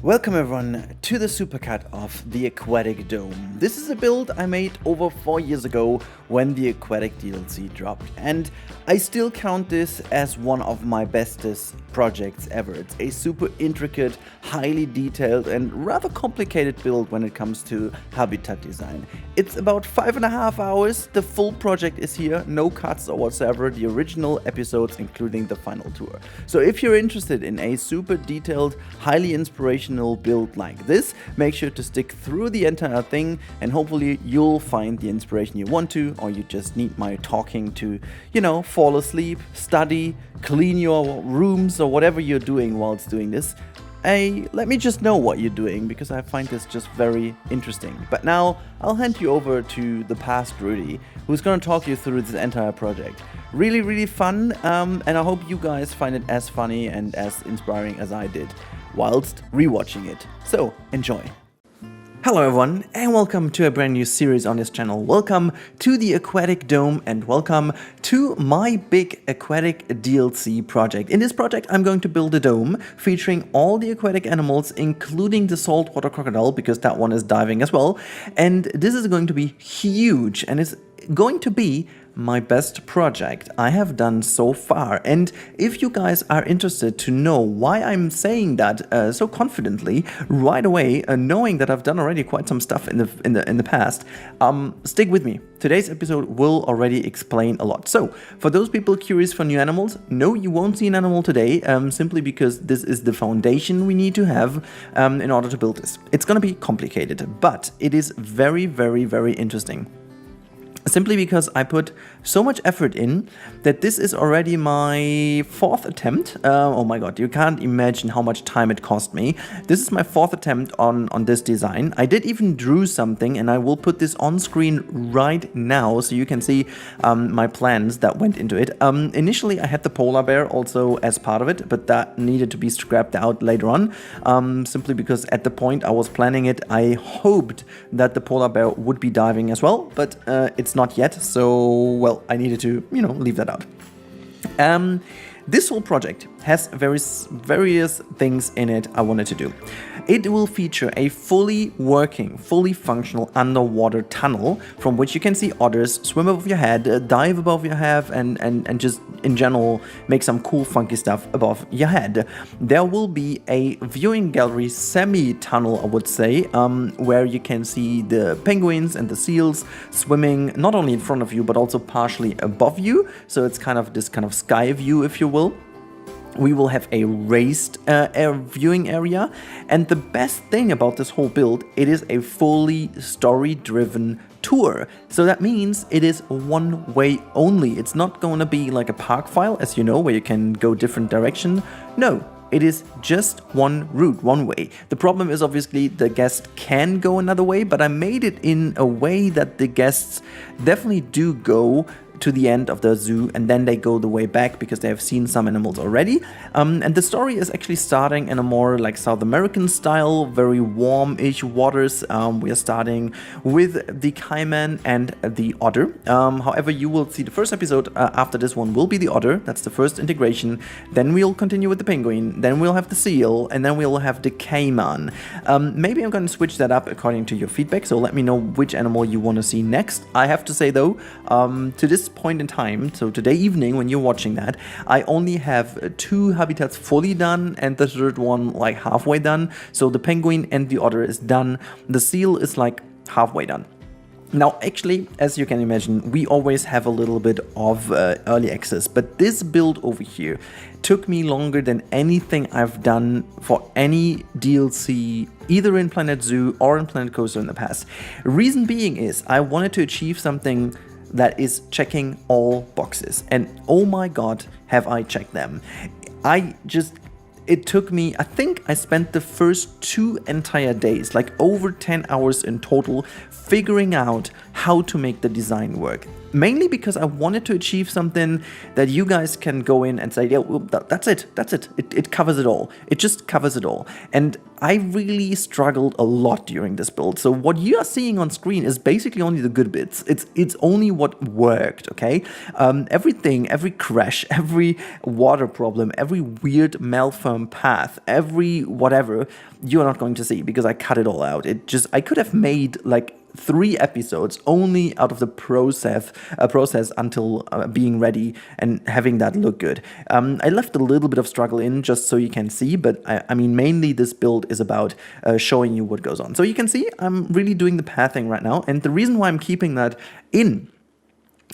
Welcome everyone to the Supercut of the Aquatic Dome. This is a build I made over 4 years ago when the Aquatic DLC dropped, and I still count this as one of my bestest projects ever. It's a super intricate, highly detailed and rather complicated build when it comes to habitat design. It's about 5.5 hours, the full project is here, no cuts or whatsoever, the original episodes including the final tour. So if you're interested in a super detailed, highly inspirational build like this, make sure to stick through the entire thing and hopefully you'll find the inspiration you want to, or you just need my talking to, fall asleep, study, clean your rooms or whatever you're doing whilst doing this. Let me just know what you're doing, because I find this just very interesting. But now I'll hand you over to the past Rudy, who's going to talk you through this entire project. Really fun, and I hope you guys find it as funny and as inspiring as I did whilst rewatching it. So enjoy. Hello everyone, and welcome to a brand new series on this channel. Welcome to the Aquatic Dome and welcome to my big aquatic DLC project. In this project I'm going to build a dome featuring all the aquatic animals, including the saltwater crocodile, because that one is diving as well. And this is going to be huge, and it's going to be my best project I have done so far. And if you guys are interested to know why I'm saying that so confidently right away, knowing that I've done already quite some stuff in the past, stick with me. Today's episode will already explain a lot. So for those people curious for new animals, no, you won't see an animal today, simply because this is the foundation we need to have in order to build this. It's gonna be complicated, but it is very interesting. Simply because I put so much effort in that this is already my 4th attempt. Oh my god, you can't imagine how much time it cost me. This is my 4th attempt on this design. I did even drew something, and I will put this on screen right now so you can see my plans that went into it. Initially I had the polar bear also as part of it, but that needed to be scrapped out later on, simply because at the point I was planning it, I hoped that the polar bear would be diving as well, but it's not yet, so well, I needed to, leave that out. This whole project has various things in it I wanted to do. It will feature a fully working, fully functional underwater tunnel from which you can see otters swim above your head, dive above your head, and just in general make some cool funky stuff above your head. There will be a viewing gallery semi-tunnel, I would say, where you can see the penguins and the seals swimming not only in front of you but also partially above you. So it's kind of this kind of sky view, if you will. We will have a raised viewing area, and the best thing about this whole build, it is a fully story-driven tour. So that means it is one way only. It's not going to be like a park file, as you know, where you can go different direction. No, it is just one route, one way. The problem is obviously the guest can go another way, but I made it in a way that the guests definitely do go to the end of the zoo and then they go the way back because they have seen some animals already. And the story is actually starting in a more like South American style, very warm-ish waters. We are starting with the caiman and the otter. However, you will see the first episode after this one will be the otter. That's the first integration. Then we'll continue with the penguin. Then we'll have the seal, and then we'll have the caiman. Maybe I'm going to switch that up according to your feedback. So let me know which animal you want to see next. I have to say though, to this point in time, so today evening when you're watching that, I only have 2 habitats fully done and the 3rd one like halfway done. So the penguin and the otter is done. The seal is like halfway done. Now, actually, as you can imagine, we always have a little bit of early access, but this build over here took me longer than anything I've done for any DLC, either in Planet Zoo or in Planet Coaster in the past. Reason being is I wanted to achieve something that is checking all boxes, and oh my god, have I checked them. It took me, I think I spent the first 2 entire days, like over 10 hours in total, figuring out how to make the design work. Mainly because I wanted to achieve something that you guys can go in and say, yeah, well, that's it. It covers it all. It just covers it all. And I really struggled a lot during this build. So what you are seeing on screen is basically only the good bits. It's only what worked, okay? Everything, every crash, every water problem, every weird malform path, every whatever, you're not going to see because I cut it all out. I could have made like 3 episodes only out of the process until being ready and having that look good. I left a little bit of struggle in just so you can see, but I mean mainly this build is about showing you what goes on. So you can see I'm really doing the pathing right now, and the reason why I'm keeping that in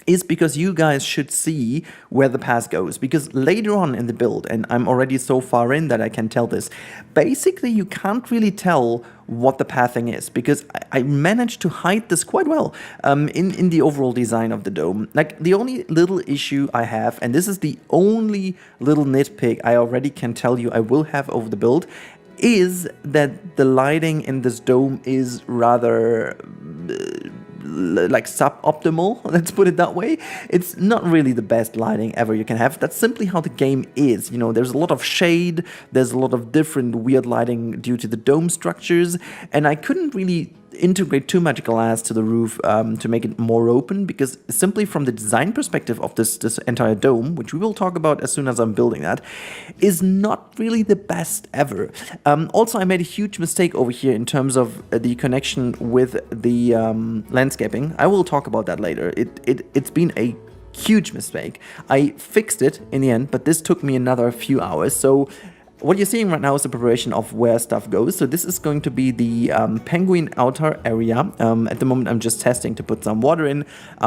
is because you guys should see where the path goes, because later on in the build, and I'm already so far in that I can tell this, basically you can't really tell what the pathing is, because I managed to hide this quite well in the overall design of the dome. Like, the only little issue I have, and this is the only little nitpick I already can tell you I will have over the build, is that the lighting in this dome is rather like suboptimal, let's put it that way. It's not really the best lighting ever you can have. That's simply how the game is. You know, there's a lot of shade, there's a lot of different weird lighting due to the dome structures, and I couldn't really integrate too much glass to the roof to make it more open, because simply from the design perspective of this entire dome, which we will talk about as soon as I'm building that, is not really the best ever. Also, I made a huge mistake over here in terms of the connection with the landscaping. I will talk about that later. It's been a huge mistake. I fixed it in the end, but this took me another few hours. So what you're seeing right now is the preparation of where stuff goes. So this is going to be the penguin outer area. At the moment, I'm just testing to put some water in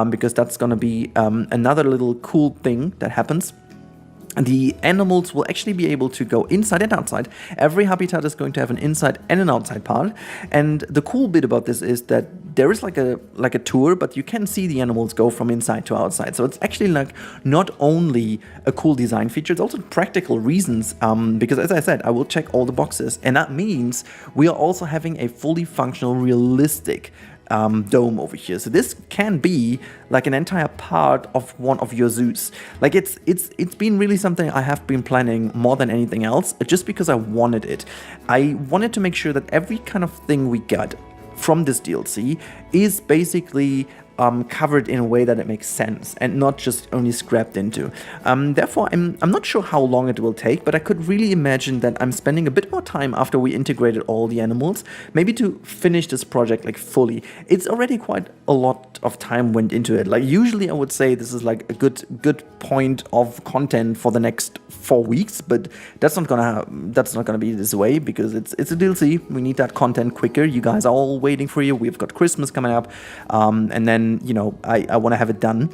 because that's going to be another little cool thing that happens. The animals will actually be able to go inside and outside. Every habitat is going to have an inside and an outside part. And the cool bit about this is that there is like a tour, but you can see the animals go from inside to outside. So it's actually like not only a cool design feature, it's also practical reasons. Because as I said, I will check all the boxes. And that means we are also having a fully functional, realistic dome over here. So this can be like an entire part of one of your zoos. Like it's been really something I have been planning more than anything else, just because I wanted it. I wanted to make sure that every kind of thing we got from this DLC is basically covered in a way that it makes sense and not just only scrapped into. Therefore, I'm not sure how long it will take, but I could really imagine that I'm spending a bit more time after we integrated all the animals, maybe to finish this project like fully. It's already quite a lot of time went into it. Like usually I would say this is like a good point of content for the next 4 weeks, but that's not gonna be this way, because it's a DLC. We need that content quicker. You guys are all waiting for you. We've got Christmas coming up, and then you know I want to have it done.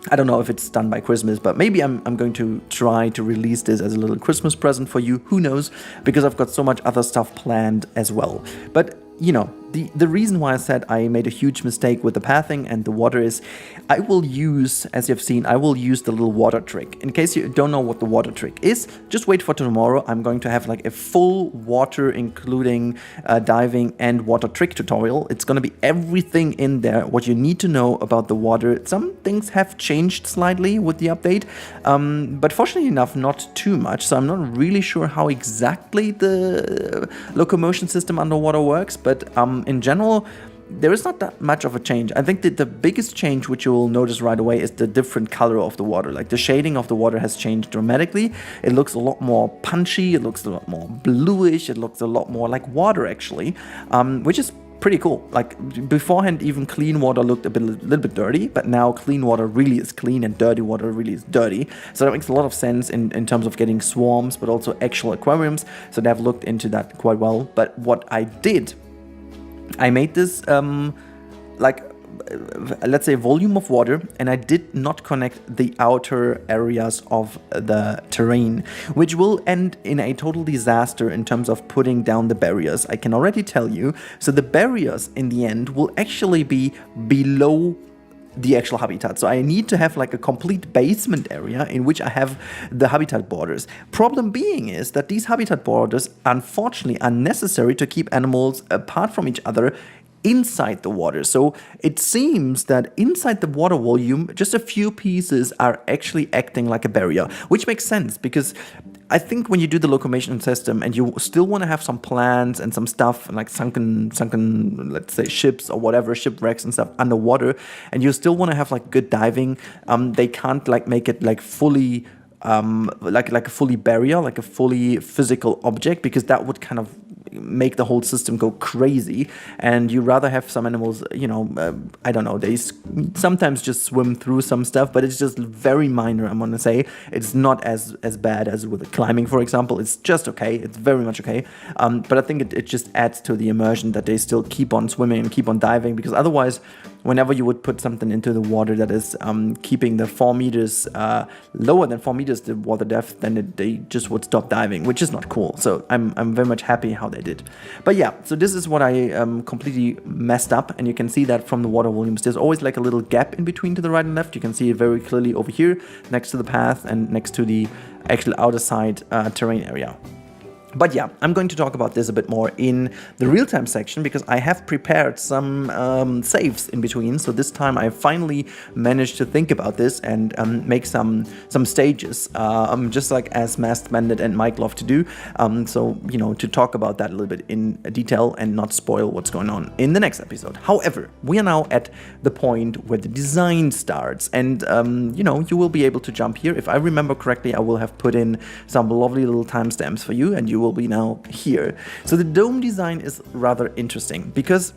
I don't know if it's done by Christmas, but maybe I'm going to try to release this as a little Christmas present for you. Who knows? Because I've got so much other stuff planned as well. But you know, the reason why I said I made a huge mistake with the pathing and the water is I will use, as you've seen, I will use the little water trick. In case you don't know what the water trick is, just wait for tomorrow. I'm going to have like a full water, including diving and water trick tutorial. It's going to be everything in there, what you need to know about the water. Some things have changed slightly with the update, but fortunately enough, not too much. So I'm not really sure how exactly the locomotion system underwater works, but in general, there is not that much of a change. I think that the biggest change, which you will notice right away, is the different color of the water. Like the shading of the water has changed dramatically. It looks a lot more punchy. It looks a lot more bluish. It looks a lot more like water, actually, which is pretty cool. Like beforehand, even clean water looked a little bit dirty, but now clean water really is clean and dirty water really is dirty. So that makes a lot of sense in terms of getting swarms, but also actual aquariums. So they've looked into that quite well. But what I did, I made this let's say volume of water, and I did not connect the outer areas of the terrain, which will end in a total disaster in terms of putting down the barriers. I can already tell you. So the barriers in the end will actually be below the actual habitat. So I need to have like a complete basement area in which I have the habitat borders. Problem being is that these habitat borders unfortunately are necessary to keep animals apart from each other inside the water. So it seems that inside the water volume, just a few pieces are actually acting like a barrier, which makes sense because I think when you do the locomotion system and you still want to have some plants and some stuff like sunken, let's say ships or whatever, shipwrecks and stuff underwater, and you still want to have like good diving, they can't like make it like fully like a fully barrier, like a fully physical object, because that would kind of make the whole system go crazy. And you rather have some animals, you know, I don't know, they sometimes just swim through some stuff, but it's just very minor. I'm gonna say it's not as bad as with climbing, for example. It's just okay. It's very much okay. But I think it just adds to the immersion that they still keep on swimming and keep on diving, because otherwise, whenever you would put something into the water that is keeping the 4 meters lower than 4 meters the water depth, then they just would stop diving, which is not cool. So I'm very much happy how they did. But yeah, so this is what I completely messed up, and you can see that from the water volumes. There's always like a little gap in between to the right and left. You can see it very clearly over here next to the path and next to the actual outer side terrain area. But yeah, I'm going to talk about this a bit more in the real-time section, because I have prepared some saves in between. So this time I finally managed to think about this and make some stages, just like as Masked Bandit and Mike love to do. So, you know, to talk about that a little bit in detail and not spoil what's going on in the next episode. However, we are now at the point where the design starts, and, you know, you will be able to jump here. If I remember correctly, I will have put in some lovely little timestamps for you, and you will be now here. So the dome design is rather interesting, because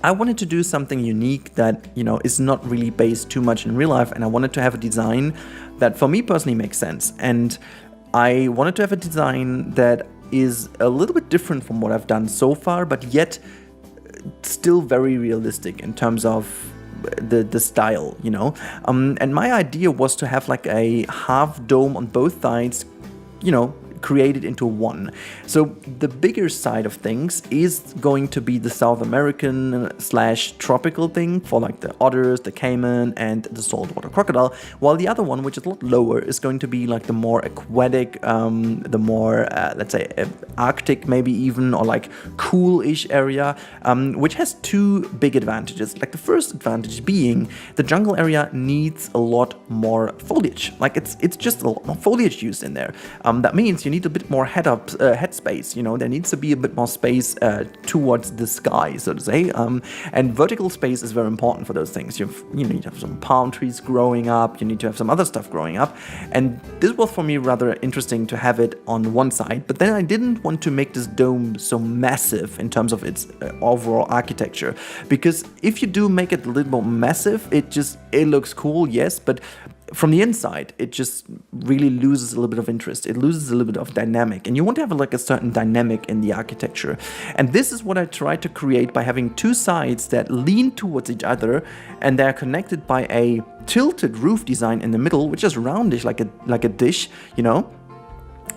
I wanted to do something unique that, you know, is not really based too much in real life, and I wanted to have a design that for me personally makes sense. And I wanted to have a design that is a little bit different from what I've done so far, but yet still very realistic in terms of the style, you know. And my idea was to have like a half dome on both sides, you know, created into one. So the bigger side of things is going to be the South American / tropical thing for like the otters, the caiman, and the saltwater crocodile, while the other one, which is a lot lower, is going to be like the more aquatic, the more let's say Arctic maybe even, or like cool-ish area, which has two big advantages. Like the first advantage being the jungle area needs a lot more foliage. Like it's just a lot more foliage used in there. That means you need a bit more head space, you know. There needs to be a bit more space towards the sky, so to say, and vertical space is very important for those things. You need to have some palm trees growing up, you need to have some other stuff growing up, and this was for me rather interesting to have it on one side. But then I didn't want to make this dome so massive in terms of its overall architecture, because if you do make it a little more massive, it looks cool, yes, but from the inside, it just really loses a little bit of interest. It loses a little bit of dynamic, and you want to have like a certain dynamic in the architecture. And this is what I tried to create by having two sides that lean towards each other, and they're connected by a tilted roof design in the middle, which is roundish like a dish, you know.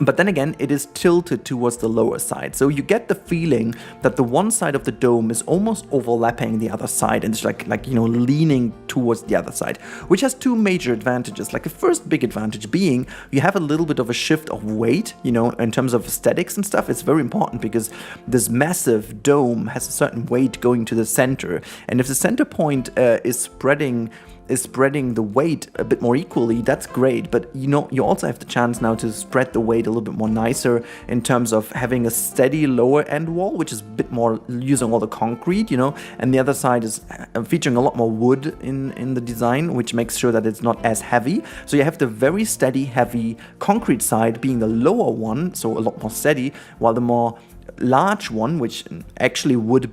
But then again, it is tilted towards the lower side. So you get the feeling that the one side of the dome is almost overlapping the other side, and it's like you know, leaning towards the other side, which has two major advantages. Like the first big advantage being you have a little bit of a shift of weight, you know, in terms of aesthetics and stuff. It's very important because this massive dome has a certain weight going to the center, and if the center point is spreading the weight a bit more equally, that's great. But you know, you also have the chance now to spread the weight a little bit more nicer in terms of having a steady lower end wall, which is a bit more using all the concrete, you know, and the other side is featuring a lot more wood in the design, which makes sure that it's not as heavy. So you have the very steady, heavy concrete side being the lower one, so a lot more steady, while the more large one, which actually would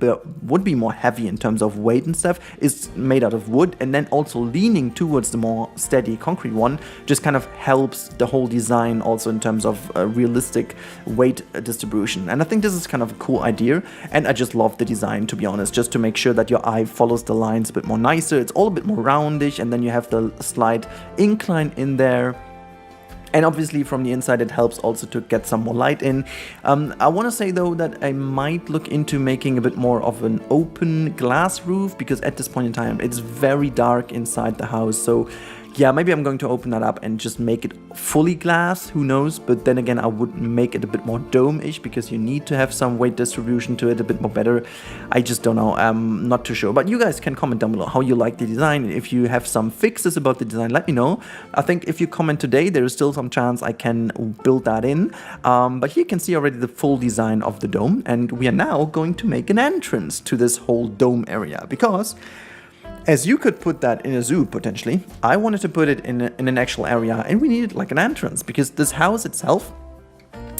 be more heavy in terms of weight and stuff, is made out of wood, and then also leaning towards the more steady concrete one just kind of helps the whole design also in terms of realistic weight distribution. And I think this is kind of a cool idea, and I just love the design, to be honest, just to make sure that your eye follows the lines a bit more nicer. It's all a bit more roundish, and then you have the slight incline in there. And obviously from the inside it helps also to get some more light in. I want to say though that I might look into making a bit more of an open glass roof, because at this point in time it's very dark inside the house. So yeah, maybe I'm going to open that up and just make it fully glass, who knows, but then again, I would make it a bit more dome-ish because you need to have some weight distribution to it a bit more better. I just don't know, I'm not too sure, but you guys can comment down below how you like the design. If you have some fixes about the design, let me know. I think if you comment today, there is still some chance I can build that in, but here you can see already the full design of the dome, and we are now going to make an entrance to this whole dome area, because as you could put that in a zoo, potentially, I wanted to put it in an actual area, and we needed like an entrance, because this house itself,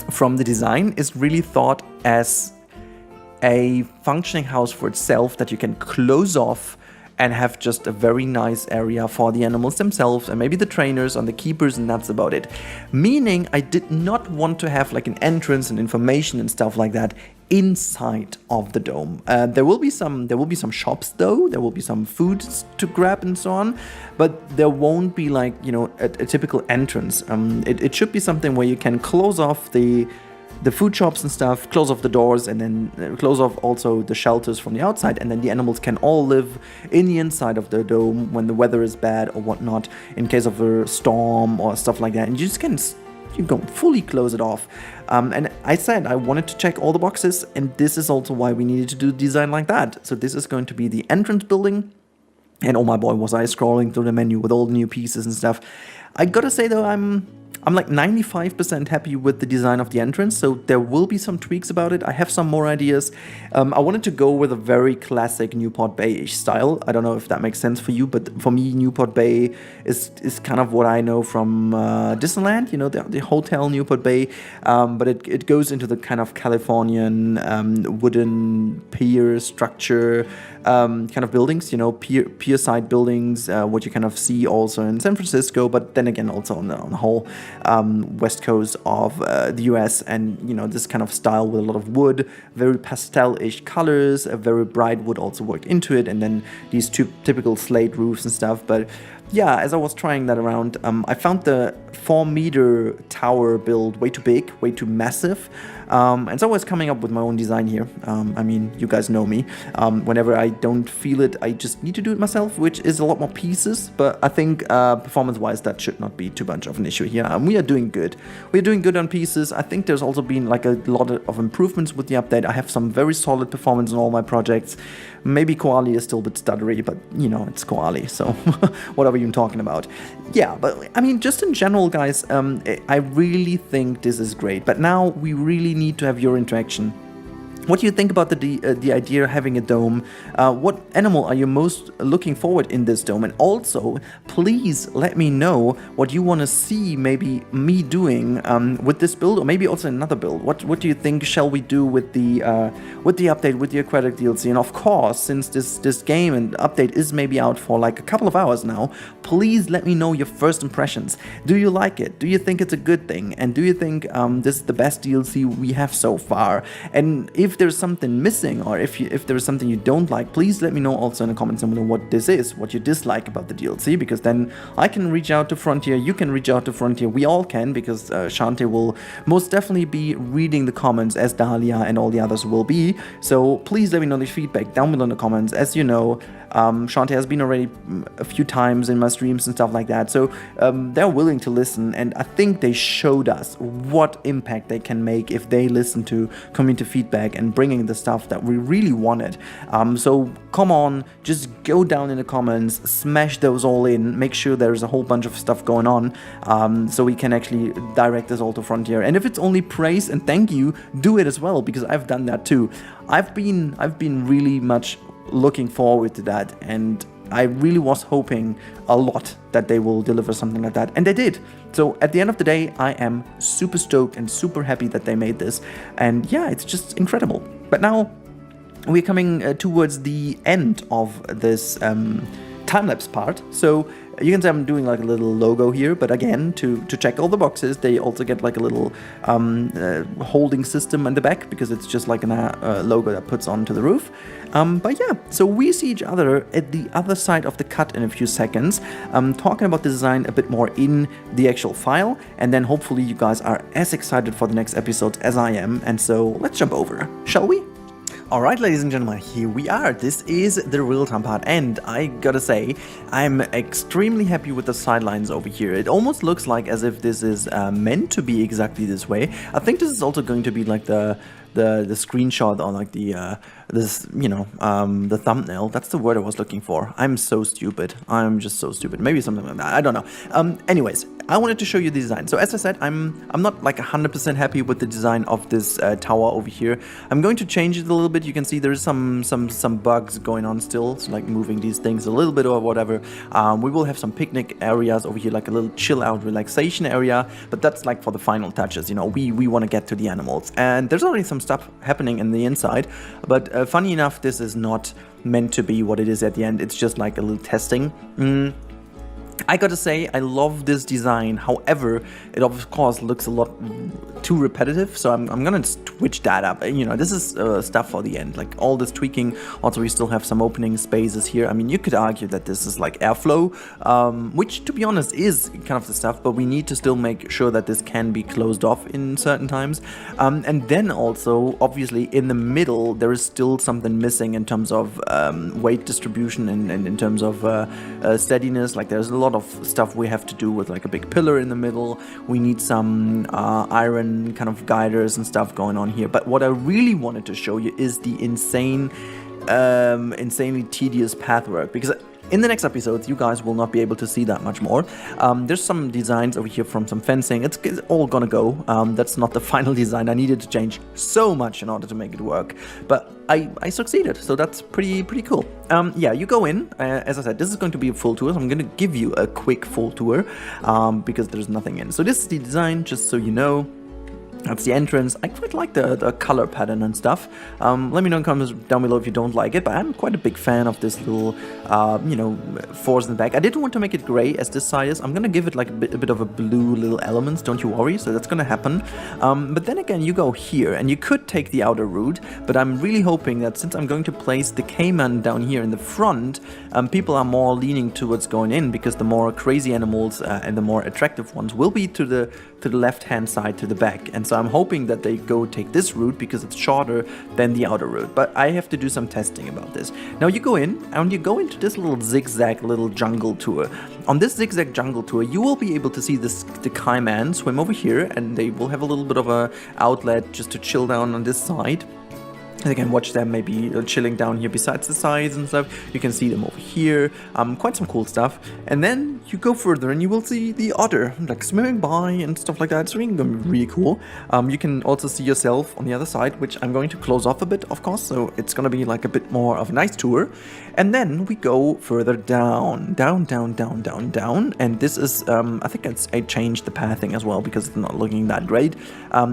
from the design, is really thought as a functioning house for itself that you can close off and have just a very nice area for the animals themselves and maybe the trainers and the keepers, and that's about it. Meaning I did not want to have like an entrance and information and stuff like that inside of the dome. There will be some shops though, there will be some foods to grab and so on, but there won't be like, you know, a typical entrance. It should be something where you can close off the food shops and stuff, close off the doors, and then close off also the shelters from the outside, and then the animals can all live in the inside of the dome when the weather is bad or whatnot, in case of a storm or stuff like that, and you just can fully close it off. And I said I wanted to check all the boxes, and this is also why we needed to do design like that. So this is going to be the entrance building, and oh my boy, was I scrolling through the menu with all the new pieces and stuff. I gotta say though, I'm like 95% happy with the design of the entrance, so there will be some tweaks about it. I have some more ideas. I wanted to go with a very classic Newport Bay-ish style. I don't know if that makes sense for you, but for me, Newport Bay is kind of what I know from Disneyland, you know, the hotel Newport Bay, but it goes into the kind of Californian wooden pier structure kind of buildings, you know, pier side buildings, what you kind of see also in San Francisco, but then again also on the whole west coast of the US, and you know, this kind of style with a lot of wood, very pastel-ish colors, a very bright wood also worked into it, and then these two typical slate roofs and stuff. But yeah, as I was trying that around, I found the 4-meter tower build way too big, way too massive, and so I was coming up with my own design here. I mean, you guys know me. Whenever I don't feel it, I just need to do it myself, which is a lot more pieces, but I think performance-wise, that should not be too much of an issue here. We are doing good. We are doing good on pieces. I think there's also been like a lot of improvements with the update. I have some very solid performance in all my projects. Maybe Koali is still a bit stuttery, but you know, it's Koali, so what are we even talking about? Yeah, but I mean, just in general, guys, I really think this is great, but now we really need to have your interaction. What do you think about the idea of having a dome? What animal are you most looking forward in this dome? And also, please let me know what you want to see maybe me doing with this build, or maybe also another build. What do you think shall we do with the update, with the Aquatic DLC? And of course, since this game and update is maybe out for like a couple of hours now, please let me know your first impressions. Do you like it? Do you think it's a good thing? And do you think this is the best DLC we have so far? And if there's something missing, or if there's something you don't like, please let me know also in the comments below what this is, what you dislike about the DLC, because then I can reach out to Frontier, you can reach out to Frontier, we all can, because Shante will most definitely be reading the comments, as Dahlia and all the others will be. So please let me know the feedback down below in the comments. As you know, Shante has been already a few times in my streams and stuff like that, so they're willing to listen, and I think they showed us what impact they can make if they listen to community feedback and bringing the stuff that we really wanted. So come on, just go down in the comments, smash those all in, make sure there's a whole bunch of stuff going on, so we can actually direct this all to Frontier. And if it's only praise and thank you, do it as well, because I've done that too. I've been really much looking forward to that, and I really was hoping a lot that they will deliver something like that, and they did. So at the end of the day, I am super stoked and super happy that they made this, and yeah, it's just incredible. But now we're coming towards the end of this time-lapse part, so you can see I'm doing like a little logo here, but again, to check all the boxes, they also get like a little holding system in the back, because it's just like a logo that puts onto the roof. But yeah, so we see each other at the other side of the cut in a few seconds, talking about the design a bit more in the actual file, and then hopefully you guys are as excited for the next episode as I am, and so let's jump over, shall we? Alright, ladies and gentlemen, here we are. This is the real-time part, and I gotta say, I'm extremely happy with the sidelines over here. It almost looks like as if this is meant to be exactly this way. I think this is also going to be like the screenshot or like the the thumbnail. That's the word I was looking for. I'm so stupid. I'm just so stupid. Maybe something like that. I don't know. Anyways, I wanted to show you the design. So as I said, I'm not like 100% happy with the design of this tower over here. I'm going to change it a little bit. You can see there's some bugs going on still, so like moving these things a little bit or whatever. We will have some picnic areas over here, like a little chill out relaxation area, but that's like for the final touches. You know, we want to get to the animals, and there's already some stuff happening in the inside, but funny enough, this is not meant to be what it is at the end. It's just like a little testing. I gotta say, I love this design. However, it of course looks a lot too repetitive, so I'm gonna switch that up. You know, this is stuff for the end, like all this tweaking. Also, we still have some opening spaces here. I mean, you could argue that this is like airflow, which to be honest is kind of the stuff, but we need to still make sure that this can be closed off in certain times. And then also, obviously, in the middle, there is still something missing in terms of weight distribution and in terms of steadiness. Like there's a lot of stuff we have to do with like a big pillar in the middle. We need some iron kind of guiders and stuff going on here. But what I really wanted to show you is the insanely tedious pathwork, because in the next episodes, you guys will not be able to see that much more. There's some designs over here from some fencing. It's all gonna go. That's not the final design. I needed to change so much in order to make it work, but I succeeded, so that's pretty cool. Yeah, you go in. As I said, this is going to be a full tour, so I'm gonna give you a quick full tour because there's nothing in. So this is the design, just so you know. That's the entrance. I quite like the color pattern and stuff. Let me know in the comments down below if you don't like it, but I'm quite a big fan of this little, fours in the back. I didn't want to make it gray as this side is. I'm gonna give it like a bit of a blue little elements, don't you worry, so that's gonna happen. But then again, you go here, and you could take the outer route, but I'm really hoping that since I'm going to place the caiman down here in the front, people are more leaning towards going in, because the more crazy animals and the more attractive ones will be to the left-hand side, to the back. And so I'm hoping that they go take this route because it's shorter than the outer route. But I have to do some testing about this. Now you go in, and you go into this little zigzag little jungle tour. On this zigzag jungle tour, you will be able to see the caiman swim over here, and they will have a little bit of a outlet just to chill down on this side. You can watch them maybe chilling down here besides the sides and stuff. You can see them over here. Quite some cool stuff. And then you go further and you will see the otter like swimming by and stuff like that. It's really going to be really cool. You can also see yourself on the other side, which I'm going to close off a bit, of course. So it's going to be like a bit more of a nice tour. And then we go further down. And this is, I think I changed the pathing as well because it's not looking that great.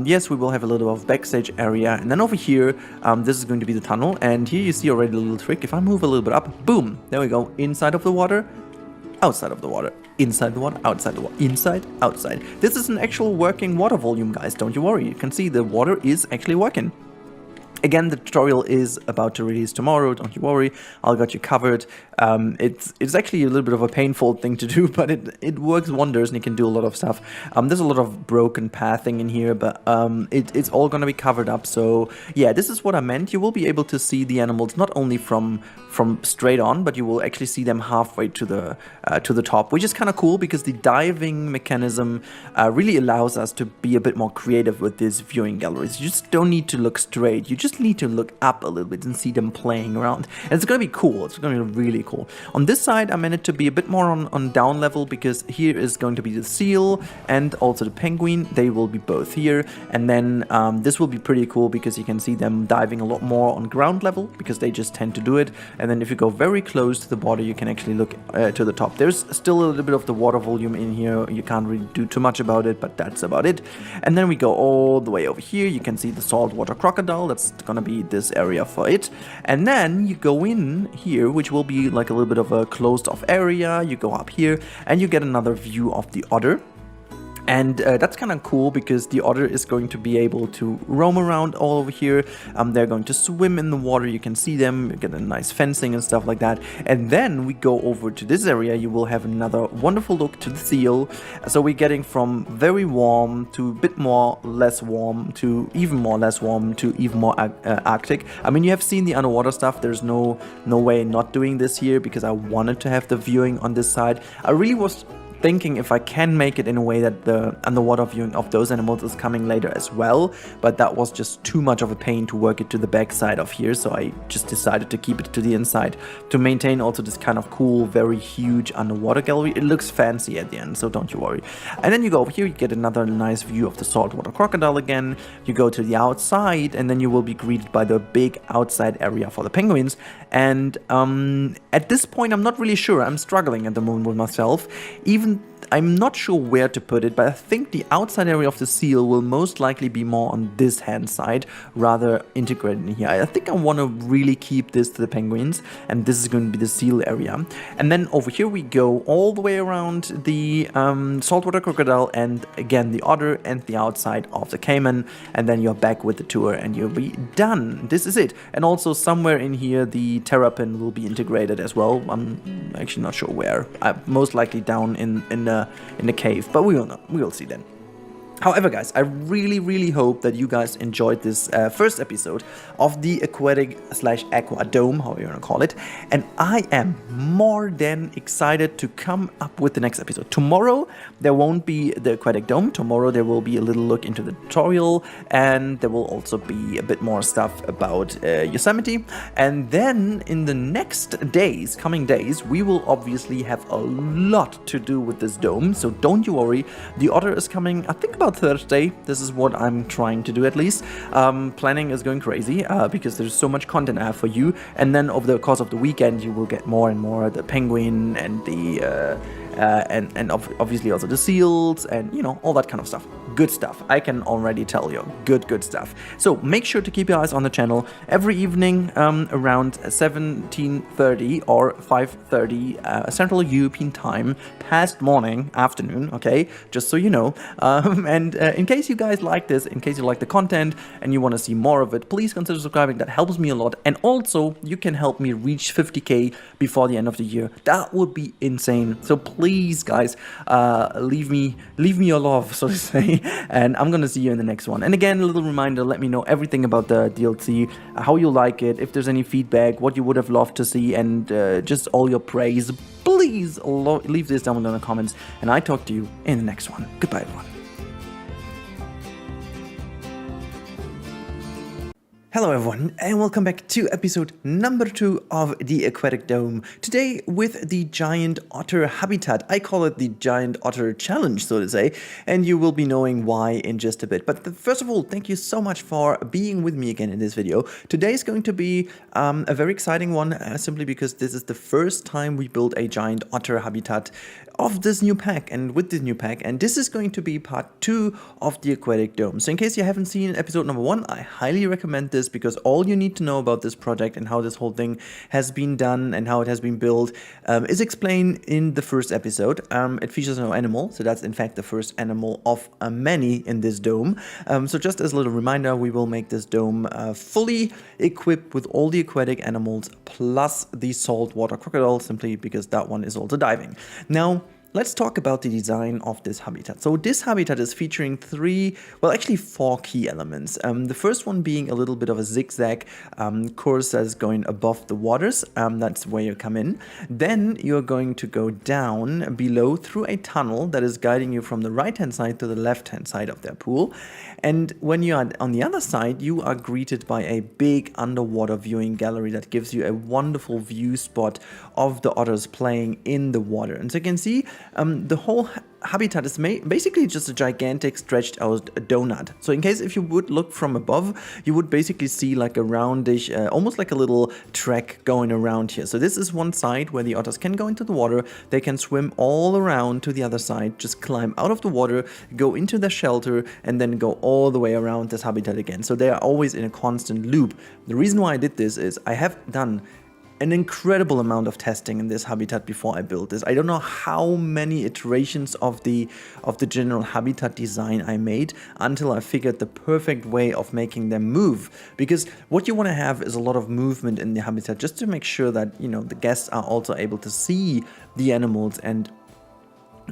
Yes, we will have a little of backstage area. And then over here, this is going to be the tunnel, and here you see already a little trick. If I move a little bit up, boom, there we go. Inside of the water, outside of the water, inside the water, outside the water, inside, outside. This is an actual working water volume, guys. Don't you worry. You can see the water is actually working. Again, the tutorial is about to release tomorrow, don't you worry, I'll got you covered. It's actually a little bit of a painful thing to do, but it works wonders and you can do a lot of stuff. There's a lot of broken pathing in here, but it's all gonna be covered up. So yeah, this is what I meant. You will be able to see the animals not only from straight on, but you will actually see them halfway to the top, which is kind of cool because the diving mechanism really allows us to be a bit more creative with these viewing galleries. You just don't need to look straight. You just need to look up a little bit and see them playing around. And it's going to be cool. It's going to be really cool. On this side, I meant it to be a bit more on down level because here is going to be the seal and also the penguin. They will be both here. And then this will be pretty cool because you can see them diving a lot more on ground level because they just tend to do it. And then if you go very close to the body, you can actually look to the top. There's still a little bit of the water volume in here. You can't really do too much about it, but that's about it. And then we go all the way over here. You can see the saltwater crocodile. That's gonna be this area for it. And then you go in here, which will be like a little bit of a closed off area. You go up here and you get another view of the otter. And that's kind of cool because the otter is going to be able to roam around all over here. They're going to swim in the water. You can see them, you get a nice fencing and stuff like that. And then we go over to this area. You will have another wonderful look to the seal. So we're getting from very warm to a bit more less warm to even more less warm to even more Arctic. I mean, you have seen the underwater stuff. There's no way not doing this here because I wanted to have the viewing on this side. I really was thinking if I can make it in a way that the underwater viewing of those animals is coming later as well, but that was just too much of a pain to work it to the back side of here, so I just decided to keep it to the inside to maintain also this kind of cool, very huge underwater gallery. It looks fancy at the end, so don't you worry. And then you go over here, you get another nice view of the saltwater crocodile again. You go to the outside, and then you will be greeted by the big outside area for the penguins. And at this point, I'm not really sure. I'm struggling at the moment with myself. Even I'm not sure where to put it, but I think the outside area of the seal will most likely be more on this hand side, rather integrated in here. I think I want to really keep this to the penguins, and this is going to be the seal area. And then over here we go all the way around the saltwater crocodile, and again the otter and the outside of the caiman, and then you're back with the tour and you'll be done. This is it. And also somewhere in here the terrapin will be integrated as well. I'm actually not sure where. Most likely down in the cave, but we will know. We will see then. However, guys, I really hope that you guys enjoyed this first episode of the aquatic / aqua dome, however you want to call it, and I am more than excited to come up with the next episode. Tomorrow there won't be the aquatic dome. Tomorrow there will be a little look into the tutorial, and there will also be a bit more stuff about Yosemite. And then in the next days, coming days, we will obviously have a lot to do with this dome, so don't you worry. The otter is coming, I think, about Thursday. This is what I'm trying to do, at least. Planning is going crazy because there's so much content I have for you, and then over the course of the weekend you will get more and more the penguin and the obviously also the seals and, you know, all that kind of stuff. Good stuff, I can already tell you. Good stuff. So make sure to keep your eyes on the channel every evening around 17:30 or 5:30 Central European time, past morning, afternoon, okay? Just so you know. And in case you guys like this, in case you like the content and you want to see more of it, please consider subscribing. That helps me a lot. And also, you can help me reach 50k before the end of the year. That would be insane. So please, guys, leave me your love, so to say. And I'm gonna see you in the next one. And again, a little reminder, let me know everything about the DLC, how you like it, if there's any feedback, what you would have loved to see, and just all your praise. Please leave this down in the comments, and I talk to you in the next one. Goodbye, everyone. Hello everyone, and welcome back to episode number 2 of the Aquatic Dome. Today with the giant otter habitat. I call it the giant otter challenge, so to say, and you will be knowing why in just a bit. But first of all, thank you so much for being with me again in this video. Today is going to be a very exciting one, simply because this is the first time we build a giant otter habitat of this new pack, and with this new pack, and this is going to be part 2 of the Aquatic Dome. So in case you haven't seen episode number 1, I highly recommend this, because all you need to know about this project and how this whole thing has been done and how it has been built is explained in the first episode. It features no animal, so that's in fact the first animal of many in this dome. So just as a little reminder, we will make this dome fully equipped with all the aquatic animals plus the saltwater crocodile, simply because that one is also diving. Now, let's talk about the design of this habitat. So this habitat is featuring 4 key elements. The first one being a little bit of a zigzag course that is going above the waters. That's where you come in. Then you're going to go down below through a tunnel that is guiding you from the right-hand side to the left-hand side of their pool. And when you are on the other side, you are greeted by a big underwater viewing gallery that gives you a wonderful view spot of the otters playing in the water. And so you can see the whole habitat is basically just a gigantic stretched out donut. So in case if you would look from above, you would basically see like a roundish, almost like a little track going around here. So this is one side where the otters can go into the water. They can swim all around to the other side, just climb out of the water, go into the shelter, and then go all the way around this habitat again. So they are always in a constant loop. The reason why I did this is I have done an incredible amount of testing in this habitat before I built this. I don't know how many iterations of the general habitat design I made until I figured the perfect way of making them move. Because what you want to have is a lot of movement in the habitat, just to make sure that, you know, the guests are also able to see the animals. And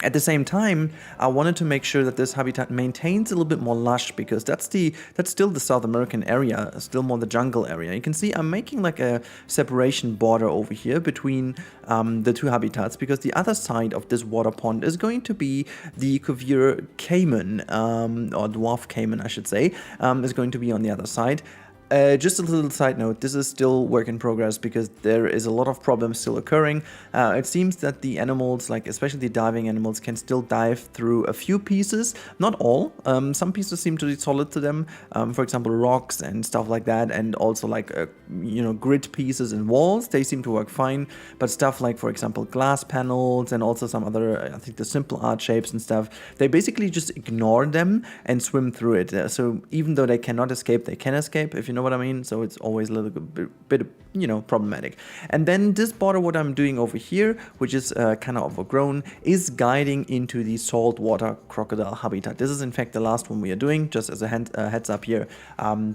at the same time, I wanted to make sure that this habitat maintains a little bit more lush, because that's still the South American area, still more the jungle area. You can see I'm making like a separation border over here between the two habitats, because the other side of this water pond is going to be the Cuvier caiman, or dwarf caiman I should say, is going to be on the other side. Just a little side note, this is still work in progress because there is a lot of problems still occurring. It seems that the animals, like especially the diving animals, can still dive through a few pieces, not all. Some pieces seem to be solid to them, for example rocks and stuff like that, and also like you know, grid pieces and walls, they seem to work fine. But stuff like, for example, glass panels and also some other, I think the simple art shapes and stuff, they basically just ignore them and swim through it. So even though they cannot escape, they can escape, if you know what I mean. So it's always a little bit you know, problematic. And then this border, what I'm doing over here, which is kind of overgrown, is guiding into the saltwater crocodile habitat. This is in fact the last one we are doing, just as a heads up here.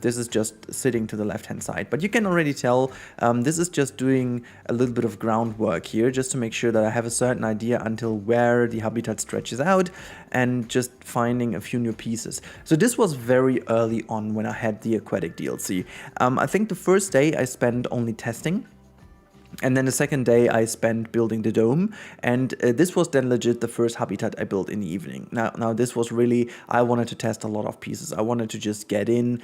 This is just sitting to the left hand side, but you can already tell this is just doing a little bit of groundwork here, just to make sure that I have a certain idea until where the habitat stretches out, and just finding a few new pieces. So this was very early on when I had the aquatic DLC. I think the first day I spent only testing, and then the second day I spent building the dome, and this was then legit the first habitat I built in the evening. Now this was really, I wanted to test a lot of pieces. I wanted to just get in,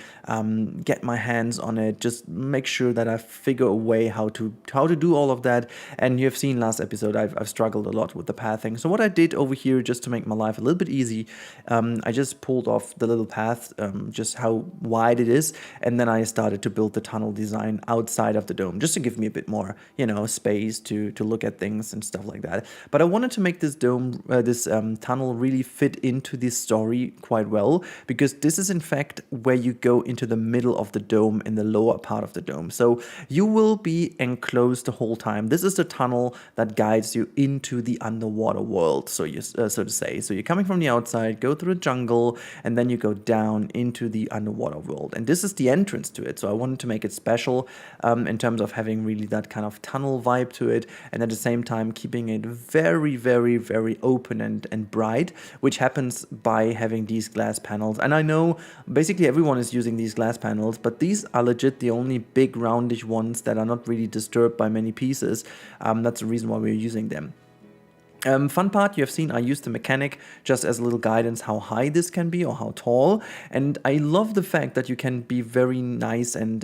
get my hands on it, just make sure that I figure a way how to do all of that. And you have seen last episode, I've struggled a lot with the pathing. So what I did over here, just to make my life a little bit easy, I just pulled off the little path, just how wide it is, and then I started to build the tunnel design outside of the dome, just to give me a bit more, you know, space to look at things and stuff like that. But I wanted to make this dome, tunnel really fit into this story quite well, because this is in fact where you go into the middle of the dome, in the lower part of the dome. So you will be enclosed the whole time. This is the tunnel that guides you into the underwater world, so to say. So you're coming from the outside, go through the jungle, and then you go down into the underwater world. And this is the entrance to it. So I wanted to make it special in terms of having really that kind of tunnel vibe to it, and at the same time keeping it very, very, very open and bright, which happens by having these glass panels. And I know basically everyone is using these glass panels, but these are legit the only big roundish ones that are not really disturbed by many pieces. That's the reason why we're using them. Fun part, you have seen I used the mechanic just as a little guidance how high this can be or how tall, and I love the fact that you can be very nice and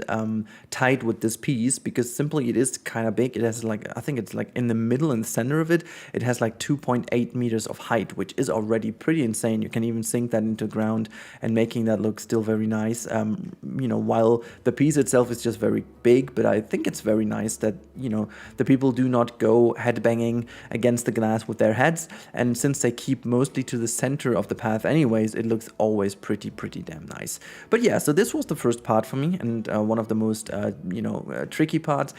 tight with this piece, because simply it is kind of big. It has like, I think it's like in the middle and center of it, it has like 2.8 meters of height, which is already pretty insane. You can even sink that into ground and making that look still very nice, you know, while the piece itself is just very big. But I think it's very nice that, you know, the people do not go headbanging against the glass with their heads, and since they keep mostly to the center of the path anyways, it looks always pretty damn nice. But yeah, so this was the first part for me, and one of the most you know, tricky parts.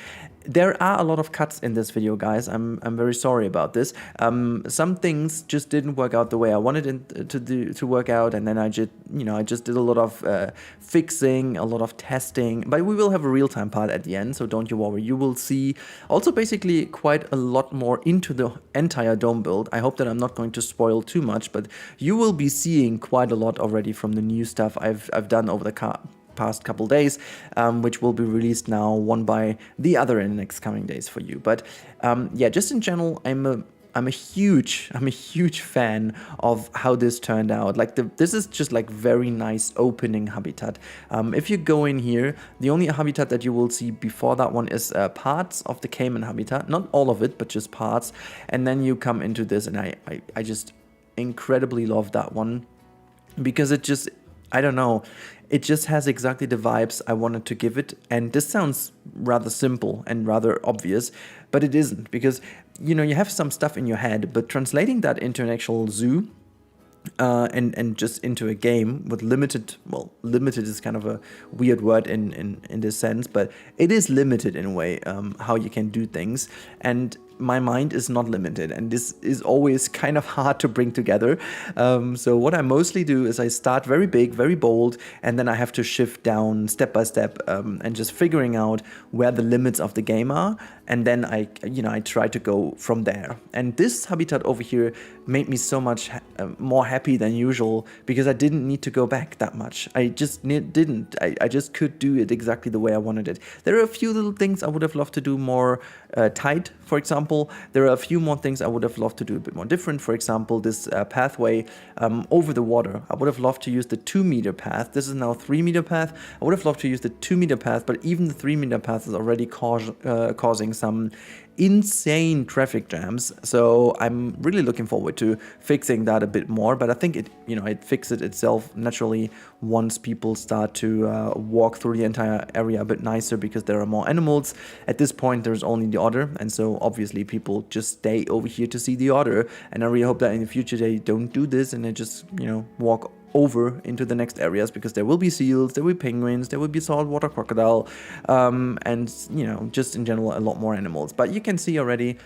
There are a lot of cuts in this video, guys. I'm very sorry about this. Some things just didn't work out the way I wanted it to work out, and then I just did a lot of fixing, a lot of testing. But we will have a real-time part at the end, so don't you worry. You will see also basically quite a lot more into the entire dome build. I hope that I'm not going to spoil too much, but you will be seeing quite a lot already from the new stuff I've done over the past couple days, which will be released now one by the other in the next coming days for you. But yeah, just in general, I'm a huge fan of how this turned out. Like this is just like very nice opening habitat. If you go in here, the only habitat that you will see before that one is parts of the caiman habitat, not all of it, but just parts. And then you come into this, and I just incredibly love that one, because it just, I don't know, it just has exactly the vibes I wanted to give it. And this sounds rather simple and rather obvious, but it isn't, because, you know, you have some stuff in your head, but translating that into an actual zoo and just into a game with limited, well, limited is kind of a weird word in this sense, but it is limited in a way, how you can do things. And my mind is not limited, and this is always kind of hard to bring together. So what I mostly do is I start very big, very bold, and then I have to shift down step by step, and just figuring out where the limits of the game are, and then I try to go from there. And this habitat over here made me so much more happy than usual, because I didn't need to go back that much. I just didn't. I just could do it exactly the way I wanted it. There are a few little things I would have loved to do more tight, for example. There are a few more things I would have loved to do a bit more different. For example, this pathway over the water. I would have loved to use the 2-meter path. This is now 3-meter path. I would have loved to use the 2-meter path, but even the 3-meter path is already causing some insane traffic jams. So I'm really looking forward to fixing that a bit more. But I think it fixes itself naturally once people start to walk through the entire area a bit nicer, because there are more animals. At this point, there's only the otter, and so obviously people just stay over here to see the otter. And I really hope that in the future they don't do this and they just walk over into the next areas, because there will be seals, there will be penguins, there will be saltwater crocodile, and just in general a lot more animals. But you can see already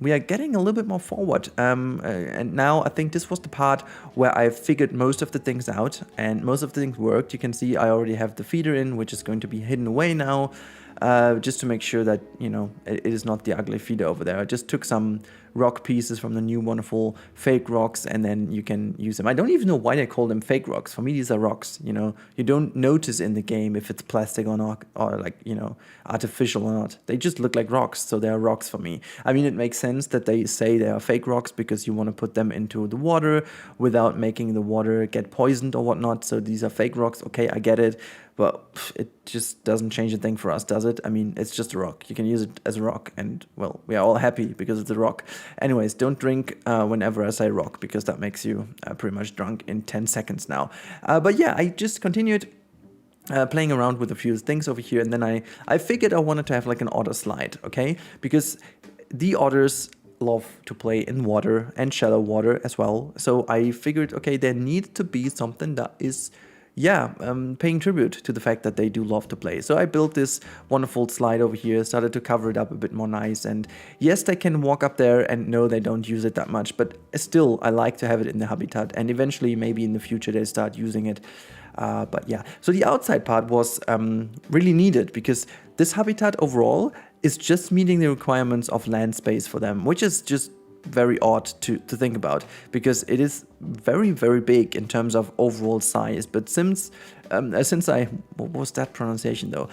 we are getting a little bit more forward, and now I think this was the part where I figured most of the things out, and most of the things worked. You can see I already have the feeder in, which is going to be hidden away now, just to make sure that it is not the ugly feeder over there. I just took some rock pieces from the new wonderful fake rocks, and then you can use them. I don't even know why they call them fake rocks. For me, these are rocks. You don't notice in the game if it's plastic or not, or like artificial or not. They just look like rocks, so they are rocks for me. I mean, it makes sense that they say they are fake rocks, because you want to put them into the water without making the water get poisoned or whatnot. So these are fake rocks. Okay, I get it. But it just doesn't change a thing for us, does it? I mean, it's just a rock. You can use it as a rock, and, well, we are all happy because it's a rock. Anyways, don't drink whenever I say rock, because that makes you pretty much drunk in 10 seconds now. But yeah, I just continued playing around with a few things over here, and then I figured I wanted to have like an otter slide, okay? Because the otters love to play in water and shallow water as well. So I figured, okay, there needs to be something that is paying tribute to the fact that they do love to play. So I built this wonderful slide over here, started to cover it up a bit more nice, and yes, they can walk up there, and no, they don't use it that much, but still, I like to have it in the habitat, and eventually, maybe in the future, they start using it. But yeah, so the outside part was really needed, because this habitat overall is just meeting the requirements of land space for them, which is just very odd to think about, because it is very, very big in terms of overall size. But since I, what was that pronunciation though?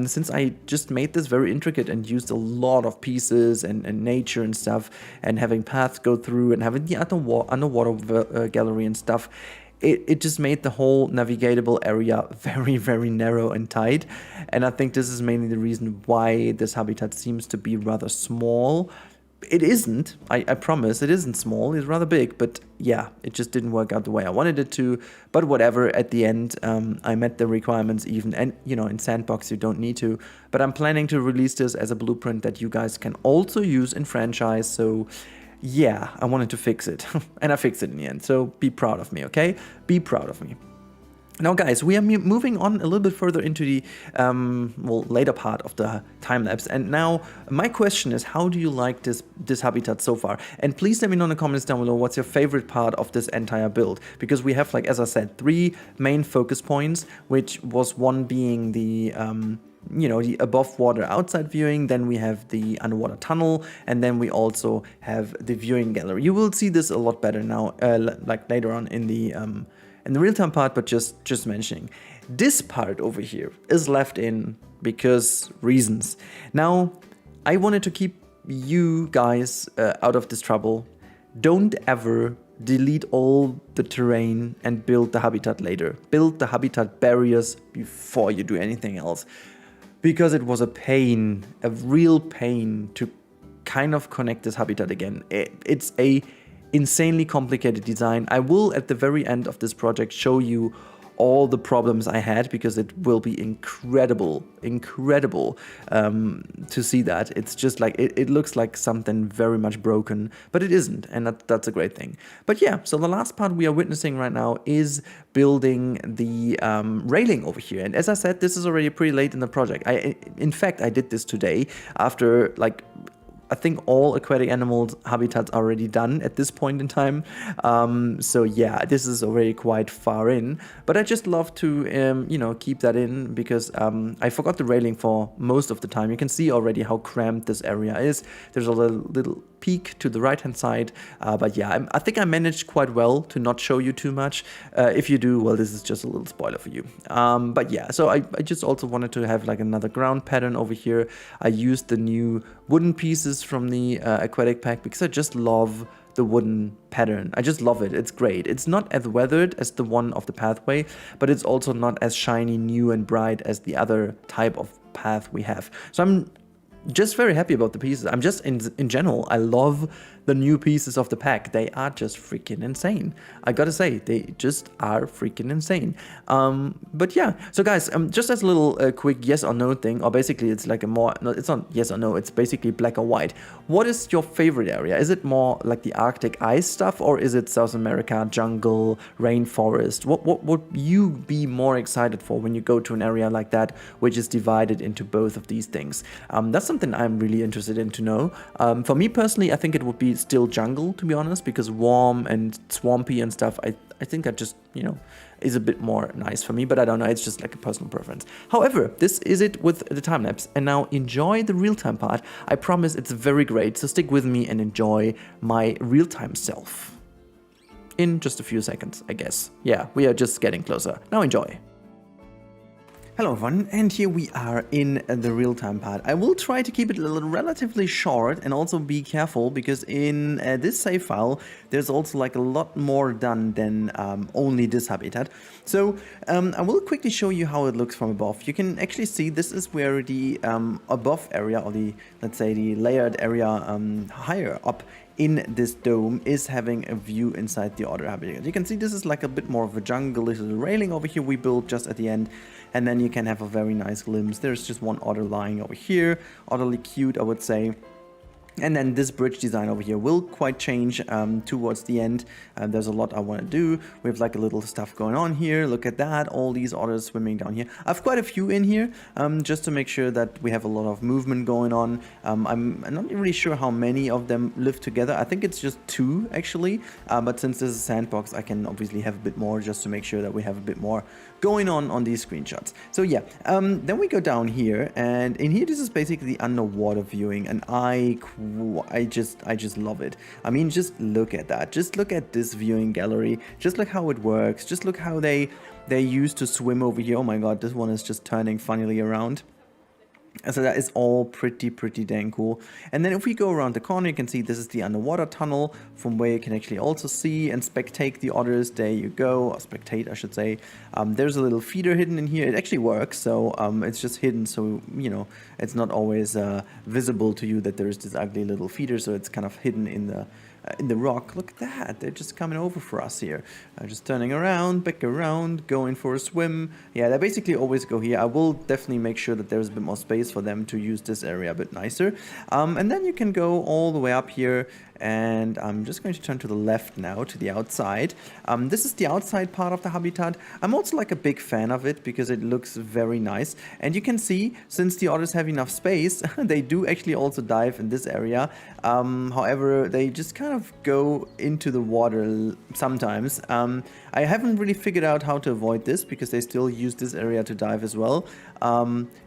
Since I just made this very intricate and used a lot of pieces and nature and stuff, and having paths go through and having the underwater gallery and stuff, it just made the whole navigatable area very, very narrow and tight. And I think this is mainly the reason why this habitat seems to be rather small. It isn't, I promise, it isn't small, it's rather big, but yeah, it just didn't work out the way I wanted it to. But whatever, at the end, I met the requirements even, and in Sandbox you don't need to, but I'm planning to release this as a blueprint that you guys can also use in franchise. So yeah, I wanted to fix it, and I fixed it in the end, so be proud of me, okay? Be proud of me. Now, guys, we are moving on a little bit further into the later part of the time-lapse. And now, my question is, how do you like this habitat so far? And please let me know in the comments down below what's your favorite part of this entire build. Because we have, like, as I said, 3 main focus points, which was one being the the above water outside viewing, then we have the underwater tunnel, and then we also have the viewing gallery. You will see this a lot better now, like later on in the real-time part, but just mentioning. This part over here is left in because reasons. Now, I wanted to keep you guys out of this trouble. Don't ever delete all the terrain and build the habitat later. Build the habitat barriers before you do anything else. Because it was a pain, a real pain to kind of connect this habitat again. It's a insanely complicated design. I will, at the very end of this project, show you all the problems I had, because it will be incredible to see that. It's just like, it looks like something very much broken, but it isn't, and that's a great thing. But yeah, so the last part we are witnessing right now is building the railing over here. And as I said, this is already pretty late in the project. In fact, I did this today after, like, I think all aquatic animals habitats are already done at this point in time. So yeah, this is already quite far in, but I just love to, you know, keep that in, because I forgot the railing for most of the time. You can see already how cramped this area is. There's a little peak to the right hand side, but yeah, I think I managed quite well to not show you too much. If you do, well, this is just a little spoiler for you. But yeah, so I just also wanted to have like another ground pattern over here. I used the new wooden pieces from the aquatic pack, because I just love the wooden pattern. I just love it. It's great. It's not as weathered as the one of the pathway, but it's also not as shiny, new and bright as the other type of path we have. So I'm just very happy about the pieces. I'm just, in general, I love the new pieces of the pack. They are just freaking insane. I gotta say, they just are freaking insane. But yeah, so guys, just as a little quick yes or no thing, or basically it's like a more, no, it's not yes or no, it's basically black or white. What is your favorite area? Is it more like the Arctic ice stuff, or is it South America, jungle, rainforest? What would you be more excited for when you go to an area like that, which is divided into both of these things? That's something I'm really interested in to know. For me personally, I think it would be still jungle, to be honest, because warm and swampy and stuff, I think that just, you know, is a bit more nice for me, but I don't know, it's just like a personal preference. However, this is it with the time lapse, and now enjoy the real-time part. I promise it's very great, so stick with me and enjoy my real-time self. In just a few seconds, I guess. Yeah, we are just getting closer. Now enjoy. Hello everyone, and here we are in the real-time part. I will try to keep it relatively short and also be careful, because in this save file there's also like a lot more done than only this habitat. So I will quickly show you how it looks from above. You can actually see this is where the above area, or the, let's say, the layered area higher up in this dome is having a view inside the other habitat. You can see this is like a bit more of a jungle. This is a railing over here we built just at the end, and then you can have a very nice glimpse. There's just one otter lying over here, utterly cute, I would say. And then this bridge design over here will quite change towards the end. There's a lot I want to do. We have like a little stuff going on here. Look at that, all these otters swimming down here. I've quite a few in here just to make sure that we have a lot of movement going on. I'm not really sure how many of them live together. I think it's just 2 actually, but since this is a sandbox, I can obviously have a bit more just to make sure that we have a bit more going on these screenshots. So yeah, then we go down here, and in here this is basically the underwater viewing, and I just love it. I mean, just look at that. Just look at this viewing gallery. Just look how it works. Just look how they used to swim over here. Oh my god, this one is just turning funnily around. So that is all pretty dang cool. And then if we go around the corner, you can see this is the underwater tunnel from where you can actually also see and spectate the otters. There you go, or spectate I should say. There's a little feeder hidden in here. It actually works, so it's just hidden, so you know it's not always visible to you that there's this ugly little feeder, so it's kind of hidden in the rock. Look at that, they're just coming over for us here. Just turning around, back around, going for a swim. Yeah, they basically always go here. I will definitely make sure that there's a bit more space for them to use this area a bit nicer. And then you can go all the way up here, and I'm just going to turn to the left now, to the outside. This is the outside part of the habitat. I'm also like a big fan of it because it looks very nice. And you can see, since the otters have enough space, they do actually also dive in this area. However, they just kind of go into the water sometimes. I haven't really figured out how to avoid this because they still use this area to dive as well.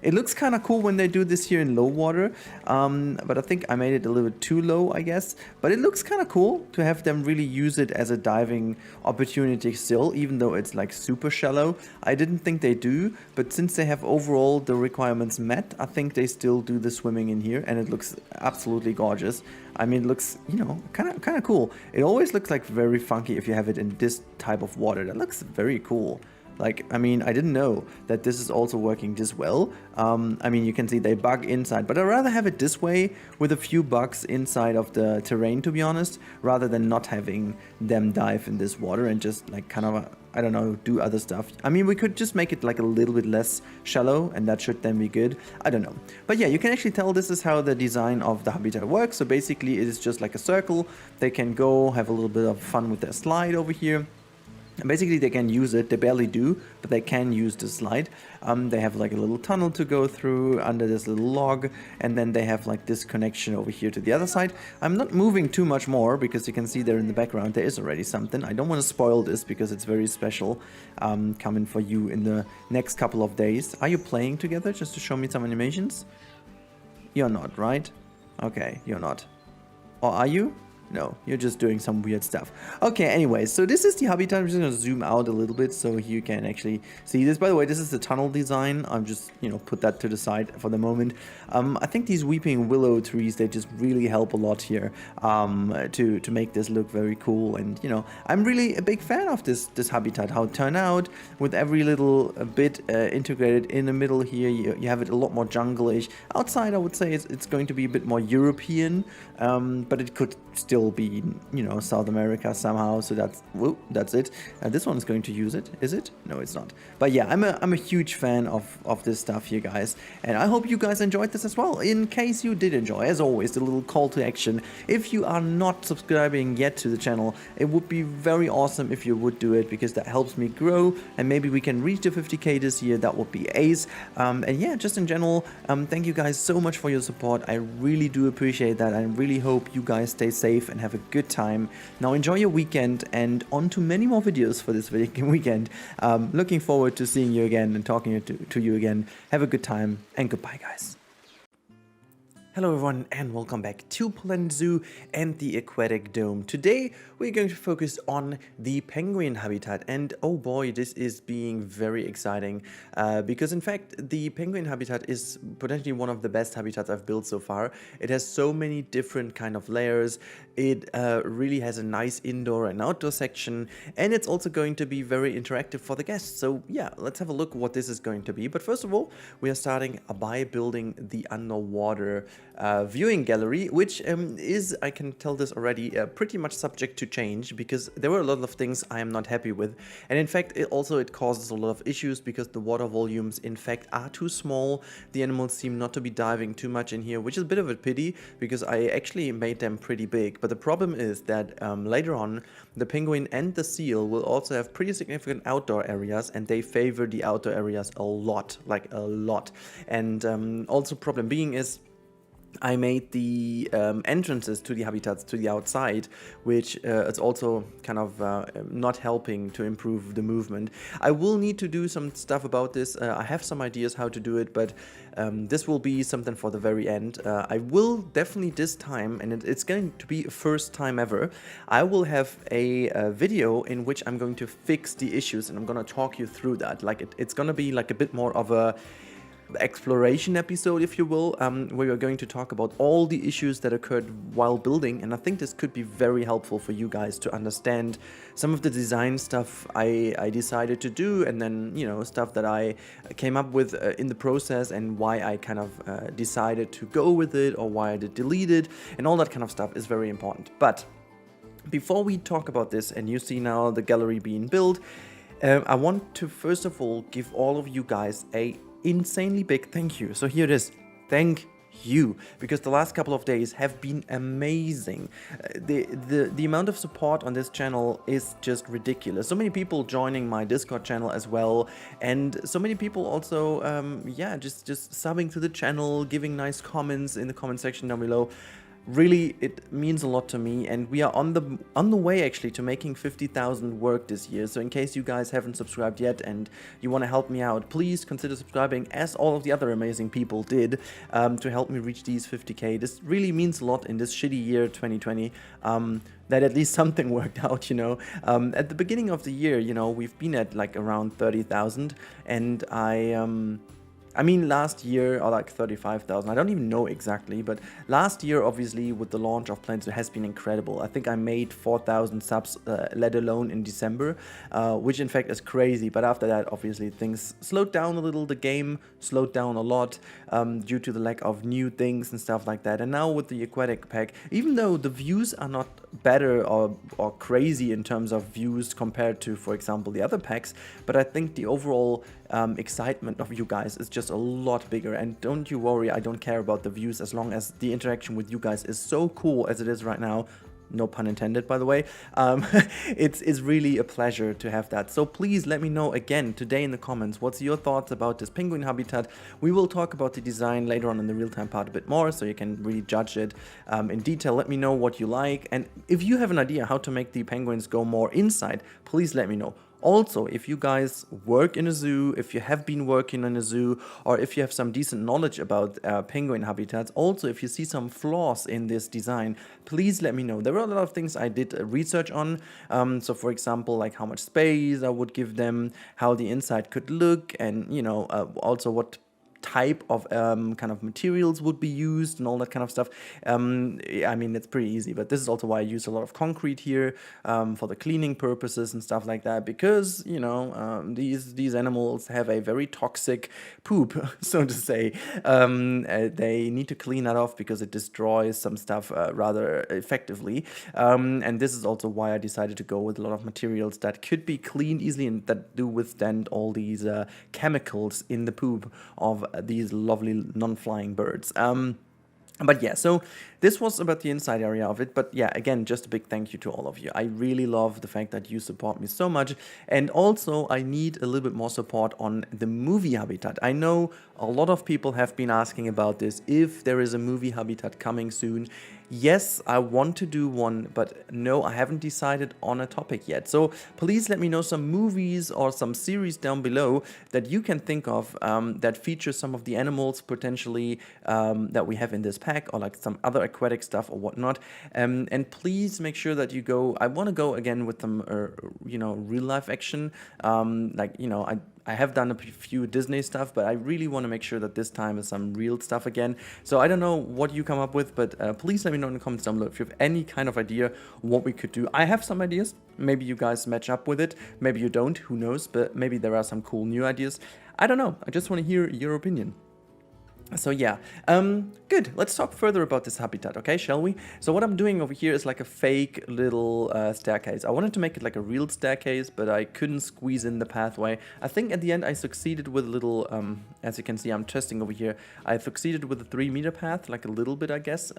It looks kind of cool when they do this here in low water, but I think I made it a little bit too low, I guess. But it looks kind of cool to have them really use it as a diving opportunity still, even though it's like super shallow. I didn't think they do, but since they have overall the requirements met, I think they still do the swimming in here, and it looks absolutely gorgeous. I mean, it looks, you know, kind of cool. It always looks like very funky if you have it in this type of water. That looks very cool. Like, I mean, I didn't know that this is also working this well. I mean, you can see they bug inside, but I'd rather have it this way with a few bugs inside of the terrain, to be honest, rather than not having them dive in this water and just like kind of I don't know, do other stuff. I mean, we could just make it like a little bit less shallow, and that should then be good. I don't know. But yeah, you can actually tell this is how the design of the habitat works. So basically it is just like a circle. They can go have a little bit of fun with their slide over here. And basically they can use it, they barely do, but they can use the slide. They have like a little tunnel to go through under this little log, and then they have like this connection over here to the other side. I'm not moving too much more because you can see there in the background there is already something. I don't want to spoil this because it's very special coming for you in the next couple of days. Are you playing together just to show me some animations? You're not, right? Okay, you're not. Or are you? No, you're just doing some weird stuff. Okay, anyways, so this is the habitat. I'm just going to zoom out a little bit so you can actually see this. By the way, this is the tunnel design. I'm just, you know, put that to the side for the moment. I think these weeping willow trees, they just really help a lot here to make this look very cool. And, you know, I'm really a big fan of this habitat, how it turned out with every little bit integrated in the middle here. You have it a lot more jungle-ish. Outside, I would say it's going to be a bit more European, but it could still be, you know, South America somehow. So that's it. This one is going to use it. Is it? No, it's not. But yeah, I'm a huge fan of this stuff here, guys, and I hope you guys enjoyed this as well. In case you did enjoy, as always, the little call to action: if you are not subscribing yet to the channel, it would be very awesome if you would do it, because that helps me grow, and maybe we can reach the 50k this year. That would be ace. And yeah, just in general, thank you guys so much for your support. I really do appreciate that. I really hope you guys stay safe and have a good time. Now enjoy your weekend, and on to many more videos for this weekend. Looking forward to seeing you again and talking to you again. Have a good time, and goodbye, guys. Hello everyone, and welcome back to Planet Zoo and the Aquatic Dome. Today we're going to focus on the penguin habitat, and oh boy, this is being very exciting because in fact the penguin habitat is potentially one of the best habitats I've built so far. It has so many different kind of layers. It really has a nice indoor and outdoor section, and it's also going to be very interactive for the guests. So yeah, let's have a look what this is going to be. But first of all, we are starting by building the underwater viewing gallery, which is, I can tell this already, pretty much subject to change, because there were a lot of things I am not happy with. And in fact, it causes a lot of issues because the water volumes in fact are too small. The animals seem not to be diving too much in here, which is a bit of a pity because I actually made them pretty big. But the problem is that later on, the penguin and the seal will also have pretty significant outdoor areas, and they favor the outdoor areas a lot, like a lot. And also problem being is, I made the entrances to the habitats to the outside, which it's also kind of not helping to improve the movement. I will need to do some stuff about this. I have some ideas how to do it, but this will be something for the very end. I will definitely this time, and it's going to be a first time ever, I will have a video in which I'm going to fix the issues, and I'm going to talk you through that. Like it's going to be like a bit more of a exploration episode, if you will, where we're going to talk about all the issues that occurred while building. And I think this could be very helpful for you guys to understand some of the design stuff I decided to do, and then, you know, stuff that I came up with in the process, and why I kind of decided to go with it, or why I did delete it, and all that kind of stuff is very important. But before we talk about this, and you see now the gallery being built, I want to first of all give all of you guys a insanely big thank you. So here it is. Thank you, because the last couple of days have been amazing. The amount of support on this channel is just ridiculous. So many people joining my Discord channel as well, and so many people also yeah, just subbing to the channel, giving nice comments in the comment section down below. Really, it means a lot to me, and we are on the way actually to making 50,000 work this year. So in case you guys haven't subscribed yet and you want to help me out, please consider subscribing, as all of the other amazing people did, to help me reach these 50k. This really means a lot in this shitty year 2020, that at least something worked out, you know. At the beginning of the year, you know, we've been at like around 30,000, and I mean, last year, or like 35,000, I don't even know exactly, but last year, obviously, with the launch of Planes, it has been incredible. I think I made 4,000 subs, let alone in December, which in fact is crazy. But after that, obviously, things slowed down a little. The game slowed down a lot due to the lack of new things and stuff like that. And now with the Aquatic pack, even though the views are not better or crazy in terms of views compared to, for example, the other packs, but I think the overall excitement of you guys is just a lot bigger. And don't you worry, I don't care about the views as long as the interaction with you guys is so cool as it is right now. No pun intended, by the way. It's really a pleasure to have that. So please let me know again today in the comments, what's your thoughts about this penguin habitat. We will talk about the design later on in the real-time part a bit more, so you can really judge it in detail. Let me know what you like. And if you have an idea how to make the penguins go more inside, please let me know. Also, if you guys work in a zoo, if you have been working in a zoo, or if you have some decent knowledge about penguin habitats, also if you see some flaws in this design, please let me know. There were a lot of things I did research on. So for example, like how much space I would give them, how the inside could look, and you know, also what type of kind of materials would be used and all that kind of stuff. I mean, it's pretty easy, but this is also why I use a lot of concrete here for the cleaning purposes and stuff like that, because, you know, these animals have a very toxic poop, so to say. They need to clean that off because it destroys some stuff rather effectively. And this is also why I decided to go with a lot of materials that could be cleaned easily and that do withstand all these chemicals in the poop of these lovely non-flying birds. But yeah, so this was about the inside area of it. But yeah, again, just a big thank you to all of you. I really love the fact that you support me so much. And also, I need a little bit more support on the movie habitat. I know a lot of people have been asking about this, if there is a movie habitat coming soon. Yes, I want to do one, but no, I haven't decided on a topic yet. So please let me know some movies or some series down below that you can think of that feature some of the animals potentially that we have in this pack, or like some other aquatic stuff or whatnot. And please make sure that you go. I want to go again with some, you know, real life action. Like, you know, I have done a few Disney stuff, but I really want to make sure that this time is some real stuff again. So I don't know what you come up with, but please let me know in the comments down below if you have any kind of idea what we could do. I have some ideas. Maybe you guys match up with it. Maybe you don't. Who knows? But maybe there are some cool new ideas. I don't know. I just want to hear your opinion. So yeah, good. Let's talk further about this habitat, okay, shall we? So what I'm doing over here is like a fake little staircase. I wanted to make it like a real staircase, but I couldn't squeeze in the pathway. I think at the end I succeeded with a little, as you can see, I'm testing over here. I succeeded with a 3-meter path, like a little bit, I guess.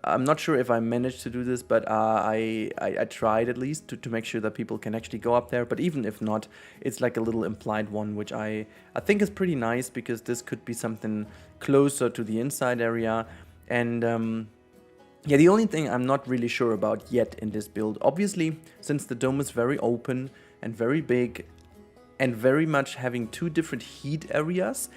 I'm not sure if I managed to do this, but I tried at least to make sure that people can actually go up there. But even if not, it's like a little implied one, which I think is pretty nice, because this could be something closer to the inside area. And yeah, the only thing I'm not really sure about yet in this build, obviously, since the dome is very open and very big and very much having 2 different heat areas,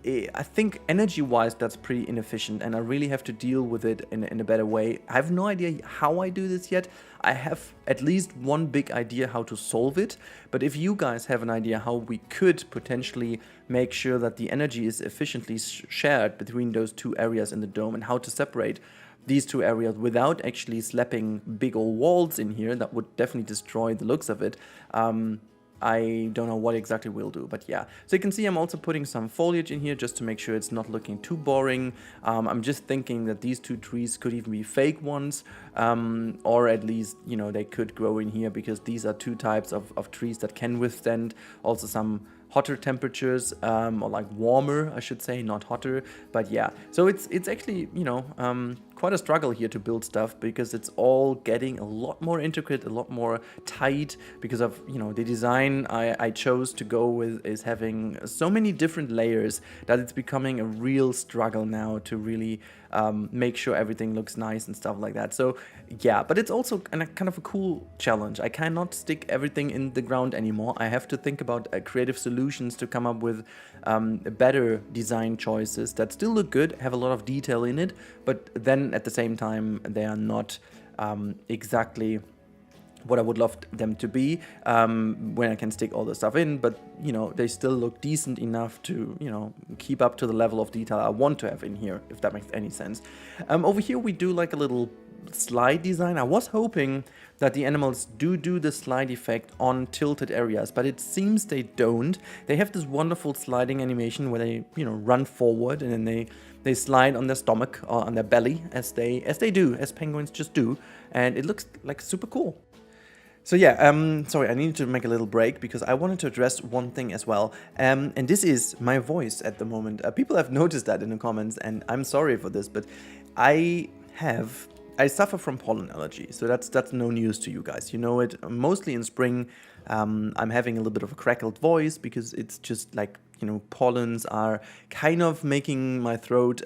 I think energy-wise that's pretty inefficient, and I really have to deal with it in a better way. I have no idea how I do this yet. I have at least one big idea how to solve it, but if you guys have an idea how we could potentially make sure that the energy is efficiently shared between those 2 areas in the dome, and how to separate these 2 areas without actually slapping big old walls in here, that would definitely destroy the looks of it. I don't know what exactly we'll do, but yeah. So you can see I'm also putting some foliage in here just to make sure it's not looking too boring. I'm just thinking that these 2 trees could even be fake ones, or at least, you know, they could grow in here, because these are 2 types of trees that can withstand also some hotter temperatures, or like warmer, I should say, not hotter. But yeah, so it's actually, you know, quite a struggle here to build stuff, because it's all getting a lot more intricate, a lot more tight, because of, you know, the design I chose to go with is having so many different layers that it's becoming a real struggle now to really make sure everything looks nice and stuff like that. So yeah, but it's also kind of a cool challenge. I cannot stick everything in the ground anymore. I have to think about creative solutions to come up with better design choices that still look good, have a lot of detail in it, but then at the same time they are not exactly what I would love them to be when I can stick all the stuff in, but you know, they still look decent enough to, you know, keep up to the level of detail I want to have in here, if that makes any sense. Over here we do like a little slide design. I was hoping that the animals do the slide effect on tilted areas, but it seems they don't. They have this wonderful sliding animation where they, you know, run forward and then they slide on their stomach or on their belly as penguins just do, and it looks like super cool. So yeah, sorry, I needed to make a little break because I wanted to address one thing as well, and this is my voice at the moment. People have noticed that in the comments, and I'm sorry for this, but I suffer from pollen allergy, so that's no news to you guys. You know it. Mostly in spring, I'm having a little bit of a crackled voice because it's just like, you know, pollens are kind of making my throat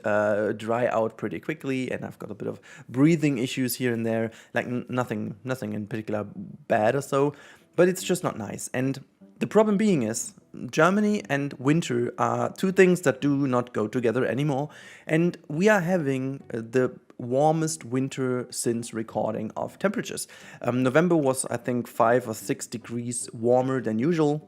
dry out pretty quickly, and I've got a bit of breathing issues here and there, like nothing in particular bad or so, but it's just not nice. And the problem being is Germany and winter are two things that do not go together anymore, and we are having the warmest winter since recording of temperatures. November was, I think, 5 or 6 degrees warmer than usual.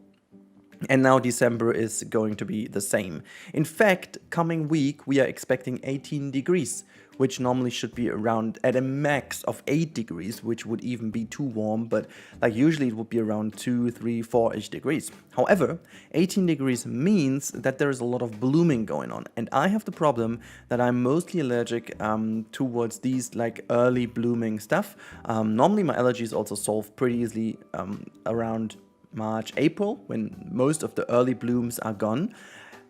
And now December is going to be the same. In fact, coming week we are expecting 18 degrees, which normally should be around at a max of 8 degrees, which would even be too warm, but like usually it would be around 2, 3, 4-ish degrees. However, 18 degrees means that there is a lot of blooming going on, and I have the problem that I'm mostly allergic towards these like early blooming stuff. Normally my allergies also solve pretty easily around March, April, when most of the early blooms are gone.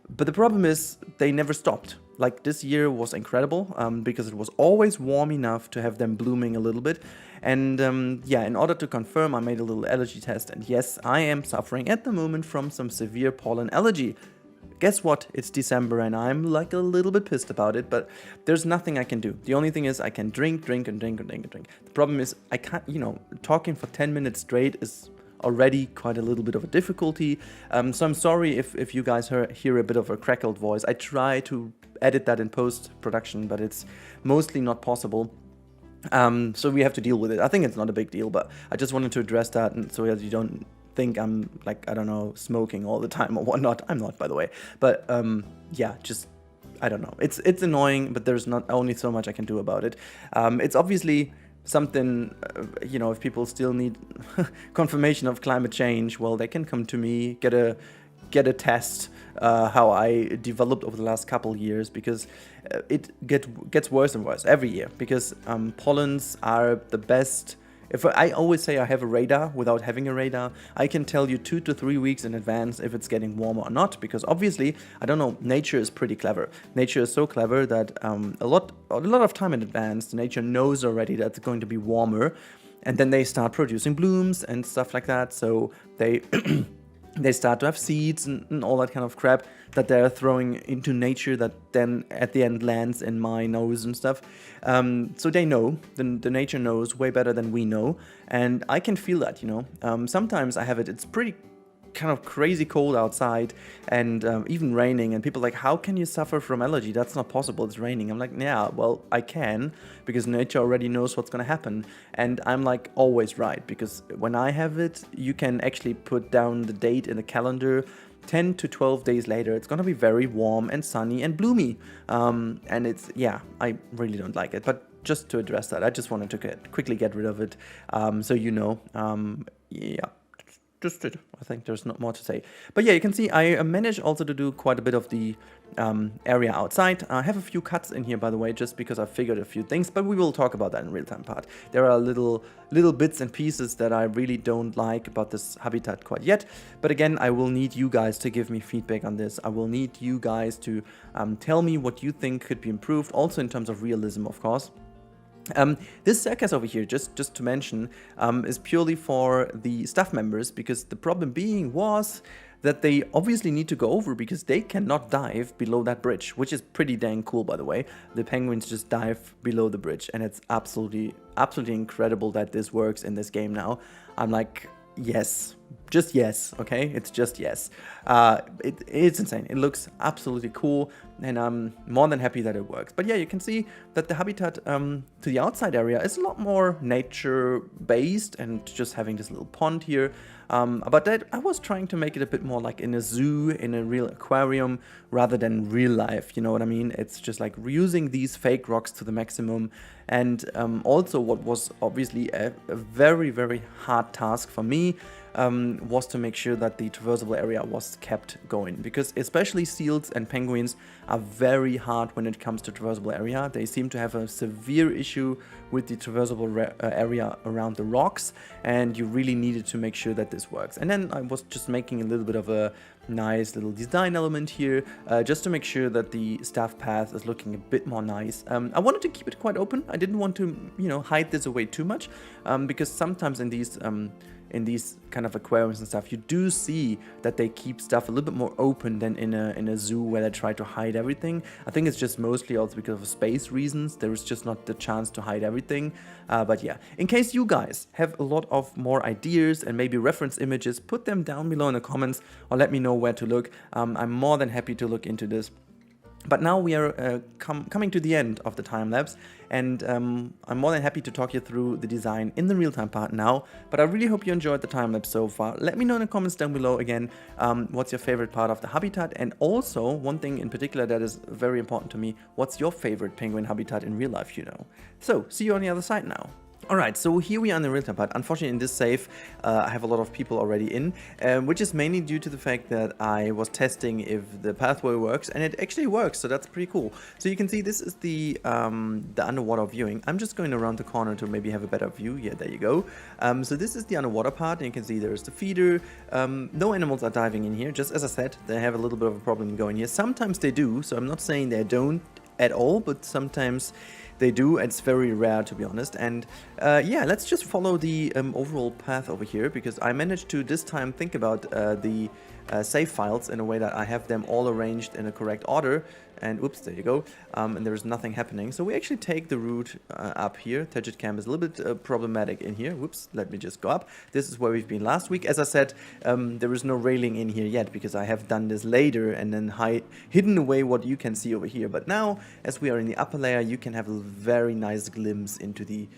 But the problem is they never stopped. Like this year was incredible because it was always warm enough to have them blooming a little bit. And yeah, in order to confirm, I made a little allergy test, and yes, I am suffering at the moment from some severe pollen allergy. Guess what? It's December and I'm like a little bit pissed about it, but there's nothing I can do. The only thing is I can drink. The problem is I can't, you know, talking for 10 minutes straight is already quite a little bit of a difficulty, so I'm sorry if you guys hear a bit of a crackled voice. I try to edit that in post-production, but it's mostly not possible, so we have to deal with it. I think it's not a big deal, but I just wanted to address that, and so that you don't think I'm like, I don't know, smoking all the time or whatnot. I'm not, by the way, but yeah, just I don't know. It's annoying, but there's not only so much I can do about it. It's obviously something, you know, if people still need confirmation of climate change, well, they can come to me, get a test how I developed over the last couple years, because it gets worse and worse every year, because pollens are the best. If I always say I have a radar without having a radar, I can tell you 2 to 3 weeks in advance if it's getting warmer or not, because obviously, I don't know, nature is pretty clever. Nature is so clever that a lot of time in advance, nature knows already that it's going to be warmer, and then they start producing blooms and stuff like that, so they they start to have seeds and all that kind of crap that they're throwing into nature that then at the end lands in my nose and stuff. So they know, the nature knows way better than we know, and I can feel that, you know. Sometimes I have it's pretty kind of crazy cold outside, and even raining, and people are like, how can you suffer from allergy? That's not possible, it's raining. I'm like, yeah, well, I can, because nature already knows what's gonna happen, and I'm like always right, because when I have it, you can actually put down the date in the calendar. 10 to 12 days later, it's gonna be very warm and sunny and bloomy, and it's, yeah, I really don't like it. But just to address that, I just wanted to quickly get rid of it, so you know. Yeah, just it. I think there's not more to say. But yeah, you can see I managed also to do quite a bit of the area outside. I have a few cuts in here, by the way, just because I figured a few things, but we will talk about that in real-time part. There are little bits and pieces that I really don't like about this habitat quite yet, but again, I will need you guys to give me feedback on this. I will need you guys to tell me what you think could be improved, also in terms of realism, of course. This circus over here, just to mention, is purely for the staff members, because the problem being was that they obviously need to go over because they cannot dive below that bridge, which is pretty dang cool, by the way. The penguins just dive below the bridge, and it's absolutely incredible that this works in this game now. I'm like, yes, just yes, okay? It's just yes. It's insane. It looks absolutely cool, and I'm more than happy that it works. But yeah, you can see that the habitat to the outside area is a lot more nature-based, and just having this little pond here. But that I was trying to make it a bit more like in a zoo, in a real aquarium, rather than real life, you know what I mean? It's just like reusing these fake rocks to the maximum. And also what was obviously a very, very hard task for me was to make sure that the traversable area was kept going, because especially seals and penguins are very hard when it comes to traversable area. They seem to have a severe issue with the traversable area around the rocks, and you really needed to make sure that this works. And then I was just making a little bit of a nice little design element here, just to make sure that the staff path is looking a bit more nice. I wanted to keep it quite open. I didn't want to, you know, hide this away too much, because sometimes in these kind of aquariums and stuff, you do see that they keep stuff a little bit more open than in a zoo where they try to hide everything. I think it's just mostly also because of space reasons. There is just not the chance to hide everything. But yeah, in case you guys have a lot of more ideas and maybe reference images, put them down below in the comments or let me know where to look. I'm more than happy to look into this. But now we are coming to the end of the time-lapse, and I'm more than happy to talk you through the design in the real-time part now. But I really hope you enjoyed the time-lapse so far. Let me know in the comments down below again what's your favorite part of the habitat, and also one thing in particular that is very important to me, what's your favorite penguin habitat in real life, you know. So, see you on the other side now. Alright, so here we are in the real-time part. Unfortunately, in this save, I have a lot of people already in, which is mainly due to the fact that I was testing if the pathway works, and it actually works, so that's pretty cool. So you can see this is the underwater viewing. I'm just going around the corner to maybe have a better view. Yeah, there you go. So this is the underwater part, and you can see there's the feeder. No animals are diving in here. Just as I said, they have a little bit of a problem going here. Sometimes they do, so I'm not saying they don't at all, but sometimes they do. It's very rare, to be honest. And yeah, let's just follow the overall path over here, because I managed to this time think about the save files in a way that I have them all arranged in a correct order. And oops, there you go. And there's nothing happening. So we actually take the route up here. Tedget Camp is a little bit problematic in here. Whoops, let me just go up. This is where we've been last week. As I said, there is no railing in here yet, because I have done this later and then hidden away what you can see over here. But now, as we are in the upper layer, you can have a very nice glimpse into the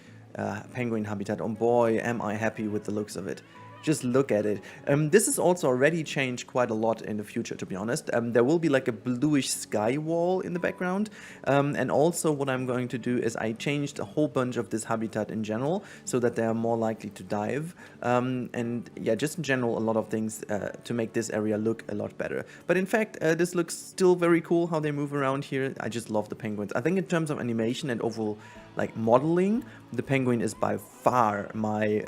penguin habitat. Oh boy, am I happy with the looks of it. Just look at it. This is also already changed quite a lot in the future, to be honest. There will be like a bluish sky wall in the background. And also what I'm going to do is I changed a whole bunch of this habitat in general, so that they are more likely to dive. And yeah, just in general, a lot of things to make this area look a lot better. But in fact, this looks still very cool how they move around here. I just love the penguins. I think in terms of animation and overall like modeling, the penguin is by far my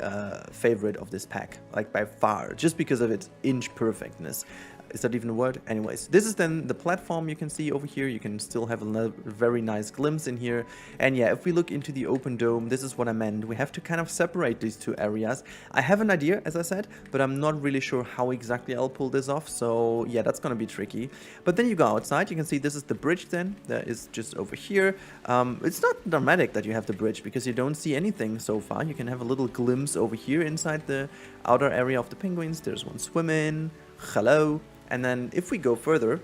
favorite of this pack. Like by far, just because of its inch perfectness. Is that even a word? Anyways, this is then the platform you can see over here. You can still have a very nice glimpse in here. And yeah, if we look into the open dome, this is what I meant. We have to kind of separate these two areas. I have an idea, as I said, but I'm not really sure how exactly I'll pull this off. So yeah, that's gonna be tricky. But then you go outside, you can see this is the bridge then. That is just over here. It's not dramatic that you have the bridge, because you don't see anything so far. You can have a little glimpse over here inside the outer area of the penguins. There's one swimming. Hello. And then if we go further,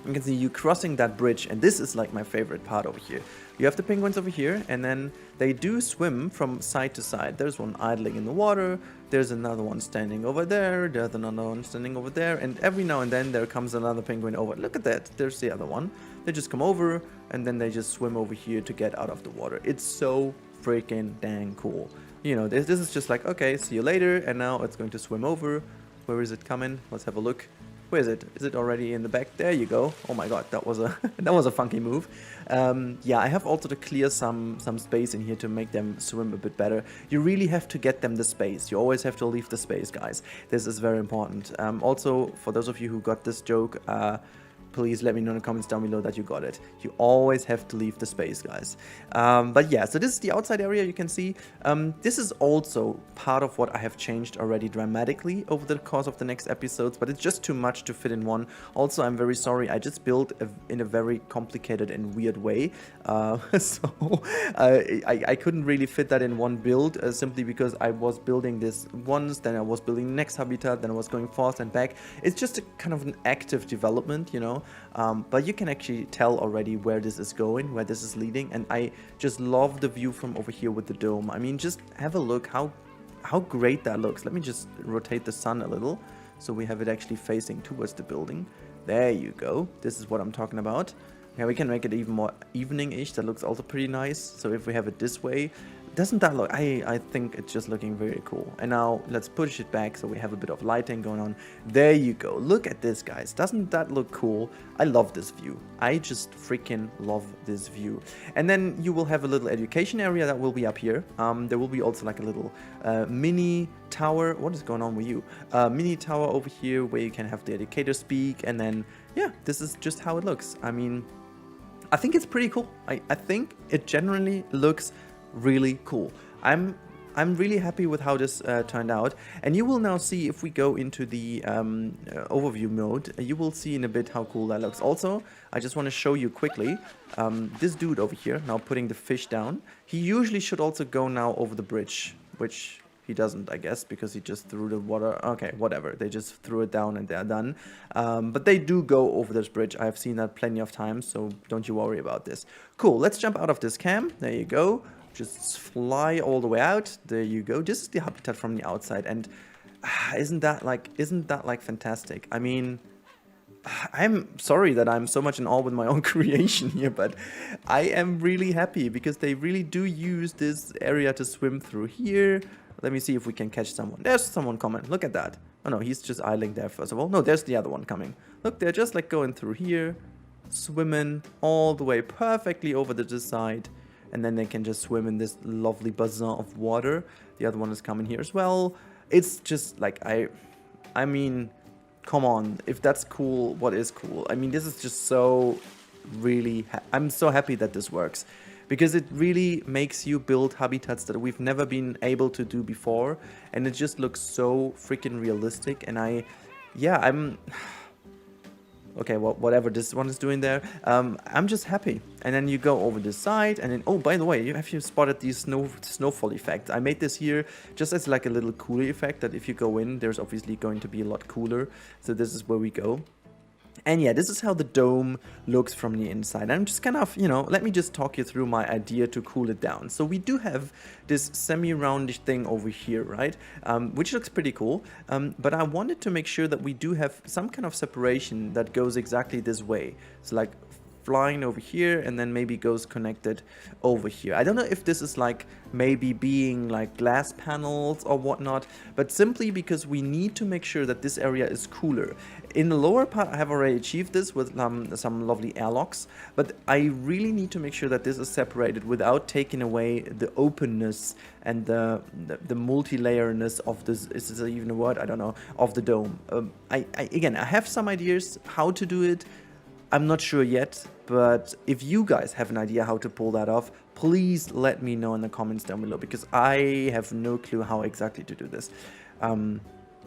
you can see you crossing that bridge, and this is like my favorite part over here. You have the penguins over here, and then they do swim from side to side. There's one idling in the water, there's another one standing over there, there's another one standing over there, and every now and then there comes another penguin over. Look at that, there's the other one. They just come over, and then they just swim over here to get out of the water. It's so freaking dang cool. You know, this is just like, okay, see you later, and now it's going to swim over. Where is it coming? Let's have a look. Where is it? Is it already in the back? There you go. Oh my god, that was a that was a funky move. Yeah, I have also to clear some space in here to make them swim a bit better. You really have to get them the space. You always have to leave the space, guys. This is very important. Also, for those of you who got this joke, please let me know in the comments down below that you got it. You always have to leave the space, guys. But yeah, so this is the outside area, you can see. This is also part of what I have changed already dramatically over the course of the next episodes, but it's just too much to fit in one. Also, I'm very sorry, I just built in a very complicated and weird way. So I couldn't really fit that in one build, simply because I was building this once, then I was building the next habitat, then I was going forth and back. It's just a kind of an active development, you know, but you can actually tell already where this is going, where this is leading, and I just love the view from over here with the dome. I mean, just have a look how great that looks. Let me just rotate the sun a little so we have it actually facing towards the building. There you go. This is what I'm talking about. Yeah, we can make it even more evening-ish. That looks also pretty nice. So if we have it this way, doesn't that look... I think it's just looking very cool. And now let's push it back so we have a bit of lighting going on. There you go. Look at this, guys. Doesn't that look cool? I love this view. I just freaking love this view. And then you will have a little education area that will be up here. There will be also like a little mini tower. What is going on with you? Mini tower over here where you can have the educator speak. And then, yeah, this is just how it looks. I mean, I think it's pretty cool. I think it generally looks really cool. I'm really happy with how this turned out, and you will now see if we go into the overview mode, you will see in a bit how cool that looks. Also, I just want to show you quickly this dude over here now putting the fish down. He usually should also go now over the bridge, which he doesn't, I guess, because he just threw the water. Okay, whatever. They just threw it down and they're done. But they do go over this bridge. I have seen that plenty of times, so don't you worry about this. Cool, let's jump out of this cam. There you go. Just fly all the way out. There you go. This is the habitat from the outside, and isn't that like fantastic? I mean, I'm sorry that I'm so much in awe with my own creation here, but I am really happy because they really do use this area to swim through here. Let me see if we can catch someone. There's someone coming. Look at that. Oh no, he's just idling there first of all. No, there's the other one coming. Look, they're just like going through here, swimming all the way perfectly over to this side. And then they can just swim in this lovely basin of water. The other one is coming here as well. It's just like, I mean, come on. If that's cool, what is cool? I mean, this is just so really... I'm so happy that this works. Because it really makes you build habitats that we've never been able to do before. And it just looks so freaking realistic. And I'm... Okay, well, whatever this one is doing there, I'm just happy. And then you go over this side, and then, oh, by the way, have you spotted the snowfall effect? I made this here just as like a little cooler effect, that if you go in, there's obviously going to be a lot cooler. So this is where we go. And yeah, this is how the dome looks from the inside. I'm just kind of, you know, let me just talk you through my idea to cool it down. So we do have this semi-roundish thing over here, right? Which looks pretty cool. But I wanted to make sure that we do have some kind of separation that goes exactly this way. So like flying over here and then maybe goes connected over here. I don't know if this is like maybe being like glass panels or whatnot, but simply because we need to make sure that this area is cooler. In the lower part, I have already achieved this with some lovely airlocks, but I really need to make sure that this is separated without taking away the openness and the multi-layerness of this. Is this even a word? I don't know. Of the dome. Again, I have some ideas how to do it. I'm not sure yet, but if you guys have an idea how to pull that off, please let me know in the comments down below, because I have no clue how exactly to do this.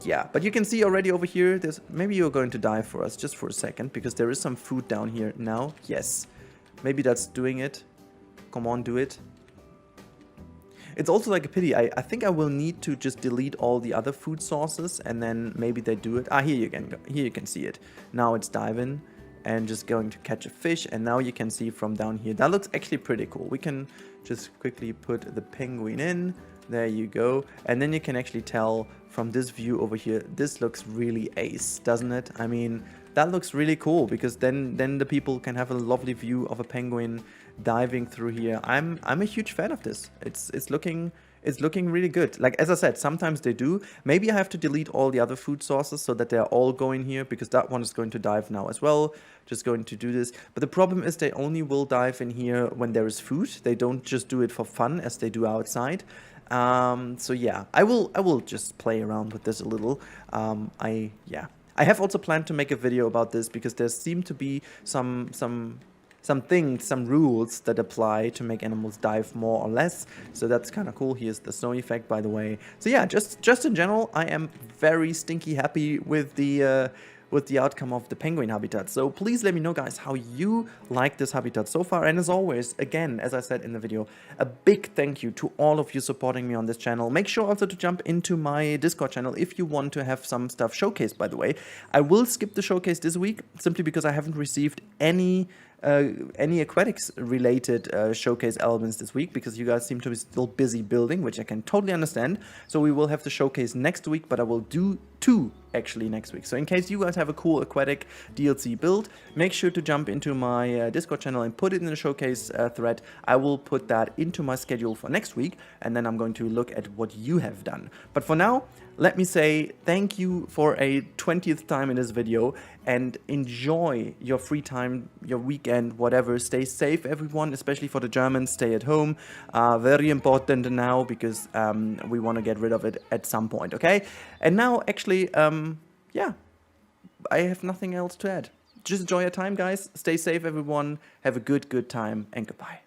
Yeah, but you can see already over here, maybe you're going to die for us just for a second, because there is some food down here now. Yes, maybe that's doing it. Come on, do it. It's also like a pity. I think I will need to just delete all the other food sources, and then maybe they do it. Ah, here you can see it. Now it's diving and just going to catch a fish, and now you can see from down here. That looks actually pretty cool. We can just quickly put the penguin in. There you go. And then you can actually tell from this view over here, this looks really ace, doesn't it? I mean, that looks really cool, because then the people can have a lovely view of a penguin diving through here. I'm a huge fan of this. It's looking really good. Like, as I said, sometimes they do. Maybe I have to delete all the other food sources so that they're all going here, because that one is going to dive now as well. Just going to do this. But the problem is they only will dive in here when there is food. They don't just do it for fun as they do outside. So yeah, I will just play around with this a little. Yeah, I have also planned to make a video about this because there seem to be some things, some rules that apply to make animals dive more or less. So that's kind of cool. Here's the snow effect, by the way. So yeah, just in general, I am very stinky happy with the outcome of the penguin habitat. So please let me know, guys, how you like this habitat so far. And as always, again, as I said in the video, a big thank you to all of you supporting me on this channel. Make sure also to jump into my Discord channel if you want to have some stuff showcased, by the way. I will skip the showcase this week simply because I haven't received any aquatics related showcase elements this week, because you guys seem to be still busy building, which I can totally understand. So we will have the showcase next week, but I will do 2 actually next week. So in case you guys have a cool aquatic DLC build, make sure to jump into my Discord channel and put it in the showcase thread. I will put that into my schedule for next week, and then I'm going to look at what you have done. But for now, let me say thank you for a 20th time in this video, and enjoy your free time, your weekend, whatever. Stay safe, everyone, especially for the Germans. Stay at home. Very important now, because we want to get rid of it at some point, okay? And now, actually, yeah, I have nothing else to add. Just enjoy your time, guys. Stay safe, everyone. Have a good time, and goodbye.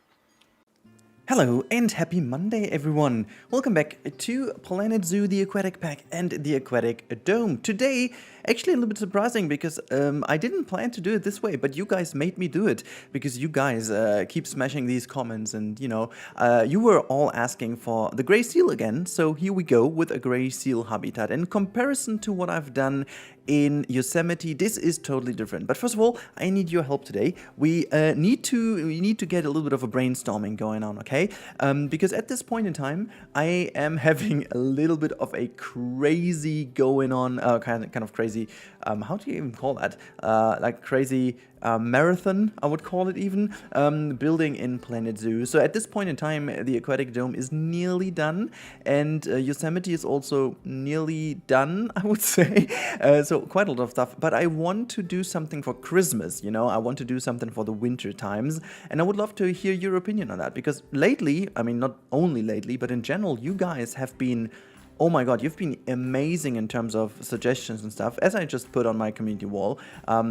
Hello and happy Monday, everyone! Welcome back to Planet Zoo, the Aquatic Pack, and the Aquatic Dome. Today, actually a little bit surprising, because I didn't plan to do it this way, but you guys made me do it, because you guys keep smashing these comments, and you know, you were all asking for the gray seal again, so here we go with a gray seal habitat. In comparison to what I've done in Yosemite, this is totally different. But first of all, I need your help today. We need to get a little bit of a brainstorming going on, okay? Because at this point in time, I am having a little bit of a crazy going on, kind of crazy. How do you even call that? Like crazy marathon, I would call it even, building in Planet Zoo. So at this point in time, the Aquatic Dome is nearly done, and Yosemite is also nearly done, I would say. So quite a lot of stuff, but I want to do something for Christmas, you know, I want to do something for the winter times, and I would love to hear your opinion on that, because lately, I mean, not only lately, but in general, you guys have been, oh my god, you've been amazing in terms of suggestions and stuff. As I just put on my community wall,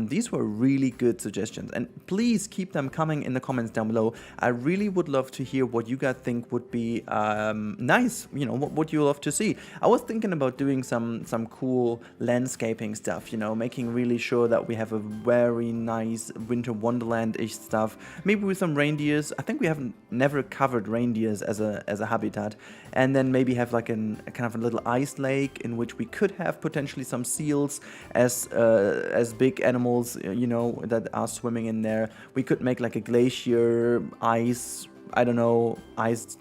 these were really good suggestions, and please keep them coming in the comments down below. I really would love to hear what you guys think would be nice, you know, what you love to see. I was thinking about doing some cool landscaping stuff, you know, making really sure that we have a very nice winter wonderland-ish stuff, maybe with some reindeers. I think we haven't never covered reindeers as a habitat, and then maybe have like a kind of a little ice lake in which we could have potentially some seals as big animals, you know, that are swimming in there. We could make like a glacier, ice, I don't know, ice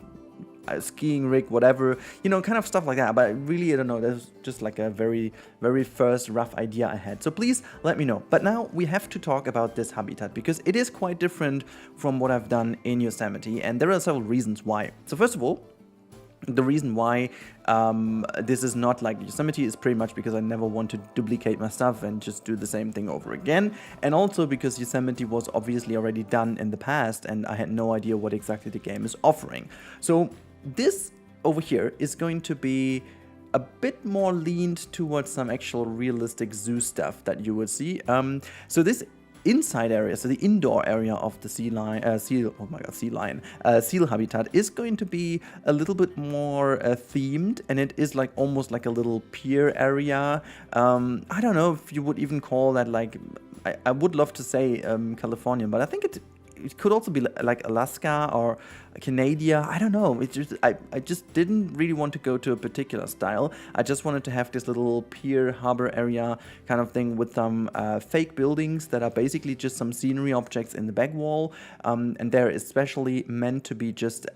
skiing rig, whatever, you know, kind of stuff like that. But really, I don't know, that's just like a very first rough idea I had. So please let me know. But now we have to talk about this habitat, because it is quite different from what I've done in Yosemite, and there are several reasons why. So first of all, the reason why this is not like Yosemite is pretty much because I never want to duplicate my stuff and just do the same thing over again, and also because Yosemite was obviously already done in the past and I had no idea what exactly the game is offering. So this over here is going to be a bit more leaned towards some actual realistic zoo stuff that you would see. So this inside area, so the indoor area of the seal habitat is going to be a little bit more themed, and it is like almost like a little pier area. I don't know if you would even call that, like, I would love to say California, but I think it could also be like Alaska or Canada. I don't know. It just I just didn't really want to go to a particular style. I just wanted to have this little pier harbor area kind of thing with some fake buildings that are basically just some scenery objects in the back wall, and they're especially meant to be just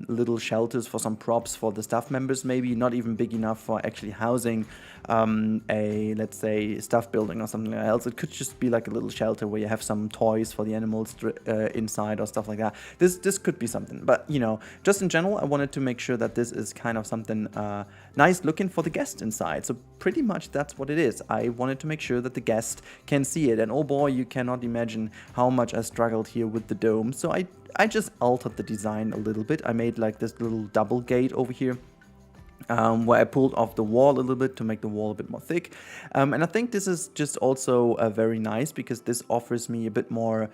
little shelters for some props for the staff members, maybe not even big enough for actually housing a, let's say, staff building or something else. It could just be like a little shelter where you have some toys for the animals inside or stuff like that. This could be something, but you know, just in general, I wanted to make sure that this is kind of something nice looking for the guest inside. So pretty much that's what it is. I wanted to make sure that the guest can see it, and oh boy, you cannot imagine how much I struggled here with the dome. So I just altered the design a little bit. I made like this little double gate over here, where I pulled off the wall a little bit to make the wall a bit more thick. And I think this is just also very nice because this offers me a bit more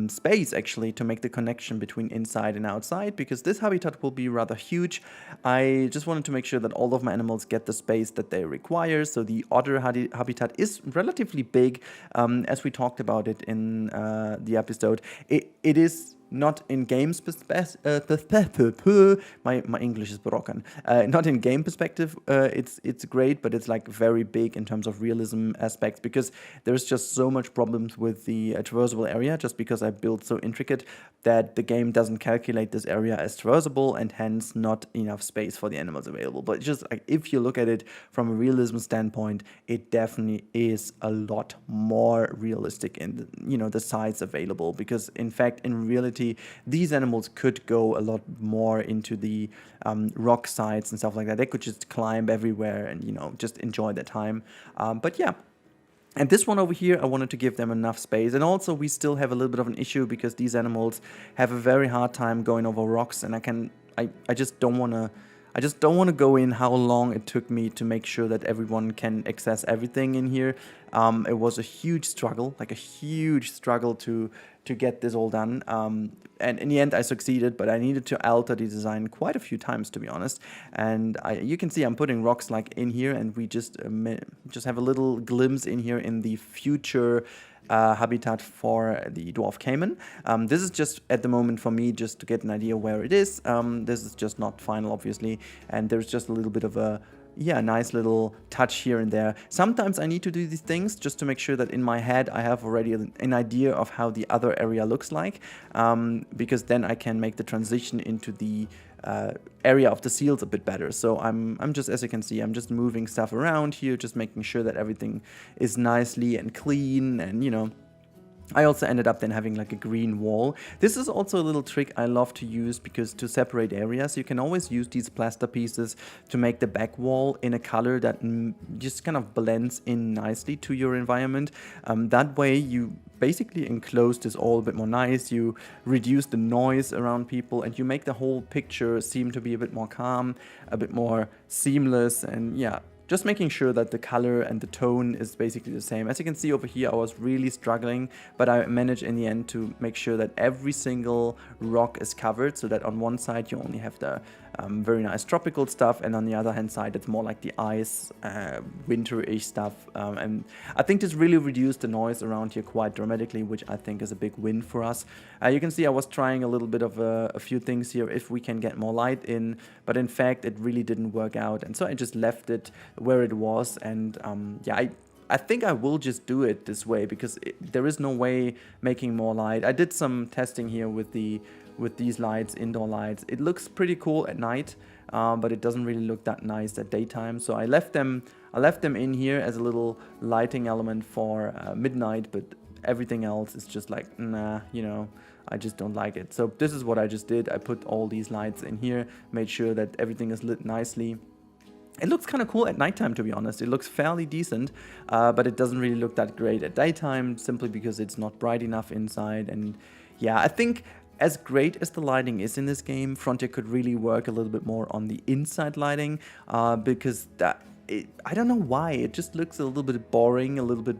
space actually to make the connection between inside and outside, because this habitat will be rather huge. I just wanted to make sure that all of my animals get the space that they require. So the otter habitat is relatively big, as we talked about it in the episode. It is not in games my English is broken. Not in game perspective, it's great, but it's like very big in terms of realism aspects, because there's just so much problems with the traversable area, just because I built so intricate that the game doesn't calculate this area as traversable, and hence not enough space for the animals available. But just like, if you look at it from a realism standpoint, it definitely is a lot more realistic in the size available, because in fact in reality these animals could go a lot more into the rock sides and stuff like that. They could just climb everywhere and just enjoy their time. But yeah. And this one over here, I wanted to give them enough space. And also we still have a little bit of an issue because these animals have a very hard time going over rocks, and I just don't want to go in how long it took me to make sure that everyone can access everything in here. It was a huge struggle, to get this all done. And in the end, I succeeded, but I needed to alter the design quite a few times, to be honest. And you can see I'm putting rocks like in here, and we just have a little glimpse in here in the future habitat for the dwarf caiman. This is just at the moment for me just to get an idea where it is. This is just not final, obviously, and there's just a little bit of a nice little touch here and there. Sometimes I need to do these things just to make sure that in my head I have already an idea of how the other area looks like, because then I can make the transition into the area of the seals a bit better. So I'm just, as you can see, I'm just moving stuff around here, just making sure that everything is nicely and clean, and I also ended up then having like a green wall. This is also a little trick I love to use, because to separate areas, you can always use these plaster pieces to make the back wall in a color that just kind of blends in nicely to your environment. That way you basically enclose this all a bit more nice, you reduce the noise around people, and you make the whole picture seem to be a bit more calm, a bit more seamless, and yeah, just making sure that the color and the tone is basically the same. As you can see over here, I was really struggling, but I managed in the end to make sure that every single rock is covered, so that on one side you only have the very nice tropical stuff, and on the other hand side it's more like the ice, winter-ish stuff. And I think this really reduced the noise around here quite dramatically, which I think is a big win for us. You can see I was trying a little bit of a few things here, if we can get more light in, but in fact it really didn't work out, and so I just left it where it was. And yeah, I think I will just do it this way, because there is no way making more light. I did some testing here with these lights, indoor lights. It looks pretty cool at night, but it doesn't really look that nice at daytime. So I left them in here as a little lighting element for midnight, but everything else is just like, nah, I just don't like it. So this is what I just did. I put all these lights in here, made sure that everything is lit nicely. It looks kind of cool at nighttime, to be honest. It looks fairly decent, but it doesn't really look that great at daytime, simply because it's not bright enough inside. And yeah, I think as great as the lighting is in this game, Frontier could really work a little bit more on the inside lighting, because I don't know why, it just looks a little bit boring, a little bit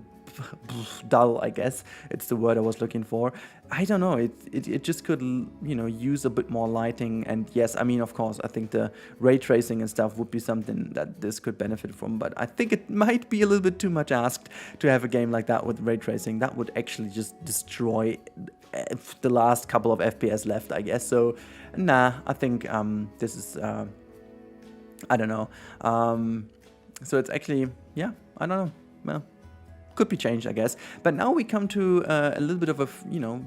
dull, I guess it's the word I was looking for. I don't know, it just could use a bit more lighting. And yes, I mean, of course, I think the ray tracing and stuff would be something that this could benefit from, but I think it might be a little bit too much asked to have a game like that with ray tracing. That would actually just destroy the last couple of FPS left, I guess. So nah, I think this is I don't know. So it's actually, yeah, I don't know, well, could be changed, I guess. But now we come to a little bit of a,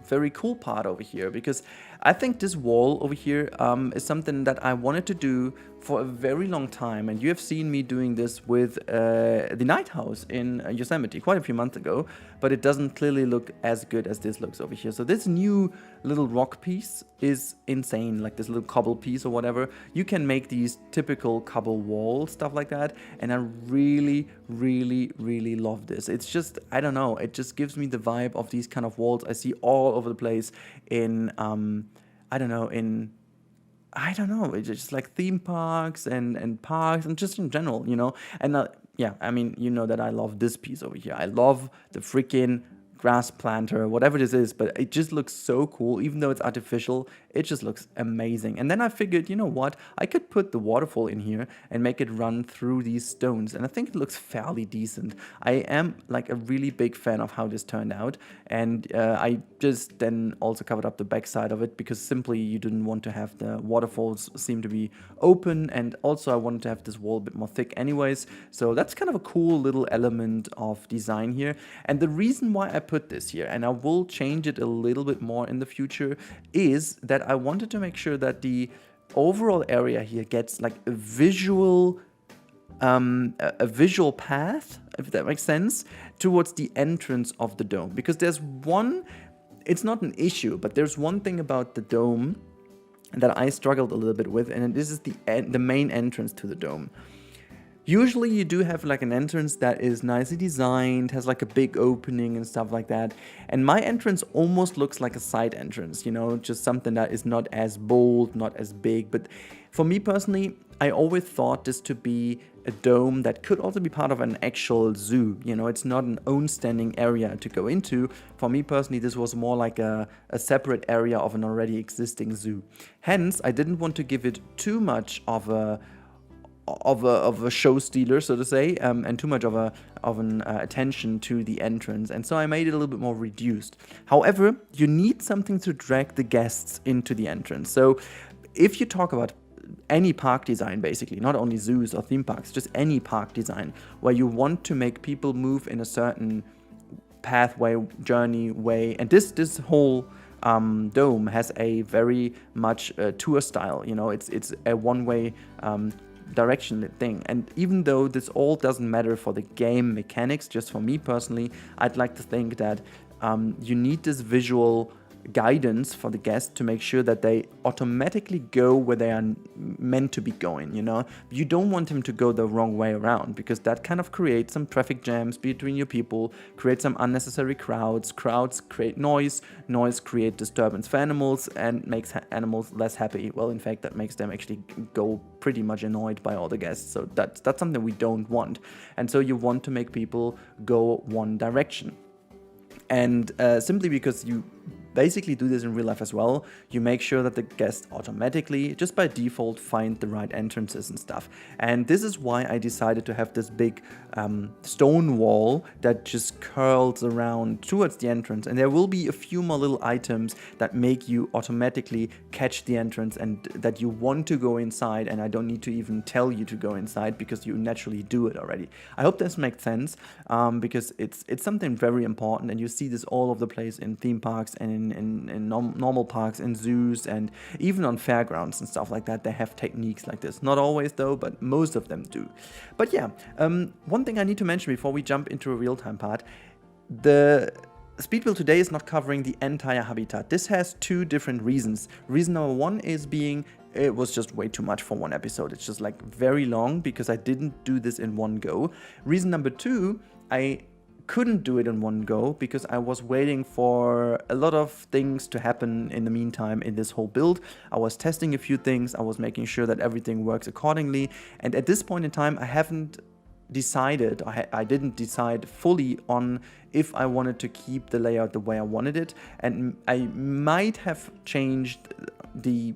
very cool part over here, because I think this wall over here is something that I wanted to do for a very long time, and you have seen me doing this with the night house in Yosemite quite a few months ago, but it doesn't clearly look as good as this looks over here. So this new little rock piece is insane, like this little cobble piece or whatever. You can make these typical cobble walls, stuff like that, and I really, really, really love this. It's just, I don't know, it just gives me the vibe of these kind of walls I see all over the place in, I don't know, in I don't know, it's just like theme parks and parks and just in general, you know. And yeah, I mean, you know that I love this piece over here. I love the freaking grass planter, whatever this is, but it just looks so cool. Even though it's artificial, it just looks amazing. And then I figured, you know what, I could put the waterfall in here and make it run through these stones, and I think it looks fairly decent. I am like a really big fan of how this turned out, and I just then also covered up the back side of it because simply you didn't want to have the waterfalls seem to be open, and also I wanted to have this wall a bit more thick anyways. So that's kind of a cool little element of design here. And the reason why I put this here, and I will change it a little bit more in the future, is that I wanted to make sure that the overall area here gets like a visual path, if that makes sense, towards the entrance of the dome. Because there's one, it's not an issue, but there's one thing about the dome that I struggled a little bit with, and this is the main entrance to the dome. Usually you do have like an entrance that is nicely designed, has like a big opening and stuff like that. And my entrance almost looks like a side entrance, you know, just something that is not as bold, not as big. But for me personally, I always thought this to be a dome that could also be part of an actual zoo. You know, it's not an own standing area to go into. For me personally, this was more like a separate area of an already existing zoo. Hence, I didn't want to give it too much of a show stealer, so to say, and too much of an attention to the entrance, and so I made it a little bit more reduced. However, you need something to drag the guests into the entrance. So if you talk about any park design, basically, not only zoos or theme parks, just any park design, where you want to make people move in a certain pathway, journey, way, and this whole dome has a very much tour style, you know, it's a one-way direction thing. And even though this all doesn't matter for the game mechanics, just for me personally, I'd like to think that you need this visual guidance for the guest to make sure that they automatically go where they are meant to be going, you know. You don't want them to go the wrong way around, because that kind of creates some traffic jams between your people, creates some unnecessary crowds create noise create disturbance for animals and makes animals less happy. Well, in fact, that makes them actually go pretty much annoyed by all the guests. So that's something we don't want. And so you want to make people go one direction. And simply because you basically do this in real life as well, you make sure that the guests automatically, just by default, find the right entrances and stuff. And this is why I decided to have this big stone wall that just curls around towards the entrance. And there will be a few more little items that make you automatically catch the entrance and that you want to go inside, and I don't need to even tell you to go inside because you naturally do it already. I hope this makes sense, because it's something very important, and you see this all over the place in theme parks and in normal parks, in zoos, and even on fairgrounds and stuff like that. They have techniques like this. Not always though, but most of them do. But yeah, one thing I need to mention before we jump into a real-time part, the speed build today is not covering the entire habitat. This has two different reasons. Reason number one is being it was just way too much for one episode. It's just like very long because I didn't do this in one go. Reason number two, I couldn't do it in one go because I was waiting for a lot of things to happen in the meantime in this whole build. I was testing a few things, I was making sure that everything works accordingly, and at this point in time I haven't decided, I didn't decide fully on if I wanted to keep the layout the way I wanted it, and I might have changed the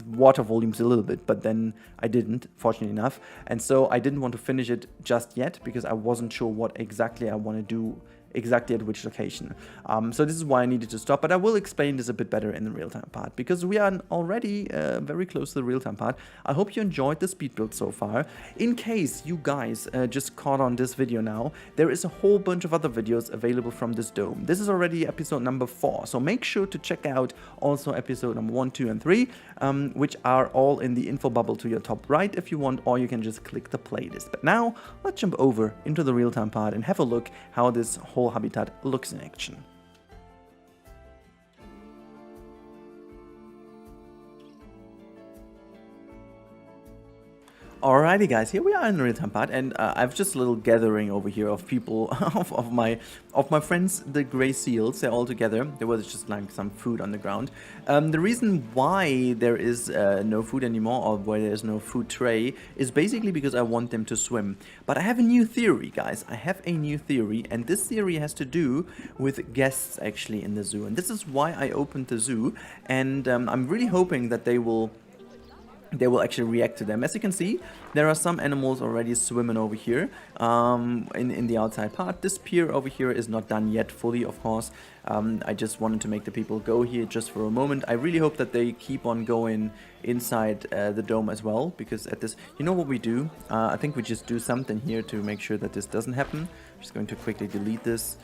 water volumes a little bit, but then I didn't, fortunately enough, and so I didn't want to finish it just yet because I wasn't sure what exactly I want to do exactly at which location. So this is why I needed to stop, but I will explain this a bit better in the real-time part because we are already very close to the real-time part. I hope you enjoyed the speed build so far. In case you guys just caught on this video now, there is a whole bunch of other videos available from this dome. This is already episode number 4, so make sure to check out also episode number 1, 2, and 3, which are all in the info bubble to your top right if you want, or you can just click the playlist. But now, let's jump over into the real-time part and have a look how this whole habitat looks in action. Alrighty guys, here we are in the real-time part, and I've just a little gathering over here of people, of my friends, the gray seals. They're all together. There was just like some food on the ground. The reason why there is no food anymore, or why there's no food tray, is basically because I want them to swim. But I have a new theory, guys. I have a new theory, and this theory has to do with guests actually in the zoo. And this is why I opened the zoo, and I'm really hoping that they will actually react to them. As you can see, there are some animals already swimming over here in the outside part. This pier over here is not done yet fully, of course. I just wanted to make the people go here just for a moment. I really hope that they keep on going inside the dome as well, because at this, you know what we do? I think we just do something here to make sure that this doesn't happen. I'm just going to quickly delete this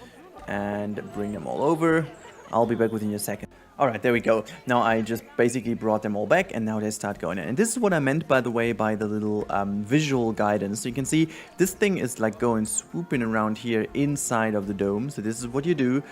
and bring them all over. I'll be back within a second. Alright, there we go. Now I just basically brought them all back, and now they start going in. And this is what I meant, by the way, by the little visual guidance. So you can see this thing is like going swooping around here inside of the dome. So this is what you do.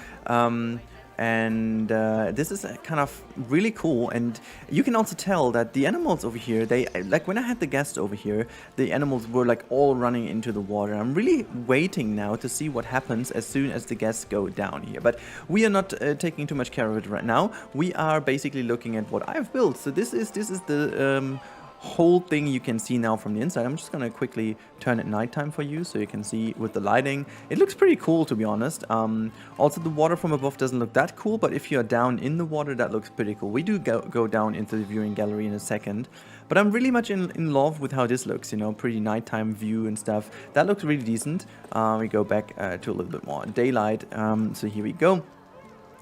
This is kind of really cool, and you can also tell that the animals over here, they, like when I had the guests over here, the animals were like all running into the water. I'm really waiting now to see what happens as soon as the guests go down here, but we are not taking too much care of it right now. We are basically looking at what I've built. So this is the whole thing you can see now from the inside. I'm just gonna quickly turn it nighttime for you so you can see with the lighting. It looks pretty cool, to be honest. Also the water from above doesn't look that cool, but if you're down in the water, that looks pretty cool. We do go down into the viewing gallery in a second, but I'm really much in love with how this looks, you know, pretty nighttime view and stuff. That looks really decent. We go back to a little bit more daylight. So here we go.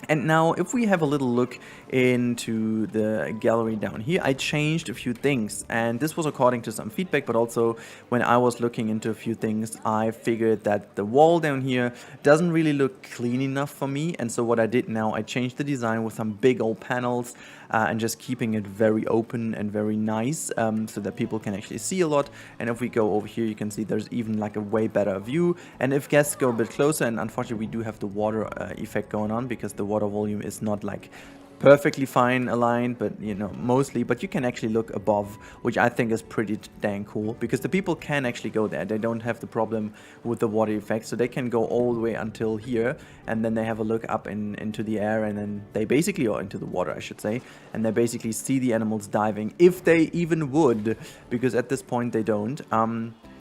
And now if we have a little look into the gallery down here, I changed a few things, and this was according to some feedback, but also when I was looking into a few things, I figured that the wall down here doesn't really look clean enough for me. And so what I did now, I changed the design with some big old panels and just keeping it very open and very nice, so that people can actually see a lot. And if we go over here, you can see there's even like a way better view. And if guests go a bit closer, and unfortunately we do have the water effect going on because the water volume is not like perfectly fine aligned, but you know, mostly, but you can actually look above, which I think is pretty dang cool, because the people can actually go there. They don't have the problem with the water effect, so they can go all the way until here, and then they have a look up into the air, and then they basically, or into the water I should say, and they basically see the animals diving, if they even would, because at this point they don't.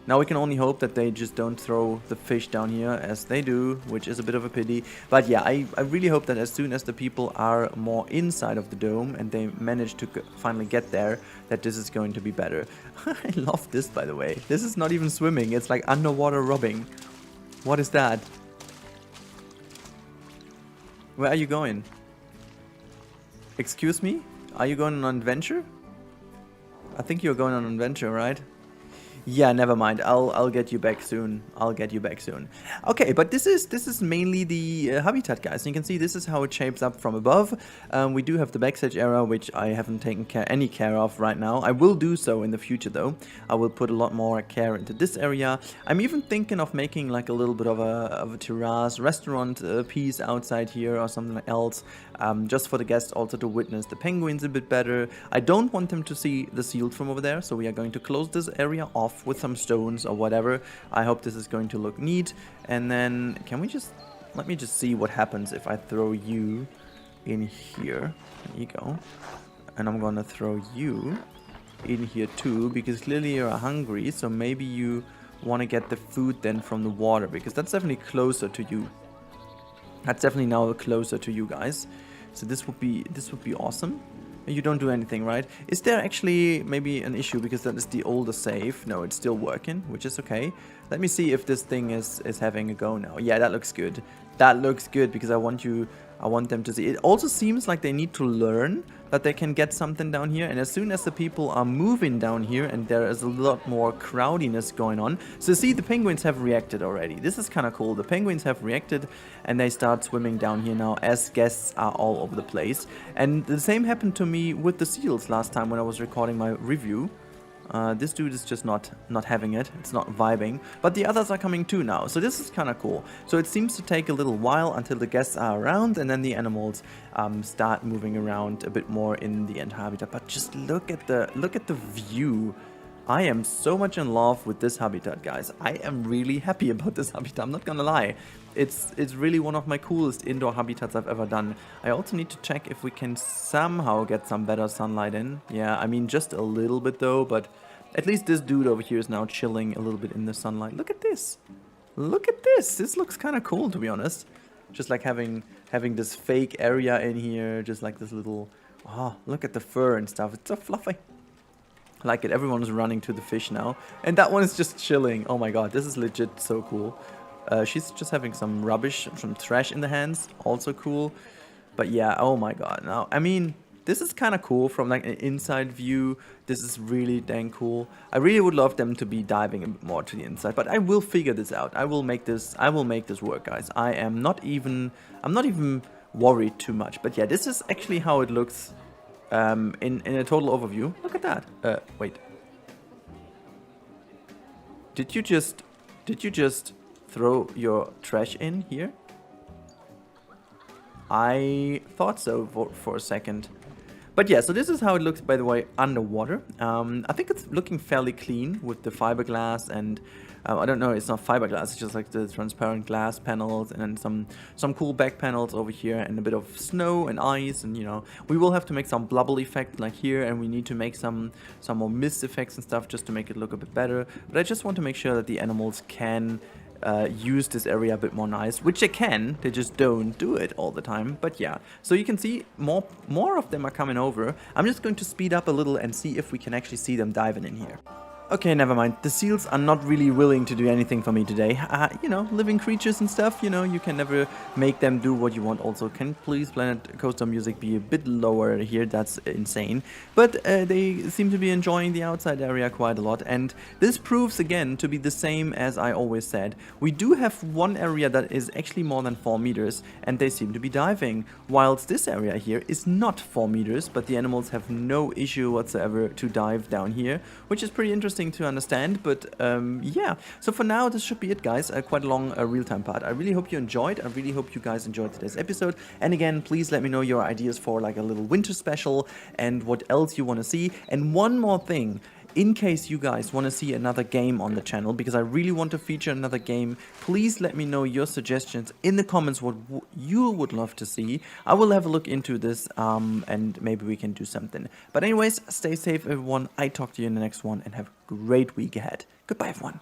Now we can only hope that they just don't throw the fish down here as they do, which is a bit of a pity. But yeah, I really hope that as soon as the people are more inside of the dome and they manage to finally get there, that this is going to be better. I love this, by the way. This is not even swimming, it's like underwater rubbing. What is that? Where are you going? Excuse me? Are you going on an adventure? I think you're going on an adventure, right? Yeah, never mind. I'll get you back soon. I'll get you back soon. Okay, but this is mainly the habitat, guys. You can see this is how it shapes up from above. We do have the backstage area, which I haven't taken any care of right now. I will do so in the future, though. I will put a lot more care into this area. I'm even thinking of making like a little bit of a terrace restaurant piece outside here or something else, just for the guests also to witness the penguins a bit better. I don't want them to see the seals from over there, so we are going to close this area off with some stones or whatever. I hope this is going to look neat. And then can we just, let me just see what happens if I throw you in here. There you go. And I'm gonna throw you in here too, because clearly you're hungry, so maybe you want to get the food then from the water, because that's definitely closer to you. That's definitely now closer to you guys. So this would be awesome. You don't do anything, right? Is there actually maybe an issue because that is the older save? No, it's still working, which is okay. Let me see if this thing is having a go now. Yeah, that looks good. That looks good, because I want them to see. It also seems like they need to learn that they can get something down here, and as soon as the people are moving down here and there is a lot more crowdiness going on. So see, the penguins have reacted already. This is kind of cool. The penguins have reacted and they start swimming down here now as guests are all over the place. And the same happened to me with the seals last time when I was recording my review. This dude is just not having it. It's not vibing. But the others are coming too now. So this is kind of cool. So it seems to take a little while until the guests are around, and then the animals start moving around a bit more in the end habitat. But just look at the view I am so much in love with this habitat, guys. I am really happy about this habitat, I'm not gonna lie. It's really one of my coolest indoor habitats I've ever done. I also need to check if we can somehow get some better sunlight in. Yeah, I mean just a little bit though, but at least this dude over here is now chilling a little bit in the sunlight. Look at this. Look at this. This looks kind of cool, to be honest. Just like having this fake area in here, just like this little... Oh, look at the fur and stuff. It's so fluffy. I like it. Everyone's running to the fish now. And that one is just chilling. Oh my god, this is legit so cool. She's just having some rubbish, some trash in the hands. Also cool. But yeah, oh my god. Now, I mean, this is kind of cool from like an inside view. This is really dang cool. I really would love them to be diving a bit more to the inside, but I will figure this out. I will make this work, guys. I'm not even worried too much. But yeah, this is actually how it looks in a total overview. Look at that. Wait. Did you just throw your trash in here? I thought so for a second. But yeah, so this is how it looks, by the way, underwater. I think it's looking fairly clean with the fiberglass and I don't know, it's not fiberglass, it's just like the transparent glass panels and then some cool back panels over here and a bit of snow and ice, and you know, we will have to make some bubble effect like here, and we need to make some more mist effects and stuff just to make it look a bit better. But I just want to make sure that the animals can use this area a bit more nice, which they can, they just don't do it all the time. But yeah, so you can see more of them are coming over. I'm just going to speed up a little and see if we can actually see them diving in here. Okay, never mind. The seals are not really willing to do anything for me today. You know, living creatures and stuff, you know, you can never make them do what you want. Also, can please Planet Coaster music be a bit lower here? That's insane. But they seem to be enjoying the outside area quite a lot. And this proves again to be the same as I always said. We do have one area that is actually more than 4 meters and they seem to be diving. Whilst this area here is not 4 meters, but the animals have no issue whatsoever to dive down here, which is pretty interesting to understand. But yeah, so for now this should be it, guys. Quite a long real-time part. I really hope you enjoyed. I really hope you guys enjoyed today's episode, and again, please let me know your ideas for like a little winter special and what else you want to see. And one more thing, in case you guys want to see another game on the channel, because I really want to feature another game, please let me know your suggestions in the comments, what you would love to see. I will have a look into this and maybe we can do something. But anyways, stay safe everyone. I talk to you in the next one and have a great week ahead. Goodbye everyone.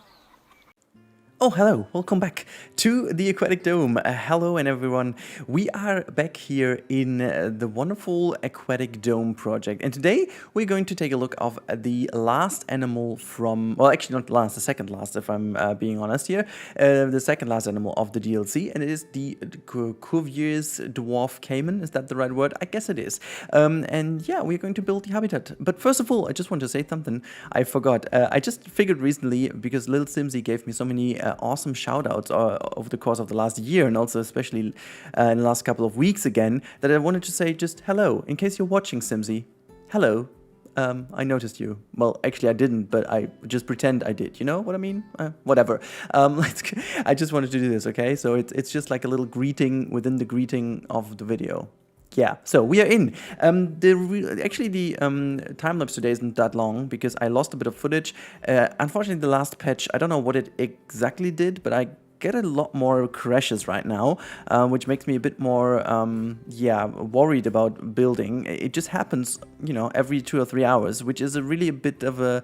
Oh, hello, welcome back to the Aquatic Dome. Hello and everyone. We are back here in the wonderful Aquatic Dome project. And today we're going to take a look of the last animal from, well, actually not last, the second last, if I'm being honest here. The second last animal of the DLC, and it is the Cuvier's dwarf caiman. Is that the right word? I guess it is. And yeah, we're going to build the habitat. But first of all, I just want to say something I forgot. I just figured recently, because Lil Simsy gave me so many awesome shoutouts over the course of the last year, and also especially in the last couple of weeks again, that I wanted to say just hello. In case you're watching, Simsy, hello. I noticed you. Well, actually I didn't, but I just pretend I did. You know what I mean? Whatever. I just wanted to do this, okay? So it's just like a little greeting within the greeting of the video. Yeah, so we are in. Actually, the time-lapse today isn't that long because I lost a bit of footage. Unfortunately, the last patch, I don't know what it exactly did, but I get a lot more crashes right now, which makes me a bit more, yeah, worried about building. It just happens, you know, every 2 or 3 hours, which is a bit of a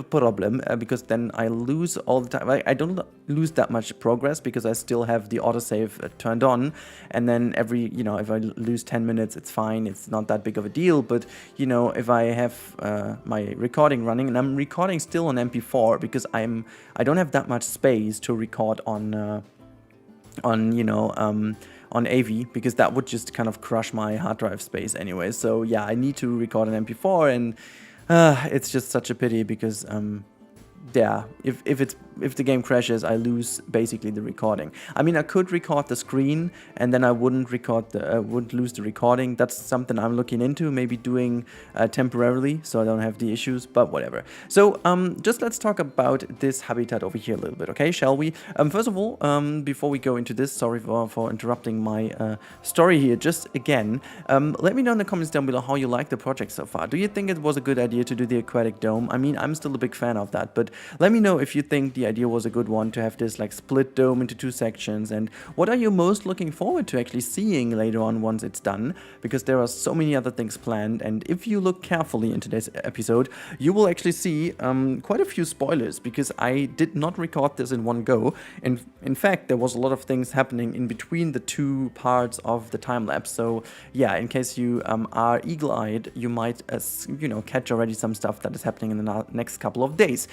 problem because then I lose all the time. I don't lose that much progress because I still have the autosave turned on, and then every, you know, if I lose 10 minutes, it's fine. It's not that big of a deal. But you know, if I have my recording running, and I'm recording still on MP4 because I don't have that much space to record on AV, because that would just kind of crush my hard drive space anyway. So yeah, I need to record an MP4, and it's just such a pity because yeah, if the game crashes, I lose basically the recording. I mean, I could record the screen and then I wouldn't lose the recording. That's something I'm looking into, maybe doing temporarily, so I don't have the issues. But whatever. So just let's talk about this habitat over here a little bit, okay? Shall we? First of all, before we go into this, sorry for interrupting my story here. Just again, let me know in the comments down below how you like the project so far. Do you think it was a good idea to do the aquatic dome? I mean, I'm still a big fan of that, but let me know if you think the idea was a good one to have this like split dome into 2 sections, and what are you most looking forward to actually seeing later on once it's done, because there are so many other things planned. And if you look carefully in today's episode, you will actually see quite a few spoilers, because I did not record this in one go, and in fact there was a lot of things happening in between the 2 parts of the time-lapse. So yeah, in case you are eagle-eyed, you might you know, catch already some stuff that is happening in the next couple of days.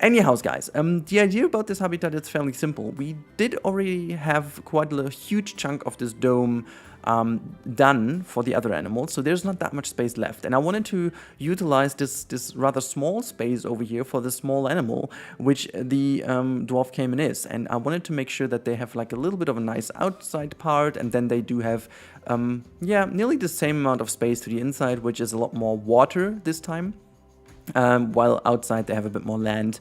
Anyhow, guys, the idea about this habitat is fairly simple. We did already have quite a huge chunk of this dome done for the other animals, so there's not that much space left, and I wanted to utilize this rather small space over here for the small animal, which the dwarf caiman is. And I wanted to make sure that they have like a little bit of a nice outside part, and then they do have yeah, nearly the same amount of space to the inside, which is a lot more water this time. While outside they have a bit more land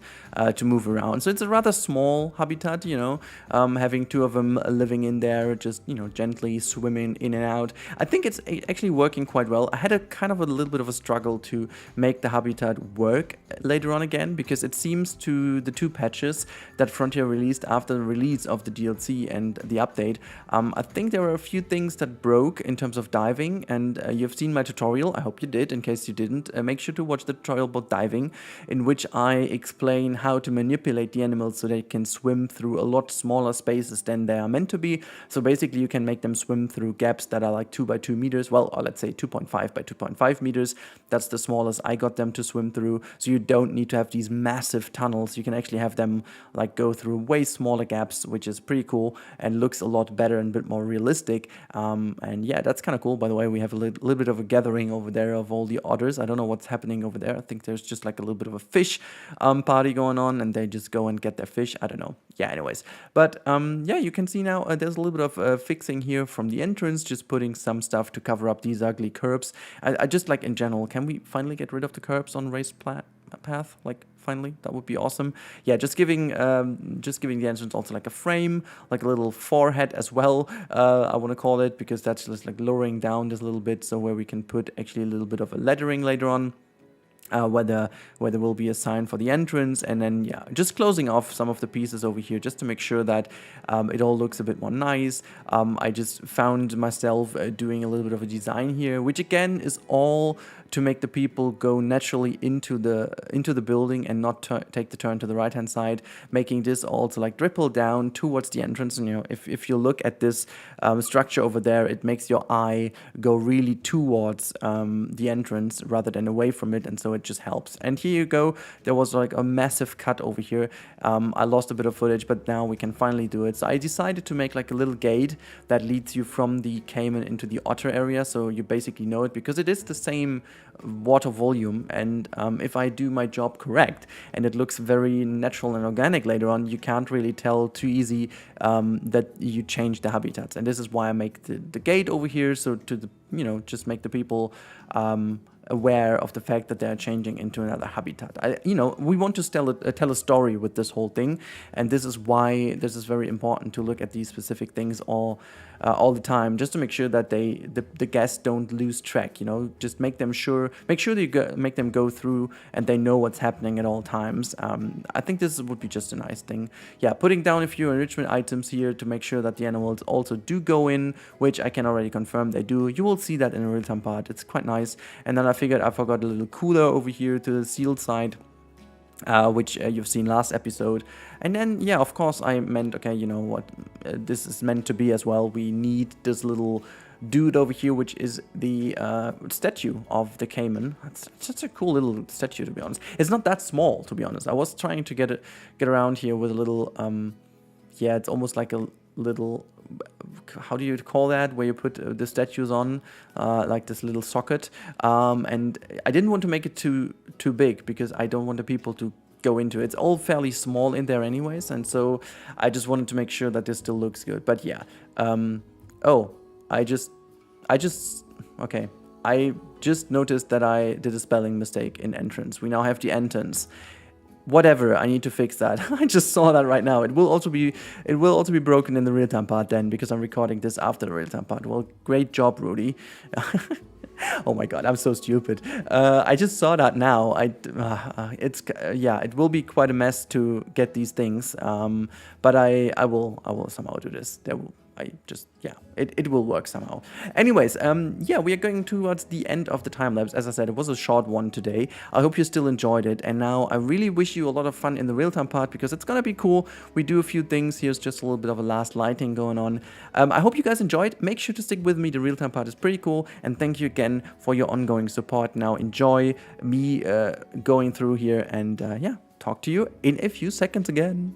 to move around. So it's a rather small habitat, you know, having 2 of them living in there, just, you know, gently swimming in and out. I think it's actually working quite well. I had a kind of a little bit of a struggle to make the habitat work later on again, because it seems to the 2 patches that Frontier released after the release of the DLC and the update, I think there were a few things that broke in terms of diving, and you've seen my tutorial. I hope you did. In case you didn't, make sure to watch the tutorial about diving, in which I explain how to manipulate the animals so they can swim through a lot smaller spaces than they are meant to be. So basically you can make them swim through gaps that are like 2 by 2 meters, well, or let's say 2.5 by 2.5 meters. That's the smallest I got them to swim through. So you don't need to have these massive tunnels. You can actually have them like go through way smaller gaps, which is pretty cool and looks a lot better and a bit more realistic. And yeah, that's kind of cool. By the way, we have a little bit of a gathering over there of all the otters. I don't know what's happening over there. I think there's just like a little bit of a fish party going on, and they just go and get their fish. I don't know. Yeah, anyways. But yeah, you can see now there's a little bit of fixing here from the entrance, just putting some stuff to cover up these ugly curbs. I just like in general, can we finally get rid of the curbs on raised path? Like finally, that would be awesome. Yeah, just giving the entrance also like a frame, like a little forehead as well, I want to call it, because that's just like lowering down this little bit, so where we can put actually a little bit of a lettering later on. Where there will be a sign for the entrance, and then yeah, just closing off some of the pieces over here just to make sure that it all looks a bit more nice. I just found myself doing a little bit of a design here, which again is all to make the people go naturally into the building and not take the turn to the right hand side, making this also like dripple down towards the entrance. And you know, if you look at this structure over there, it makes your eye go really towards the entrance rather than away from it, and so it just helps. And here you go, there was like a massive cut over here. I lost a bit of footage, but now we can finally do it. So I decided to make like a little gate that leads you from the caiman into the otter area, so you basically know it, because it is the same water volume. And if I do my job correct and it looks very natural and organic later on, you can't really tell too easy that you change the habitats. And this is why I make the gate over here, so to you know, just make the people aware of the fact that they are changing into another habitat. You know, we want to tell a story with this whole thing, and this is why this is very important to look at these specific things all the time, just to make sure that the guests don't lose track. You know, just make sure that you make them go through and they know what's happening at all times. I think this would be just a nice thing. Yeah, putting down a few enrichment items here to make sure that the animals also do go in, which I can already confirm they do. You will see that in a real-time part. It's quite nice. And then I figured I forgot a little cooler over here to the sealed side, which you've seen last episode. And then, yeah, of course, I meant, okay, you know what, this is meant to be as well. We need this little dude over here, which is the statue of the caiman. It's such a cool little statue, to be honest. It's not that small, to be honest. I was trying to get around here with a little, yeah, it's almost like a little, how do you call that, where you put the statues on, like this little socket, and I didn't want to make it too big, because I don't want the people to go into it. It's all fairly small in there anyways, and so I just wanted to make sure that this still looks good. But yeah, oh, I just okay, I just noticed that I did a spelling mistake in entrance. We now have the entrance. Whatever, I need to fix that. I just saw that right now. It will also be broken in the real-time part then, because I'm recording this after the real-time part. Well, great job, Rudy. Oh my god, I'm so stupid. I just saw that now. Yeah, it will be quite a mess to get these things. But I will somehow do this. Yeah, it will work somehow. Anyways, yeah, we are going towards the end of the time lapse. As I said, it was a short one today. I hope you still enjoyed it. And now I really wish you a lot of fun in the real-time part, because it's gonna be cool. We do a few things. Here's just a little bit of a last lighting going on. I hope you guys enjoyed. Make sure to stick with me. The real-time part is pretty cool. And thank you again for your ongoing support. Now enjoy me going through here, and yeah, talk to you in a few seconds again.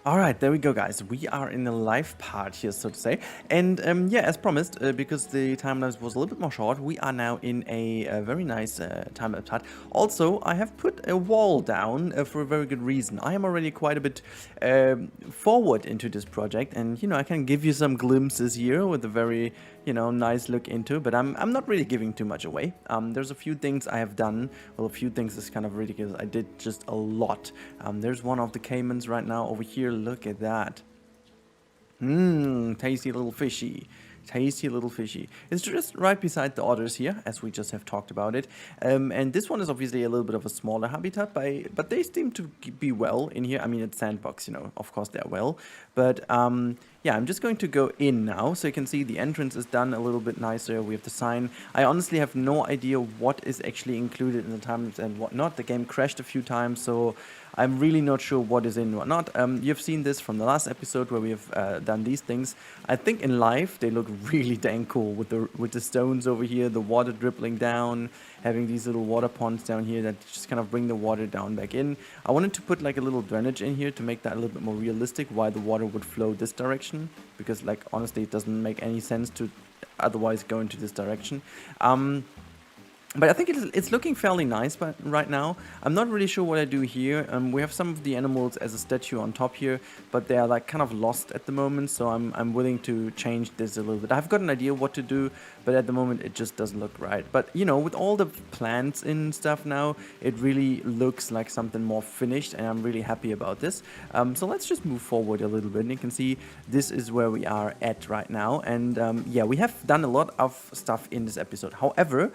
Alright, there we go, guys. We are in the live part here, so to say. And yeah, as promised, because the time-lapse was a little bit more short, we are now in a very nice time-lapse part. Also, I have put a wall down for a very good reason. I am already quite a bit forward into this project, and, you know, I can give you some glimpses here with a very, you know, nice look into, but I'm not really giving too much away. There's a few things I have done. Well, a few things is kind of ridiculous. I did just a lot. There's one of the caimans right now over here. Look at that. Tasty little fishy. Tasty little fishy. It's just right beside the otters here, as we just have talked about it. And this one is obviously a little bit of a smaller habitat, but they seem to be well in here. I mean, it's Sandbox, you know, of course they're well. But yeah, I'm just going to go in now, so you can see the entrance is done a little bit nicer. We have the sign. I honestly have no idea what is actually included in the time-lapse and what not. The game crashed a few times, so I'm really not sure what is in and what not. You've seen this from the last episode where we have done these things. I think in live they look really dang cool with the stones over here, the water dribbling down, having these little water ponds down here that just kind of bring the water down back in. I wanted to put like a little drainage in here to make that a little bit more realistic, why the water would flow this direction, because like honestly it doesn't make any sense to otherwise go into this direction. But I think it's looking fairly nice right now. I'm not really sure what I do here. We have some of the animals as a statue on top here, but they are like kind of lost at the moment, so I'm willing to change this a little bit. I've got an idea what to do, but at the moment it just doesn't look right. But you know, with all the plants and stuff now, it really looks like something more finished, and I'm really happy about this. So let's just move forward a little bit, and you can see this is where we are at right now. And yeah, we have done a lot of stuff in this episode. However,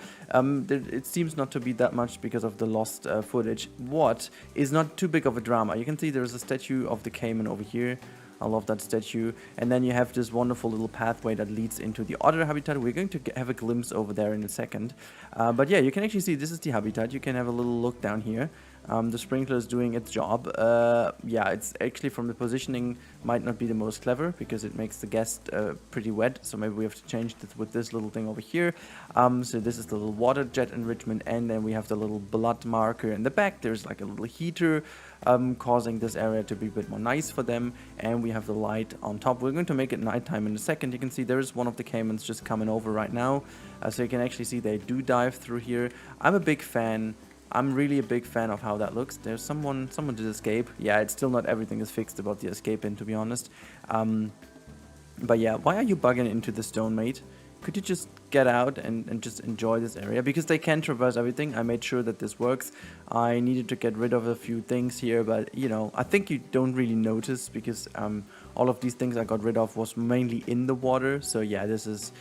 it seems not to be that much because of the lost footage. What is not too big of a drama. You can see there's a statue of the caiman over here. I love that statue. And then you have this wonderful little pathway that leads into the otter habitat. We're going to have a glimpse over there in a second. But yeah, you can actually see this is the habitat. You can have a little look down here. The sprinkler is doing its job. Yeah, it's actually from the positioning might not be the most clever because it makes the guest pretty wet. So maybe we have to change this with this little thing over here. So this is the little water jet enrichment, and then we have the little blood marker in the back. There's like a little heater causing this area to be a bit more nice for them. And we have the light on top. We're going to make it nighttime in a second. You can see there's one of the caimans just coming over right now. So you can actually see they do dive through here. I'm a big fan. I'm really a big fan of how that looks. There's someone did escape. Yeah, it's still not everything is fixed about the escape in, to be honest. But yeah, why are you bugging into the stone, mate? Could you just get out and just enjoy this area? Because they can traverse everything. I made sure that this works. I needed to get rid of a few things here, but you know, I think you don't really notice because all of these things I got rid of was mainly in the water. So yeah, this is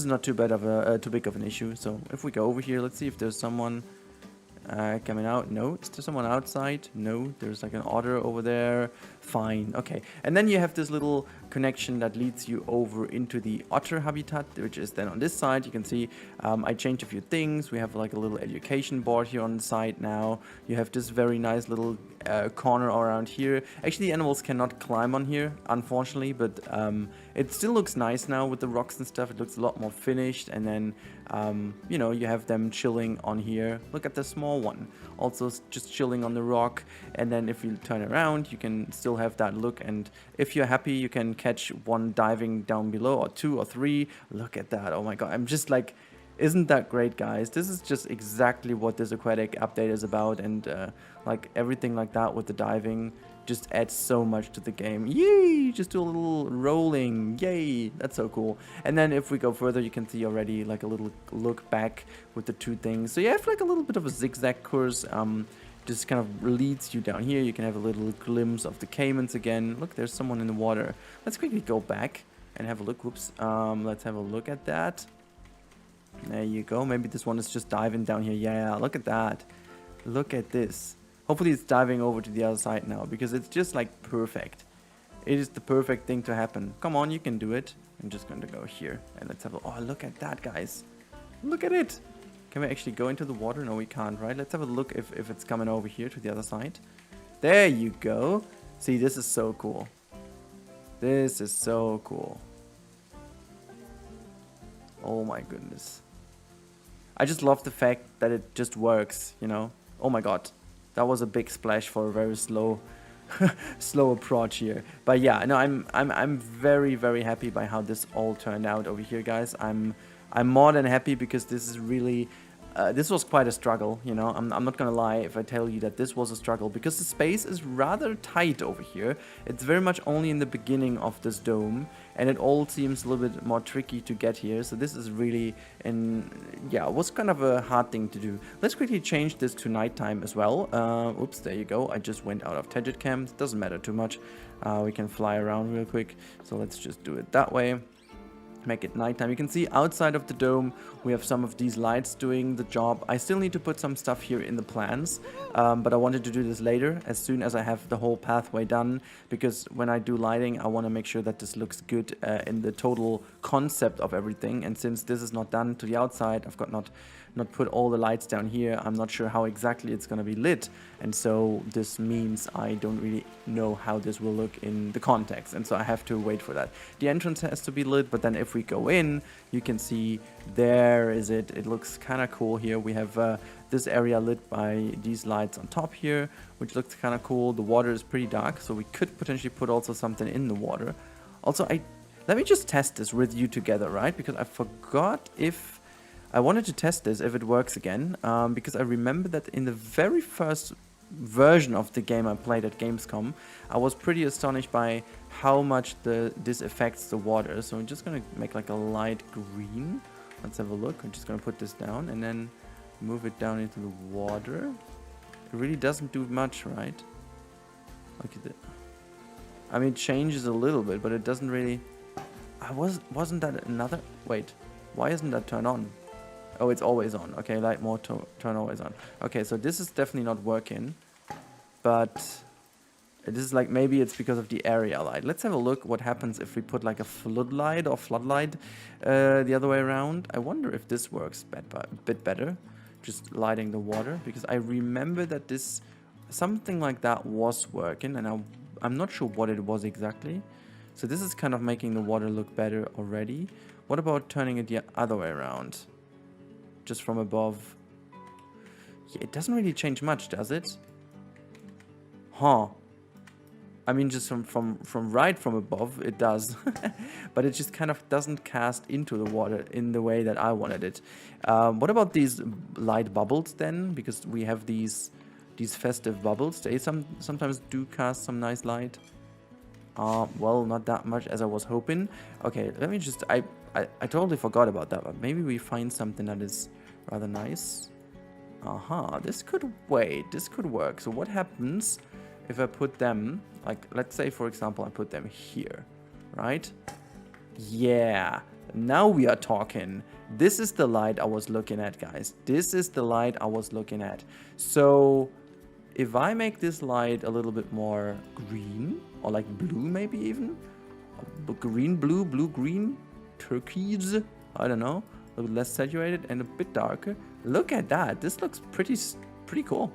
not too bad of too big of an issue. So if we go over here, let's see if there's someone coming out. No. Is there someone outside? No. There's like an otter over there. Fine. Okay. And then you have this little connection that leads you over into the otter habitat, which is then on this side. You can see I changed a few things. We have like a little education board here on the side now. You have this very nice little corner around here. Actually, the animals cannot climb on here, unfortunately, but it still looks nice now with the rocks and stuff. It looks a lot more finished. And then you know, you have them chilling on here. Look at the small one, also just chilling on the rock. And then if you turn around, you can still have that look. And if you're happy, you can catch one diving down below, or two or three. Look at that. Oh my god, I'm just like, Isn't that great, guys? This is just exactly what this aquatic update is about, and like everything like that with the diving just adds so much to the game. Yay! Just do a little rolling. Yay! That's so cool. And then if we go further, you can see already like a little look back with the two things. So you have like a little bit of a zigzag course. Just kind of leads you down here. You can have a little glimpse of the caimans again. Look, there's someone in the water. Let's quickly go back and have a look. Whoops. Let's have a look at that. There you go. Maybe this one is just diving down here. Yeah, look at that. Look at this. Hopefully it's diving over to the other side now, because it's just like perfect. It is the perfect thing to happen. Come on, you can do it. I'm just going to go here and let's have a... Oh, look at that, guys. Look at it. Can we actually go into the water? No, we can't, right? Let's have a look if it's coming over here to the other side. There you go. See, this is so cool. This is so cool. Oh my goodness. I just love the fact that it just works, you know? Oh my god. That was a big splash for a very slow slow approach here. But yeah, no, I'm very, very happy by how this all turned out over here, guys. I'm more than happy, because this is really this was quite a struggle, you know. I'm not gonna lie if I tell you that this was a struggle, because the space is rather tight over here. It's very much only in the beginning of this dome, and it all seems a little bit more tricky to get here. So this is really, yeah, it was kind of a hard thing to do. Let's quickly change this to nighttime as well. Oops, there you go. I just went out of Tangent Cam. It doesn't matter too much. We can fly around real quick. So let's just do it that way. Make it nighttime. You can see outside of the dome we have some of these lights doing the job. I still need to put some stuff here in the plans, but I wanted to do this later, as soon as I have the whole pathway done, because when I do lighting I want to make sure that this looks good in the total concept of everything. And since this is not done to the outside, I've got not put all the lights down here. I'm not sure how exactly it's going to be lit, and so this means I don't really know how this will look in the context, and so I have to wait for that. The entrance has to be lit, but then if we go in, you can see there is it. It looks kind of cool here. We have this area lit by these lights on top here, which looks kind of cool. The water is pretty dark, so we could potentially put also something in the water. Also, let me just test this with you together, right? Because I forgot if I wanted to test this if it works again, because I remember that in the very first version of the game I played at Gamescom, I was pretty astonished by how much this affects the water. So I'm just gonna make like a light green. Let's have a look. I'm just gonna put this down and then move it down into the water. It really doesn't do much, right? Look at it. I mean, it changes a little bit, but it doesn't really... Wasn't that another... Wait, why isn't that turned on? Oh, it's always on. Okay, light mode turn always on. Okay, so this is definitely not working, but this is like, maybe it's because of the area light. Let's have a look what happens if we put like a floodlight the other way around. I wonder if this works a bit better, just lighting the water, because I remember that this, something like that was working, and I'm not sure what it was exactly. So this is kind of making the water look better already. What about turning it the other way around? Just from above. Yeah, it doesn't really change much, does it? Huh. I mean, just from right from above, it does. But it just kind of doesn't cast into the water in the way that I wanted it. What about these light bubbles then? Because we have these festive bubbles. They sometimes do cast some nice light. Well, not that much as I was hoping. Okay, let me just... I totally forgot about that, but maybe we find something that is rather nice. This could wait. This could work. So what happens if I put them, like, let's say, for example, I put them here, right? Yeah, now we are talking. This is the light I was looking at, guys. This is the light I was looking at. So if I make this light a little bit more green, or like blue maybe even, green, blue, blue, green, turquoise, I don't know, a little less saturated and a bit darker. Look at that. This looks pretty cool.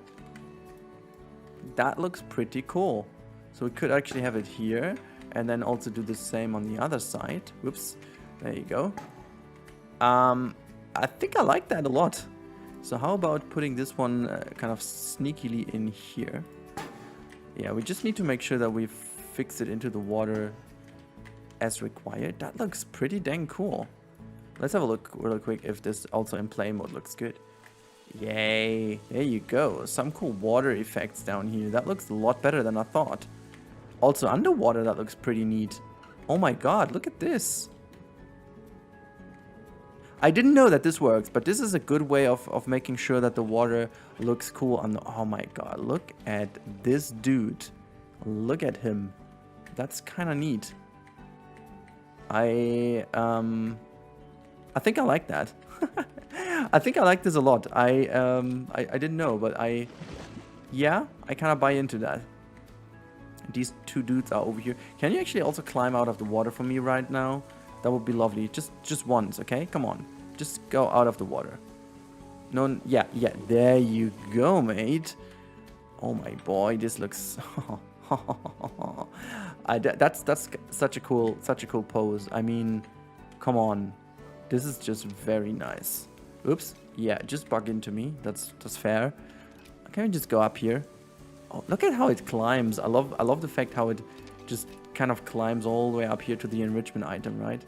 That looks pretty cool. So we could actually have it here and then also do the same on the other side. Whoops. There you go. I think I like that a lot. So how about putting this one kind of sneakily in here? Yeah, we just need to make sure that we fix it into the water as required. That looks pretty dang cool. Let's have a look real quick if this also in play mode looks good. Yay, there you go. Some cool water effects down here. That looks a lot better than I thought. Also underwater, that looks pretty neat. Oh my god, look at this. I didn't know that this works, but this is a good way of making sure that the water looks cool on the... Oh my god, look at this dude. Look at him. That's kind of neat. I think I like that. I think I like this a lot. I didn't know, but yeah, I kind of buy into that. These two dudes are over here. Can you actually also climb out of the water for me right now? That would be lovely. Just once, okay? Come on. Just go out of the water. No, yeah, there you go, mate. Oh my boy, this looks... that's such a cool pose. I mean, come on. This is just very nice. Oops. Yeah, just bug into me. That's fair. Can we just go up here? Oh, look at how it climbs. I love the fact how it just kind of climbs all the way up here to the enrichment item, right?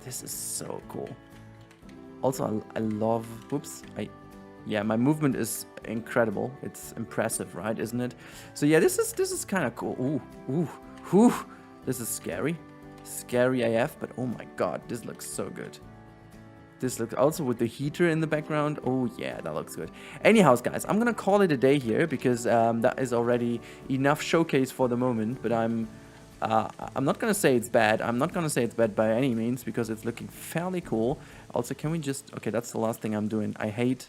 This is so cool. Also, I love... Whoops. Yeah, my movement is incredible. It's impressive, right? Isn't it? So yeah, this is kind of cool. Ooh. This is scary. Scary AF, but oh my god, this looks so good. This looks also with the heater in the background. Oh yeah, that looks good. Anyhow, guys, I'm gonna call it a day here because that is already enough showcase for the moment. But I'm not gonna say it's bad. I'm not gonna say it's bad by any means because it's looking fairly cool. Also, can we just... Okay, that's the last thing I'm doing. I hate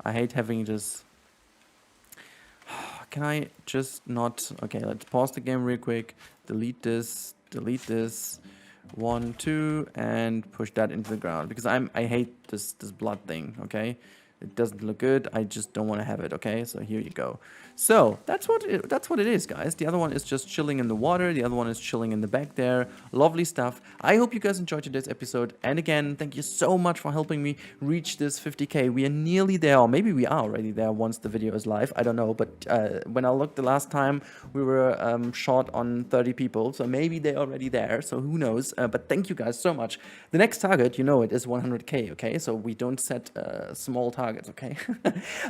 having this... Can I just not... Okay, let's pause the game real quick. Delete this. 1, 2, and push that into the ground because I hate this blood thing. Okay, it doesn't look good. I just don't want to have it. Okay, so here you go. So that's what it is, guys. The other one is just chilling in the water. The other one is chilling in the back there. Lovely stuff. I hope you guys enjoyed today's episode. And again, thank you so much for helping me reach this 50K. We are nearly there, or maybe we are already there once the video is live. I don't know, but when I looked the last time, we were short on 30 people, so maybe they're already there. So who knows? But thank you guys so much. The next target, you know, it is 100K. Okay, so we don't set small targets. Okay,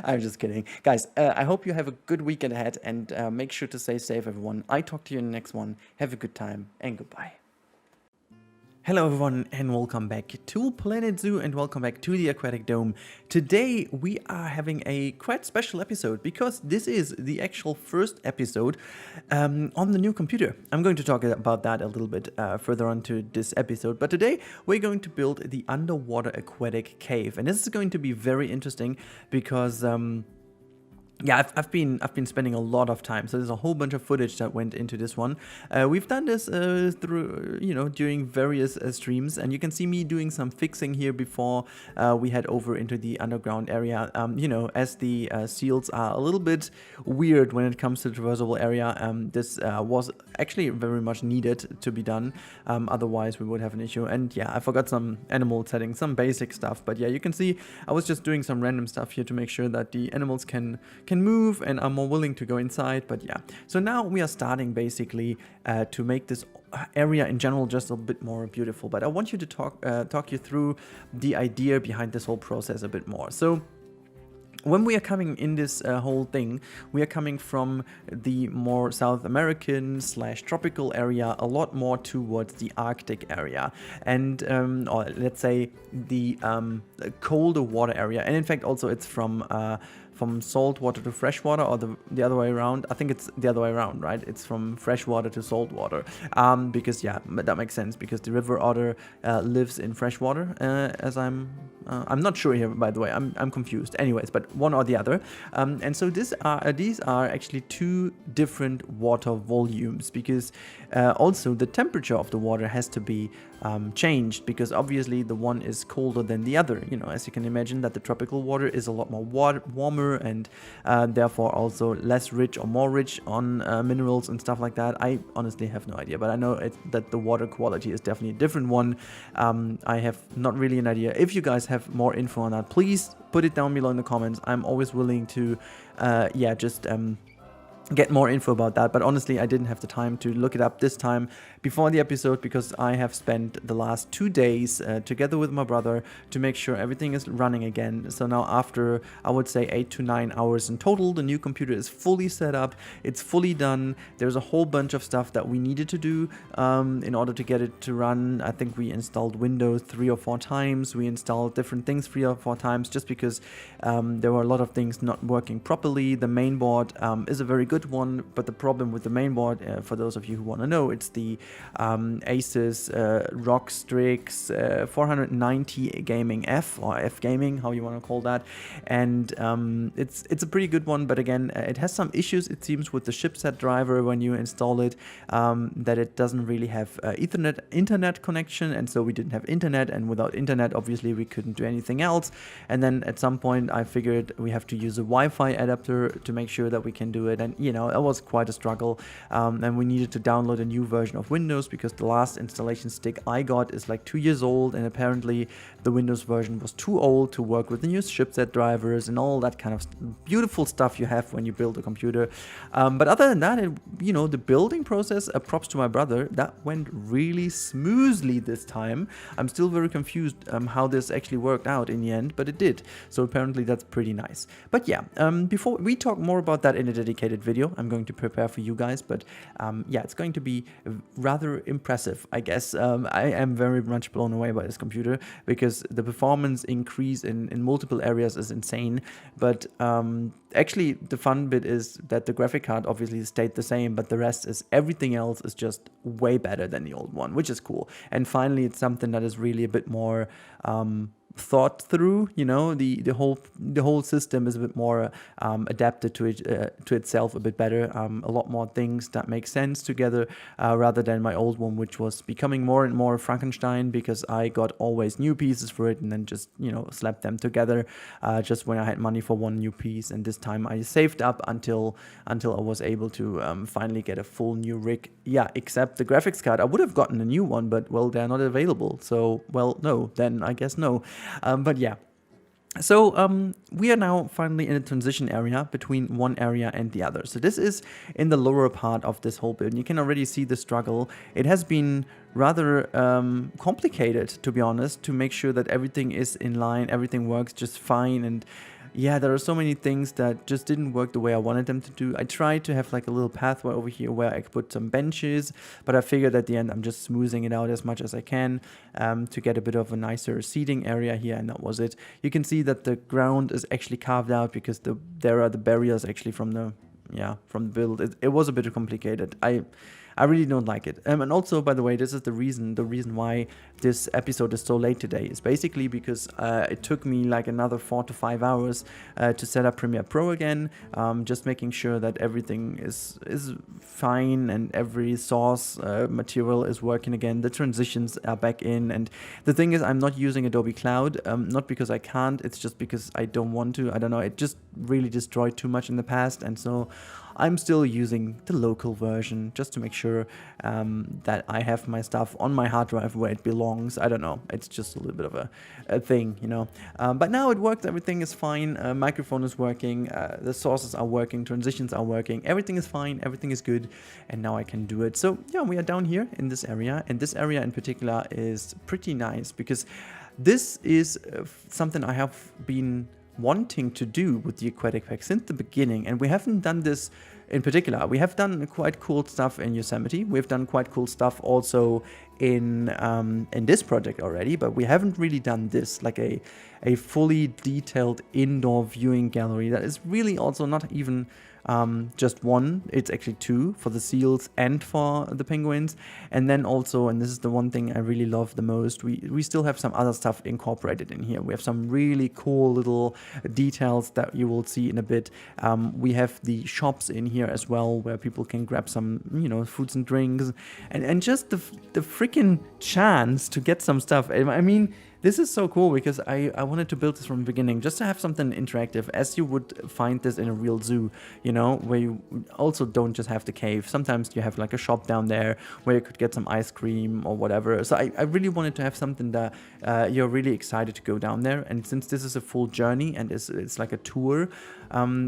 I'm just kidding, guys. I hope you have a good weekend ahead, and make sure to stay safe, everyone. I talk to you in the next one. Have a good time, and goodbye. Hello everyone and welcome back to Planet Zoo and welcome back to the Aquatic Dome. Today we are having a quite special episode because this is the actual first episode on the new computer. I'm going to talk about that a little bit further on to this episode, but today we're going to build the underwater aquatic cave, and this is going to be very interesting because yeah, I've been spending a lot of time, so there's a whole bunch of footage that went into this one. We've done this through, you know, during various streams, and you can see me doing some fixing here before we head over into the underground area. You know, as the seals are a little bit weird when it comes to traversable area, this was actually very much needed to be done. Otherwise, we would have an issue. And yeah, I forgot some animal settings, some basic stuff. But yeah, you can see I was just doing some random stuff here to make sure that the animals can move and are more willing to go inside. But yeah, so now we are starting basically to make this area in general just a bit more beautiful. But I want you to talk you through the idea behind this whole process a bit more. So when we are coming in this whole thing, we are coming from the more South American / tropical area, a lot more towards the Arctic area, and or let's say the colder water area. And in fact, also it's from salt water to fresh water, or the other way around. I think it's the other way around, right? It's from fresh water to salt water, because yeah, that makes sense because the river otter lives in fresh water. As I'm not sure here, by the way. I'm confused. Anyways, but one or the other. And so these are actually two different water volumes because also the temperature of the water has to be changed because obviously the one is colder than the other. You know, as you can imagine, that the tropical water is a lot more warmer and therefore also less rich or more rich on minerals and stuff like that. I honestly have no idea, but I know that the water quality is definitely a different one. I have not really an idea. If you guys have more info on that, please put it down below in the comments. I'm always willing to yeah, just get more info about that, but honestly I didn't have the time to look it up this time before the episode, because I have spent the last 2 days together with my brother to make sure everything is running again. So now after, I would say, 8 to 9 hours in total, the new computer is fully set up, it's fully done. There's a whole bunch of stuff that we needed to do in order to get it to run. I think we installed Windows 3 or 4 times, we installed different things 3 or 4 times, just because there were a lot of things not working properly. The main board is a very good one, but the problem with the main board, for those of you who want to know, it's the Asus ROG Strix 490 Gaming F, or F Gaming, how you want to call that, and it's a pretty good one, but again, it has some issues, it seems, with the chipset driver when you install it, that it doesn't really have internet connection, and so we didn't have internet, and without internet obviously we couldn't do anything else. And then at some point I figured we have to use a Wi-Fi adapter to make sure that we can do it, and you know, it was quite a struggle, and we needed to download a new version of Windows, because the last installation stick I got is like 2 years old, and apparently the Windows version was too old to work with the new chipset drivers and all that kind of beautiful stuff you have when you build a computer. But other than that, you know, the building process, props to my brother, that went really smoothly this time. I'm still very confused how this actually worked out in the end, but it did. So apparently that's pretty nice. But yeah, before we talk more about that in a dedicated video I'm going to prepare for you guys, but yeah, it's going to be rather impressive, I guess. I am very much blown away by this computer, because the performance increase in multiple areas is insane. But actually the fun bit is that the graphic card obviously stayed the same, but the rest is, everything else is just way better than the old one, which is cool. And finally it's something that is really a bit more thought through, you know, the whole system is a bit more adapted to it, to itself a bit better, a lot more things that make sense together, rather than my old one, which was becoming more and more Frankenstein, because I got always new pieces for it and then just, you know, slapped them together just when I had money for one new piece. And this time I saved up until I was able to finally get a full new rig. Yeah, except the graphics card, I would have gotten a new one, but well, they're not available, so well, no, then I guess no. But yeah, so we are now finally in a transition area between one area and the other. So this is in the lower part of this whole build. You can already see the struggle. It has been rather complicated, to be honest, to make sure that everything is in line, everything works just fine. And yeah, there are so many things that just didn't work the way I wanted them to do. I tried to have like a little pathway over here where I could put some benches, but I figured at the end I'm just smoothing it out as much as I can to get a bit of a nicer seating area here, and that was it. You can see that the ground is actually carved out because there are the barriers actually from the build. It was a bit complicated. I really don't like it. And also, by the way, this is the reason why this episode is so late today is basically because it took me like another 4 to 5 hours to set up Premiere Pro again, just making sure that everything is fine and every source material is working again. The transitions are back in, and the thing is, I'm not using Adobe Cloud, not because I can't, it's just because I don't want to. I don't know, it just really destroyed too much in the past, and so I'm still using the local version just to make sure that I have my stuff on my hard drive where it belongs. I don't know, it's just a little bit of a thing, you know. But now it works, everything is fine, microphone is working, the sources are working, transitions are working, everything is fine, everything is good, and now I can do it. So yeah, we are down here in this area, and this area in particular is pretty nice because this is something I have been wanting to do with the aquatic pack since the beginning, and we haven't done this in particular. We have done quite cool stuff in Yosemite, we've done quite cool stuff also in this project already, but we haven't really done this, like a fully detailed indoor viewing gallery that is really also not even just one, it's actually two, for the seals and for the penguins. And then also, and this is the one thing I really love the most, we still have some other stuff incorporated in here. We have some really cool little details that you will see in a bit. We have the shops in here as well, where people can grab some, you know, foods and drinks, and just the freaking chance to get some stuff. I mean, This is so cool because I wanted to build this from the beginning just to have something interactive, as you would find this in a real zoo, you know, where you also don't just have the cave. Sometimes you have like a shop down there where you could get some ice cream or whatever. So I really wanted to have something that you're really excited to go down there. And since this is a full journey and it's like a tour,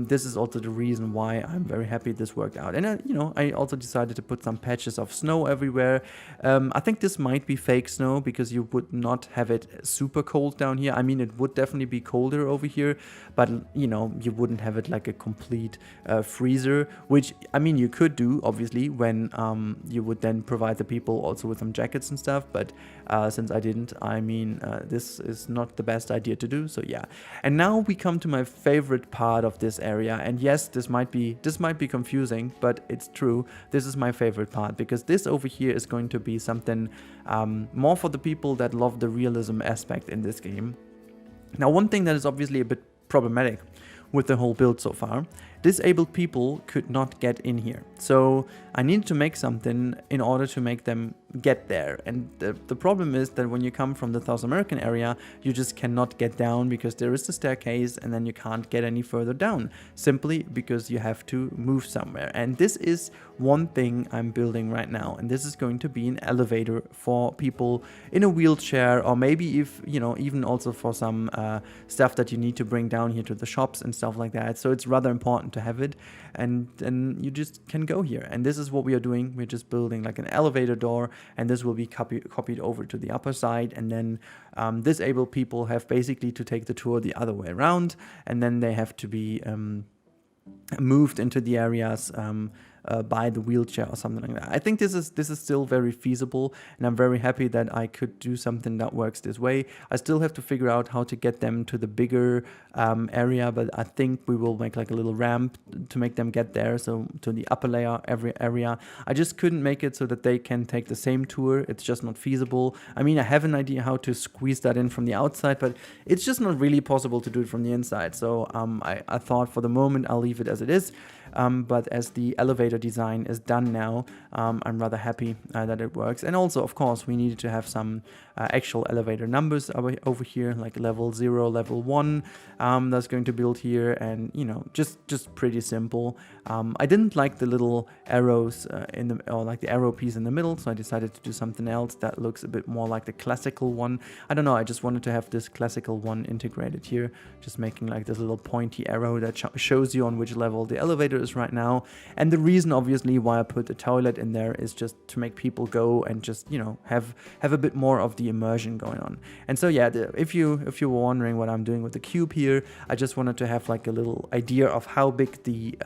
this is also the reason why I'm very happy this worked out. And you know, I also decided to put some patches of snow everywhere. I think this might be fake snow because you would not have it super cold down here. I mean, it would definitely be colder over here, but you know, you wouldn't have it like a complete freezer, which I mean you could do obviously when you would then provide the people also with some jackets and stuff, but since I didn't, I mean this is not the best idea to do. So yeah, and now we come to my favorite part of this area, and yes, this might be confusing, but it's true. This is my favorite part because this over here is going to be something more for the people that love the realism aspect in this game. Now, one thing that is obviously a bit problematic with the whole build so far, disabled people could not get in here. So I needed to make something in order to make them get there. And the problem is that when you come from the South American area, you just cannot get down because there is the staircase and then you can't get any further down, simply because you have to move somewhere. And this is one thing I'm building right now. And this is going to be an elevator for people in a wheelchair, or maybe if, you know, even also for some stuff that you need to bring down here to the shops and stuff like that. So it's rather important to have it, and then you just can go here. And this is what we are doing. We're just building like an elevator door, and this will be copied over to the upper side, and then disabled people have basically to take the tour the other way around, and then they have to be moved into the areas by the wheelchair or something like that. I think this is still very feasible, and I'm very happy that I could do something that works this way. I still have to figure out how to get them to the bigger area, but I think we will make like a little ramp to make them get there, so to the upper layer every area. I just couldn't make it so that they can take the same tour. It's just not feasible. I mean, I have an idea how to squeeze that in from the outside, but it's just not really possible to do it from the inside. So I thought for the moment I'll leave it as it is. But as the elevator design is done now, I'm rather happy that it works. And also, of course, we needed to have some actual elevator numbers over here, like level 0, level 1, that's going to build here, and you know, just pretty simple. I didn't like the little arrows or like the arrow piece in the middle, so I decided to do something else that looks a bit more like the classical one. I don't know, I just wanted to have this classical one integrated here, just making like this little pointy arrow that shows you on which level the elevator is right now. And the reason obviously why I put the toilet in there is just to make people go and just, you know, have a bit more of the immersion going on. And so yeah, if you were wondering what I'm doing with the cube here, I just wanted to have like a little idea of how big the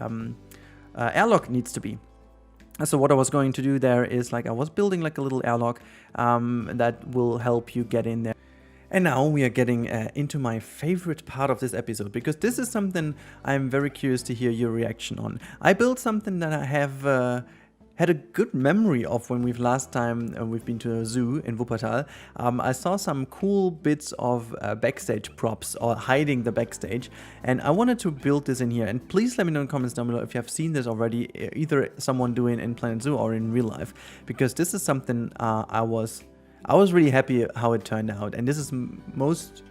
airlock needs to be. So what I was going to do there is, like, I was building like a little airlock that will help you get in there. And now we are getting into my favorite part of this episode, because this is something I'm very curious to hear your reaction on. I built something that I have had a good memory of when last time we've been to a zoo in Wuppertal. I saw some cool bits of backstage props, or hiding the backstage, and I wanted to build this in here. And please let me know in the comments down below if you have seen this already, either someone doing in Planet Zoo or in real life, because this is something I was really happy how it turned out, and this is most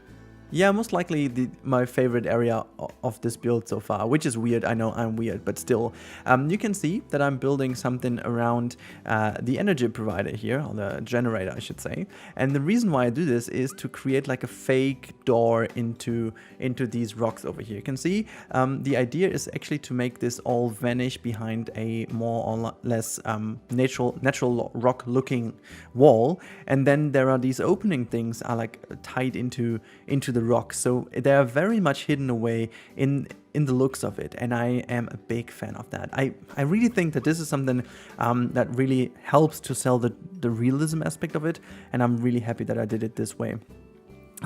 likely my favorite area of this build so far, which is weird. I know I'm weird, but still. You can see that I'm building something around the energy provider here, or the generator, I should say. And the reason why I do this is to create like a fake door into these rocks over here. You can see the idea is actually to make this all vanish behind a more or less natural rock looking wall, and then there are these opening things are like tied into the rocks, so they are very much hidden away in the looks of it, and I am a big fan of that. I really think that this is something that really helps to sell the realism aspect of it, and I'm really happy that I did it this way.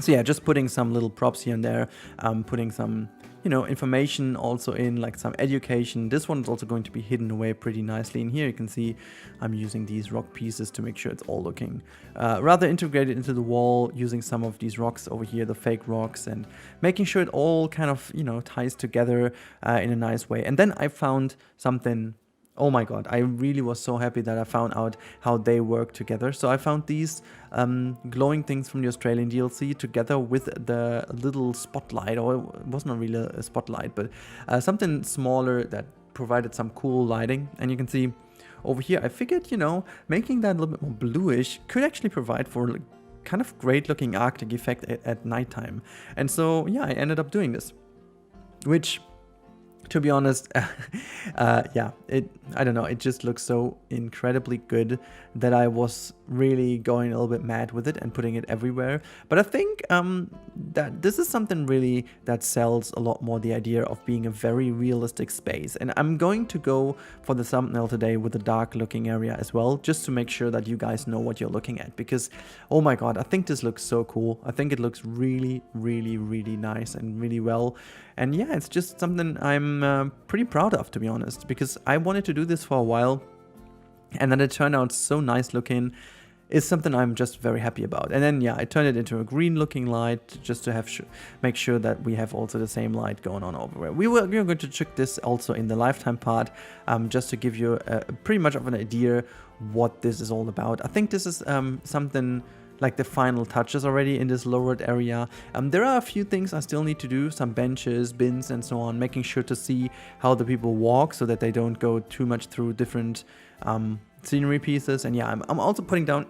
So yeah, just putting some little props here and there, putting some, you know, information also in, like some education. This one is also going to be hidden away pretty nicely. In here you can see I'm using these rock pieces to make sure it's all looking rather integrated into the wall, using some of these rocks over here, the fake rocks, and making sure it all kind of, you know, ties together in a nice way. And then I found something Oh my god, I really was so happy that I found out how they work together. So I found these glowing things from the Australian DLC together with the little spotlight, or it was not really a spotlight, but something smaller that provided some cool lighting. And you can see over here, I figured, you know, making that a little bit more bluish could actually provide for like, kind of great looking Arctic effect at nighttime. And so yeah, I ended up doing this, which, to be honest, yeah, I don't know, it just looks so incredibly good that I was really going a little bit mad with it and putting it everywhere. But I think that this is something really that sells a lot more the idea of being a very realistic space. And I'm going to go for the thumbnail today with a dark looking area as well, just to make sure that you guys know what you're looking at, because oh my god, I think this looks so cool. I think it looks really, really, really nice and really well. And yeah, it's just something I'm pretty proud of, to be honest, because I wanted to do this for a while, and then it turned out so nice looking. Is something I'm just very happy about. And then yeah, I turned it into a green looking light just to have make sure that we have also the same light going on over there. We're going to check this also in the lifetime part, just to give you pretty much of an idea what this is all about. I think this is something like the final touches already in this lowered area. There are a few things I still need to do, some benches, bins and so on, making sure to see how the people walk so that they don't go too much through different scenery pieces. And yeah, I'm also putting down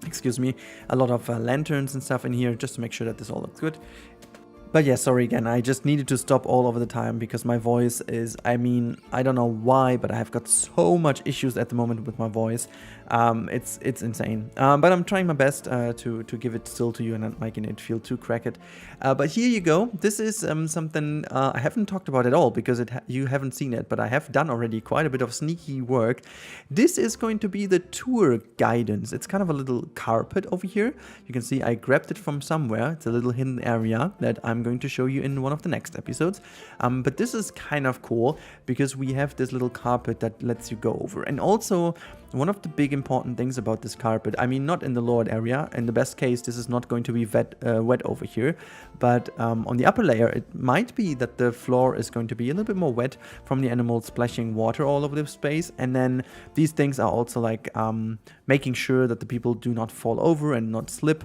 excuse me, a lot of lanterns and stuff in here just to make sure that this all looks good. But yeah, sorry again, I just needed to stop all over the time because my voice is, I mean, I don't know why, but I have got so much issues at the moment with my voice. It's insane. But I'm trying my best to give it still to you and not making it feel too cracked. But here you go. This is something I haven't talked about at all because you haven't seen it, but I have done already quite a bit of sneaky work. This is going to be the tour guidance. It's kind of a little carpet over here. You can see I grabbed it from somewhere. It's a little hidden area that I'm going to show you in one of the next episodes. But this is kind of cool because we have this little carpet that lets you go over. And also, one of the big important things about this carpet, I mean, not in the lowered area. In the best case, this is not going to be wet over here. But on the upper layer, it might be that the floor is going to be a little bit more wet from the animals splashing water all over the space. And then these things are also like making sure that the people do not fall over and not slip.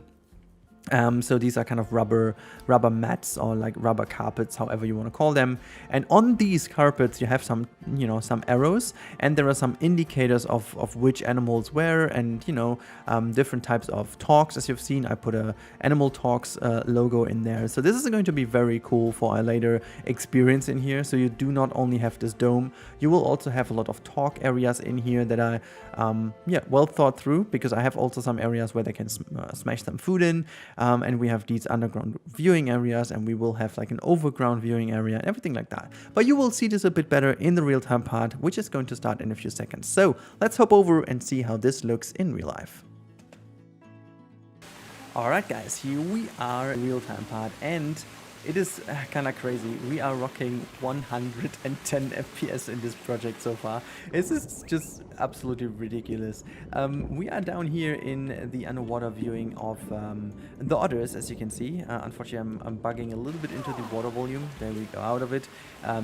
So these are kind of rubber mats or like rubber carpets, however you want to call them. And on these carpets you have some, you know, some arrows, and there are some indicators of which animals where, and you know, different types of talks. As you've seen, I put a animal talks logo in there. So this is going to be very cool for a later experience in here. So you do not only have this dome, you will also have a lot of talk areas in here that are yeah, well thought through, because I have also some areas where they can smash some food in. And we have these underground viewing areas, and we will have like an overground viewing area and everything like that. But you will see this a bit better in the real-time part, which is going to start in a few seconds. So let's hop over and see how this looks in real life. Alright guys, here we are, real-time part, and it is kind of crazy. We are rocking 110 FPS in this project so far. This is just absolutely ridiculous. We are down here in the underwater viewing of the otters, as you can see. Unfortunately, I'm bugging a little bit into the water volume. There we go, out of it.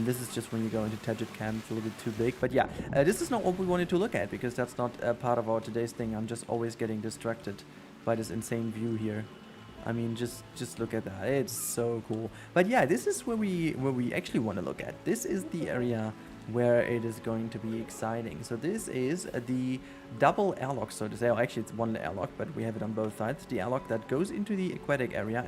This is just when you go into Tadget Cam, it's a little bit too big. But yeah, this is not what we wanted to look at, because that's not part of our today's thing. I'm just always getting distracted by this insane view here. I mean, just look at that. It's so cool. But yeah, this is where we actually want to look at. This is the area where it is going to be exciting. So this is the double airlock, so to say. Or actually, it's one airlock, but we have it on both sides. The airlock that goes into the aquatic area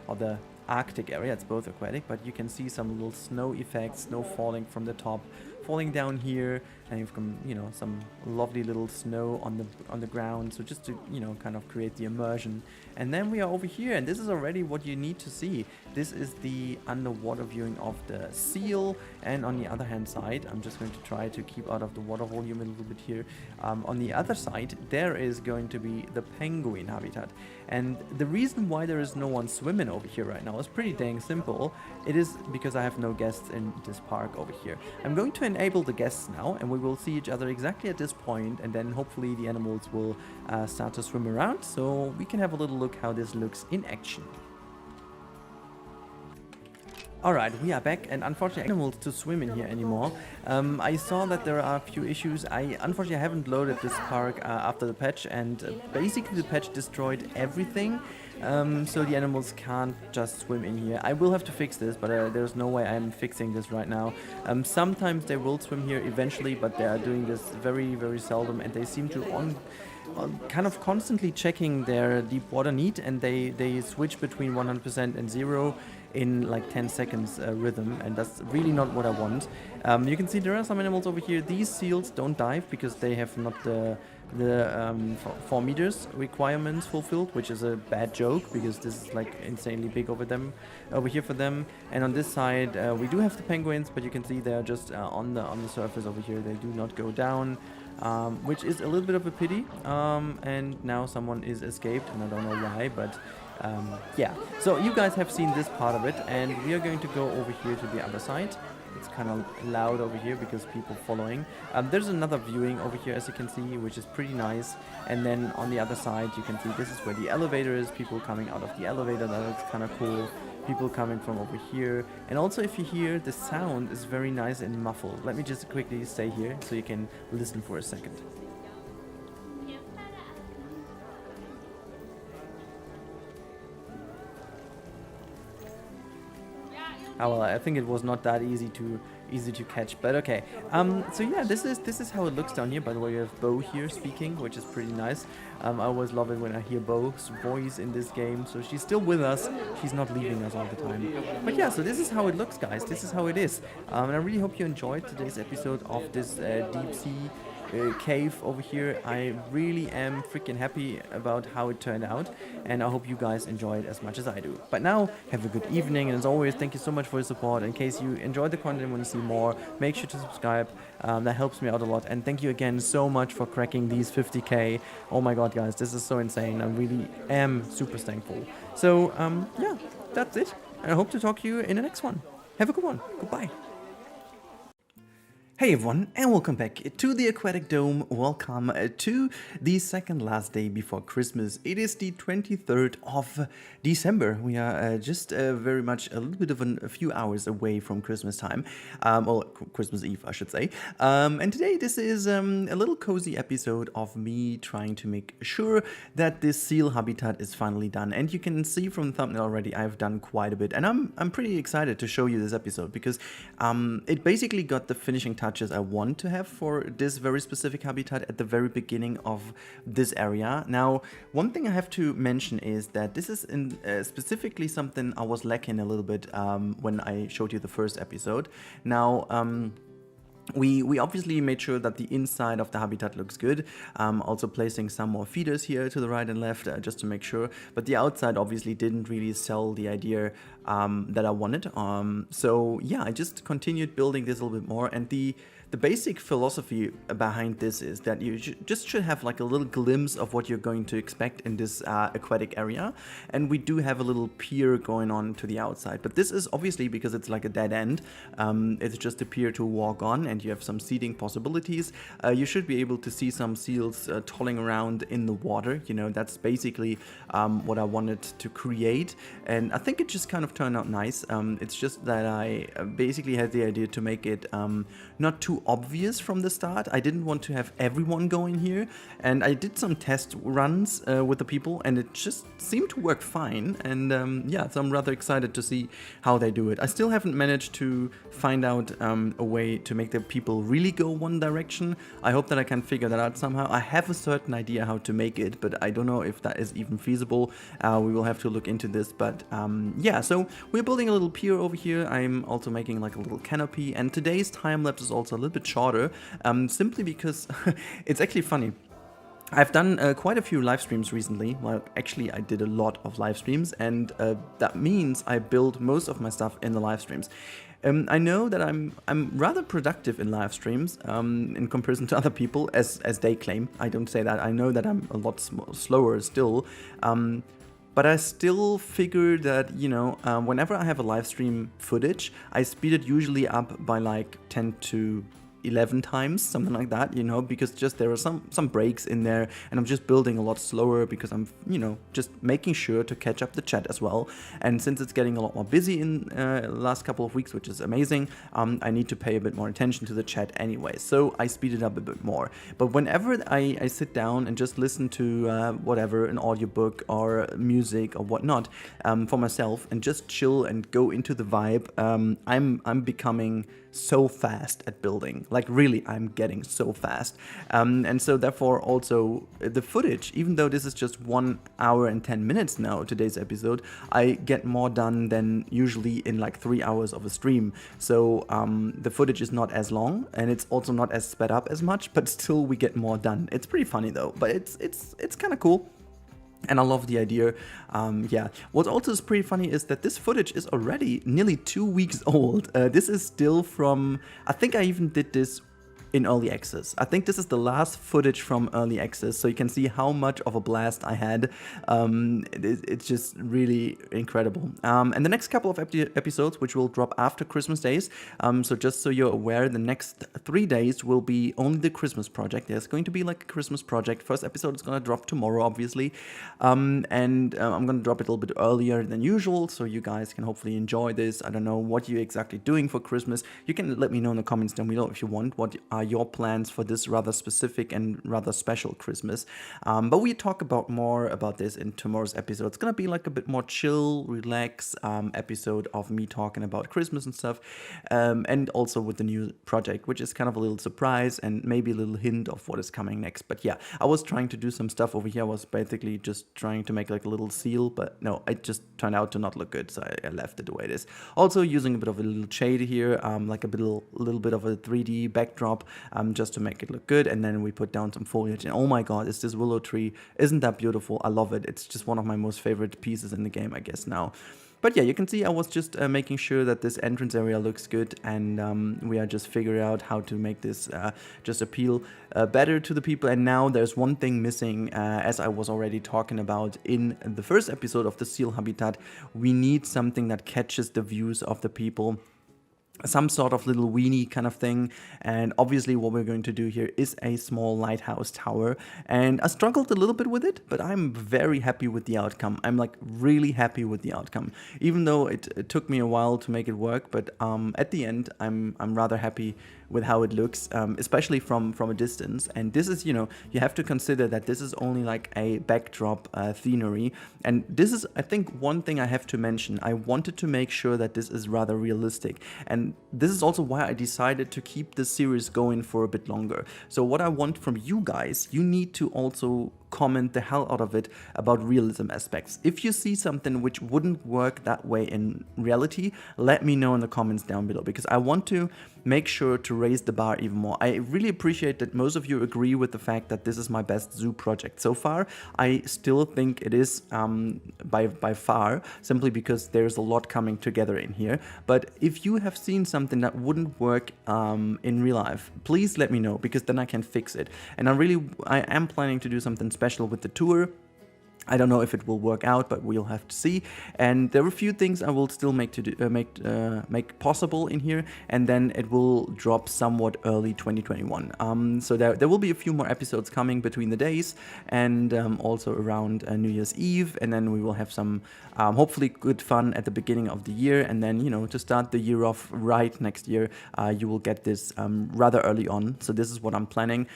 or the Arctic area. It's both aquatic, but you can see some little snow effects, snow falling from the top, falling down here, and you've got, you know, some lovely little snow on the ground, so just to, you know, kind of create the immersion. And then we are over here, and this is already what you need to see. This is the underwater viewing of the seal, and on the other hand side, I'm just going to try to keep out of the water volume a little bit here. On the other side, there is going to be the penguin habitat. And the reason why there is no one swimming over here right now is pretty dang simple. It is because I have no guests in this park over here. I'm going to enable the guests now, and we will see each other exactly at this point, and then hopefully the animals will start to swim around, so we can have a little look how this looks in action. Alright, we are back, and unfortunately animals to swim in here anymore. I saw that there are a few issues. Unfortunately I haven't loaded this park after the patch, and basically the patch destroyed everything. So the animals can't just swim in here. I will have to fix this, but there's no way I'm fixing this right now. Sometimes they will swim here eventually, but they are doing this very, very seldom, and they seem to kind of constantly checking their deep water need, and they switch between 100% and 0 in like 10 seconds rhythm, and that's really not what I want. You can see there are some animals over here. These seals don't dive because they have not the 4 meters requirements fulfilled, which is a bad joke because this is like insanely big over here for them. And on this side we do have the penguins, but you can see they're just on the surface over here. They do not go down, which is a little bit of a pity. And now someone is escaped, and I don't know why, but yeah. So you guys have seen this part of it, and we are going to go over here to the other side. It's kind of loud over here because people following. There's another viewing over here, as you can see, which is pretty nice. And then on the other side, you can see this is where the elevator is. People coming out of the elevator, that looks kind of cool. People coming from over here. And also, if you hear, the sound is very nice and muffled. Let me just quickly stay here so you can listen for a second. Oh, well, I think it was not that easy to catch, but okay. So yeah, this is how it looks down here. By the way, you have Bo here speaking, which is pretty nice. I always love it when I hear Bo's voice in this game. So she's still with us. She's not leaving us all the time. But yeah, so this is how it looks, guys. This is how it is. And I really hope you enjoyed today's episode of this deep sea cave over here. I really am freaking happy about how it turned out, and I hope you guys enjoy it as much as I do. But now, have a good evening, and as always, thank you so much for your support. In case you enjoyed the content and want to see more, make sure to subscribe. That helps me out a lot, and thank you again so much for cracking these 50k. Oh my god, guys, this is so insane. I really am super thankful. So yeah, that's it, and I hope to talk to you in the next one. Have a good one. Goodbye. Hey everyone, and welcome back to the Aquatic Dome. Welcome to the second last day before Christmas. It is the 23rd of December. We are just very much a little bit of a few hours away from Christmas time. Well, Christmas Eve, I should say. And today this is a little cozy episode of me trying to make sure that this seal habitat is finally done. And you can see from the thumbnail already, I've done quite a bit. And I'm pretty excited to show you this episode because it basically got the finishing touches I want to have for this very specific habitat at the very beginning of this area. Now, one thing I have to mention is that this is specifically something I was lacking a little bit when I showed you the first episode. Now, we obviously made sure that the inside of the habitat looks good, also placing some more feeders here to the right and left just to make sure, but the outside obviously didn't really sell the idea that I wanted. So yeah, I just continued building this a little bit more, and the basic philosophy behind this is that you just should have like a little glimpse of what you're going to expect in this aquatic area. And we do have a little pier going on to the outside, but this is obviously because it's like a dead end. It's just a pier to walk on, and you have some seating possibilities. You should be able to see some seals tolling around in the water. You know, that's basically what I wanted to create, and I think it just kind of turned out nice. It's just that I basically had the idea to make it not too obvious from the start. I didn't want to have everyone going here, and I did some test runs with the people, and it just seemed to work fine. And yeah, so I'm rather excited to see how they do it. I still haven't managed to find out a way to make the people really go one direction. I hope that I can figure that out somehow. I have a certain idea how to make it, but I don't know if that is even feasible. We will have to look into this, but yeah, so we're building a little pier over here. I'm also making like a little canopy, and today's time lapse is also a little bit shorter, simply because it's actually funny. I've done quite a few live streams recently. Well, actually, I did a lot of live streams, and that means I build most of my stuff in the live streams. I know that I'm rather productive in live streams in comparison to other people, as they claim. I don't say that. I know that I'm a lot slower still. But I still figure that, you know, whenever I have a live stream footage, I speed it usually up by like 10 to 11 times, something like that, you know, because just there are some breaks in there, and I'm just building a lot slower because I'm, you know, just making sure to catch up the chat as well. And since it's getting a lot more busy in the last couple of weeks, which is amazing, I need to pay a bit more attention to the chat anyway, so I speed it up a bit more. But whenever I sit down and just listen to whatever, an audiobook or music or whatnot, for myself, and just chill and go into the vibe, I'm becoming so fast at building. Like really, I'm getting so fast. And so therefore also the footage, even though this is just 1 hour and 10 minutes now, today's episode, I get more done than usually in like 3 hours of a stream. So the footage is not as long, and it's also not as sped up as much, but still we get more done. It's pretty funny though, but it's kind of cool. And I love the idea. Yeah, what also is pretty funny is that this footage is already nearly 2 weeks old. This is still from, I think I even did this in early access. I think this is the last footage from early access, so you can see how much of a blast I had. It's just really incredible. And the next couple of episodes, which will drop after Christmas days, so just so you're aware, the next 3 days will be only the Christmas project. There's going to be like a Christmas project. First episode is going to drop tomorrow, obviously, and I'm going to drop it a little bit earlier than usual, so you guys can hopefully enjoy this. I don't know what you're exactly doing for Christmas. You can let me know in the comments down below if you want. What are your plans for this rather specific and rather special Christmas? But we talk about more about this in tomorrow's episode. It's gonna be like a bit more chill, relax episode of me talking about Christmas and stuff, and also with the new project, which is kind of a little surprise and maybe a little hint of what is coming next. But yeah, I was trying to do some stuff over here. I was basically just trying to make like a little seal, but no, it just turned out to not look good, so I left it the way it is. Also using a bit of a little shade here, like a little bit of a 3D backdrop, just to make it look good. And then we put down some foliage, and oh my god, is this willow tree, isn't that beautiful? I love it. It's just one of my most favorite pieces in the game, I guess now. But yeah, you can see I was just making sure that this entrance area looks good, and we are just figuring out how to make this just appeal better to the people. And now there's one thing missing, as I was already talking about in the first episode of the seal habitat. We need something that catches the views of the people, some sort of little weenie kind of thing. And obviously what we're going to do here is a small lighthouse tower, and I struggled a little bit with it, but I'm very happy with the outcome. I'm like really happy with the outcome, even though it took me a while to make it work. But at the end, I'm rather happy with how it looks, especially from a distance. And this is, you know, you have to consider that this is only like a backdrop scenery, and this is, I think, one thing I have to mention. I wanted to make sure that this is rather realistic, and this is also why I decided to keep this series going for a bit longer. So what I want from you guys, you need to also comment the hell out of it about realism aspects. If you see something which wouldn't work that way in reality, let me know in the comments down below, because I want to make sure to raise the bar even more. I really appreciate that most of you agree with the fact that this is my best zoo project so far. I still think it is by far, simply because there's a lot coming together in here. But if you have seen something that wouldn't work in real life, please let me know, because then I can fix it. And I am planning to do something special with the tour. I don't know if it will work out, but we'll have to see. And there are a few things I will still make possible in here, and then it will drop somewhat early 2021. So there will be a few more episodes coming between the days, and also around New Year's Eve, and then we will have some hopefully good fun at the beginning of the year. And then, you know, to start the year off right next year, you will get this rather early on. So this is what I'm planning,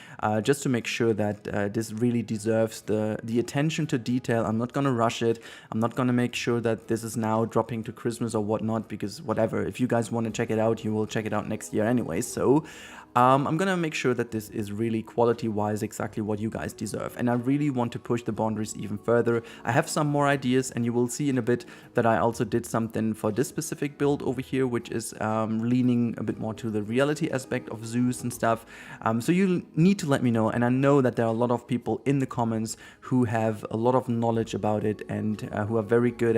just to make sure that this really deserves the attention to detail. I'm not gonna rush it. I'm not gonna make sure that this is now dropping to Christmas or whatnot, because whatever, if you guys want to check it out, you will check it out next year anyway. So I'm gonna make sure that this is really quality-wise exactly what you guys deserve, and I really want to push the boundaries even further. I have some more ideas, and you will see in a bit that I also did something for this specific build over here, which is leaning a bit more to the reality aspect of zoos and stuff. So you need to let me know, and I know that there are a lot of people in the comments who have a lot of knowledge about it, and who are very good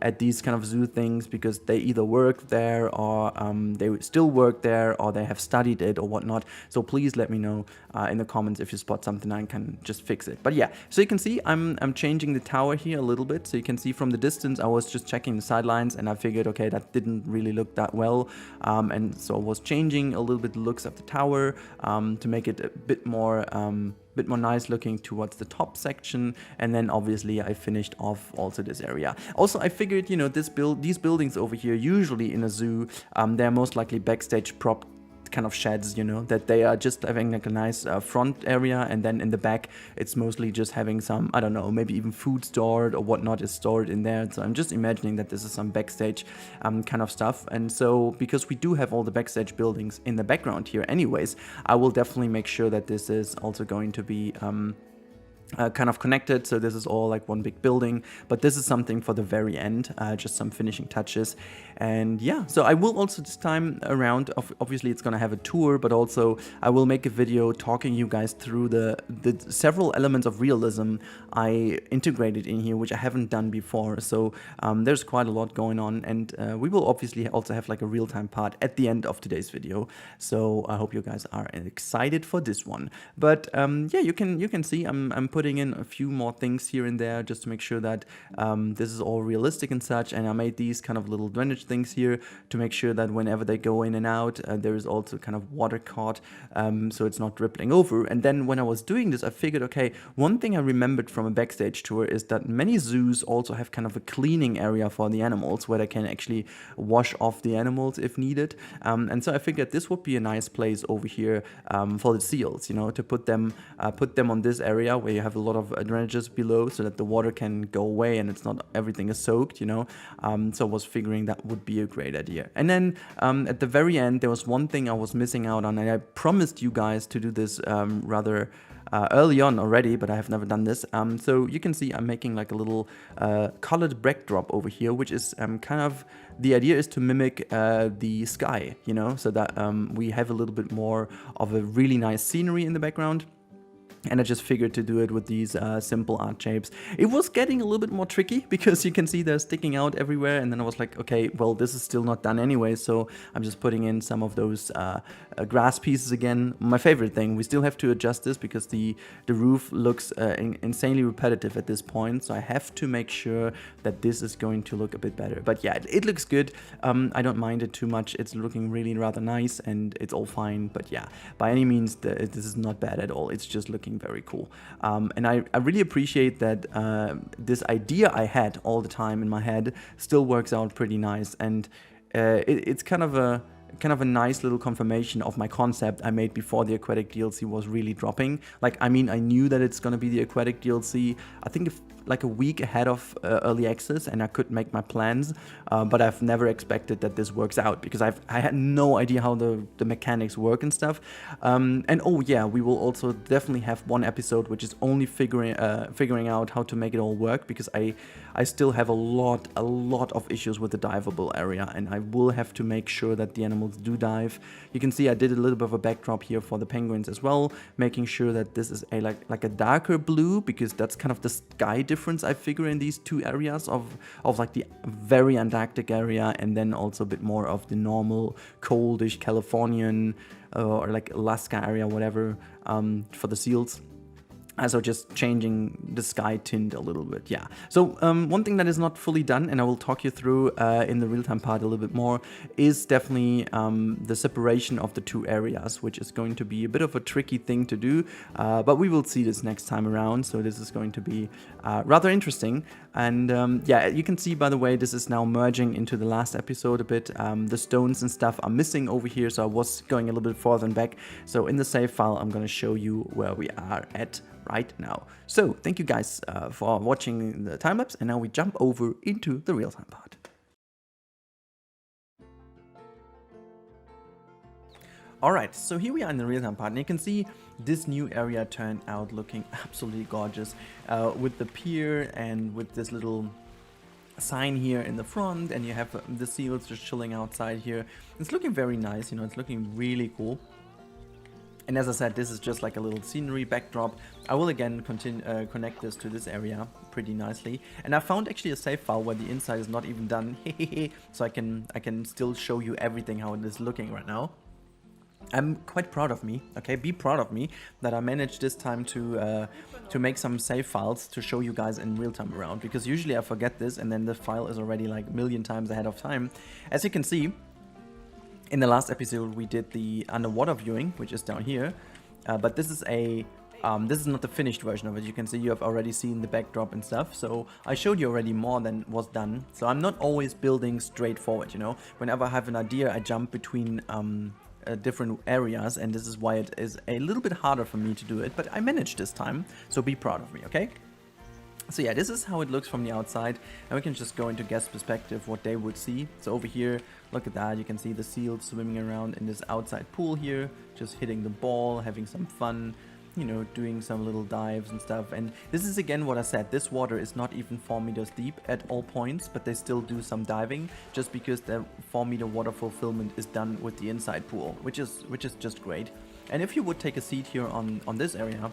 at these kind of zoo things, because they either work there, or they still work there, or they have studied it, or or whatnot. So please let me know in the comments if you spot something I can just fix it. But yeah, so you can see I'm changing the tower here a little bit. So you can see from the distance I was just checking the sidelines, and I figured, okay, that didn't really look that well, and so I was changing a little bit the looks of the tower to make it a bit more nice looking towards the top section. And then obviously I finished off also this area. Also, I figured, you know, these buildings over here, usually in a zoo, they're most likely backstage prop kind of sheds, you know, that they are just having like a nice front area, and then in the back it's mostly just having some, I don't know, maybe even food stored or whatnot is stored in there. So I'm just imagining that this is some backstage kind of stuff. And so because we do have all the backstage buildings in the background here anyways, I will definitely make sure that this is also going to be kind of connected, so this is all like one big building, but this is something for the very end, just some finishing touches. And yeah, so I will also this time around, obviously it's gonna have a tour, but also I will make a video talking you guys through the several elements of realism I integrated in here, which I haven't done before. So there's quite a lot going on, and we will obviously also have like a real-time part at the end of today's video. So I hope you guys are excited for this one. But yeah, you can see I'm putting in a few more things here and there just to make sure that this is all realistic and such. And I made these kind of little drainage things here to make sure that whenever they go in and out, there is also kind of water caught, so it's not rippling over. And then when I was doing this, I figured, okay, one thing I remembered from a backstage tour is that many zoos also have kind of a cleaning area for the animals where they can actually wash off the animals if needed. And so I figured this would be a nice place over here for the seals, you know, to put them on this area where you have a lot of drainages below, so that the water can go away and it's not everything is soaked, you know. So I was figuring that would be a great idea. And then at the very end, there was one thing I was missing out on, and I promised you guys to do this rather early on already, but I have never done this. So you can see I'm making like a little colored backdrop over here, which is kind of, the idea is to mimic the sky, you know, so that we have a little bit more of a really nice scenery in the background. And I just figured to do it with these simple art shapes. It was getting a little bit more tricky because you can see they're sticking out everywhere. And then I was like, okay, well, this is still not done anyway. So I'm just putting in some of those grass pieces again. My favorite thing, we still have to adjust this because the roof looks insanely repetitive at this point. So I have to make sure that this is going to look a bit better. But yeah, it looks good. I don't mind it too much. It's looking really rather nice and it's all fine. But yeah, by any means, this is not bad at all. It's just looking very cool. And I really appreciate that this idea I had all the time in my head still works out pretty nice. And it's kind of a nice little confirmation of my concept I made before the Aquatic DLC was really dropping. Like, I mean, I knew that it's gonna be the Aquatic DLC, I think like a week ahead of early access, and I could make my plans, but I've never expected that this works out because I had no idea how the mechanics work and stuff. And oh yeah, we will also definitely have one episode which is only figuring out how to make it all work, because I still have a lot of issues with the diveable area, and I will have to make sure that the animals do dive. You can see I did a little bit of a backdrop here for the penguins as well, making sure that this is a like a darker blue, because that's kind of the sky difference I figure in these two areas of like the very Antarctic area, and then also a bit more of the normal coldish Californian or like Alaska area, whatever, for the seals. So just changing the sky tint a little bit, yeah. So one thing that is not fully done, and I will talk you through in the real-time part a little bit more, is definitely the separation of the two areas, which is going to be a bit of a tricky thing to do, but we will see this next time around. So this is going to be rather interesting. And yeah, you can see, by the way, this is now merging into the last episode a bit. The stones and stuff are missing over here, so I was going a little bit further and back. So in the save file, I'm going to show you where we are at right now. So thank you guys for watching the time lapse, and now we jump over into the real-time part. Alright, so here we are in the real-time part, and you can see this new area turned out looking absolutely gorgeous, with the pier and with this little sign here in the front, and you have the seals just chilling outside here. It's looking very nice, you know, it's looking really cool. And as I said, this is just like a little scenery backdrop. I will again connect this to this area pretty nicely. And I found actually a save file where the inside is not even done, so I can still show you everything how it is looking right now. I'm quite proud of me, okay? Be proud of me that I managed this time to make some save files to show you guys in real time around, because usually I forget this and then the file is already like a million times ahead of time. As you can see, in the last episode we did the underwater viewing, which is down here, but this is this is not the finished version of it. You can see you have already seen the backdrop and stuff, so I showed you already more than was done. So I'm not always building straightforward, you know. Whenever I have an idea, I jump between different areas, and this is why it is a little bit harder for me to do it, but I managed this time, so be proud of me, okay? So yeah, this is how it looks from the outside, and we can just go into guest perspective what they would see. So over here, look at that, you can see the seals swimming around in this outside pool here, just hitting the ball, having some fun, you know, doing some little dives and stuff. And this is again what I said, this water is not even 4 meters deep at all points, but they still do some diving just because the 4-meter water fulfillment is done with the inside pool, which is just great. And if you would take a seat here on this area,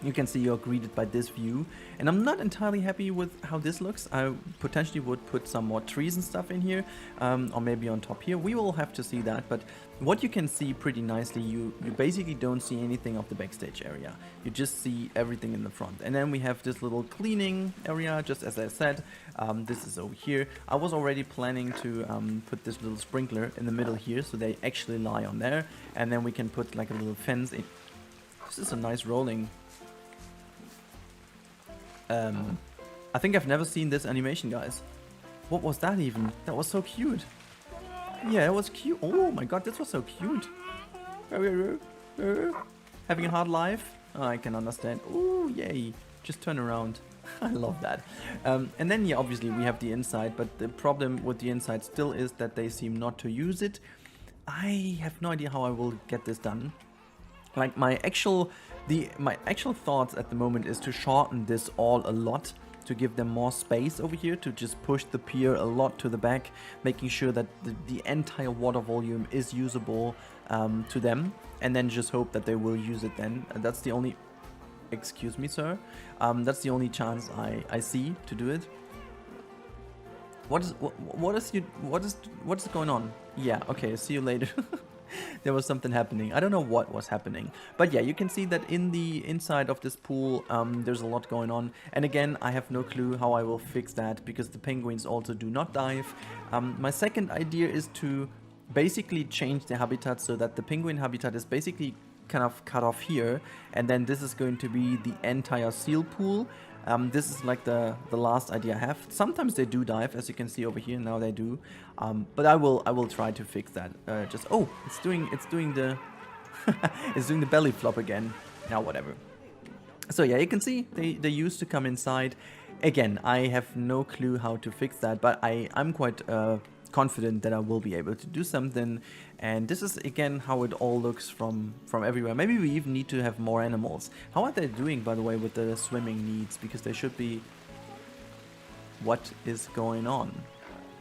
you can see you're greeted by this view, and I'm not entirely happy with how this looks. I potentially would put some more trees and stuff in here, or maybe on top here. We will have to see that, but what you can see pretty nicely, you basically don't see anything of the backstage area. You just see everything in the front. And then we have this little cleaning area, just as I said. This is over here. I was already planning to put this little sprinkler in the middle here, so they actually lie on there, and then we can put like a little fence in. This is a nice rolling. I think I've never seen this animation, guys. What was that even? That was so cute. Yeah, it was cute. Oh my god, this was so cute. Having a hard life? Oh, I can understand. Oh, yay. Just turn around. I love that. And then, yeah, obviously we have the inside, but the problem with the inside still is that they seem not to use it. I have no idea how I will get this done. Like my actual thoughts at the moment is to shorten this all a lot, to give them more space over here, to just push the pier a lot to the back, making sure that the entire water volume is usable to them, and then just hope that they will use it then. And that's the only, excuse me sir, that's the only chance I see to do it. What is going on? Yeah, okay, see you later. There was something happening. I don't know what was happening. But yeah, you can see that in the inside of this pool, there's a lot going on. And again, I have no clue how I will fix that, because the penguins also do not dive. My second idea is to basically change the habitat so that the penguin habitat is basically kind of cut off here. And then this is going to be the entire seal pool. This is like the last idea I have. Sometimes they do dive, as you can see over here. Now they do, but I will try to fix that. Just oh, it's doing the it's doing the belly flop again. Now whatever. So yeah, you can see they used to come inside. Again, I have no clue how to fix that, but I'm quite confident that I will be able to do something. And this is again how it all looks from everywhere. Maybe we even need to have more animals. How are they doing, by the way, with the swimming needs? Because they should be... What is going on?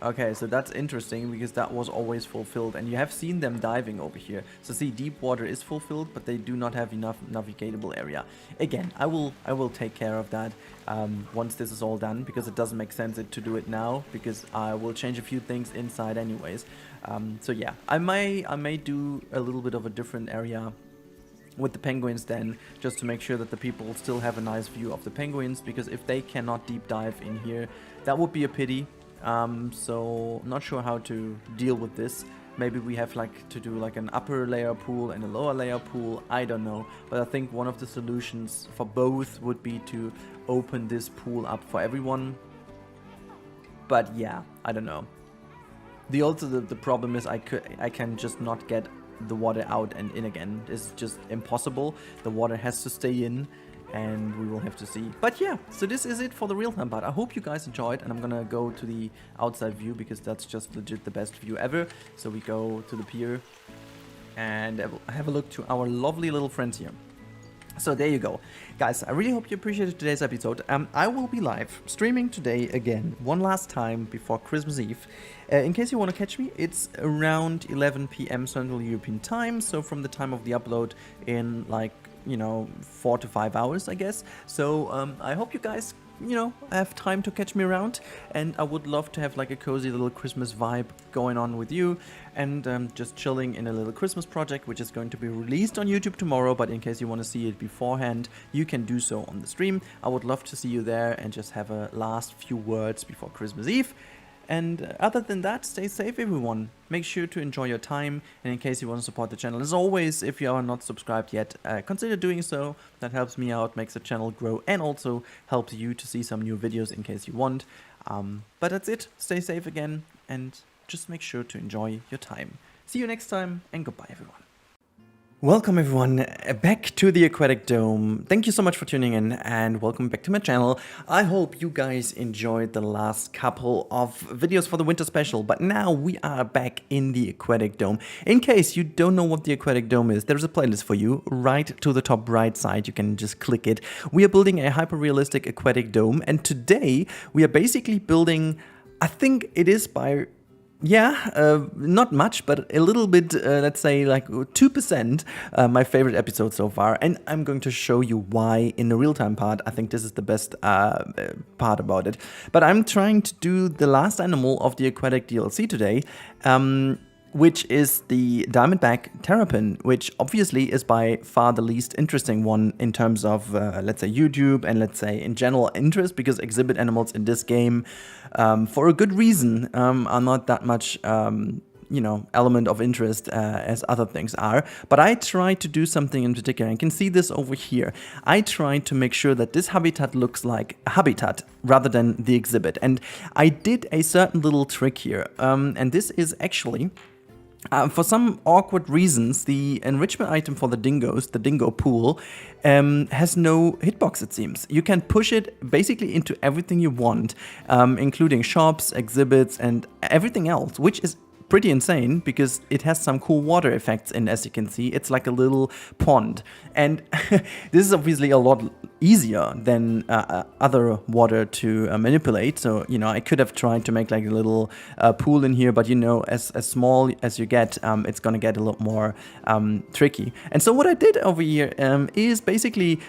Okay, so that's interesting, because that was always fulfilled, and you have seen them diving over here. So see, deep water is fulfilled, but they do not have enough navigatable area. Again, I will take care of that once this is all done, because it doesn't make sense to do it now, because I will change a few things inside anyways. So yeah, I may do a little bit of a different area with the penguins then, just to make sure that the people still have a nice view of the penguins, because if they cannot deep dive in here, that would be a pity. So not sure how to deal with this. Maybe we have like to do like an upper layer pool and a lower layer pool. I don't know, but I think one of the solutions for both would be to open this pool up for everyone. But yeah, I don't know. The problem is I can just not get the water out and in again. It's just impossible. The water has to stay in, and we will have to see. But yeah, so this is it for the real-time part. I hope you guys enjoyed, and I'm gonna go to the outside view, because that's just legit the best view ever. So we go to the pier and have a look to our lovely little friends here. So there you go. Guys, I really hope you appreciated today's episode. I will be live streaming today again, one last time before Christmas Eve. In case you want to catch me, it's around 11 PM Central European time, so from the time of the upload in like, you know, 4 to 5 hours, I guess. So I hope you guys you know, have time to catch me around, and I would love to have like a cozy little Christmas vibe going on with you, and just chilling in a little Christmas project, which is going to be released on YouTube tomorrow, but in case you want to see it beforehand, you can do so on the stream. I would love to see you there and just have a last few words before Christmas Eve. And other than that, stay safe everyone. Make sure to enjoy your time, and in case you want to support the channel, as always, if you are not subscribed yet, consider doing so. That helps me out, makes the channel grow, and also helps you to see some new videos in case you want. But that's it. Stay safe again, and just make sure to enjoy your time. See you next time, and goodbye everyone. Welcome everyone back to the Aquatic Dome. Thank you so much for tuning in and welcome back to my channel. I hope you guys enjoyed the last couple of videos for the winter special, but now we are back in the Aquatic Dome. In case you don't know what the Aquatic Dome is, there's a playlist for you right to the top right side. You can just click it. We are building a hyper-realistic aquatic dome, and today we are basically building, I think it is by not much, but a little bit, let's say like 2%, my favorite episode so far. And I'm going to show you why in the real-time part. I think this is the best part about it. But I'm trying to do the last animal of the aquatic DLC today, which is the diamondback terrapin, which obviously is by far the least interesting one in terms of, let's say, YouTube and let's say in general interest, because exhibit animals in this game, for a good reason, are not that much, you know, element of interest as other things are. But I try to do something in particular. You can see this over here. I try to make sure that this habitat looks like a habitat rather than the exhibit. And I did a certain little trick here, and this is actually... for some awkward reasons, the enrichment item for the dingoes, the dingo pool, has no hitbox, it seems. You can push it basically into everything you want, including shops, exhibits, and everything else, which is pretty insane because it has some cool water effects in, as you can see. It's like a little pond, and this is obviously a lot easier than other water to manipulate. So, you know, I could have tried to make like a little pool in here, but you know, as small as you get, it's gonna get a lot more tricky. And so what I did over here is basically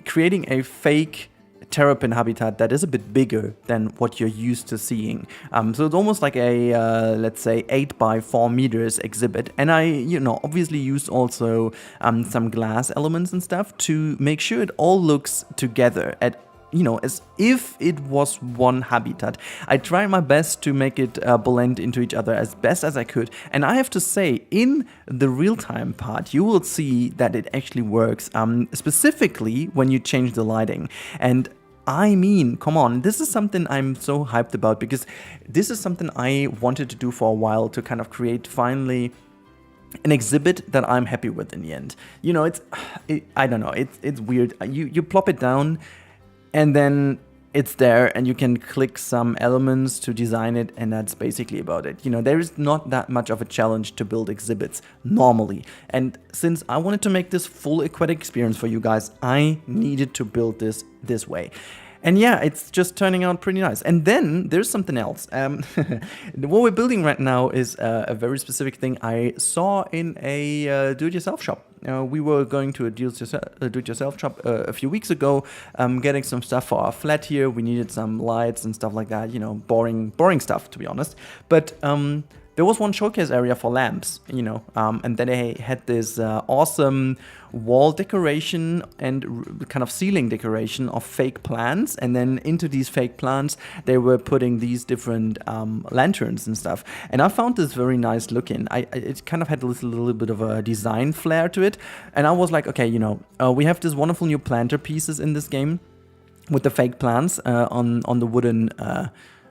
creating a fake terrapin habitat that is a bit bigger than what you're used to seeing. So it's almost like a, let's say, 8 by 4 meters exhibit. And I, you know, obviously used also some glass elements and stuff to make sure it all looks together at, you know, as if it was one habitat. I tried my best to make it blend into each other as best as I could. And I have to say, in the real-time part, you will see that it actually works, specifically when you change the lighting. And I mean, come on, this is something I'm so hyped about, because this is something I wanted to do for a while, to kind of create finally an exhibit that I'm happy with in the end. You know, I don't know, it's weird. You plop it down and then it's there, and you can click some elements to design it, and that's basically about it. You know, there is not that much of a challenge to build exhibits normally. And since I wanted to make this full aquatic experience for you guys, I needed to build this way. And yeah, it's just turning out pretty nice. And then there's something else. What we're building right now is a very specific thing I saw in a do-it-yourself shop. We were going to a do-it-yourself shop a few weeks ago, getting some stuff for our flat here. We needed some lights and stuff like that, you know, boring stuff, to be honest. But there was one showcase area for lamps, you know, and then they had this awesome wall decoration and kind of ceiling decoration of fake plants, and then into these fake plants they were putting these different lanterns and stuff, and I found this very nice looking. It kind of had a little bit of a design flair to it, and I was like, okay, you know, we have this wonderful new planter pieces in this game with the fake plants on the wooden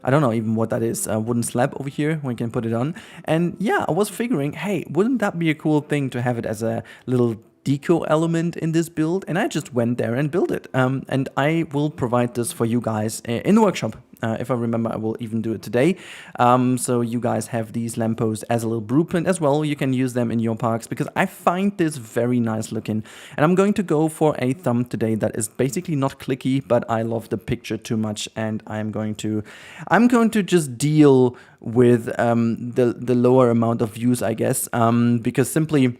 I don't know even what that is, a wooden slab over here where you can put it on. And yeah, I was figuring, hey, wouldn't that be a cool thing to have it as a little deco element in this build? And I just went there and built it. And I will provide this for you guys in the workshop. If I remember, I will even do it today. So you guys have these lampposts as a little blueprint as well. You can use them in your parks, because I find this very nice looking. And I'm going to go for a thumb today that is basically not clicky, but I love the picture too much, and I'm going to just deal with the lower amount of views, I guess, because simply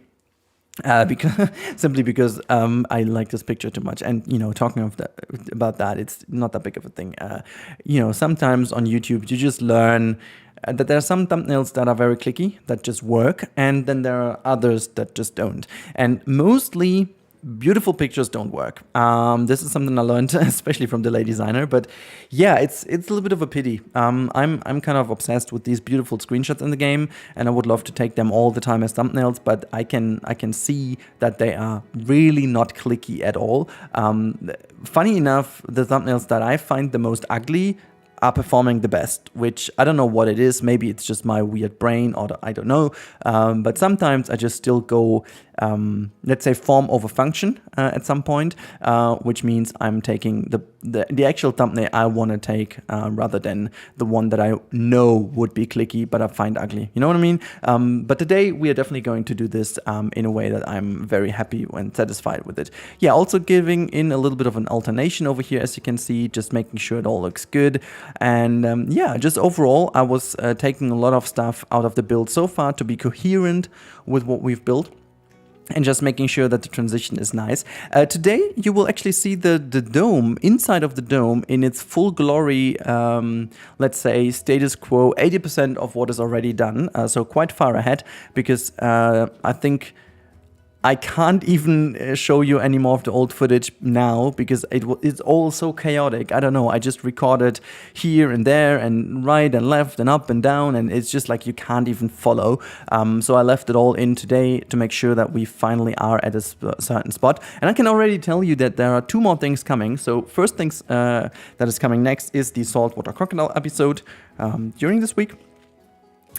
because simply because I like this picture too much. And talking about that, it's not that big of a thing. Sometimes on YouTube you just learn that there are some thumbnails that are very clicky, that just work, and then there are others that just don't. And mostly beautiful pictures don't work. This is something I learned, especially from the lady designer. But yeah, it's a little bit of a pity. I'm kind of obsessed with these beautiful screenshots in the game, and I would love to take them all the time as thumbnails. But I can see that they are really not clicky at all. Funny enough, the thumbnails that I find the most ugly are performing the best, which I don't know what it is. Maybe it's just my weird brain, or I don't know. But sometimes I just still go, let's say, form over function at some point, which means I'm taking the actual thumbnail I want to take rather than the one that I know would be clicky but I find ugly. You know what I mean? But today we are definitely going to do this in a way that I'm very happy and satisfied with it. Yeah, also giving in a little bit of an alternation over here, as you can see, just making sure it all looks good. And yeah, just overall, I was taking a lot of stuff out of the build so far to be coherent with what we've built, and just making sure that the transition is nice. Today, you will actually see the dome, inside of the dome, in its full glory, let's say, status quo, 80% of what is already done, so quite far ahead, because I think I can't even show you any more of the old footage now, because it's all so chaotic. I don't know, I just recorded here and there and right and left and up and down, and it's just like you can't even follow. So I left it all in today to make sure that we finally are at a certain spot. And I can already tell you that there are 2 more things coming. So first things that is coming next is the saltwater crocodile episode during this week.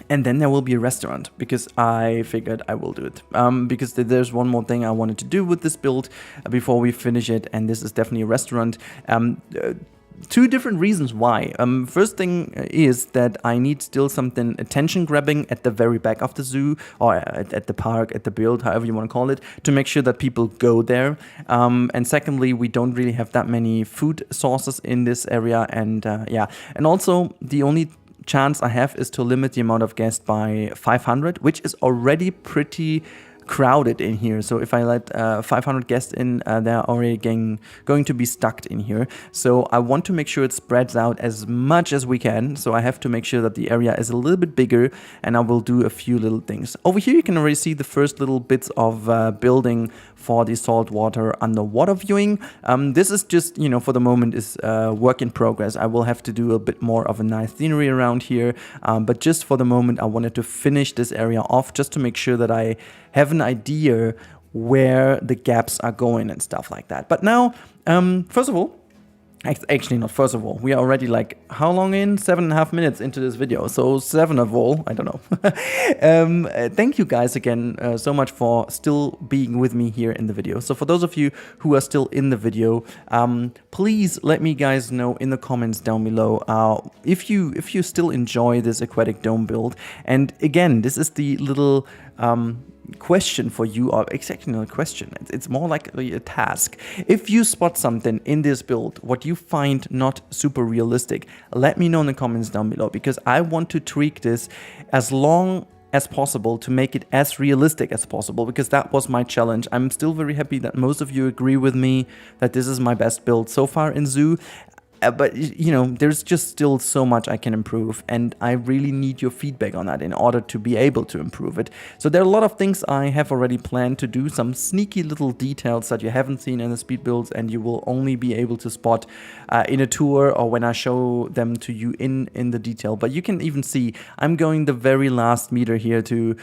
And then there will be a restaurant, because I figured I will do it. Because there's one more thing I wanted to do with this build before we finish it, and this is definitely a restaurant. 2 different reasons why. First thing is that I need still something attention grabbing at the very back of the zoo, or at the park, at the build, however you want to call it, to make sure that people go there. And secondly, we don't really have that many food sources in this area, and yeah. And also, the only chance I have is to limit the amount of guests by 500, which is already pretty crowded in here. So if I let 500 guests in, they're already going to be stuck in here. So I want to make sure it spreads out as much as we can. So I have to make sure that the area is a little bit bigger, and I will do a few little things. Over here you can already see the first little bits of building for the saltwater underwater viewing. This is just, for the moment is work in progress. I will have to do a bit more of a nice scenery around here. But just for the moment, I wanted to finish this area off just to make sure that I have an idea where the gaps are going and stuff like that. But now, first of all, actually not first of all, we are already like, how long in? 7.5 minutes into this video. So 7 of all, I don't know. Thank you guys again so much for still being with me here in the video. So for those of you who are still in the video, please let me guys know in the comments down below if you still enjoy this aquatic dome build. And again, this is the little question for you, or exactly not a question, it's more like a task. If you spot something in this build what you find not super realistic, let me know in the comments down below, because I want to tweak this as long as possible to make it as realistic as possible, because that was my challenge. I'm still very happy that most of you agree with me that this is my best build so far in Zoo. But, there's just still so much I can improve, and I really need your feedback on that in order to be able to improve it. So there are a lot of things I have already planned to do, some sneaky little details that you haven't seen in the speed builds, and you will only be able to spot in a tour or when I show them to you in the detail. But you can even see I'm going the very last meter here to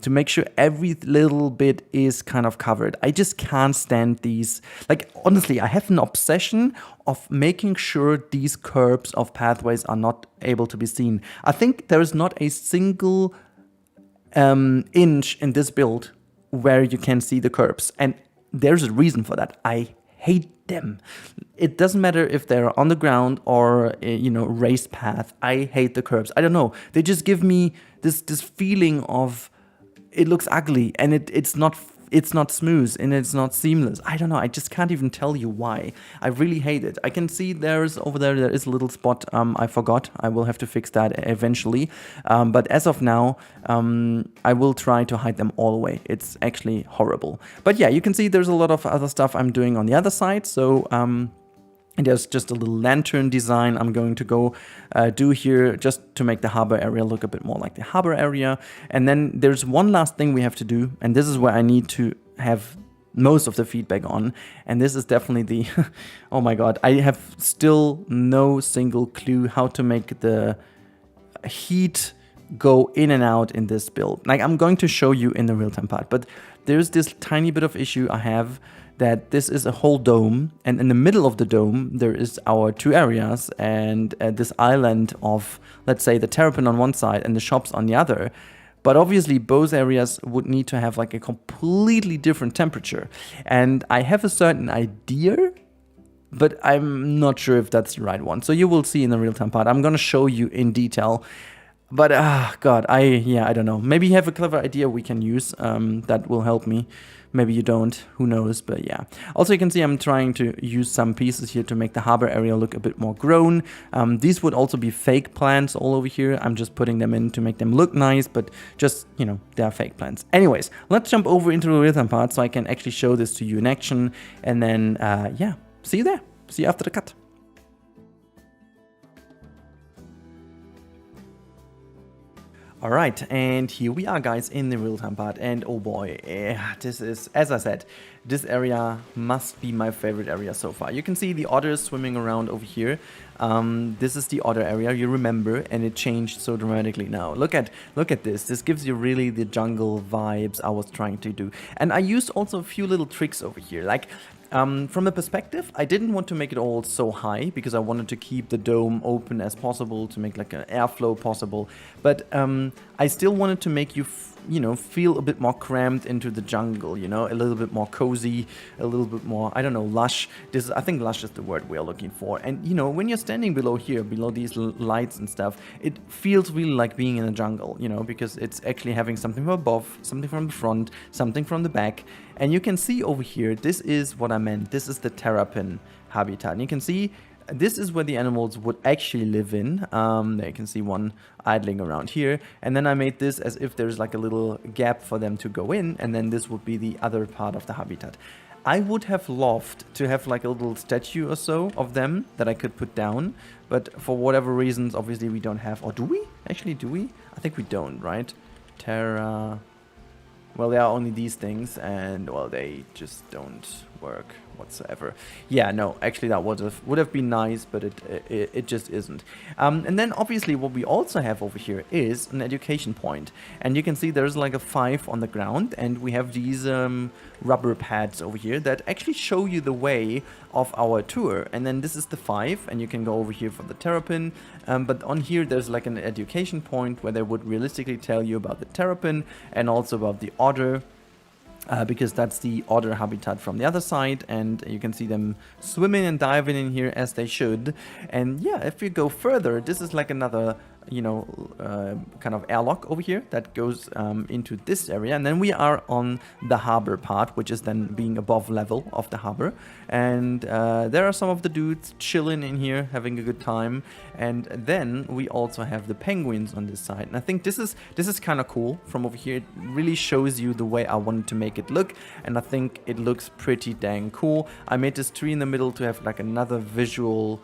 make sure every little bit is kind of covered. I just can't stand these. Like, honestly, I have an obsession of making sure these curbs of pathways are not able to be seen. I think there is not a single inch in this build where you can see the curbs, and there's a reason for that. I hate them. It doesn't matter if they're on the ground or raised path. I hate the curbs. I don't know. They just give me this feeling of it looks ugly, and it's not it's not smooth and it's not seamless. I don't know. I just can't even tell you why. I really hate it. I can see there's over there is a little spot I forgot. I will have to fix that eventually. But as of now, I will try to hide them all away. It's actually horrible. But yeah, you can see there's a lot of other stuff I'm doing on the other side. So there's just a little lantern design I'm going to go do here just to make the harbor area look a bit more like the harbor area. And then there's one last thing we have to do, and this is where I need to have most of the feedback on. And this is definitely the, oh my God, I have still no single clue how to make the heat go in and out in this build. Like, I'm going to show you in the real-time part, but there's this tiny bit of issue I have, that this is a whole dome, and in the middle of the dome there is our two areas and this island of, let's say, the terrapin on one side and the shops on the other. But obviously both areas would need to have like a completely different temperature, and I have a certain idea, but I'm not sure if that's the right one. So you will see in the real-time part. I'm gonna show you in detail. But God, I don't know. Maybe you have a clever idea we can use that will help me. Maybe you don't, who knows, but yeah. Also, you can see I'm trying to use some pieces here to make the harbor area look a bit more grown. These would also be fake plants all over here. I'm just putting them in to make them look nice, but just, you know, they're fake plants. Anyways, let's jump over into the rhythm part so I can actually show this to you in action. And then, yeah, see you there. See you after the cut. All right, and here we are, guys, in the real-time part, and oh boy, this is, as I said, this area must be my favorite area so far. You can see the otters swimming around over here. This is the otter area, you remember, and it changed so dramatically now. Look at this. This gives you really the jungle vibes I was trying to do. And I used also a few little tricks over here, like, from the perspective, I didn't want to make it all so high because I wanted to keep the dome open as possible to make like an airflow possible. But I still wanted to make you, you know, feel a bit more cramped into the jungle, you know, a little bit more cozy, a little bit more, I don't know, lush. I think lush is the word we are looking for. And, you know, when you're standing below here, below these lights and stuff, it feels really like being in a jungle, you know, because it's actually having something from above, something from the front, something from the back. And you can see over here, this is what I meant. This is the terrapin habitat. And you can see this is where the animals would actually live in. There you can see one idling around here. And then I made this as if there's like a little gap for them to go in. And then this would be the other part of the habitat. I would have loved to have like a little statue or so of them that I could put down. But for whatever reasons, obviously we don't have. Or do we? Actually, do we? I think we don't, right? Well, there are only these things, and, well, they just don't work whatsoever. Yeah, no, actually that would have been nice, but it just isn't. And then obviously what we also have over here is an education point, and you can see there's like a 5 on the ground, and we have these rubber pads over here that actually show you the way of our tour. And then this is the 5, and you can go over here for the terrapin, but on here there's like an education point where they would realistically tell you about the terrapin and also about the otter. Because that's the otter habitat from the other side, and you can see them swimming and diving in here as they should. And yeah, if you go further, this is like another, you know, kind of airlock over here that goes into this area. And then we are on the harbor part, which is then being above level of the harbor. And there are some of the dudes chilling in here, having a good time. And then we also have the penguins on this side. And I think this is kind of cool from over here. It really shows you the way I wanted to make it look. And I think it looks pretty dang cool. I made this tree in the middle to have like another visual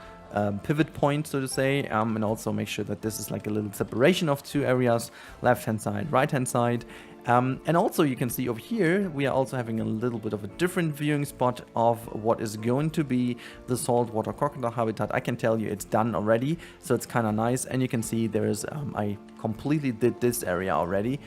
pivot point, so to say, and also make sure that this is like a little separation of two areas, left hand side, right hand side. And also you can see over here we are also having a little bit of a different viewing spot of what is going to be the saltwater crocodile habitat. I can tell you it's done already, so it's kind of nice. And you can see there is I completely did this area already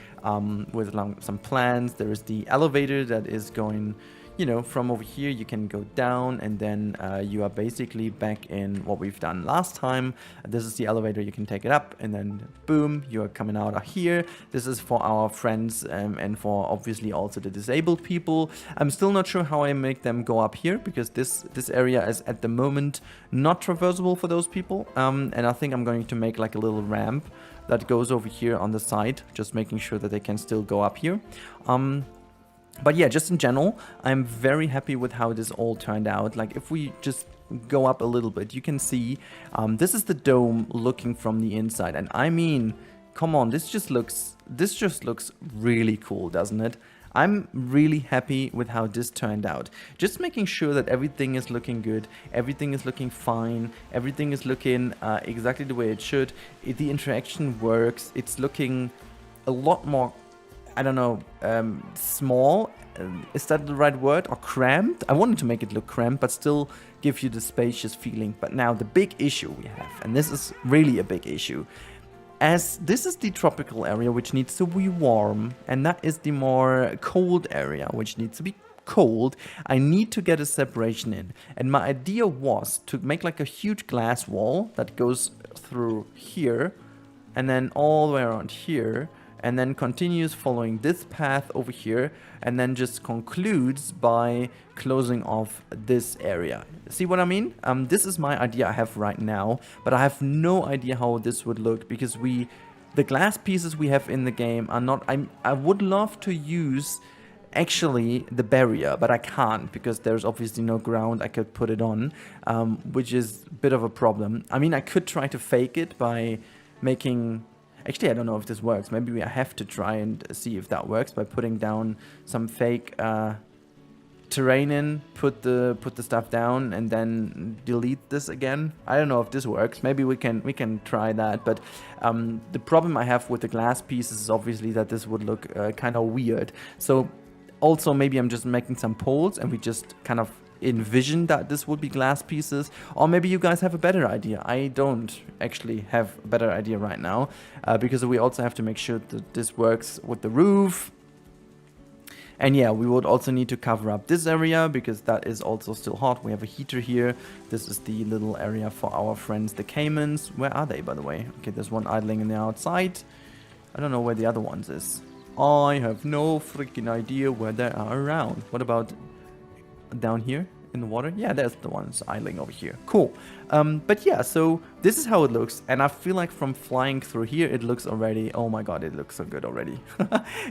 with some plants. There is the elevator that is going, you know, from over here you can go down, and then you are basically back in what we've done last time. This is the elevator, you can take it up, and then boom, you are coming out of here. This is for our friends and for obviously also the disabled people. I'm still not sure how I make them go up here, because this area is at the moment not traversable for those people. And I think I'm going to make like a little ramp that goes over here on the side, just making sure that they can still go up here. But yeah, just in general, I'm very happy with how this all turned out. Like if we just go up a little bit, you can see this is the dome looking from the inside. And I mean, come on, this just looks really cool, doesn't it? I'm really happy with how this turned out. Just making sure that everything is looking good, everything is looking fine, everything is looking exactly the way it should. The interaction works. It's looking a lot more, I don't know, small. Is that the right word? Or cramped? I wanted to make it look cramped, but still give you the spacious feeling. But now the big issue we have, and this is really a big issue, as this is the tropical area which needs to be warm, and that is the more cold area which needs to be cold, I need to get a separation in. And my idea was to make like a huge glass wall that goes through here, and then all the way around here, and then continues following this path over here, and then just concludes by closing off this area. See what I mean? This is my idea I have right now, but I have no idea how this would look, because the glass pieces we have in the game are not, I would love to use actually the barrier, but I can't, because there's obviously no ground I could put it on, which is a bit of a problem. I mean, I could try to fake it by making... Actually, I don't know if this works. Maybe I have to try and see if that works by putting down some fake terrain in, put the stuff down, and then delete this again. I don't know if this works. Maybe we can try that. But the problem I have with the glass pieces is obviously that this would look kind of weird. So also maybe I'm just making some poles, and we just kind of envision that this would be glass pieces, or maybe you guys have a better idea. I don't actually have a better idea right now, because we also have to make sure that this works with the roof. And yeah, we would also need to cover up this area, because that is also still hot. We have a heater here. This is the little area for our friends, the caimans. Where are they, by the way? Okay, there's one idling in the outside. I don't know where the other ones is. I have no freaking idea where they are around. What about down here in the water? Yeah, there's the ones idling over here. Cool. But yeah, so this is how it looks, and I feel like from flying through here it looks already, oh my god, it looks so good already.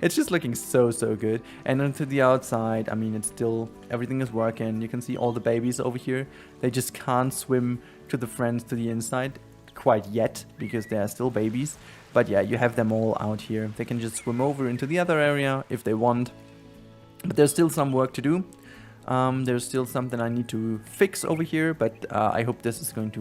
It's just looking so good. And then to the outside, I mean, it's still, everything is working. You can see all the babies over here. They just can't swim to the friends to the inside quite yet, because they are still babies. But yeah, you have them all out here. They can just swim over into the other area if they want. But there's still some work to do. There's still something I need to fix over here, but I hope this is going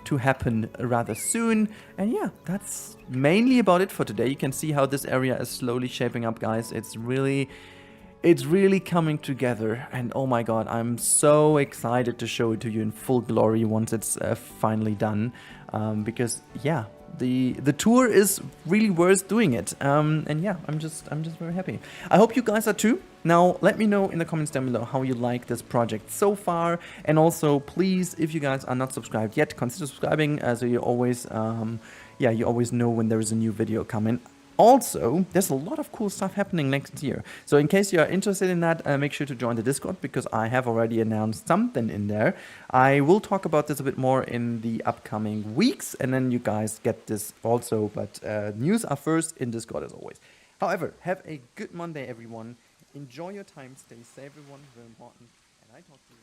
to happen rather soon. And yeah, that's mainly about it for today. You can see how this area is slowly shaping up, guys. It's really coming together, and oh my god, I'm so excited to show it to you in full glory once it's finally done, because yeah, the tour is really worth doing it. And yeah, I'm just very happy. I hope you guys are too. Now let me know in the comments down below how you like this project so far, and also please, if you guys are not subscribed yet, consider subscribing, so you always you always know when there is a new video coming. Also, there's a lot of cool stuff happening next year. So in case you are interested in that, make sure to join the Discord, because I have already announced something in there. I will talk about this a bit more in the upcoming weeks, and then you guys get this also. But news are first in Discord as always. However, have a good Monday, everyone. Enjoy your time. Stay safe, everyone. Very important. And I talk to you.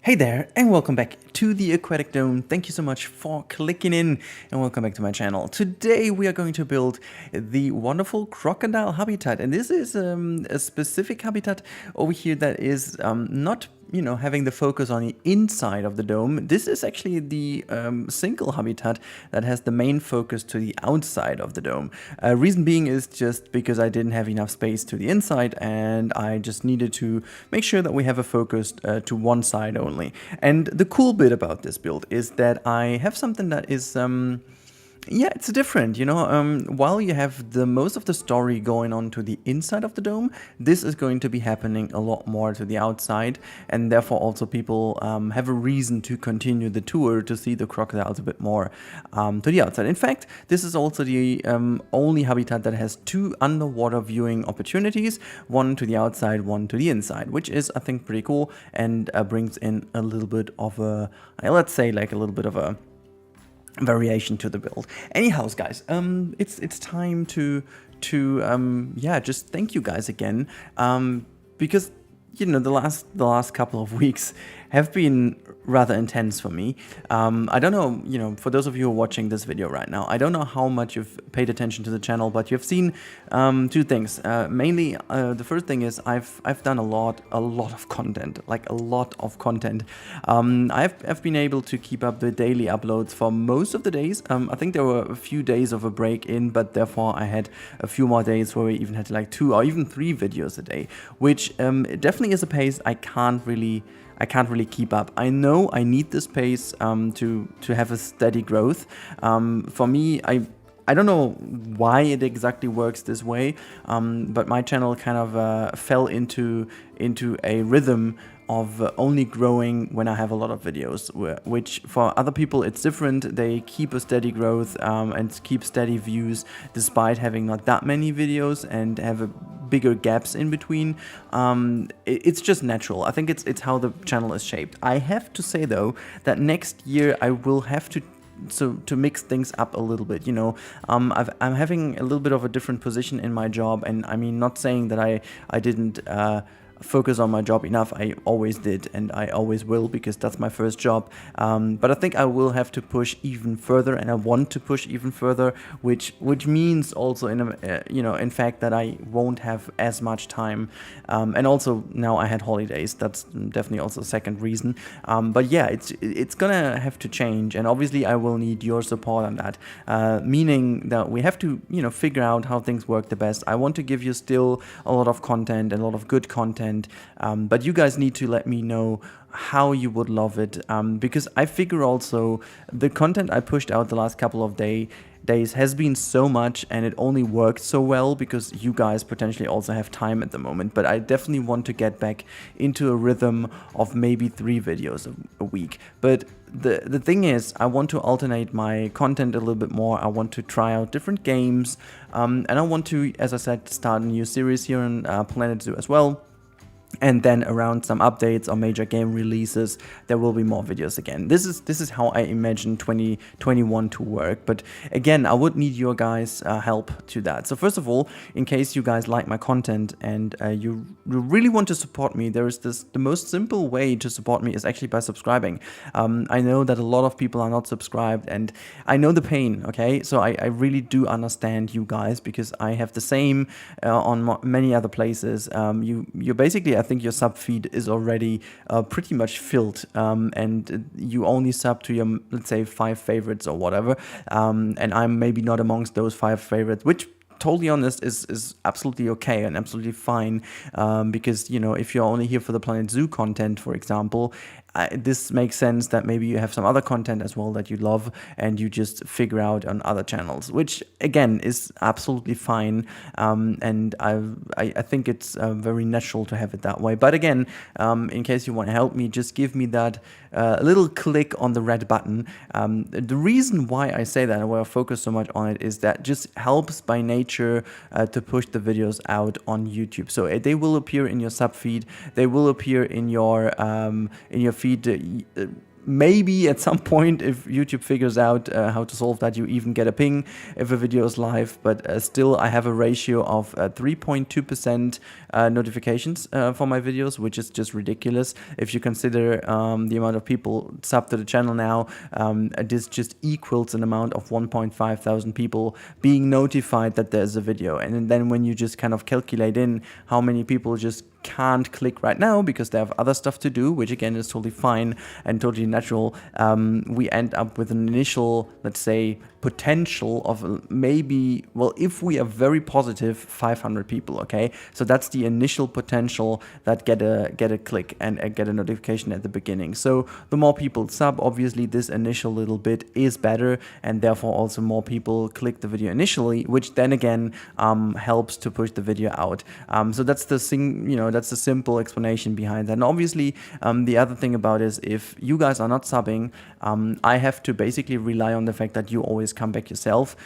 Hey there, and welcome back to the Aquatic Dome. Thank you so much for clicking in, and welcome back to my channel. Today we are going to build the wonderful crocodile habitat, and this is a specific habitat over here that is not, you know, having the focus on the inside of the dome. This is actually the single habitat that has the main focus to the outside of the dome. Reason being is just because I didn't have enough space to the inside, and I just needed to make sure that we have a focus to one side only. And the cool bit about this build is that I have something that is yeah, it's different, you know. While you have the most of the story going on to the inside of the dome, this is going to be happening a lot more to the outside, and therefore also people have a reason to continue the tour to see the crocodiles a bit more to the outside. In fact, this is also the only habitat that has two underwater viewing opportunities, one to the outside, one to the inside, which is, I think, pretty cool, and brings in a little bit of a, let's say, like a little bit of a variation to the build. Anyhow, guys, it's time to yeah, just thank you guys again, because you know the last couple of weeks have been rather intense for me. I don't know, you know, for those of you who are watching this video right now, I don't know how much you've paid attention to the channel, but you've seen two things. Mainly, the first thing is I've done a lot of content, like a lot of content. I've been able to keep up the daily uploads for most of the days. I think there were a few days of a break in, but therefore I had a few more days where we even had like 2 or even 3 videos a day, which definitely is a pace I can't really keep up. I know I need this pace to have a steady growth. For me, I don't know why it exactly works this way, but my channel kind of fell into a rhythm of only growing when I have a lot of videos, which for other people it's different. They keep a steady growth and keep steady views despite having not that many videos and have a bigger gaps in between. It's just natural. I think it's how the channel is shaped. I have to say though that next year I will have to mix things up a little bit, you know. I'm having a little bit of a different position in my job, and I mean, not saying that I didn't focus on my job enough. I always did, and I always will, because that's my first job. But I think I will have to push even further, and I want to push even further, which means also in fact that I won't have as much time. And also now I had holidays. That's definitely also a second reason. But yeah, it's gonna have to change, and obviously I will need your support on that. Meaning that we have to figure out how things work the best. I want to give you still a lot of content and a lot of good content. But you guys need to let me know how you would love it, because I figure also the content I pushed out the last couple of days has been so much, and it only worked so well because you guys potentially also have time at the moment. But I definitely want to get back into a rhythm of maybe 3 videos a week. But the thing is, I want to alternate my content a little bit more. I want to try out different games, and I want to, as I said, start a new series here on Planet Zoo as well. And then around some updates or major game releases, there will be more videos again. This is how I imagine 2021 to work. But again, I would need your guys' help to that. So first of all, in case you guys like my content and you really want to support me, there is the most simple way to support me is actually by subscribing. I know that a lot of people are not subscribed, and I know the pain, okay? So I really do understand you guys, because I have the same on many other places. You're basically, I think your sub feed is already pretty much filled, and you only sub to your, let's say, 5 favorites or whatever, and I'm maybe not amongst those 5 favorites, which, totally honest, is absolutely okay and absolutely fine, because if you're only here for the Planet Zoo content, for example, this makes sense that maybe you have some other content as well that you love and you just figure out on other channels, which again is absolutely fine, and I think it's very natural to have it that way. But again, in case you want to help me, just give me that little click on the red button. The reason why I say that and why I focus so much on it is that just helps by nature to push the videos out on YouTube. So they will appear in your sub feed, they will appear in your feed. Maybe at some point, if YouTube figures out how to solve that, you even get a ping if a video is live. But still, I have a ratio of 3.2% notifications for my videos, which is just ridiculous. If you consider the amount of people sub to the channel now, this just equals an amount of 1.5 thousand people being notified that there's a video. And then when you just kind of calculate in how many people just can't click right now because they have other stuff to do, which again is totally fine and totally natural, we end up with an initial, let's say, potential of maybe, well, if we are very positive, 500 people, okay? So that's the initial potential that get a click and get a notification at the beginning. So the more people sub, obviously this initial little bit is better, and therefore also more people click the video initially, which then again helps to push the video out. So that's the thing, that's the simple explanation behind that. And obviously the other thing about is, if you guys are not subbing, I have to basically rely on the fact that you always come back yourself,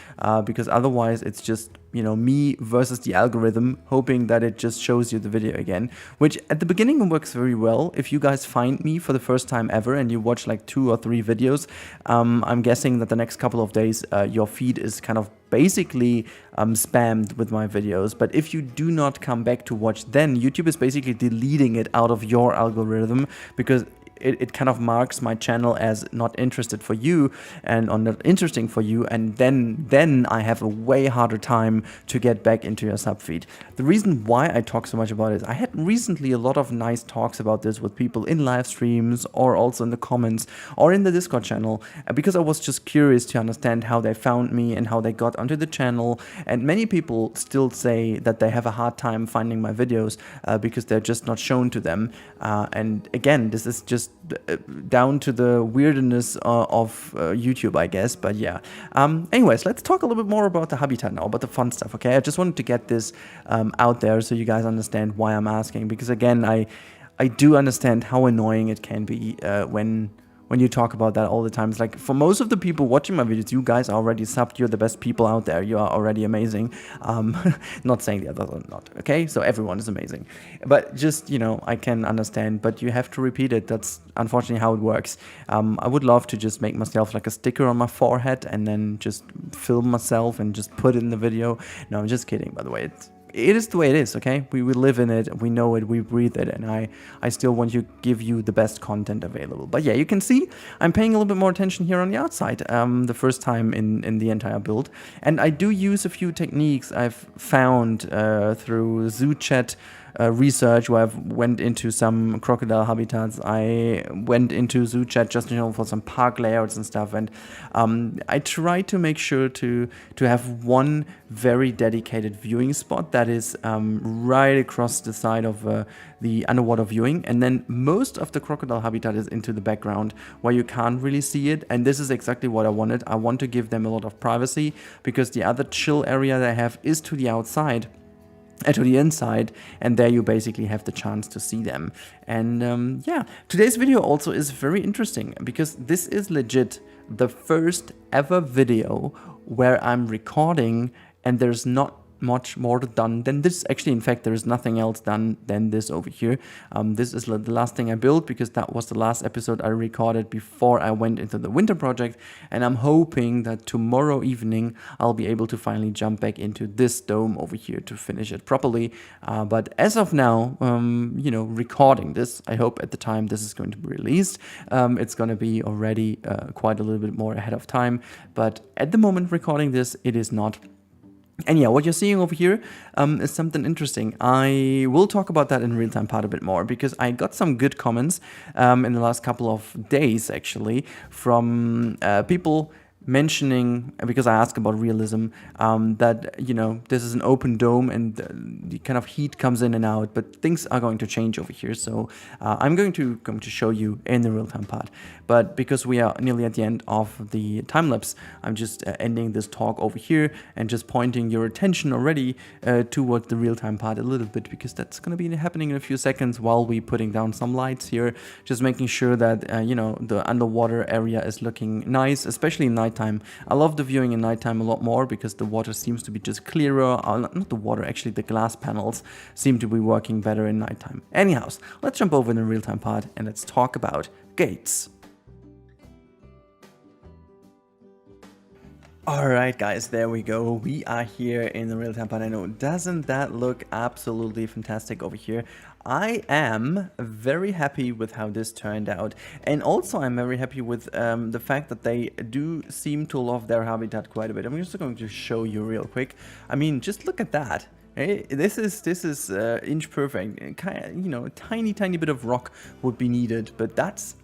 because otherwise it's just, you know, me versus the algorithm hoping that it just shows you the video again, which at the beginning works very well. If you guys find me for the first time ever and you watch like 2 or 3 videos, I'm guessing that the next couple of days your feed is kind of basically spammed with my videos. But if you do not come back to watch, then YouTube is basically deleting it out of your algorithm, because it kind of marks my channel as not interested for you and or not interesting for you, and then I have a way harder time to get back into your subfeed. The reason why I talk so much about it, I had recently a lot of nice talks about this with people in live streams or also in the comments or in the Discord channel, because I was just curious to understand how they found me and how they got onto the channel. And many people still say that they have a hard time finding my videos because they're just not shown to them. And again, this is just down to the weirdness of YouTube, I guess. But yeah, anyways, let's talk a little bit more about the habitat now, about the fun stuff. Okay, I just wanted to get this out there so you guys understand why I'm asking, because again, I do understand how annoying it can be when you talk about that all the time. It's like, for most of the people watching my videos, you guys are already subbed. You're the best people out there. You are already amazing. Not saying the others are not, okay? So everyone is amazing. But just, you know, I can understand, but you have to repeat it. That's unfortunately how it works. I would love to just make myself like a sticker on my forehead and then just film myself and just put it in the video. No, I'm just kidding, by the way. It is the way it is, okay? We live in it, we know it, we breathe it, and I still want to give you the best content available. But yeah, you can see I'm paying a little bit more attention here on the outside, the first time in the entire build. And I do use a few techniques I've found through ZooChat research, where I've went into some crocodile habitats. I went into ZooChat just, you know, for some park layouts and stuff, and I try to make sure to have one very dedicated viewing spot that is right across the side of the underwater viewing, and then most of the crocodile habitat is into the background where you can't really see it. And this is exactly what I wanted. I want to give them a lot of privacy, because the other chill area they have is to the outside, to the inside, and there you basically have the chance to see them. And yeah, today's video also is very interesting, because this is legit the first ever video where I'm recording and there's not much more done than this. Actually, in fact, there is nothing else done than this over here. This is the last thing I built, because that was the last episode I recorded before I went into the winter project, and I'm hoping that tomorrow evening I'll be able to finally jump back into this dome over here to finish it properly. But as of now, you know, recording this, I hope at the time this is going to be released, it's going to be already quite a little bit more ahead of time. But at the moment recording this, it is not. And yeah, what you're seeing over here is something interesting. I will talk about that in real-time part a bit more, because I got some good comments in the last couple of days, actually, from people mentioning, because I asked about realism, that, you know, this is an open dome and the kind of heat comes in and out, but things are going to change over here. So I'm going to show you in the real-time part. But because we are nearly at the end of the time-lapse, I'm just ending this talk over here and just pointing your attention already towards the real-time part a little bit, because that's going to be happening in a few seconds while we're putting down some lights here, just making sure that, you know, the underwater area is looking nice, especially in nighttime. I love the viewing in nighttime a lot more, because the water seems to be just clearer. Not the water, actually the glass panels seem to be working better in nighttime. Anyhow, let's jump over in the real-time part and let's talk about gates. Alright guys, there we go. We are here in the real-time part. I know, doesn't that look absolutely fantastic over here? I am very happy with how this turned out, and also I'm very happy with the fact that they do seem to love their habitat quite a bit. I'm just going to show you real quick. I mean, just look at that. Hey, this is inch perfect. Kind of, you know, a tiny bit of rock would be needed, but that's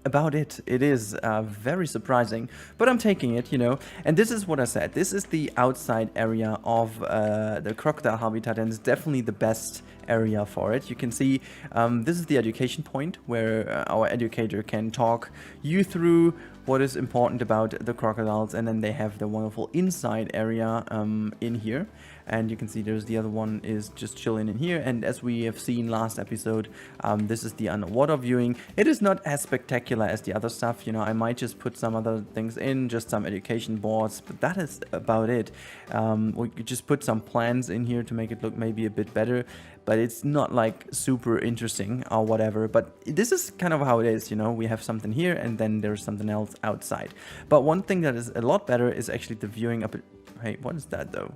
about it. It is very surprising, but I'm taking it, you know. And this is what I said. This is the outside area of the crocodile habitat, and it's definitely the best area for it. You can see this is the education point where our educator can talk you through what is important about the crocodiles. And then they have the wonderful inside area in here. And you can see there's the other one is just chilling in here. And as we have seen last episode, this is the underwater viewing. It is not as spectacular as the other stuff. You know, I might just put some other things in, just some education boards, but that is about it. We could just put some plants in here to make it look maybe a bit better, but it's not like super interesting or whatever. But this is kind of how it is, you know, we have something here and then there's something else outside. But one thing that is a lot better is actually the viewing up. Hey, what is that though?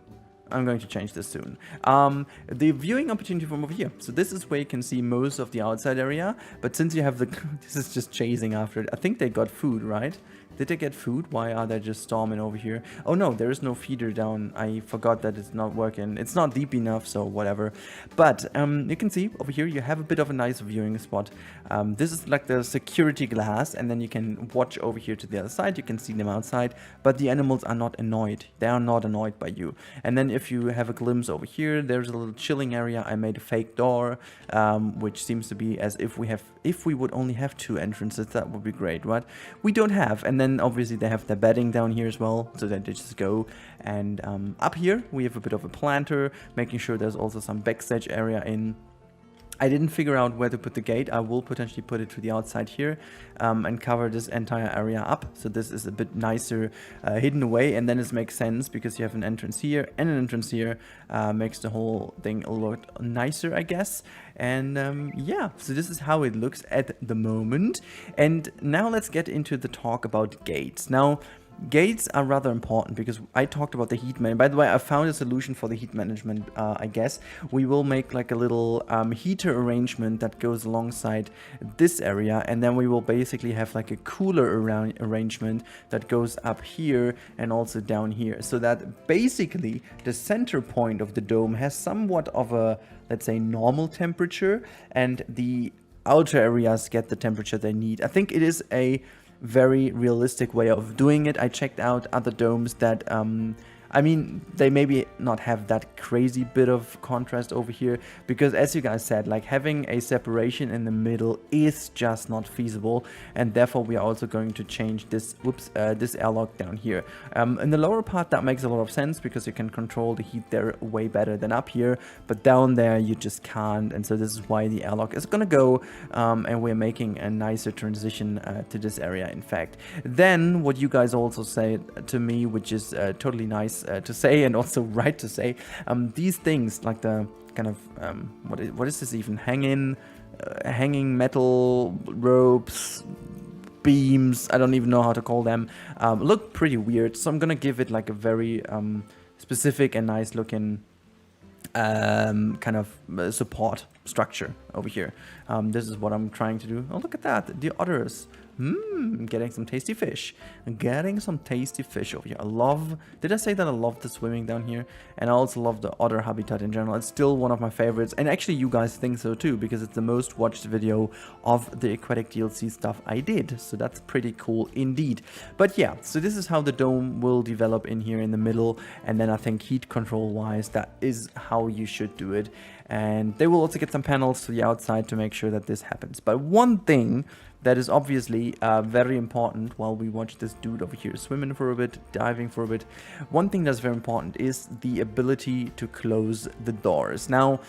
I'm going to change this soon. The viewing opportunity from over here. So this is where you can see most of the outside area. But since you have the... this is just chasing after it. I think they got food, right? Did they get food? Why are they just storming over here? Oh no, there is no feeder down. I forgot that it's not working. It's not deep enough, so whatever. But you can see over here you have a bit of a nice viewing spot. This is like the security glass, and then you can watch over here to the other side. You can see them outside, but the animals are not annoyed. They are not annoyed by you. And then if you have a glimpse over here, there's a little chilling area. I made a fake door, which seems to be as if we would only have 2 entrances. That would be great, right? We don't have. And then obviously they have their bedding down here as well, so that they just go. And up here we have a bit of a planter, making sure there's also some backstage area in. I didn't figure out where to put the gate. I will potentially put it to the outside here and cover this entire area up. So this is a bit nicer hidden away, and then it makes sense because you have an entrance here and an entrance here. Makes the whole thing a lot nicer, I guess. And yeah, so this is how it looks at the moment. And now let's get into the talk about gates. Now, gates are rather important because I talked about the heat management. By the way, I found a solution for the heat management, I guess. We will make like a little heater arrangement that goes alongside this area, and then we will basically have like a cooler arrangement that goes up here and also down here, so that basically the center point of the dome has somewhat of a, let's say, normal temperature, and the outer areas get the temperature they need. I think it is a very realistic way of doing it. I checked out other domes that I mean, they maybe not have that crazy bit of contrast over here, because as you guys said, like having a separation in the middle is just not feasible, and therefore we are also going to change this, this airlock down here. In the lower part that makes a lot of sense because you can control the heat there way better than up here, but down there you just can't, and so this is why the airlock is gonna go, and we're making a nicer transition to this area, in fact. Then what you guys also said to me, which is totally nice to say and also right to say, these things like the kind of what is this even, hanging metal ropes, beams, I don't even know how to call them, look pretty weird, so I'm gonna give it like a very specific and nice looking kind of support structure over here. This is what I'm trying to do. Oh, look at that, the otters. Getting some tasty fish. Getting some tasty fish over here. I love... Did I say that I love the swimming down here? And I also love the otter habitat in general. It's still one of my favorites. And actually you guys think so too, because it's the most watched video of the aquatic DLC stuff I did. So that's pretty cool indeed. But yeah, so this is how the dome will develop in here in the middle. And then I think heat control wise, that is how you should do it. And they will also get some panels to the outside to make sure that this happens. But one thing that is obviously very important while we watch this dude over here swimming for a bit, diving for a bit. One thing that's very important is the ability to close the doors. Now,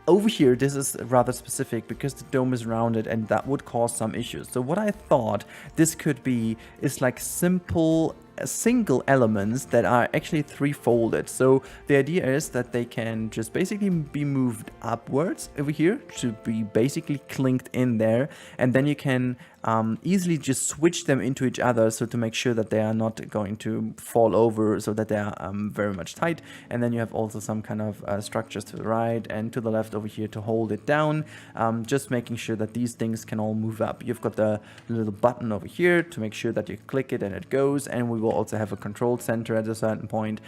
over here, this is rather specific because the dome is rounded and that would cause some issues. So what I thought this could be is like simple single elements that are actually three-folded. So the idea is that they can just basically be moved upwards over here to be basically clinked in there, and then you can easily just switch them into each other, so to make sure that they are not going to fall over, so that they are very much tight. And then you have also some kind of structures to the right and to the left over here to hold it down, just making sure that these things can all move up. You've got the little button over here to make sure that you click it and it goes, and we will also have a control center at a certain point.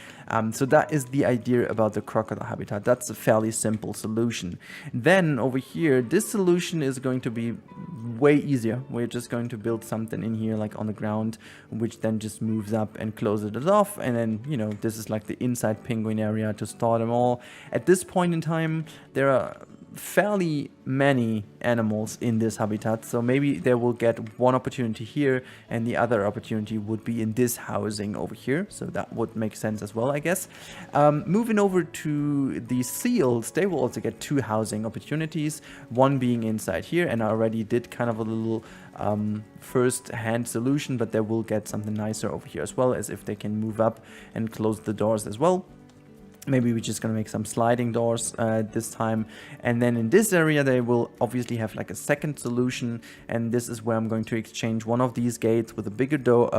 So that is the idea about the crocodile habitat. That's a fairly simple solution. Then over here, this solution is going to be way easier. We're just going to build something in here like on the ground, which then just moves up and closes it off. And then, you know, this is like the inside penguin area to store them all. At this point in time, there are fairly many animals in this habitat, so maybe they will get one opportunity here and the other opportunity would be in this housing over here, so that would make sense as well, I guess. Moving over to the seals, they will also get 2 housing opportunities, one being inside here, and I already did kind of a little first hand solution, but they will get something nicer over here as well, as if they can move up and close the doors as well. Maybe we're just gonna make some sliding doors this time. And then in this area, they will obviously have like a second solution. And this is where I'm going to exchange one of these gates with a bigger door,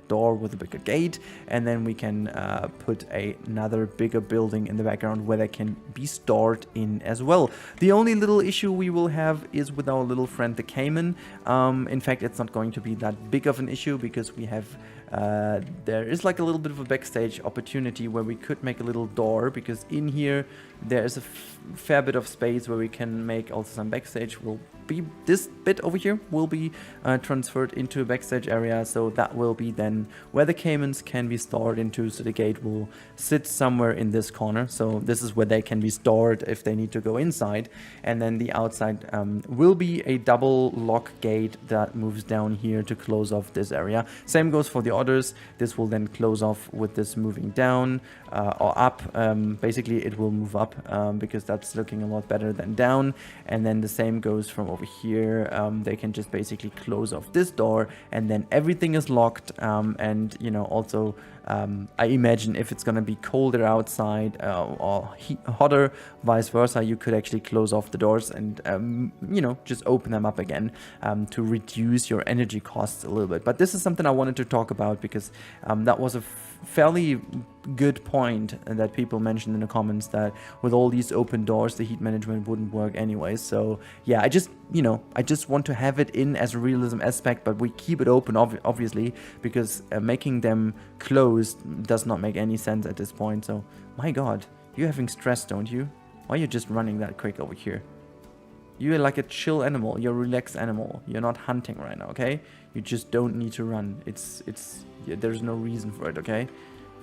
door with a bigger gate. And then we can put another bigger building in the background where they can be stored in as well. The only little issue we will have is with our little friend, the caiman. In fact, it's not going to be that big of an issue because we have there is like a little bit of a backstage opportunity where we could make a little door, because in here there is a fair bit of space where we can make also some backstage. Will be this bit over here will be transferred into a backstage area, so that will be then where the caimans can be stored into. So the gate will sit somewhere in this corner, so this is where they can be stored if they need to go inside. And then the outside will be a double lock gate that moves down here to close off this area. Same goes for the others. This will then close off with this moving down or up. Basically it will move up because that's looking a lot better than down. And then the same goes from over here. They can just basically close off this door, and then everything is locked. And you know, also I imagine if it's gonna be colder outside or hotter, vice versa, you could actually close off the doors and you know, just open them up again to reduce your energy costs a little bit. But this is something I wanted to talk about because that was a fairly good point that people mentioned in the comments, that with all these open doors the heat management wouldn't work anyway. So yeah, I just want to have it in as a realism aspect, but we keep it open obviously, because making them closed does not make any sense at this point. So my god, you're having stress, don't you? Why are you just running that quick over here? You're like a chill animal, you're a relaxed animal, you're not hunting right now, okay? You just don't need to run. There's no reason for it, okay?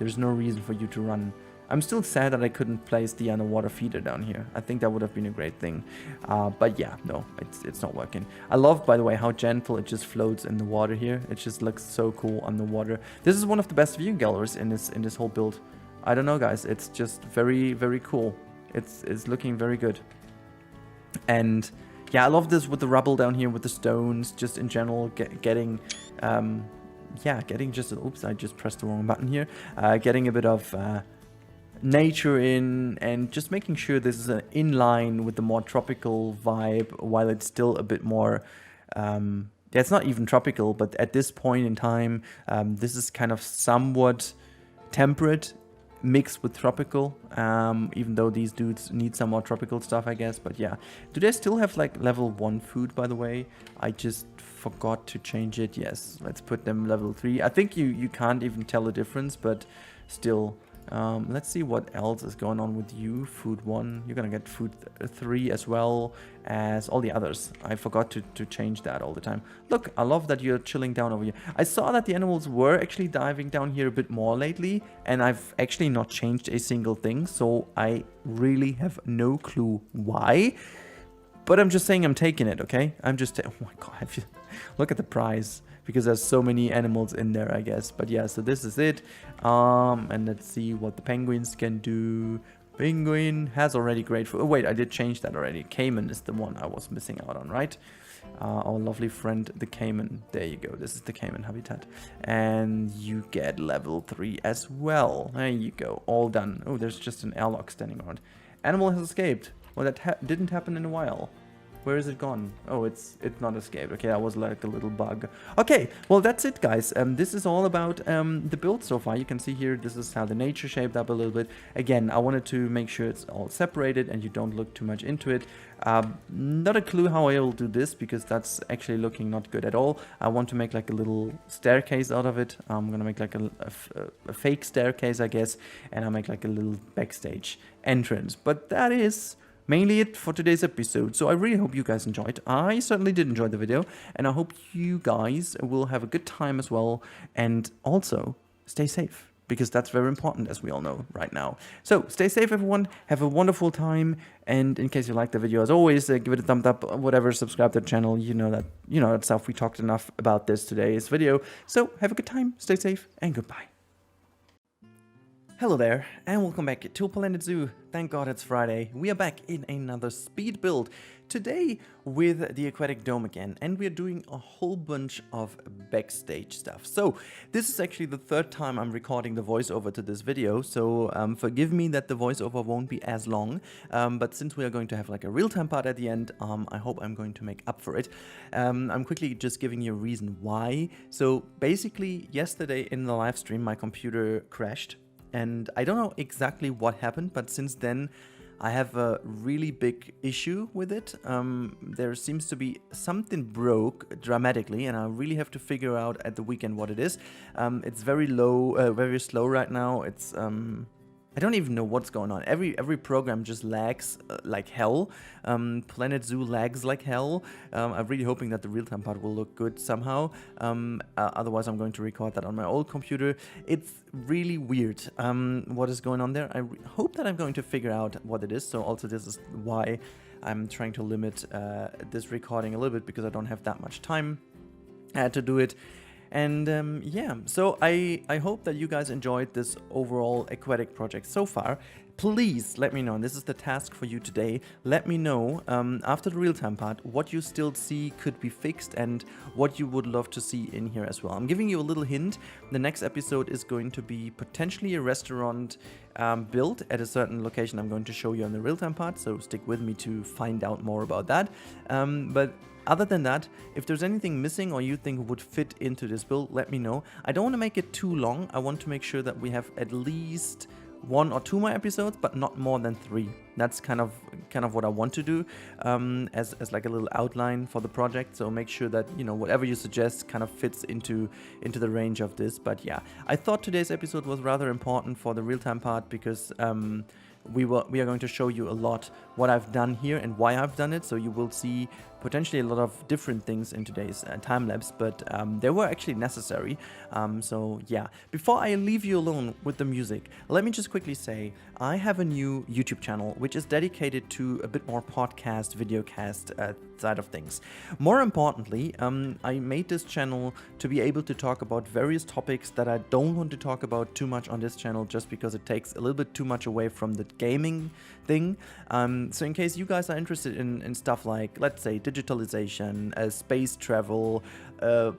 There's no reason for you to run. I'm still sad that I couldn't place the underwater feeder down here. I think that would have been a great thing. But yeah, no, it's not working. I love, by the way, how gentle it just floats in the water here. It just looks so cool on the water. This is one of the best view galleries in this whole build. I don't know, guys. It's just very, very cool. It's looking very good. And yeah, I love this with the rubble down here, with the stones, just in general, getting just, oops, I just pressed the wrong button here, getting a bit of nature in, and just making sure this is in line with the more tropical vibe, while it's still a bit more, it's not even tropical, but at this point in time, this is kind of somewhat temperate, mixed with tropical, even though these dudes need some more tropical stuff, I guess. But yeah, do they still have like level 1 food, by the way? I just forgot to change it. Yes, let's put them level 3. I think you can't even tell the difference, but still. Let's see what else is going on with you. Food 1, you're gonna get food 3 as well as all the others. I forgot to change that all the time. Look, I love that you're chilling down over here. I saw that the animals were actually diving down here a bit more lately, and I've actually not changed a single thing, so I really have no clue why. But I'm just saying I'm taking it, okay? I'm just, oh my god, look at the prize. Because there's so many animals in there, I guess. But yeah, so this is it. And let's see what the penguins can do. Penguin has already great food. Oh wait, I did change that already. Caiman is the one I was missing out on, right? Our lovely friend, the caiman. There you go. This is the caiman habitat. And you get level 3 as well. There you go. All done. Oh, there's just an airlock standing around. Animal has escaped. Well, that didn't happen in a while. Where is it gone? Oh, it's not escaped. Okay, that was like a little bug. Okay, well, that's it, guys. This is all about the build so far. You can see here, this is how the nature shaped up a little bit. Again, I wanted to make sure it's all separated and you don't look too much into it. Not a clue how I will do this, because that's actually looking not good at all. I want to make like a little staircase out of it. I'm gonna make like a fake staircase, I guess, and I'll make like a little backstage entrance. But that is mainly it for today's episode. So I really hope you guys enjoyed. I certainly did enjoy the video, and I hope you guys will have a good time as well. And also, stay safe. because that's very important, as we all know right now. So stay safe, everyone. Have a wonderful time. And in case you liked the video, as always, give it a thumbs up, whatever, subscribe to the channel. You know that stuff. We talked enough about this today's video. So have a good time, stay safe, and goodbye. Hello there, and welcome back to Planet Zoo. Thank God it's Friday. We are back in another speed build. Today with the Aquatic Dome again, and we're doing a whole bunch of backstage stuff. So this is actually the third time I'm recording the voiceover to this video, so forgive me that the voiceover won't be as long, but since we are going to have like a real-time part at the end, I hope I'm going to make up for it. I'm quickly just giving you a reason why. So basically yesterday in the live stream my computer crashed, and I don't know exactly what happened, but since then I have a really big issue with it. There seems to be something broke dramatically, and I really have to figure out at the weekend what it is. It's very low, very slow right now. It's I don't even know what's going on. Every program just lags like hell. Planet Zoo lags like hell. I'm really hoping that the real-time part will look good somehow. Otherwise, I'm going to record that on my old computer. It's really weird what is going on there. I hope that I'm going to figure out what it is. So also this is why I'm trying to limit this recording a little bit, because I don't have that much time to do it. And yeah, so I hope that you guys enjoyed this overall aquatic project so far. Please let me know, and this is the task for you today, let me know after the real-time part what you still see could be fixed and what you would love to see in here as well. I'm giving you a little hint. The next episode is going to be potentially a restaurant built at a certain location I'm going to show you on the real-time part, so stick with me to find out more about that. But other than that, if there's anything missing or you think would fit into this build, let me know. I don't want to make it too long. I want to make sure that we have at least 1 or 2 more episodes, but not more than 3. That's kind of what I want to do as like a little outline for the project. So make sure that, you know, whatever you suggest kind of fits into the range of this. But yeah, I thought today's episode was rather important for the real-time part, because we are going to show you a lot what I've done here and why I've done it. So you will see potentially a lot of different things in today's time-lapse, but they were actually necessary. So yeah, before I leave you alone with the music, let me just quickly say I have a new YouTube channel which is dedicated to a bit more podcast, videocast side of things. More importantly, I made this channel to be able to talk about various topics that I don't want to talk about too much on this channel, just because it takes a little bit too much away from the gaming thing. So in case you guys are interested in stuff like, let's say, digitalization, space travel,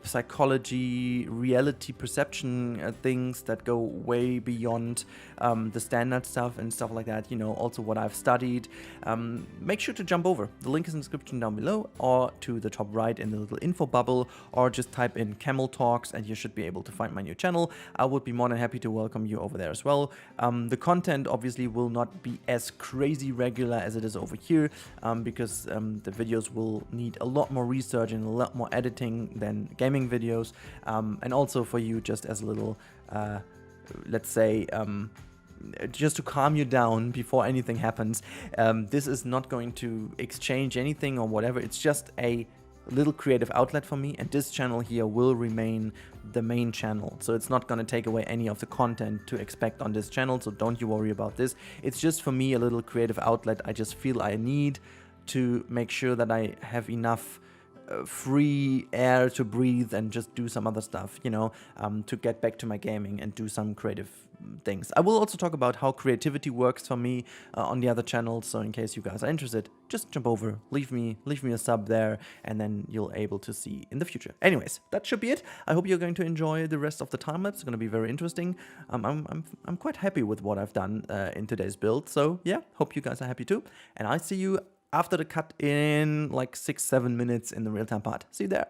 psychology, reality perception, things that go way beyond the standard stuff and stuff like that, you know, also what I've studied, make sure to jump over. The link is in the description down below, or to the top right in the little info bubble, or just type in Camel Talks and you should be able to find my new channel. I would be more than happy to welcome you over there as well. The content obviously will not be as crazy regular as it is over here, because the videos will need a lot more research and a lot more editing than gaming videos, and also for you, just as a little let's say just to calm you down before anything happens, this is not going to exchange anything or whatever. It's just a little creative outlet for me, and this channel here will remain the main channel, so it's not going to take away any of the content to expect on this channel, so don't you worry about this. It's just for me a little creative outlet. I just feel I need to make sure that I have enough free air to breathe and just do some other stuff, you know, to get back to my gaming and do some creative things. I will also talk about how creativity works for me on the other channels, so in case you guys are interested, just jump over, leave me a sub there, and then you'll able to see in the future. Anyways, that should be it. I hope you're going to enjoy the rest of the time lapse. It's going to be very interesting. I'm quite happy with what I've done in today's build, so yeah, hope you guys are happy too, and I see you after the cut in like 6-7 minutes in the real-time part. See you there.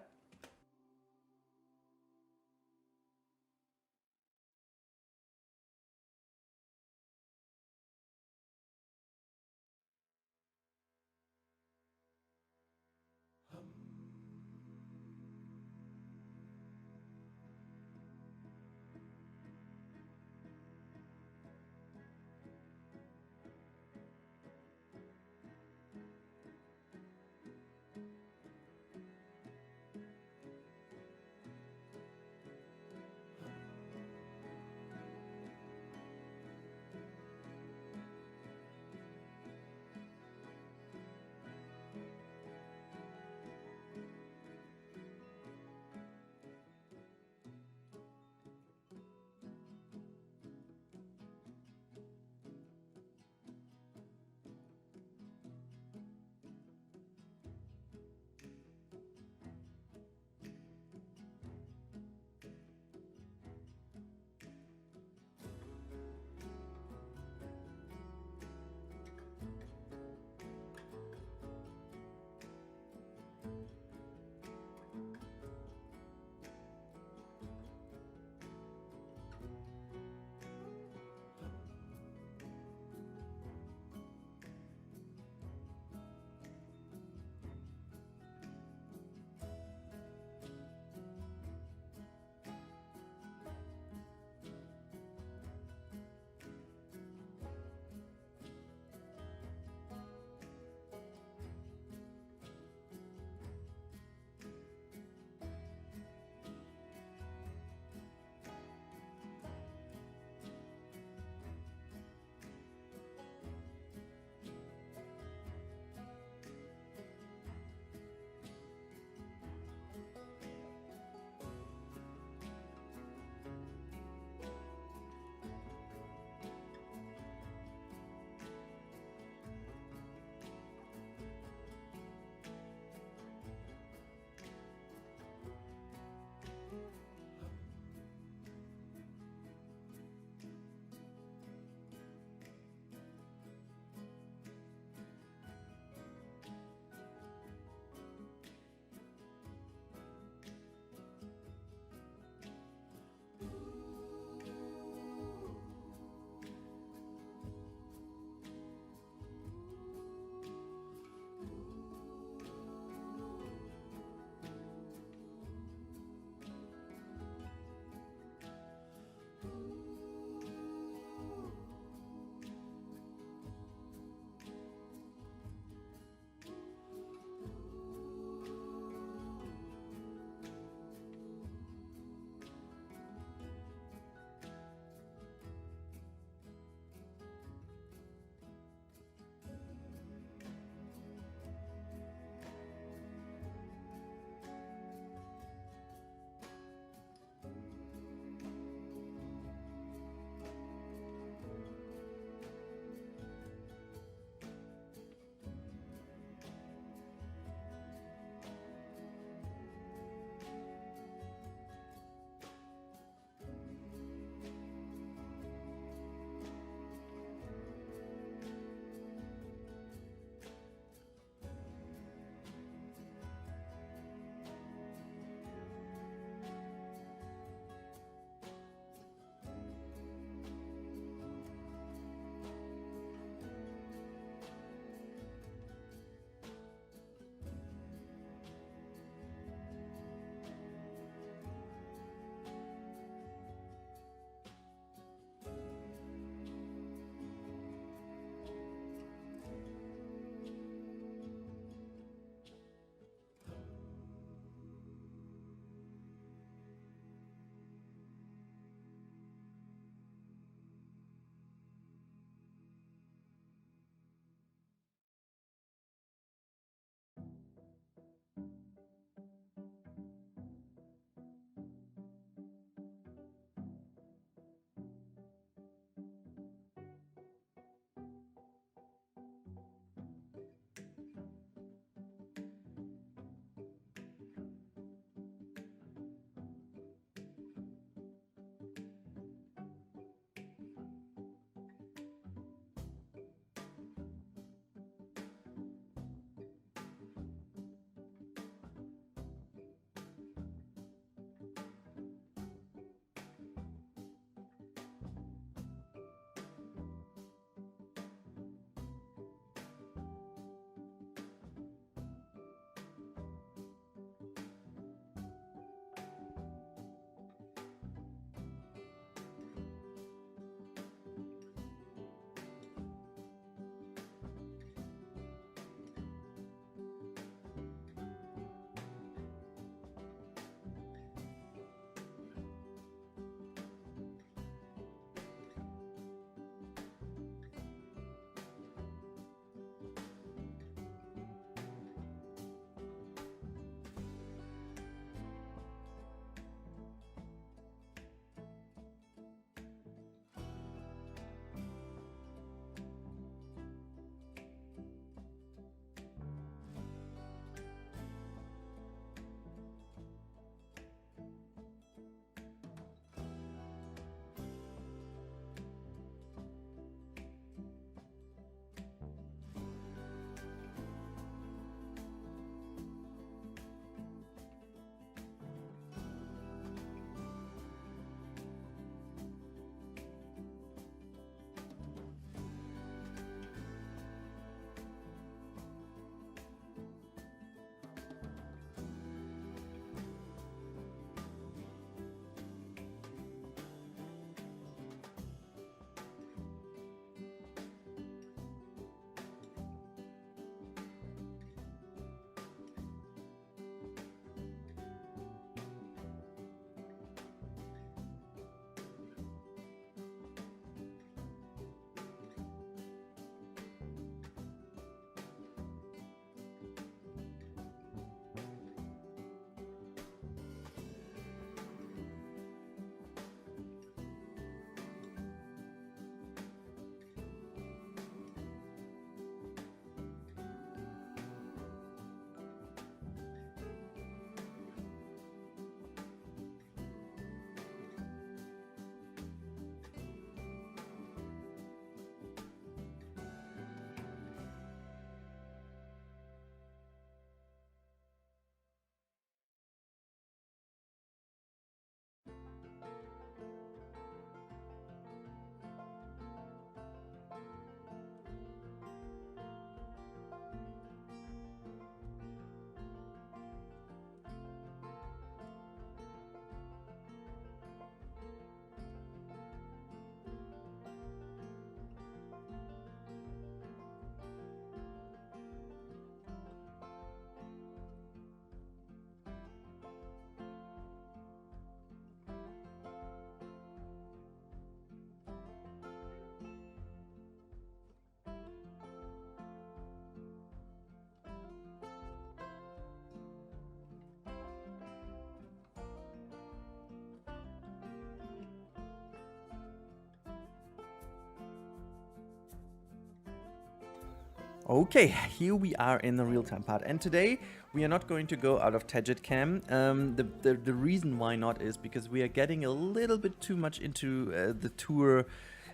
Okay, here we are in the real-time part, and today we are not going to go out of Tagit Cam. The reason why not is because we are getting a little bit too much into the tour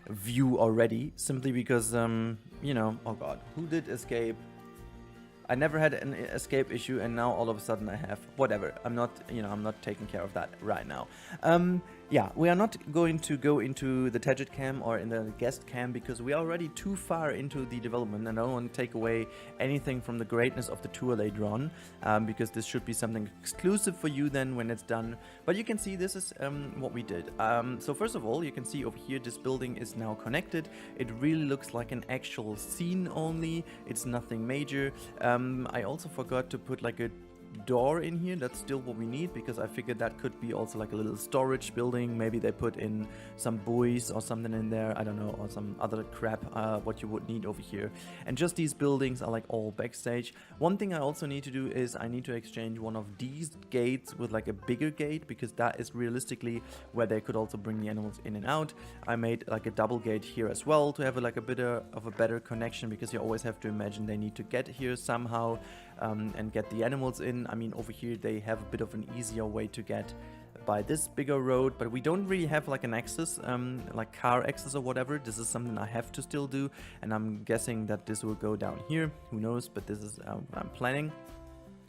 view already, simply because, you know, oh god, who did escape? I never had an escape issue, and now all of a sudden I have. Whatever, I'm not, you know, I'm not taking care of that right now. Yeah, we are not going to go into the Tagit Cam or in the guest cam because we are already too far into the development, and I don't want to take away anything from the greatness of the tour later on, because this should be something exclusive for you then when it's done. But you can see this is what we did. So first of all, you can see over here this building is now connected. It really looks like an actual scene only. It's nothing major. I also forgot to put like a door in here. That's still what we need, because I figured that could be also like a little storage building. Maybe they put in some buoys or something in there, I don't know, or some other crap, what you would need over here. And just these buildings are like all backstage. One thing I also need to do is I need to exchange one of these gates with like a bigger gate, because that is realistically where they could also bring the animals in and out. I made like a double gate here as well to have like a bit of a better connection, because you always have to imagine they need to get here somehow and get the animals in. I mean, over here they have a bit of an easier way to get by this bigger road, but we don't really have like an access, like car access or whatever. This is something I have to still do, and I'm guessing that this will go down here. Who knows, but this is what I'm planning.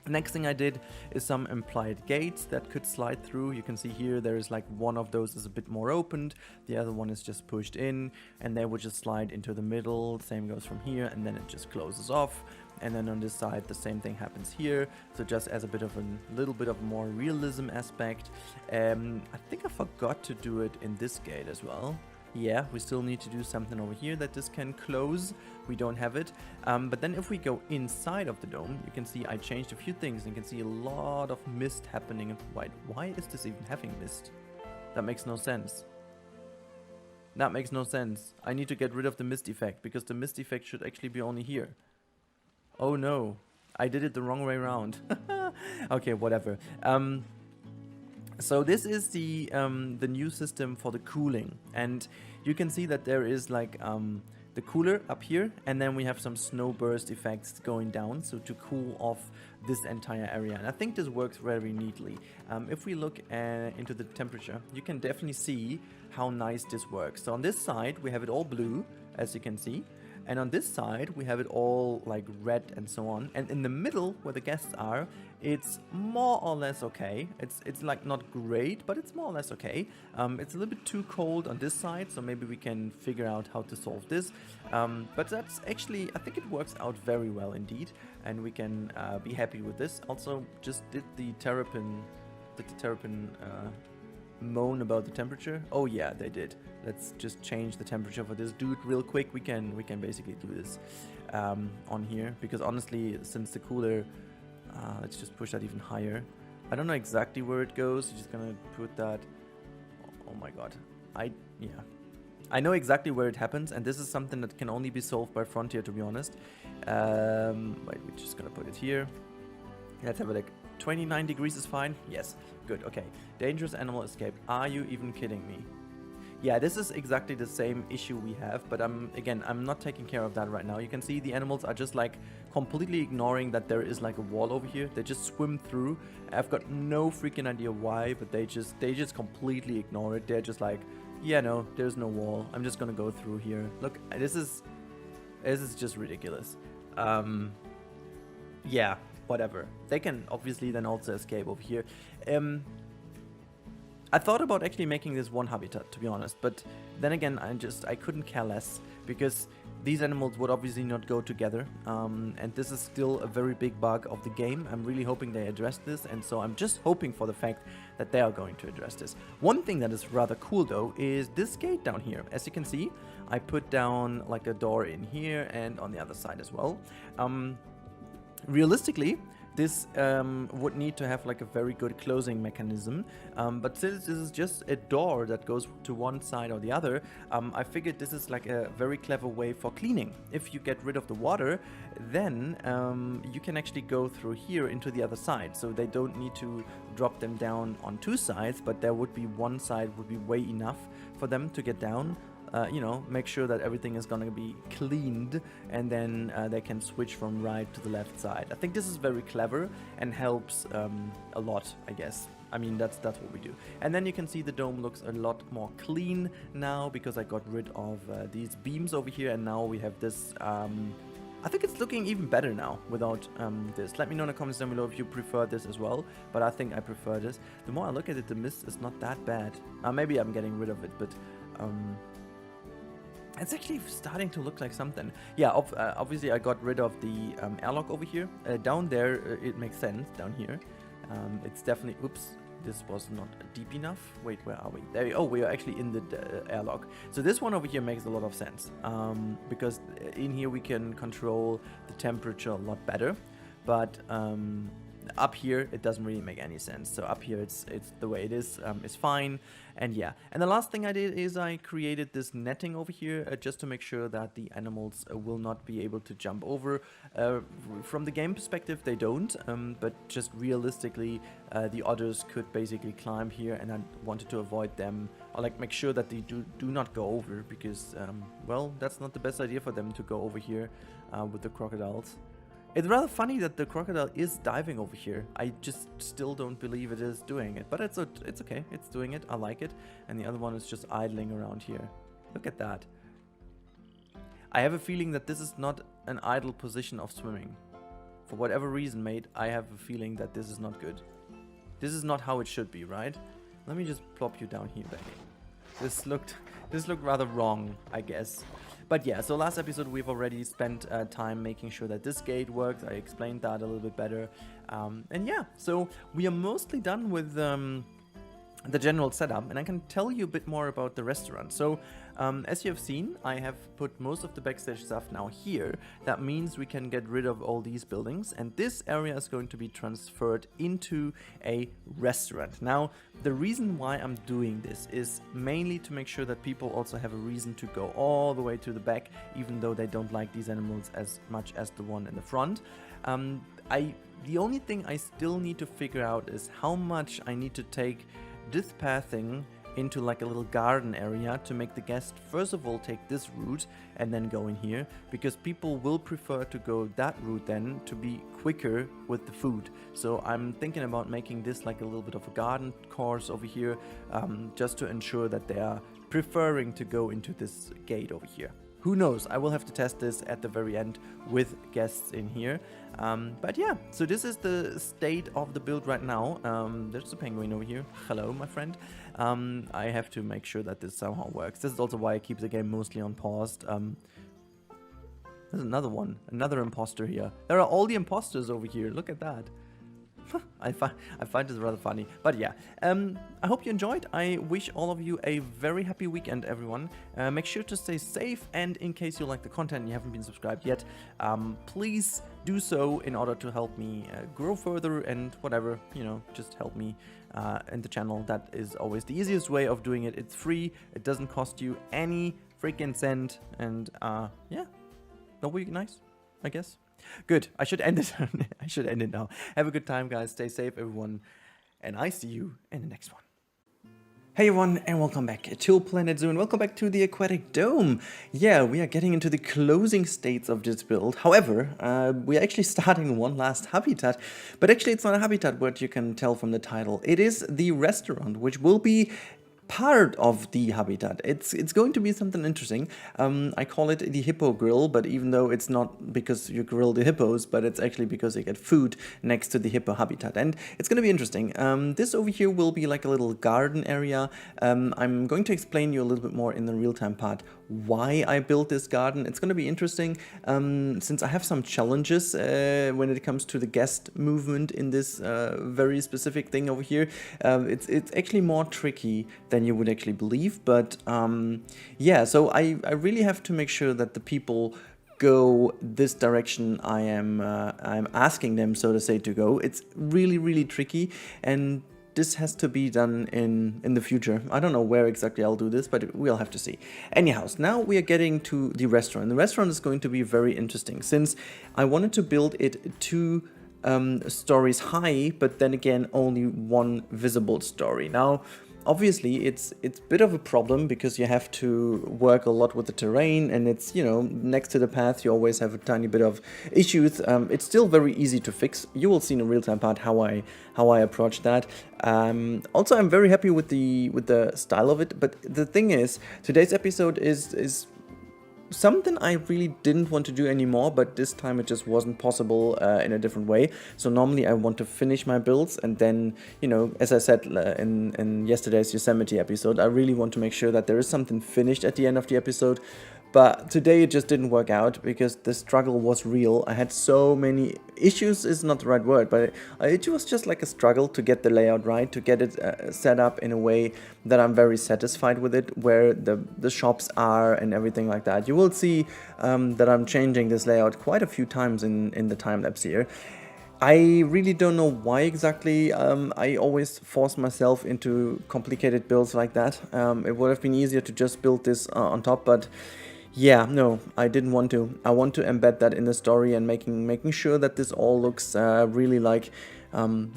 Next thing I did is some implied gates that could slide through. You can see here there is like one of those is a bit more opened, the other one is just pushed in, and they would just slide into the middle. Same goes from here, and then it just closes off. And then on this side the same thing happens here, so just as a bit of a little bit of more realism aspect. I think I forgot to do it in this gate as well. Yeah, we still need to do something over here that this can close. We don't have it. But then if we go inside of the dome, you can see I changed a few things, and you can see a lot of mist happening. Why is this even having mist? That makes no sense. That makes no sense. I need to get rid of the mist effect, because the mist effect should actually be only here. Oh no, I did it the wrong way around. Okay, whatever. So this is the new system for the cooling, and you can see that there is like the cooler up here, and then we have some snow burst effects going down, so to cool off this entire area. And I think this works very neatly. If we look into the temperature, you can definitely see how nice this works. So on this side we have it all blue, as you can see. And on this side we have it all like red and so on, and in the middle where the guests are, it's more or less okay. It's like not great, but it's more or less okay. It's a little bit too cold on this side, so maybe we can figure out how to solve this. But that's actually, I think it works out very well indeed, and we can be happy with this. Also, just did the Terrapin moan about the temperature? Oh yeah, they did. Let's just change the temperature for this dude real quick. We can basically do this on here, because honestly, since the cooler, let's just push that even higher. I don't know exactly where it goes. You're just gonna put that. Oh my god, yeah, I know exactly where it happens, and this is something that can only be solved by Frontier, to be honest. Wait, we're just gonna put it here. Let's have a look. 29 degrees is fine? Yes. Good, okay. Dangerous animal escape. Are you even kidding me? Yeah, this is exactly the same issue we have, but again, I'm not taking care of that right now. You can see the animals are just like completely ignoring that there is like a wall over here. They just swim through. I've got no freaking idea why, but they just completely ignore it. They're just like, yeah, no, there's no wall. I'm just gonna go through here. Look, this is just ridiculous. Yeah. Whatever. They can obviously then also escape over here. I thought about actually making this one habitat, to be honest, but then again, I couldn't care less, because these animals would obviously not go together, and this is still a very big bug of the game. I'm really hoping they address this, and so I'm just hoping for the fact that they are going to address this. One thing that is rather cool though is this gate down here. As you can see, I put down like a door in here and on the other side as well. Realistically, this would need to have like a very good closing mechanism, but since this is just a door that goes to one side or the other, I figured this is like a very clever way for cleaning. If you get rid of the water, then you can actually go through here into the other side, so they don't need to drop them down on two sides, but there would be one side would be way enough for them to get down. you know, make sure that everything is gonna be cleaned, and then they can switch from right to the left side. I think this is very clever and helps a lot, I guess. I mean, that's what we do. And then you can see the dome looks a lot more clean now because I got rid of these beams over here, and now we have this. I think it's looking even better now without this. Let me know in the comments down below if you prefer this as well, but I think I prefer this. The more I look at it, the mist is not that bad. Maybe I'm getting rid of it, but it's actually starting to look like something. Yeah, obviously I got rid of the airlock over here. Down there, it makes sense, down here. It's definitely, oops, this was not deep enough. Wait, where are we? There we, oh, we are actually in the airlock. So this one over here makes a lot of sense, because in here we can control the temperature a lot better, but up here it doesn't really make any sense. So up here it's the way it is fine. And yeah, and the last thing I did is I created this netting over here just to make sure that the animals will not be able to jump over. From the game perspective they don't, but just realistically the otters could basically climb here, and I wanted to avoid them, or like make sure that they do not go over, because well, that's not the best idea for them to go over here with the crocodiles. It's rather funny that the crocodile is diving over here. I just still don't believe it is doing it. But it's okay. It's doing it. I like it. And the other one is just idling around here. Look at that. I have a feeling that this is not an idle position of swimming. For whatever reason, mate, I have a feeling that this is not good. This is not how it should be, right? Let me just plop you down here, Becky. This looked rather wrong, I guess. But yeah, so last episode we've already spent time making sure that this gate works. I explained that a little bit better. And yeah, so we are mostly done with the general setup, and I can tell you a bit more about the restaurant. So as you have seen, I have put most of the backstage stuff now here. That means we can get rid of all these buildings, and this area is going to be transferred into a restaurant. Now, the reason why I'm doing this is mainly to make sure that people also have a reason to go all the way to the back, even though they don't like these animals as much as the one in the front. The only thing I still need to figure out is how much I need to take this pathing into like a little garden area to make the guest first of all take this route and then go in here, because people will prefer to go that route then to be quicker with the food. So I'm thinking about making this like a little bit of a garden course over here, just to ensure that they are preferring to go into this gate over here. Who knows? I will have to test this at the very end with guests in here. But yeah, so this is the state of the build right now. There's a penguin over here. Hello, my friend. I have to make sure that this somehow works. This is also why I keep the game mostly on paused. There's another one, another imposter here. There are all the imposters over here. Look at that. I find this rather funny. But yeah, I hope you enjoyed. I wish all of you a very happy weekend, everyone. Make sure to stay safe, and in case you like the content and you haven't been subscribed yet, please do so in order to help me grow further and whatever, you know, just help me in the channel. That is always the easiest way of doing it. It's free, it doesn't cost you any freaking cent, and yeah, that would be nice, I guess. Good. I should end it. I should end it now. Have a good time, guys. Stay safe, everyone. And I see you in the next one. Hey everyone, and welcome back to Planet Zoo, and welcome back to the Aquatic Dome. Yeah, we are getting into the closing states of this build. However, we are actually starting one last habitat, but actually it's not a habitat, what you can tell from the title. It is the restaurant, which will be part of the habitat. It's going to be something interesting. I call it the hippo grill, but even though it's not because you grill the hippos, but it's actually because you get food next to the hippo habitat, and it's going to be interesting. This over here will be like a little garden area. I'm going to explain you a little bit more in the real-time part why I built this garden. It's going to be interesting since I have some challenges when it comes to the guest movement in this very specific thing over here. It's actually more tricky than you would actually believe, but yeah, so I really have to make sure that the people go this direction I'm asking them, so to say, to go. It's really tricky, and this has to be done in the future. I don't know where exactly I'll do this, but we'll have to see. Anyhow, now we are getting to the restaurant. The restaurant is going to be very interesting since I wanted to build it 2 stories high, but then again only 1 visible story. Now, obviously it's a bit of a problem because you have to work a lot with the terrain, and it's, you know, next to the path you always have a tiny bit of issues. It's still very easy to fix. You will see in a real-time part how I approach that. Also, I'm very happy with the style of it, but the thing is, today's episode is something I really didn't want to do anymore, but this time it just wasn't possible in a different way. So normally I want to finish my builds, and then, you know, as I said in yesterday's Yosemite episode, I really want to make sure that there is something finished at the end of the episode. But today it just didn't work out because the struggle was real. I had so many issues, is not the right word, but it was just like a struggle to get the layout right, to get it set up in a way that I'm very satisfied with it, where the shops are and everything like that. You will see that I'm changing this layout quite a few times in the time-lapse here. I really don't know why exactly. I always force myself into complicated builds like that. It would have been easier to just build this on top, but yeah, no, I didn't want to. I want to embed that in the story and making sure that this all looks really like,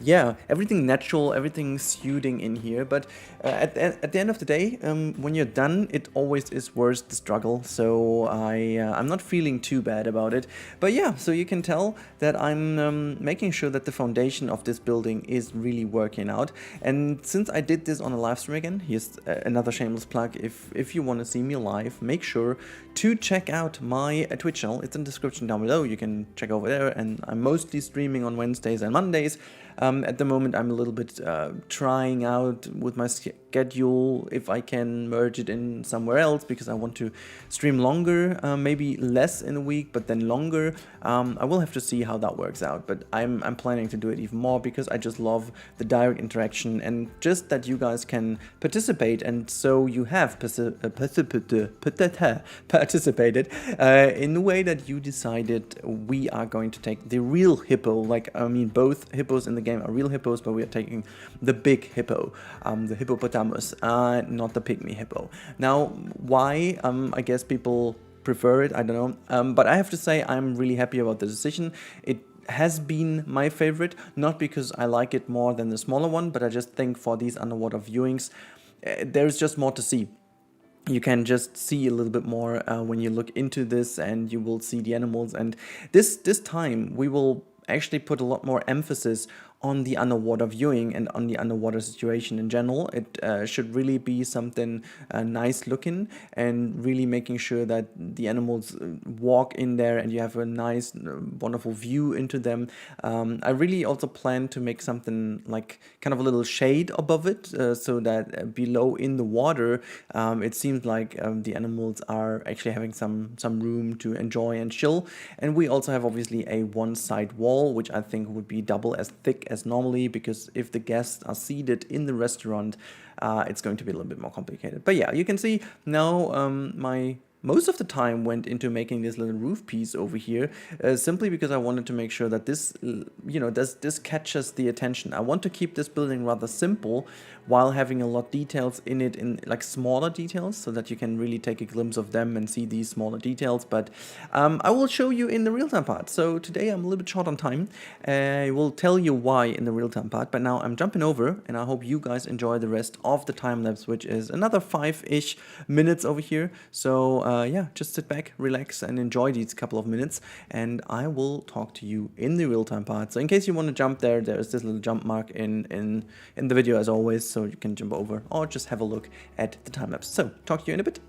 yeah, everything natural, everything suiting in here. But at the end of the day, when you're done, it always is worth the struggle. So I'm not feeling too bad about it. But yeah, so you can tell that I'm making sure that the foundation of this building is really working out. And since I did this on a live stream again, here's another shameless plug. If you want to see me live, make sure to check out my Twitch channel. It's in the description down below. You can check over there, and I'm mostly streaming on Wednesdays and Mondays. At the moment, I'm a little bit trying out with my schedule if I can merge it in somewhere else, because I want to stream longer, maybe less in a week, but then longer. I will have to see how that works out, but I'm planning to do it even more because I just love the direct interaction and just that you guys can participate, and so you have participated in the way that you decided we are going to take the real hippo. Like, I mean, both hippos in the game are real hippos, but we are taking the big hippo, the hippopotamus, not the pygmy hippo. Now, why? I guess people prefer it, I don't know, but I have to say I'm really happy about the decision. It has been my favorite, not because I like it more than the smaller one, but I just think for these underwater viewings, there's just more to see. You can just see a little bit more when you look into this, and you will see the animals. And this time we will actually put a lot more emphasis on the underwater viewing and on the underwater situation in general. It should really be something nice looking, and really making sure that the animals walk in there and you have a nice, wonderful view into them. I really also plan to make something like kind of a little shade above it, so that below in the water, it seems like the animals are actually having some room to enjoy and chill. And we also have obviously a one side wall, which I think would be double as thick as normally, because if the guests are seated in the restaurant, it's going to be a little bit more complicated. But yeah, you can see now my most of the time went into making this little roof piece over here, simply because I wanted to make sure that this, you know, this catches the attention. I want to keep this building rather simple while having a lot of details in it, in like smaller details, so that you can really take a glimpse of them and see these smaller details. But I will show you in the real-time part. So today I'm a little bit short on time. I will tell you why in the real-time part, but now I'm jumping over, and I hope you guys enjoy the rest of the time-lapse, which is another 5-ish minutes over here. So yeah, just sit back, relax, and enjoy these couple of minutes, and I will talk to you in the real-time part. So in case you want to jump there, there's this little jump mark in the video as always, so you can jump over or just have a look at the time-lapse. So talk to you in a bit.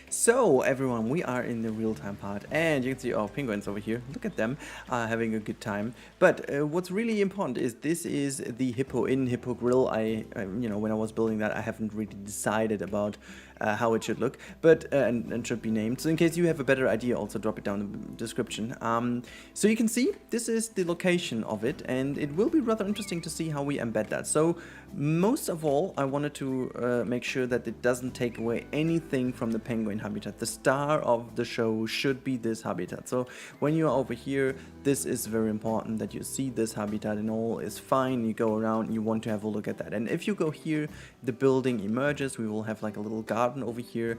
So everyone, we are in the real-time part, and you can see our penguins over here. Look at them, having a good time. But what's really important is this is the hippo in Hippo Grill. You know, when I was building that, I haven't really decided about how it should look, but and should be named. So in case you have a better idea, also drop it down in the description. So you can see this is the location of it, and it will be rather interesting to see how we embed that. So most of all, I wanted to make sure that it doesn't take away anything from the penguin habitat. The star of the show should be this habitat. So when you are over here, this is very important that you see this habitat and all is fine. You go around, you want to have a look at that. And if you go here, the building emerges. We will have like a little garden over here,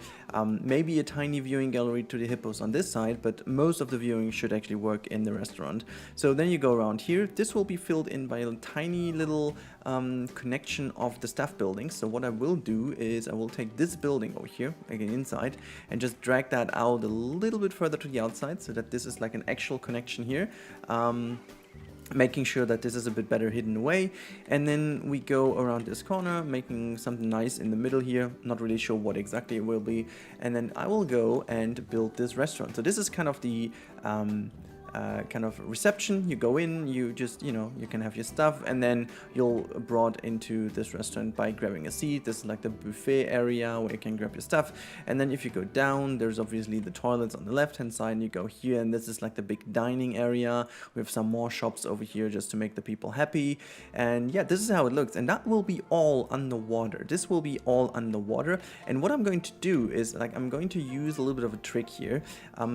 maybe a tiny viewing gallery to the hippos on this side, but most of the viewing should actually work in the restaurant. So then you go around here. This will be filled in by a tiny little connection of the staff buildings. So what I will do is I will take this building over here, again inside, and just drag that out a little bit further to the outside so that this is like an actual connection here. Making sure that this is a bit better hidden away, and then we go around this corner, making something nice in the middle here. Not really sure what exactly it will be, and then I will go and build this restaurant. So this is kind of the kind of reception. You go in, you just, you know, you can have your stuff, and then you're brought into this restaurant by grabbing a seat. This is like the buffet area where you can grab your stuff, and then if you go down, there's obviously the toilets on the left hand side, and you go here, and this is like the big dining area. We have some more shops over here just to make the people happy, and yeah, this is how it looks, and that will be all underwater. This will be all underwater, and what I'm going to do is, like, I'm going to use a little bit of a trick here.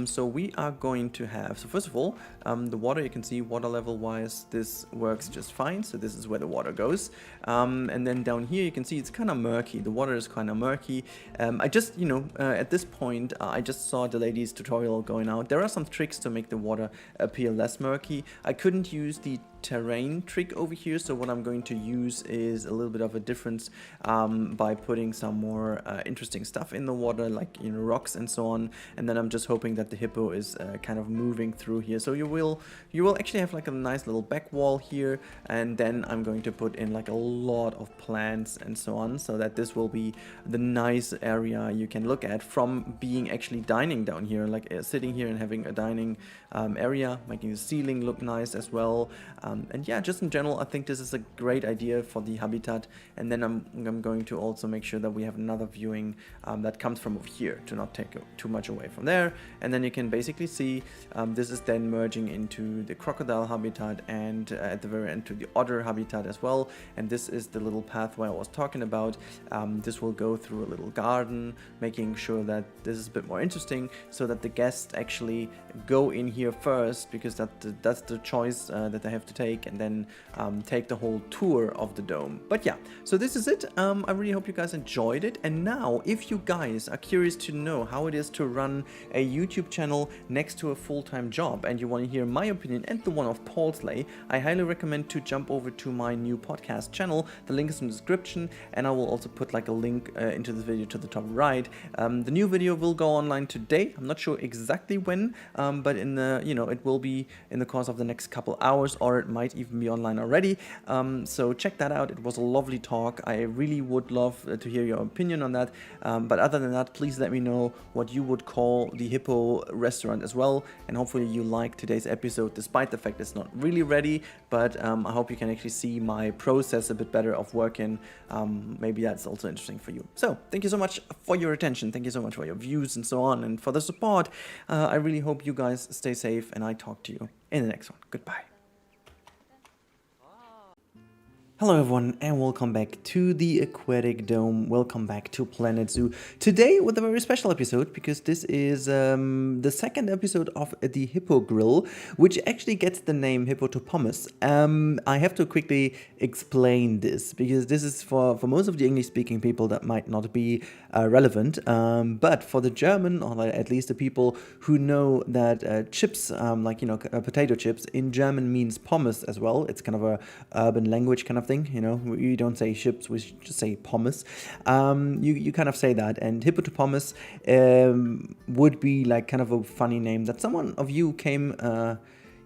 So we are going to have, so first of all, the water, you can see water level wise, this works just fine. So this is where the water goes. And then down here, you can see it's kind of murky. The water is kind of murky. I just, you know, at this point, I just saw the lady's tutorial going out. There are some tricks to make the water appear less murky. I couldn't use the terrain trick over here, so what I'm going to use is a little bit of a difference by putting some more interesting stuff in the water, like, you know, rocks and so on, and then I'm just hoping that the hippo is kind of moving through here. So you will actually have like a nice little back wall here, and then I'm going to put in like a lot of plants and so on, so that this will be the nice area you can look at from being actually dining down here, like sitting here and having a dining area, making the ceiling look nice as well. And yeah, just in general, I think this is a great idea for the habitat. And then I'm going to also make sure that we have another viewing that comes from over here to not take too much away from there. And then you can basically see this is then merging into the crocodile habitat, and at the very end to the otter habitat as well. And this is the little pathway I was talking about. This will go through a little garden, making sure that this is a bit more interesting, so that the guests actually go in here first, because that's the choice that they have to take, and then take the whole tour of the dome. But yeah, so this is it. I really hope you guys enjoyed it. And now, if you guys are curious to know how it is to run a YouTube channel next to a full-time job, and you want to hear my opinion and the one of palmtree, I highly recommend to jump over to my new podcast channel. The link is in the description, and I will also put like a link into this video to the top right. The new video will go online today. I'm not sure exactly when, but in the, you know, it will be in the course of the next couple hours, or it might even be online already. So check that out. It was a lovely talk. I really would love to hear your opinion on that. But other than that, please let me know what you would call the hippo restaurant as well. And hopefully you liked today's episode, despite the fact it's not really ready. But I hope you can actually see my process a bit better of working. Maybe that's also interesting for you. So thank you so much for your attention. Thank you so much for your views and so on, and for the support. I really hope you guys stay safe, and I talk to you in the next one. Goodbye. Hello everyone, and welcome back to the Aquatic Dome. Welcome back to Planet Zoo. Today with a very special episode, because this is the second episode of the Hippo Grill, which actually gets the name Hippopotamus. I have to quickly explain this, because this is for most of the English-speaking people that might not be relevant, but for the German, or at least the people who know that chips, like, you know, potato chips in German means pommes as well. It's kind of a urban language kind of thing. You know, we don't say chips, we just say pommes. You kind of say that, and hippopotamus would be like kind of a funny name that someone of you came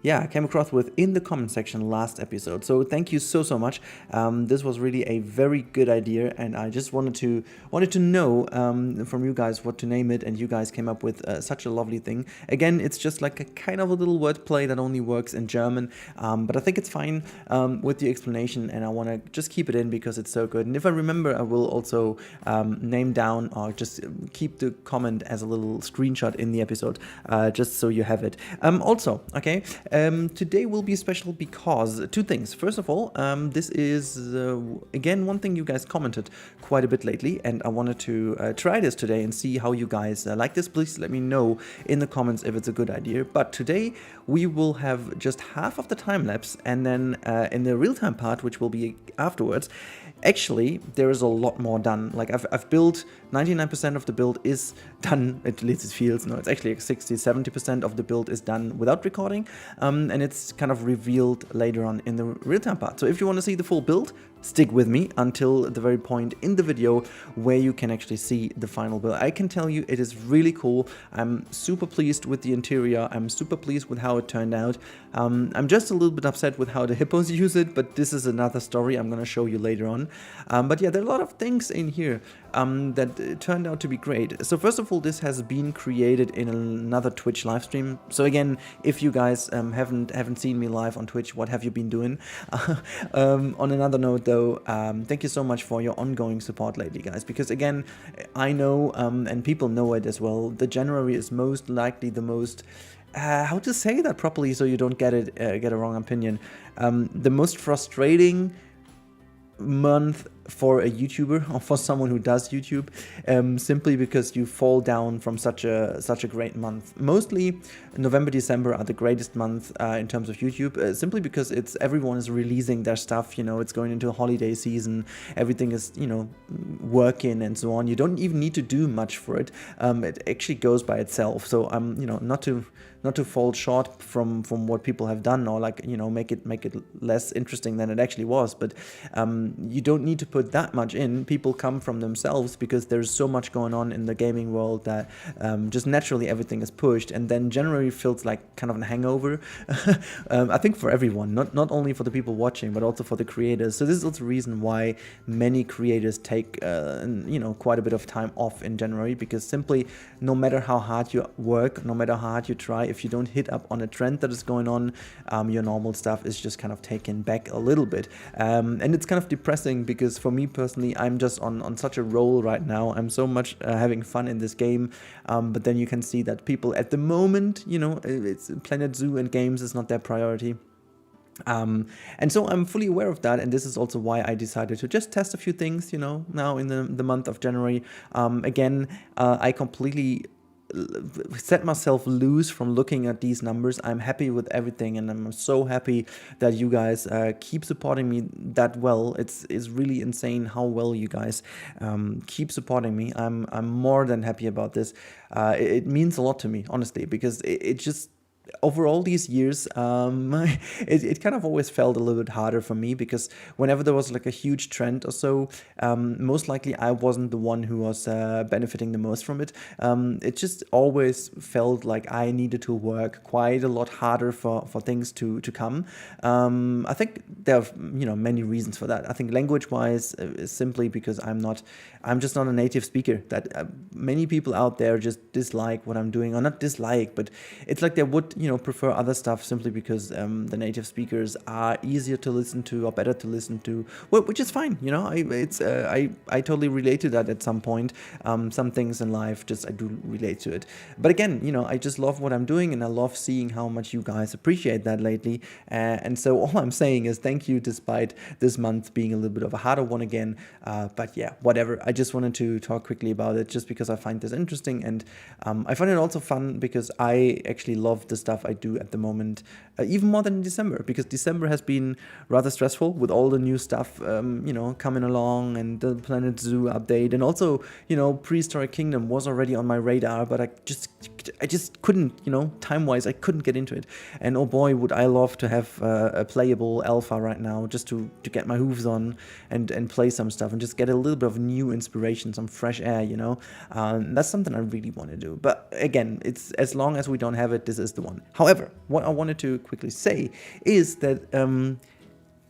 yeah, I came across with in the comment section last episode. So thank you so much. This was really a very good idea, and I just wanted to know from you guys what to name it, and you guys came up with such a lovely thing. Again, it's just like a kind of a little wordplay that only works in German, but I think it's fine with the explanation, and I want to just keep it in because it's so good. And if I remember, I will also name down or just keep the comment as a little screenshot in the episode, just so you have it. Also, okay. Today will be special because two things. First of all, this is again one thing you guys commented quite a bit lately, and I wanted to try this today and see how you guys like this. Please let me know in the comments if it's a good idea. But today we will have just half of the time lapse, and then in the real-time part, which will be afterwards, actually there is a lot more done. Like I've built 99% of the build is done, at least it feels. No, it's actually like 60-70% of the build is done without recording, and it's kind of revealed later on in the real-time part. So if you want to see the full build, stick with me until the very point in the video where you can actually see the final build. I can tell you it is really cool. I'm super pleased with the interior. I'm super pleased with how it turned out. I'm just a little bit upset with how the hippos use it, but this is another story I'm going to show you later on. But yeah, there are a lot of things in here that turned out to be great. So first of all, this has been created in another Twitch live stream. So again, if you guys haven't seen me live on Twitch, what have you been doing? On another note though, thank you so much for your ongoing support lately, guys, because again, I know, and people know it as well, the January is most likely the most how to say that properly so you don't get a wrong opinion, the most frustrating month for a YouTuber or for someone who does YouTube, simply because you fall down from such a great month. Mostly November, December are the greatest month in terms of YouTube, simply because everyone is releasing their stuff, you know, it's going into a holiday season, everything is, you know, working and so on. You don't even need to do much for it. It actually goes by itself. So you know, not to fall short from what people have done, or like, you know, make it less interesting than it actually was, but you don't need to put that much in. People come from themselves because there's so much going on in the gaming world that just naturally everything is pushed, and then January feels like kind of a hangover. I think for everyone, not only for the people watching, but also for the creators. So this is also the reason why many creators take you know, quite a bit of time off in January, because simply no matter how hard you work, no matter how hard you try, if you don't hit up on a trend that is going on, your normal stuff is just kind of taken back a little bit, and it's kind of depressing because for me personally, I'm just on such a roll right now. I'm so much having fun in this game, but then you can see that people at the moment, you know, it's Planet Zoo and games is not their priority. And so I'm fully aware of that, and this is also why I decided to just test a few things, you know, now in the month of January. Again, I completely set myself loose from looking at these numbers. I'm happy with everything, and I'm so happy that you guys keep supporting me that well. It's really insane how well you guys keep supporting me. I'm more than happy about this. It means a lot to me, honestly, because it just, over all these years, it kind of always felt a little bit harder for me, because whenever there was like a huge trend or so, most likely I wasn't the one who was benefiting the most from it. It just always felt like I needed to work quite a lot harder for things to come. I think there are, you know, many reasons for that. I think language-wise, simply because I'm just not a native speaker. That many people out there just dislike what I'm doing, or not dislike, but it's like they would, you know, prefer other stuff simply because the native speakers are easier to listen to or better to listen to, well, which is fine, you know. I totally relate to that at some point. Some things in life, just I do relate to it. But again, you know, I just love what I'm doing, and I love seeing how much you guys appreciate that lately. And so all I'm saying is thank you, despite this month being a little bit of a harder one again. But yeah, whatever. I just wanted to talk quickly about it, just because I find this interesting, and I find it also fun because I actually love the stuff I do at the moment, even more than in December, because December has been rather stressful with all the new stuff, you know, coming along, and the Planet Zoo update, and also, you know, Prehistoric Kingdom was already on my radar, but I just couldn't, you know, time-wise, I couldn't get into it. And oh boy, would I love to have a playable alpha right now, just to get my hooves on and play some stuff and just get a little bit of new inspiration, some fresh air, you know. That's something I really want to do. But again, it's as long as we don't have it, this is the one. on. However, what I wanted to quickly say is that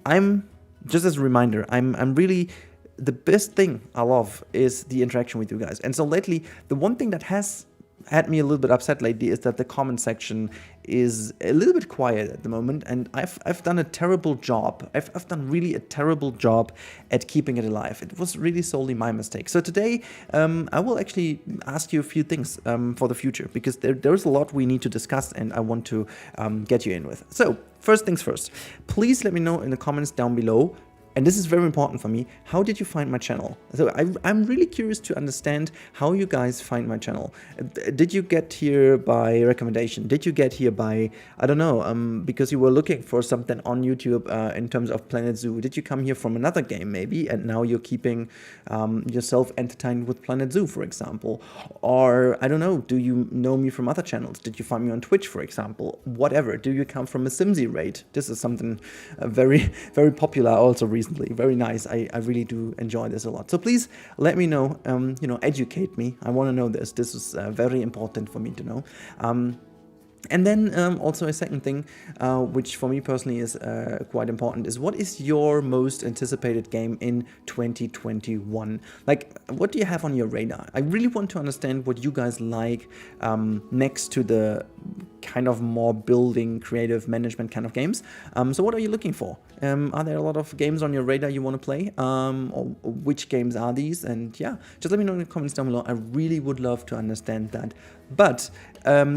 I'm, just as a reminder, I'm really, the best thing I love is the interaction with you guys. And so lately, the one thing that has had me a little bit upset lately is that the comment section is a little bit quiet at the moment, and I've done a terrible job. I've done really a terrible job at keeping it alive. It was really solely my mistake. So today I will actually ask you a few things for the future, because there's a lot we need to discuss and I want to get you in with. So first things first, please let me know in the comments down below, and this is very important for me, how did you find my channel? So I'm really curious to understand how you guys find my channel. Did you get here by recommendation? Did you get here by, I don't know, because you were looking for something on YouTube in terms of Planet Zoo? Did you come here from another game maybe, and now you're keeping yourself entertained with Planet Zoo, for example? Or, I don't know, do you know me from other channels? Did you find me on Twitch, for example? Whatever. Do you come from a Simsy raid? This is something very, very popular also recently. Very nice. I really do enjoy this a lot. So please let me know, you know, educate me. I want to know this. This is very important for me to know. And then also a second thing, which for me personally is quite important, is what is your most anticipated game in 2021? Like, what do you have on your radar? I really want to understand what you guys like next to the kind of more building, creative management kind of games. So what are you looking for? Are there a lot of games on your radar you want to play? Or which games are these? And yeah, just let me know in the comments down below. I really would love to understand that. But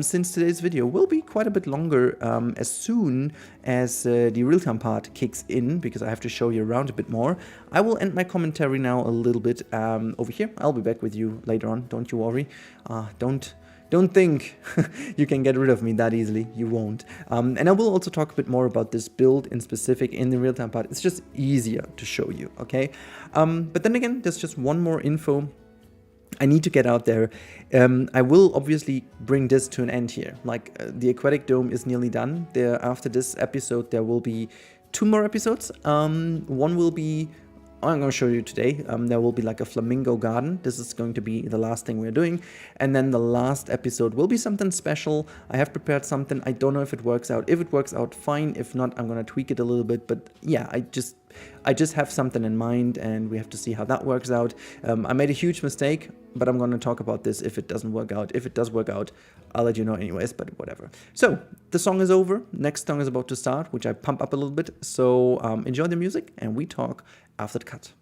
since today's video will be quite a bit longer, as soon as the real-time part kicks in, because I have to show you around a bit more, I will end my commentary now a little bit over here. I'll be back with you later on, don't you worry. Don't think you can get rid of me that easily. You won't. And I will also talk a bit more about this build in specific in the real-time part. It's just easier to show you, okay? But then again, there's just one more info I need to get out there. I will obviously bring this to an end here. Like, the Aquatic Dome is nearly done. After this episode, there will be 2 more episodes. One will be, I'm going to show you today. There will be like a flamingo garden. This is going to be the last thing we're doing. And then the last episode will be something special. I have prepared something. I don't know if it works out. If it works out, fine. If not, I'm going to tweak it a little bit. But yeah, I just have something in mind, and we have to see how that works out. I made a huge mistake, but I'm going to talk about this if it doesn't work out. If it does work out, I'll let you know anyways, but whatever. So, the song is over. Next song is about to start, which I pump up a little bit. So, enjoy the music, and we talk after the cut.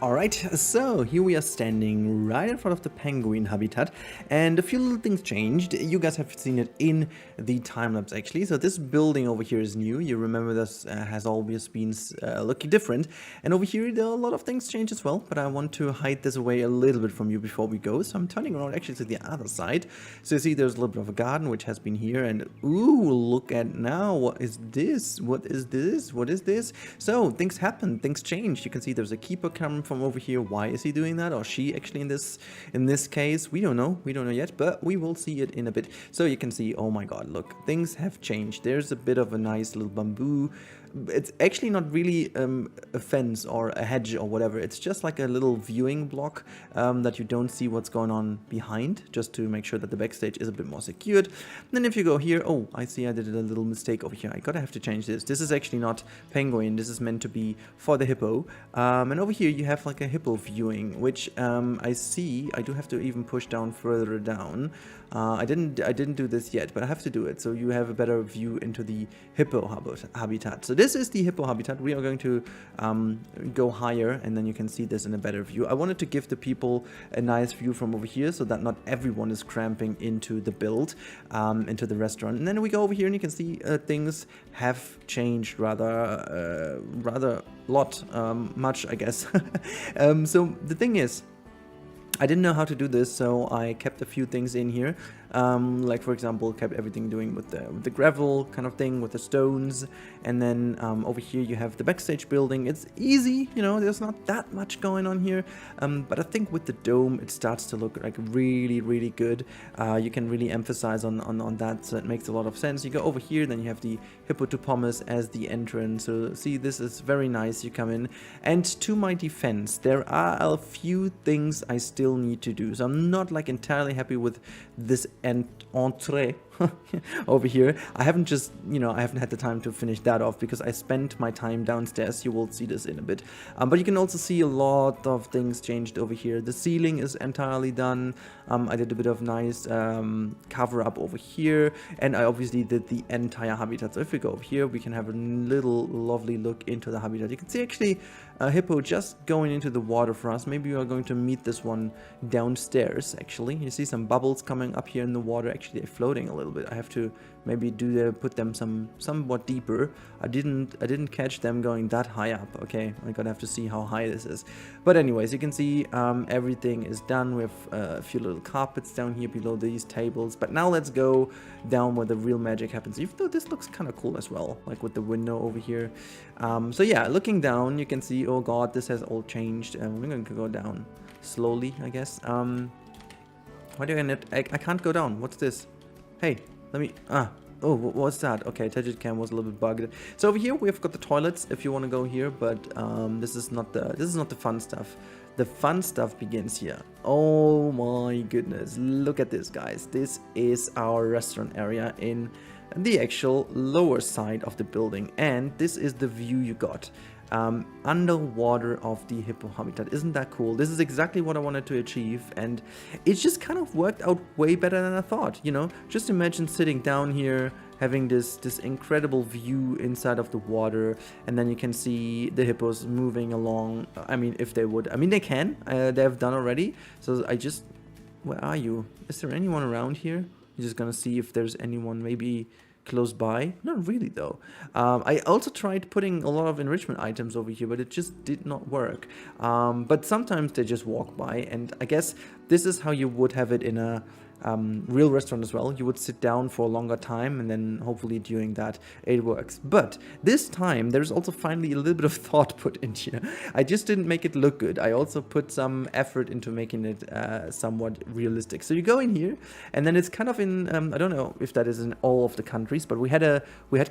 Alright, so here we are standing right in front of the penguin habitat, and a few little things changed. You guys have seen it in the time-lapse actually. So this building over here is new. You remember this has always been looking different, and over here there are a lot of things changed as well, but I want to hide this away a little bit from you before we go. So I'm turning around actually to the other side. So you see there's a little bit of a garden which has been here, and ooh, look at now, what is this? What is this? What is this? So things happen, things change. You can see there's a keeper coming from over here. Why is he doing that, or she actually in this case? We don't know yet, but we will see it in a bit. So you can see, oh my god, look, things have changed. There's a bit of a nice little bamboo. It's actually not really a fence or a hedge or whatever. It's just like a little viewing block that you don't see what's going on behind, just to make sure that the backstage is a bit more secured. And then if you go here, oh, I see I did a little mistake over here. I gotta have to change this. This is actually not penguin. This is meant to be for the hippo. And over here you have like a hippo viewing, which I see I do have to even push down further down. I didn't do this yet, but I have to do it so you have a better view into the hippo habitat. So this is the hippo habitat. We are going to go higher, and then you can see this in a better view. I wanted to give the people a nice view from over here so that not everyone is cramping into the build, into the restaurant. And then we go over here and you can see things have changed rather much, I guess. So the thing is, I didn't know how to do this, so I kept a few things in here. Like for example, kept everything doing with the gravel kind of thing, with the stones, and then over here you have the backstage building. It's easy, you know, there's not that much going on here, but I think with the dome it starts to look like really good. You can really emphasize on that, so it makes a lot of sense. You go over here, then you have the hippopotamus as the entrance. So see, this is very nice. You come in, and to my defense, there are a few things I still need to do. So I'm not like entirely happy with this entree over here. I haven't had the time to finish that off because I spent my time downstairs. You will see this in a bit, but you can also see a lot of things changed over here. The ceiling is entirely done. I did a bit of nice cover up over here, and I obviously did the entire habitat. So if we go over here, we can have a little lovely look into the habitat. You can see actually a hippo just going into the water for us. Maybe we are going to meet this one downstairs. Actually, you see some bubbles coming up here in the water. Actually, they're floating a little bit. I have to maybe put them somewhat deeper. I didn't catch them going that high up. Okay, I'm gonna have to see how high this is. But anyways, you can see everything is done with a few little carpets down here below these tables. But now let's go down where the real magic happens, even though this looks kind of cool as well, like with the window over here. So yeah, looking down, you can see, oh god, this has all changed, and we're going to go down slowly, I guess. Why do I can't go down? What's this? Hey, let me, oh, what's that? Okay, Tedget Cam was a little bit bugged. So over here we've got the toilets if you want to go here, but this is not the fun stuff. The fun stuff begins here. Oh my goodness, look at this, guys. This is our restaurant area in the actual lower side of the building, and this is the view you got underwater of the hippo habitat. Isn't that cool? This is exactly what I wanted to achieve, and it just kind of worked out way better than I thought. You know, just imagine sitting down here, having this incredible view inside of the water, and then you can see the hippos moving along. I mean, if they would, I mean, they can, they have done already. So I just, where are you? Is there anyone around here? You're just gonna see if there's anyone maybe close by. Not really though. I also tried putting a lot of enrichment items over here, but it just did not work. But sometimes they just walk by, and I guess this is how you would have it in a real restaurant as well. You would sit down for a longer time, and then hopefully during that it works. But this time there's also finally a little bit of thought put in here. I just didn't make it look good. I also put some effort into making it somewhat realistic. So you go in here, and then it's kind of in I don't know if that is in all of the countries, but we had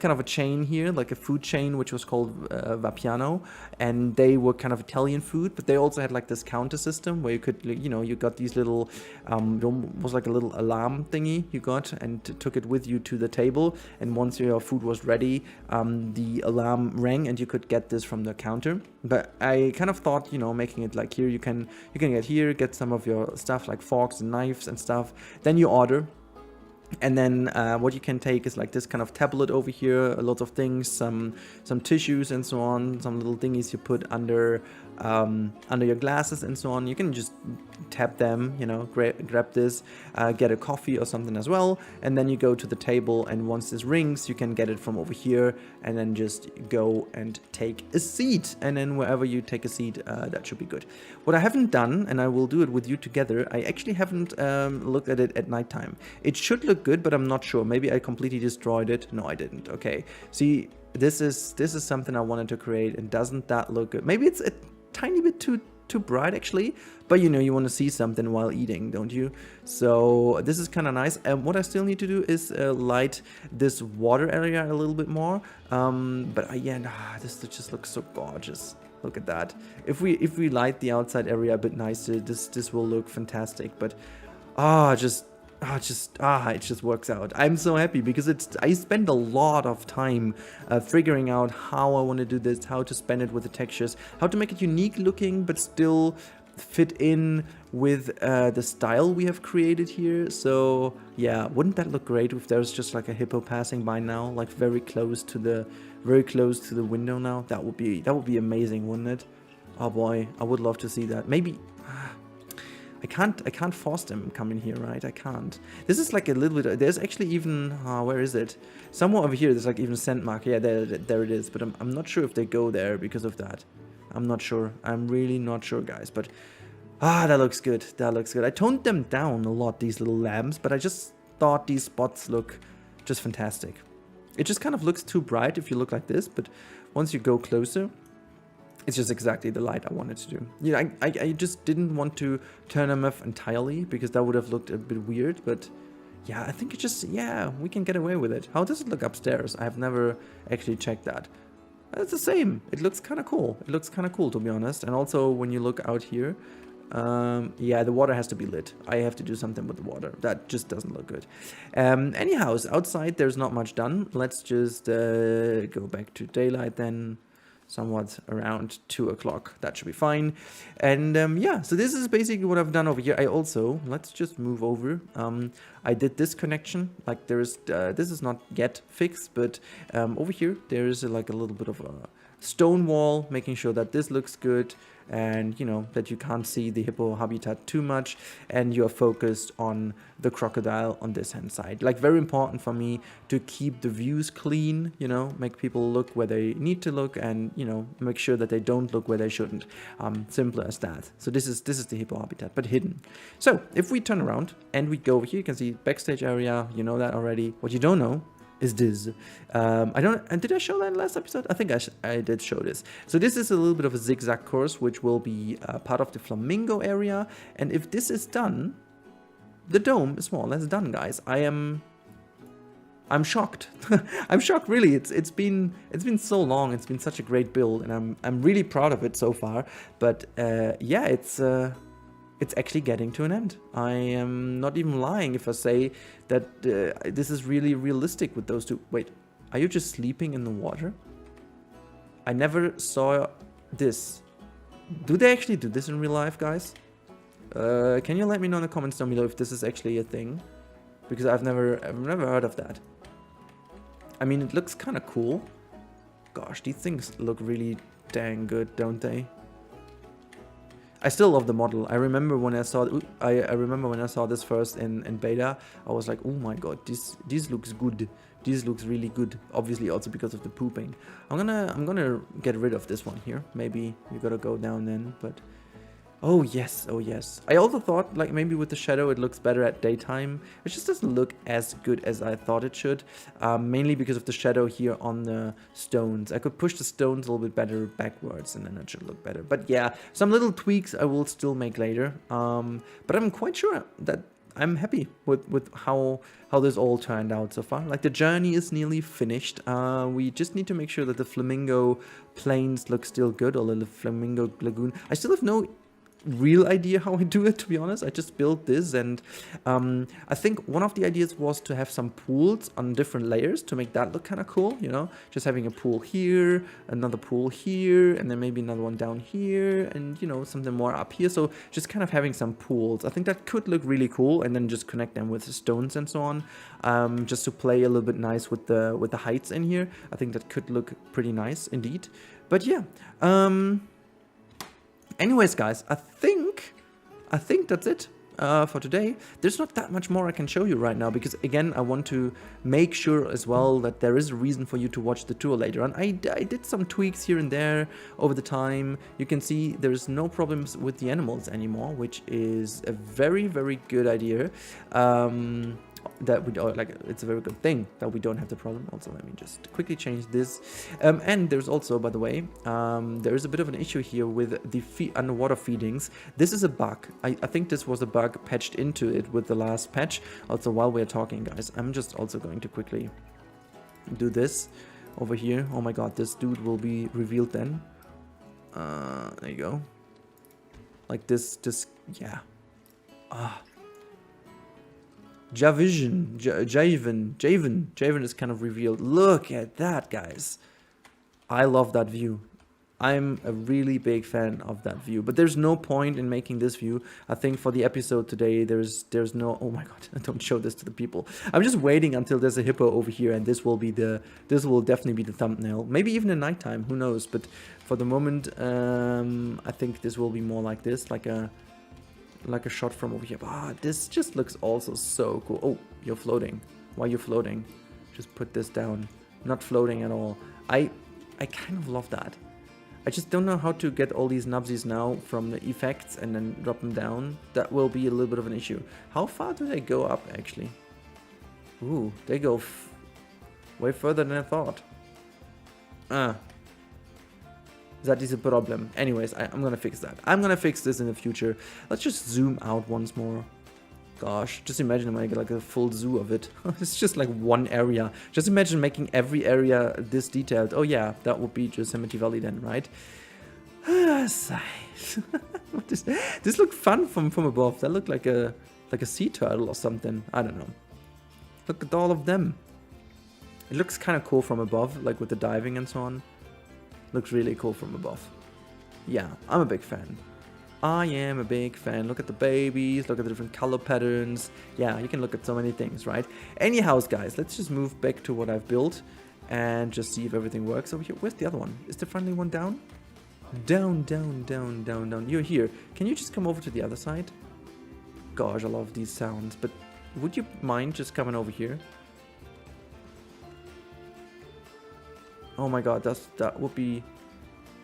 kind of a chain here, like a food chain, which was called Vapiano, and they were kind of Italian food, but they also had like this counter system where you could, you know, you got these little was like a little alarm thingy you got, and took it with you to the table, and once your food was ready, the alarm rang and you could get this from the counter. But I kind of thought, you know, making it like here, you can get some of your stuff like forks and knives and stuff, then you order, And then what you can take is like this kind of tablet over here, a lot of things, some tissues and so on, some little thingies you put under your glasses and so on. You can just tap them, you know, grab this, get a coffee or something as well, and then you go to the table, and once this rings, you can get it from over here, and then just go and take a seat, and then wherever you take a seat, that should be good. What I haven't done, and I will do it with you together, I actually haven't looked at it at nighttime. It should look good, but I'm not sure. Maybe I completely destroyed it. No, I didn't. Okay, see, this is something I wanted to create, and doesn't that look good? Maybe it's a tiny bit too bright actually, but you know, you want to see something while eating, don't you? So this is kind of nice. And what I still need to do is light this water area a little bit more, but yeah, this just looks so gorgeous. Look at that. If we light the outside area a bit nicer, this will look fantastic. But it just works out. I'm so happy because I spend a lot of time figuring out how I want to do this, how to spend it with the textures, how to make it unique looking but still fit in with the style we have created here. So yeah, wouldn't that look great if there's just like a hippo passing by now, like very close to the window now? That would be amazing, wouldn't it? Oh boy, I would love to see that. Maybe I can't force them coming here, right? I can't. This is like a little bit. There's actually even where is it? Somewhere over here. There's like even Sandbox. Yeah, there it is. But I'm not sure if they go there because of that. I'm not sure. I'm really not sure, guys. But that looks good. That looks good. I toned them down a lot, these little lamps, but I just thought these spots look just fantastic. It just kind of looks too bright if you look like this, but once you go closer, it's just exactly the light I wanted to do. Yeah, I just didn't want to turn them off entirely because that would have looked a bit weird. But yeah, I think it just, yeah, we can get away with it. How does it look upstairs? I have never actually checked that. It's the same. It looks kind of cool. It looks kind of cool, to be honest. And also when you look out here, yeah, the water has to be lit. I have to do something with the water. That just doesn't look good. Anyhow, outside there's not much done. Let's just go back to daylight then. Somewhat around 2 o'clock. That should be fine. And yeah, so this is basically what I've done over here. I also, let's just move over. I did this connection. Like there's, this is not yet fixed, but over here there is like a little bit of a stone wall, making sure that this looks good, and you know that you can't see the hippo habitat too much, and you're focused on the crocodile on this hand side. Like very important for me to keep the views clean, you know, make people look where they need to look, and you know, make sure that they don't look where they shouldn't. Simple as that. So this is the hippo habitat, but hidden. So if we turn around and we go over here, you can see backstage area. You know that already. What you don't know is this. Did I show that last episode? I think I did show this. So this is a little bit of a zigzag course, which will be part of the flamingo area. And if this is done, the dome is more or less done, guys. I'm shocked. I'm shocked, really. It's been so long. It's been such a great build, and I'm really proud of it so far. But yeah, it's actually getting to an end. I am not even lying if I say that this is really realistic with those two. Wait, are you just sleeping in the water? I never saw this. Do they actually do this in real life, guys? Can you let me know in the comments down below if this is actually a thing? Because I've never heard of that. I mean, it looks kind of cool. Gosh, these things look really dang good, don't they? I still love the model. I remember when I saw this first in beta, I was like, oh my god, this looks good. This looks really good. Obviously also because of the pooping. I'm gonna get rid of this one here. Maybe you gotta go down then, but oh yes, oh yes. I also thought like maybe with the shadow it looks better at daytime. It just doesn't look as good as I thought it should. Mainly because of the shadow here on the stones. I could push the stones a little bit better backwards and then it should look better. But yeah, some little tweaks I will still make later. But I'm quite sure that I'm happy with how this all turned out so far. Like the journey is nearly finished. We just need to make sure that the flamingo plains look still good, or the flamingo lagoon. I still have no real idea how I do it, to be honest. I just built this, and I think one of the ideas was to have some pools on different layers to make that look kind of cool, you know, just having a pool here, another pool here, and then maybe another one down here, and, you know, something more up here. So just kind of having some pools. I think that could look really cool, and then just connect them with the stones and so on, just to play a little bit nice with the heights in here. I think that could look pretty nice indeed. But yeah, anyways, guys, I think that's it for today. There's not that much more I can show you right now, because again, I want to make sure as well that there is a reason for you to watch the tour later on. I did some tweaks here and there over the time. You can see there's no problems with the animals anymore, which is a very, very good idea. That we don't, like, it's a very good thing that we don't have the problem. Also, let me just quickly change this. And there's also, by the way, there is a bit of an issue here with the underwater feedings. This is a bug. I think this was a bug patched into it with the last patch. Also, while we're talking, guys, I'm just also going to quickly do this over here. Oh my god, this dude will be revealed then. There you go. Like this, yeah. Javen is kind of revealed. Look at that, guys. I love that view. I'm a really big fan of that view, but there's no point in making this view. I think for the episode today, there's no, oh my god, don't show this to the people. I'm just waiting until there's a hippo over here, and this will definitely be the thumbnail. Maybe even at nighttime, who knows? But for the moment, I think this will be more like this, like a shot from over here. Ah, this just looks also so cool. Oh, you're floating. Why are you floating? Just put this down. Not floating at all. I kind of love that. I just don't know how to get all these nubsies now from the effects and then drop them down. That will be a little bit of an issue. How far do they go up, actually? Ooh, they go way further than I thought. That is a problem. Anyways, I'm gonna fix that. I'm gonna fix this in the future. Let's just zoom out once more. Gosh, just imagine when I get like a full zoo of it. It's just like one area. Just imagine making every area this detailed. Oh yeah, that would be Yosemite Valley then, right? This looked fun from above. That looked like a sea turtle or something. I don't know. Look at all of them. It looks kind of cool from above, like with the diving and so on. Looks really cool from above. Yeah, I'm a big fan. I am a big fan. Look at the babies, look at the different color patterns. Yeah, you can look at so many things, right? Anyhow, guys, let's just move back to what I've built and just see if everything works over here. Where's the other one? Is the friendly one down? Down, down, down, down, down. You're here. Can you just come over to the other side? Gosh, I love these sounds, but would you mind just coming over here? Oh my god, that would be...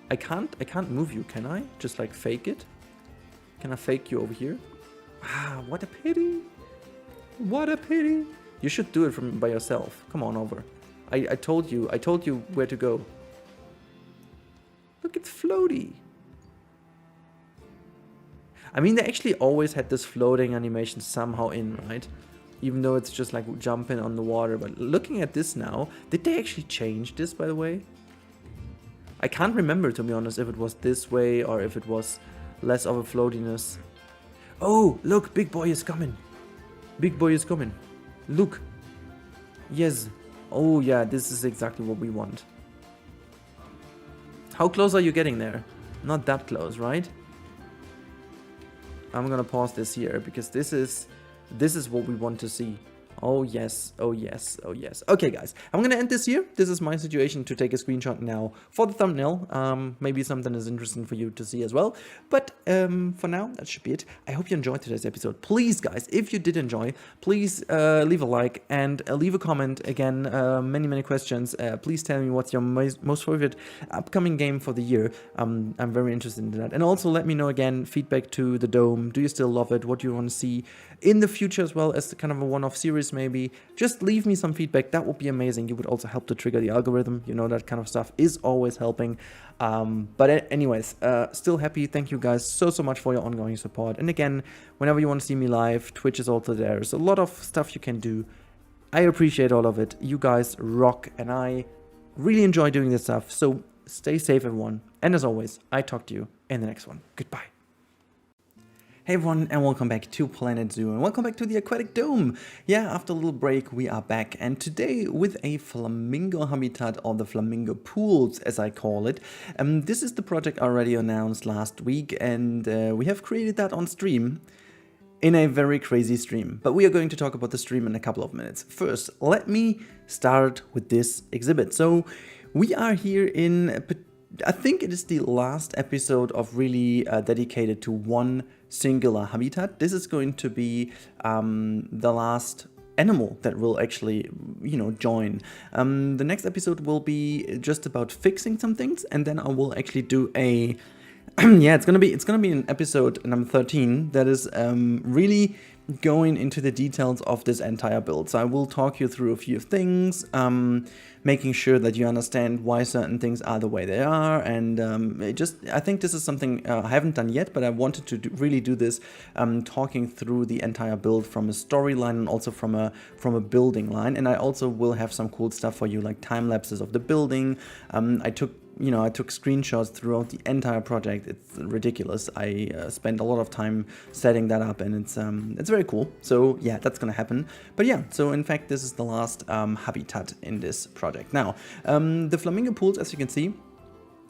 I can't move you, can I? Just like fake it? Can I fake you over here? Ah, what a pity. What a pity. You should do it by yourself. Come on over. I told you where to go. Look, it's floaty. I mean, they actually always had this floating animation somehow in, right? Even though it's just like jumping on the water. But looking at this now, did they actually change this, by the way? I can't remember, to be honest, if it was this way or if it was less of a floatiness. Oh, look, big boy is coming. Big boy is coming. Look. Yes. Oh, yeah, this is exactly what we want. How close are you getting there? Not that close, right? I'm gonna pause this here because this is what we want to see. Oh yes, oh yes, oh yes. Okay guys, I'm gonna end this here. This is my situation to take a screenshot now for the thumbnail. Maybe something is interesting for you to see as well. But for now, that should be it. I hope you enjoyed today's episode. Please guys, if you did enjoy, please leave a like and leave a comment. Again, many questions. Please tell me what's your most favorite upcoming game for the year. I'm very interested in that. And also let me know again, feedback to the Dome. Do you still love it? What do you want to see in the future as well as kind of a one-off series maybe? Just leave me some feedback. That would be amazing. You would also help to trigger the algorithm. You know, that kind of stuff is always helping. But anyways, still happy. Thank you guys so much for your ongoing support. And again, whenever you want to see me live, Twitch is also there. There's a lot of stuff you can do. I appreciate all of it. You guys rock, and I really enjoy doing this stuff. So stay safe, everyone. And as always, I talk to you in the next one. Goodbye. Hey everyone, and welcome back to Planet Zoo, and welcome back to the Aquatic Dome. Yeah, after a little break we are back, and today with a flamingo habitat, or the flamingo pools as I call it. This is the project already announced last week, and we have created that on stream in a very crazy stream. But we are going to talk about the stream in a couple of minutes. First, let me start with this exhibit. So we are here in, I think it is the last episode of really dedicated to one singular habitat. This is going to be the last animal that will actually, join. The next episode will be just about fixing some things, and then I will actually do a yeah, it's gonna be an episode number 13 that is really going into the details of this entire build. So I will talk you through a few things, making sure that you understand why certain things are the way they are, and I think this is something I haven't done yet, but I wanted to really do this, talking through the entire build from a storyline and also from a building line. And I also will have some cool stuff for you, like time lapses of the building. I took screenshots throughout the entire project. It's ridiculous. I spent a lot of time setting that up, and it's very cool. So yeah, that's gonna happen. But yeah, so in fact, this is the last habitat in this project. Now, the flamingo pools, as you can see,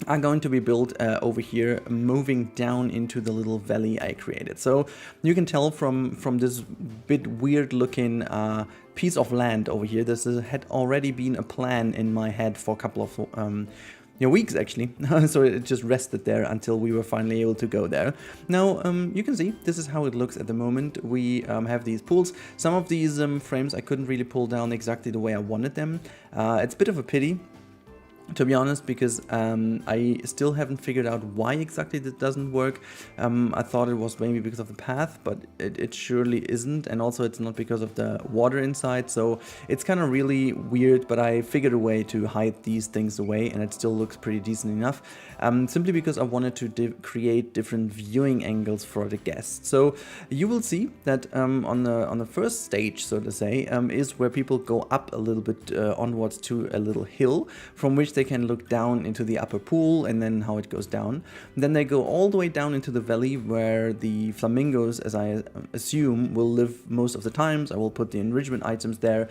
are going to be built over here, moving down into the little valley I created. So you can tell from this bit weird looking piece of land over here, this had already been a plan in my head for a couple of weeks actually. So it just rested there until we were finally able to go there. Now you can see this is how it looks at the moment. We have these pools. Some of these frames I couldn't really pull down exactly the way I wanted them. It's a bit of a pity, to be honest, because I still haven't figured out why exactly that doesn't work. I thought it was maybe because of the path, but it surely isn't, and also it's not because of the water inside, so it's kind of really weird, but I figured a way to hide these things away, and it still looks pretty decent enough, simply because I wanted to create different viewing angles for the guests. So you will see that on the first stage, so to say, is where people go up a little bit onwards to a little hill, from which they can look down into the upper pool, and then how it goes down. Then they go all the way down into the valley where the flamingos, as I assume, will live most of the times. I will put the enrichment items there,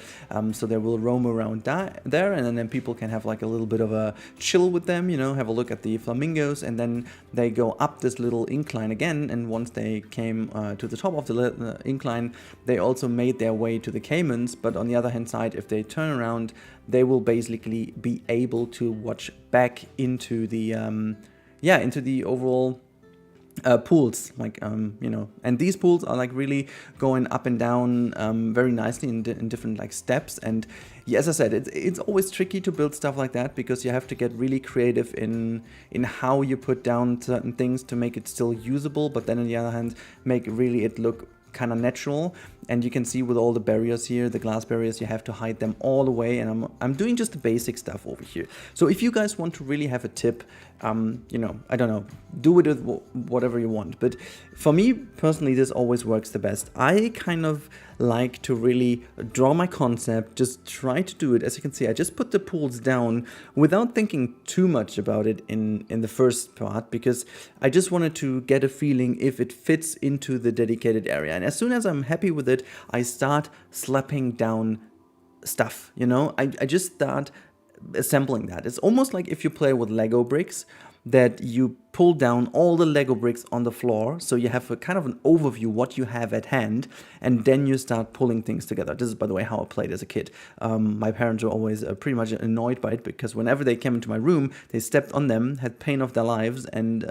so they will roam around there, and then people can have like a little bit of a chill with them, have a look at the flamingos, and then they go up this little incline again, and once they came to the top of the incline, they also made their way to the caimans. But on the other hand side, if they turn around, they will basically be able to watch back into the into the overall pools, like and these pools are like really going up and down very nicely in different like steps. And yeah, as I said, it's always tricky to build stuff like that, because you have to get really creative in how you put down certain things to make it still usable, but then on the other hand make really it look kind of natural. And you can see with all the barriers here, the glass barriers, you have to hide them all away, and I'm doing just the basic stuff over here. So if you guys want to really have a tip, I don't know, do it with whatever you want, but for me personally, this always works the best. I kind of like to really draw my concept, just try to do it. As you can see, I just put the pools down without thinking too much about it in the first part, because I just wanted to get a feeling if it fits into the dedicated area. And as soon as I'm happy with it, I start slapping down stuff, I just start assembling that. It's almost like if you play with Lego bricks, that you pull down all the Lego bricks on the floor, so you have a kind of an overview what you have at hand, and then you start pulling things together. This is, by the way, how I played as a kid. My parents were always pretty much annoyed by it, because whenever they came into my room, they stepped on them, had pain of their lives, and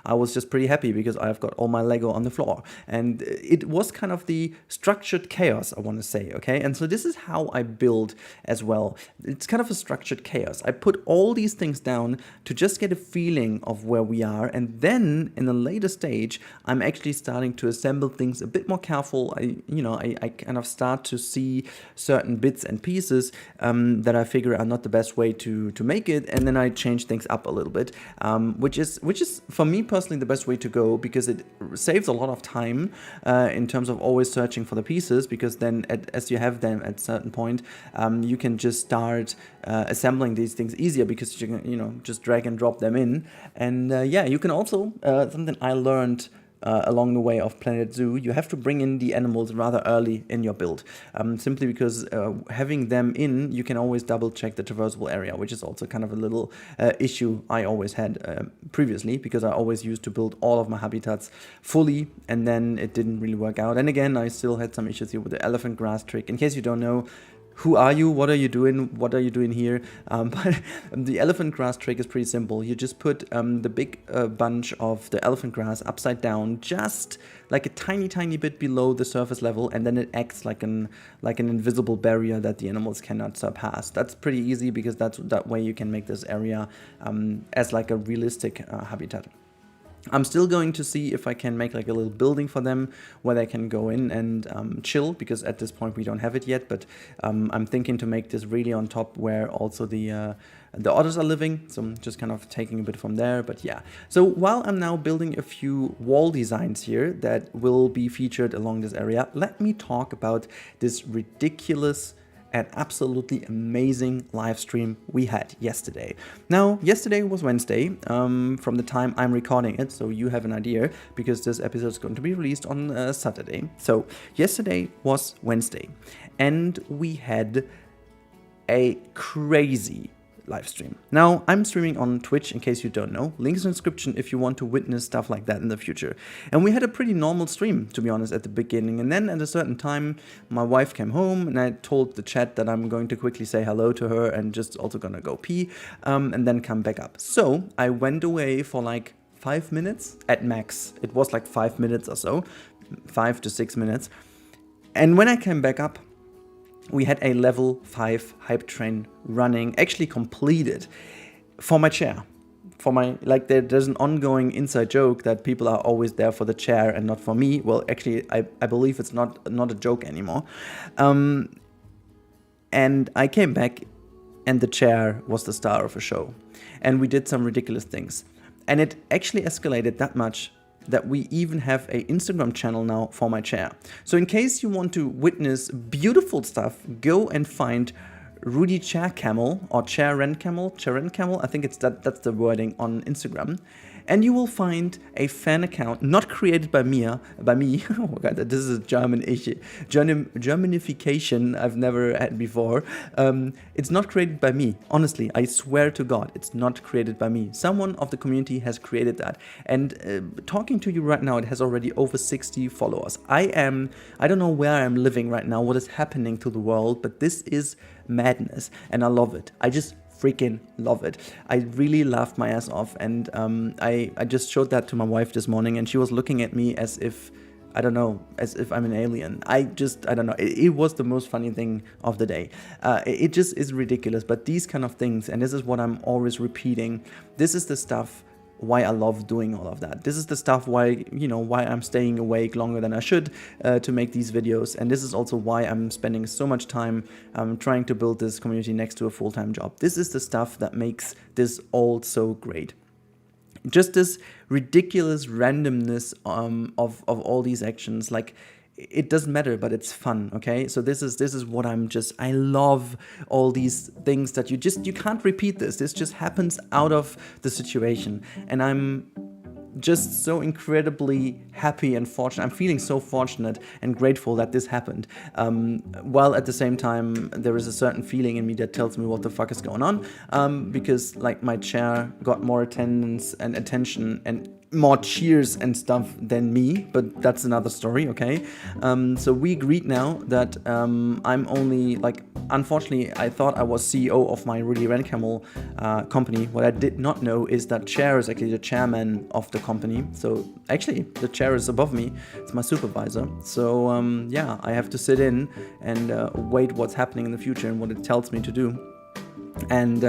I was just pretty happy because I've got all my Lego on the floor. And it was kind of the structured chaos, I want to say, okay? And so this is how I build as well. It's kind of a structured chaos. I put all these things down to just get a feeling of where we are, and then in a later stage I'm actually starting to assemble things a bit more careful. I kind of start to see certain bits and pieces that I figure are not the best way to make it, and then I change things up a little bit, which is for me personally the best way to go, because it saves a lot of time in terms of always searching for the pieces, because then as you have them at a certain point, you can just start assembling these things easier, because you can just drag and drop them in. And yeah, you can also something I learned along the way of Planet Zoo, you have to bring in the animals rather early in your build, simply because having them in, you can always double check the traversable area, which is also kind of a little issue I always had previously, because I always used to build all of my habitats fully, and then it didn't really work out. And again, I still had some issues here with the elephant grass trick. In case you don't know, who are you? What are you doing? What are you doing here? But the elephant grass trick is pretty simple. You just put the big bunch of the elephant grass upside down, just like a tiny bit below the surface level, and then it acts like an invisible barrier that the animals cannot surpass. That's pretty easy, because that way you can make this area as like a realistic habitat. I'm still going to see if I can make like a little building for them where they can go in and chill, because at this point we don't have it yet, but I'm thinking to make this really on top where also the otters are living, so I'm just kind of taking a bit from there. But yeah, so while I'm now building a few wall designs here that will be featured along this area, let me talk about this ridiculous and absolutely amazing live stream we had yesterday. Now, yesterday was Wednesday, from the time I'm recording it, so you have an idea, because this episode is going to be released on Saturday. So yesterday was Wednesday, and we had a crazy live stream. Now, I'm streaming on Twitch, in case you don't know. Links in the description if you want to witness stuff like that in the future. And we had a pretty normal stream, to be honest, at the beginning. And then at a certain time, my wife came home, and I told the chat that I'm going to quickly say hello to her and just also gonna go pee, and then come back up. So I went away for like 5 minutes at max. It was like 5 minutes or so, 5 to 6 minutes. And when I came back up, we had a level 5 hype train running, actually completed, for my chair. For my, like, there's an ongoing inside joke that people are always there for the chair and not for me. Well, actually, I believe it's not a joke anymore. And I came back, and the chair was the star of the show. And we did some ridiculous things. And it actually escalated that much that we even have an Instagram channel now for my chair. So in case you want to witness beautiful stuff, go and find Rudy Chair Camel, or Chair Rent Camel, I think it's that's the wording on Instagram. And you will find a fan account, not created by me. Oh god, this is a German issue. Germanification I've never had before. It's not created by me. Honestly, I swear to God, it's not created by me. Someone of the community has created that. And talking to you right now, it has already over 60 followers. I don't know where I'm living right now, what is happening to the world, but this is madness, and I love it. I just freaking love it. I really laughed my ass off, and I just showed that to my wife this morning, and she was looking at me as if, I don't know, as if I'm an alien. I don't know. It was the most funny thing of the day. It just is ridiculous, but these kind of things, and this is what I'm always repeating, this is the stuff why I love doing all of that. This is the stuff why I'm staying awake longer than I should to make these videos. And this is also why I'm spending so much time trying to build this community next to a full-time job. This is the stuff that makes this all so great. Just this ridiculous randomness of all these actions, like, it doesn't matter, but it's fun, okay? So this is what I love all these things that you can't repeat this. This just happens out of the situation. And I'm just so incredibly happy and fortunate. I'm feeling so fortunate and grateful that this happened. While at the same time, there is a certain feeling in me that tells me what the fuck is going on. Because like my chair got more attendance and attention and more cheers and stuff than me, but that's another story, okay? So we agreed now that I'm only, like, unfortunately, I thought I was CEO of my Rudy Rent Camel company. What I did not know is that Chair is actually the chairman of the company. So actually, the chair is above me. It's my supervisor. So yeah, I have to sit in and wait what's happening in the future and what it tells me to do. And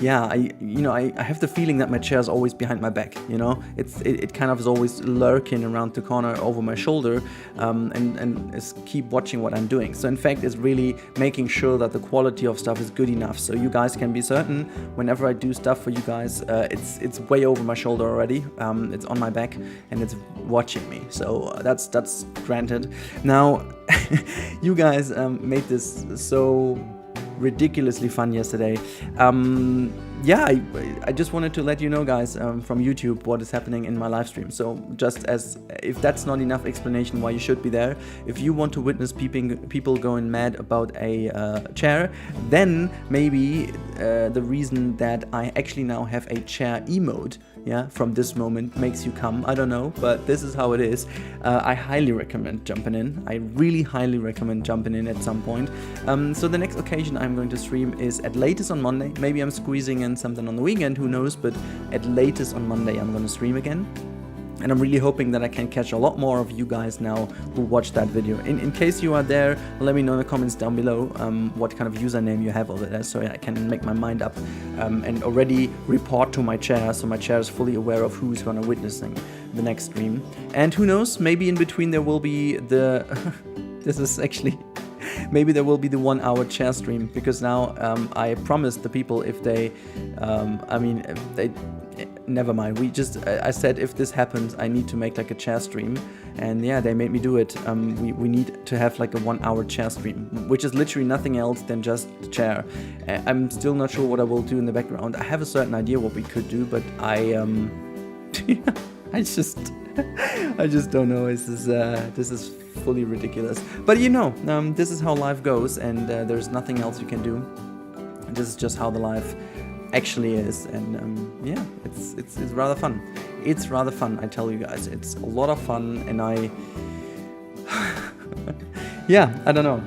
yeah, I have the feeling that my chair is always behind my back, it kind of is always lurking around the corner over my shoulder, and is keep watching what I'm doing. So in fact, it's really making sure that the quality of stuff is good enough, so you guys can be certain whenever I do stuff for you guys, it's way over my shoulder already, it's on my back and it's watching me. So that's granted. Now, you guys made this so ridiculously fun yesterday. yeah, I just wanted to let you know, guys, from YouTube what is happening in my live stream. So just as if that's not enough explanation why you should be there, if you want to witness people going mad about a chair, then maybe the reason that I actually now have a chair emote, yeah, from this moment makes you come. I don't know, but this is how it is. I highly recommend jumping in. I really highly recommend jumping in at some point. So the next occasion I'm going to stream is at latest on Monday. Maybe I'm squeezing in something on the weekend, who knows, but at latest on Monday I'm going to stream again. And I'm really hoping that I can catch a lot more of you guys now who watch that video. In case you are there, let me know in the comments down below what kind of username you have over there, so I can make my mind up and already report to my chair, so my chair is fully aware of who's gonna witnessing the next stream. And who knows, maybe in between there will be the this is actually maybe there will be the 1 hour chair stream, because now I promised the people if they never mind, I said if this happens I need to make like a chair stream, and yeah, they made me do it. We need to have like a 1 hour chair stream, which is literally nothing else than just the chair. I'm still not sure what I will do in the background. I have a certain idea what we could do, but I just don't know. This is fully ridiculous, but you know, this is how life goes, and there's nothing else you can do. This is just how the life actually is, and yeah, it's rather fun. It's rather fun, I tell you guys. It's a lot of fun, and yeah, I don't know.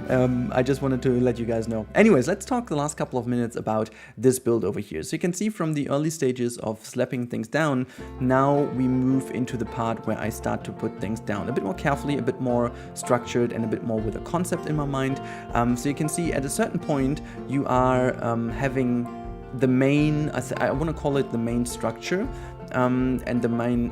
I just wanted to let you guys know. Anyways, let's talk the last couple of minutes about this build over here. So you can see from the early stages of slapping things down, now we move into the part where I start to put things down a bit more carefully, a bit more structured, and a bit more with a concept in my mind. So you can see at a certain point you are having the main, I want to call it the main structure, and the main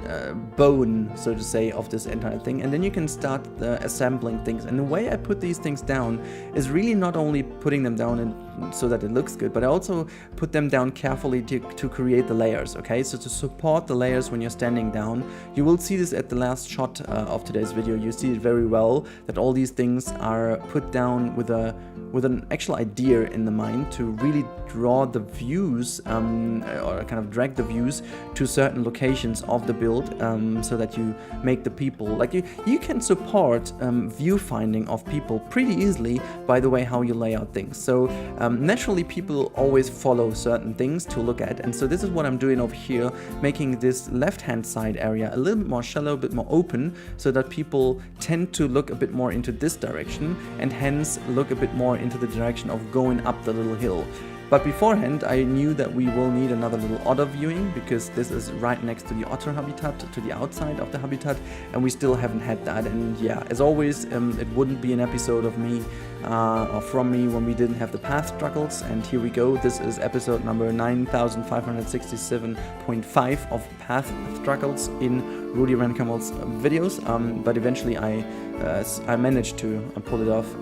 bone, so to say, of this entire thing. And then you can start assembling things. And the way I put these things down is really not only putting them down so that it looks good, but I also put them down carefully to create the layers, okay? So to support the layers when you're standing down. You will see this at the last shot of today's video. You see it very well, that all these things are put down with an actual idea in the mind to really draw the views or kind of drag the views to certain locations of the build, so that you make the people, like you can support view finding of people pretty easily by the way how you lay out things. So naturally people always follow certain things to look at, and so this is what I'm doing over here, making this left hand side area a little bit more shallow, a bit more open, so that people tend to look a bit more into this direction, and hence look a bit more into the direction of going up the little hill. But beforehand, I knew that we will need another little otter viewing, because this is right next to the otter habitat, to the outside of the habitat, and we still haven't had that. And yeah, as always, it wouldn't be an episode of me or from me when we didn't have the path struggles. And here we go. This is episode number 9567.5 of path struggles in Rudy Rankamel's videos. But eventually, I managed to pull it off.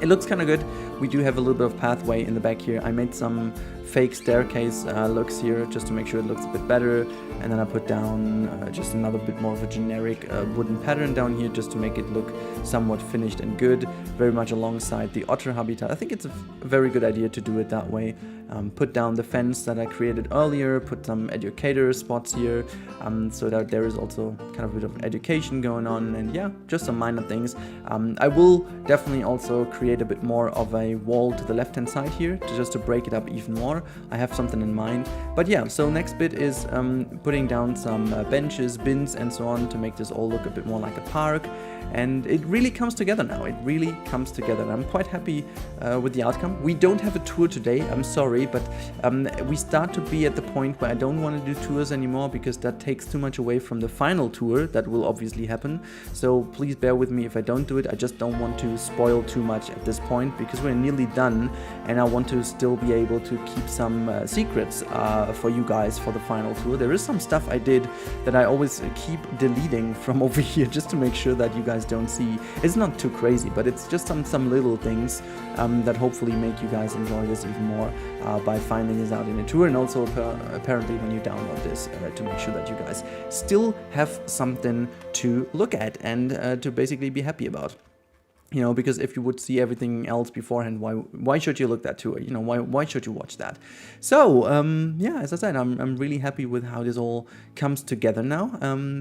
It looks kind of good. We do have a little bit of pathway in the back here. I made some fake staircase looks here just to make sure it looks a bit better, and then I put down just another bit more of a generic wooden pattern down here just to make it look somewhat finished and good, very much alongside the otter habitat. I think it's a very good idea to do it that way. Put down the fence that I created earlier, put some educator spots here, so that there is also kind of a bit of education going on, and yeah, just some minor things. I will definitely also create a bit more of a wall to the left hand side here, just to break it up even more. I have something in mind, but yeah, so next bit is putting down some benches, bins and so on to make this all look a bit more like a park. And it really comes together now. It really comes together. And I'm quite happy with the outcome. We don't have a tour today, I'm sorry, but we start to be at the point where I don't want to do tours anymore, because that takes too much away from the final tour that will obviously happen. So please bear with me if I don't do it. I just don't want to spoil too much at this point, because we're nearly done, and I want to still be able to keep some secrets for you guys for the final tour. There is some stuff I did that I always keep deleting from over here, just to make sure that you guys don't see. It's not too crazy, but it's just some little things that hopefully make you guys enjoy this even more by finding this out in a tour, and also apparently when you download this to make sure that you guys still have something to look at and to basically be happy about. You know, because if you would see everything else beforehand, why should you look that too? You know, why should you watch that? So yeah, as I said, I'm really happy with how this all comes together now.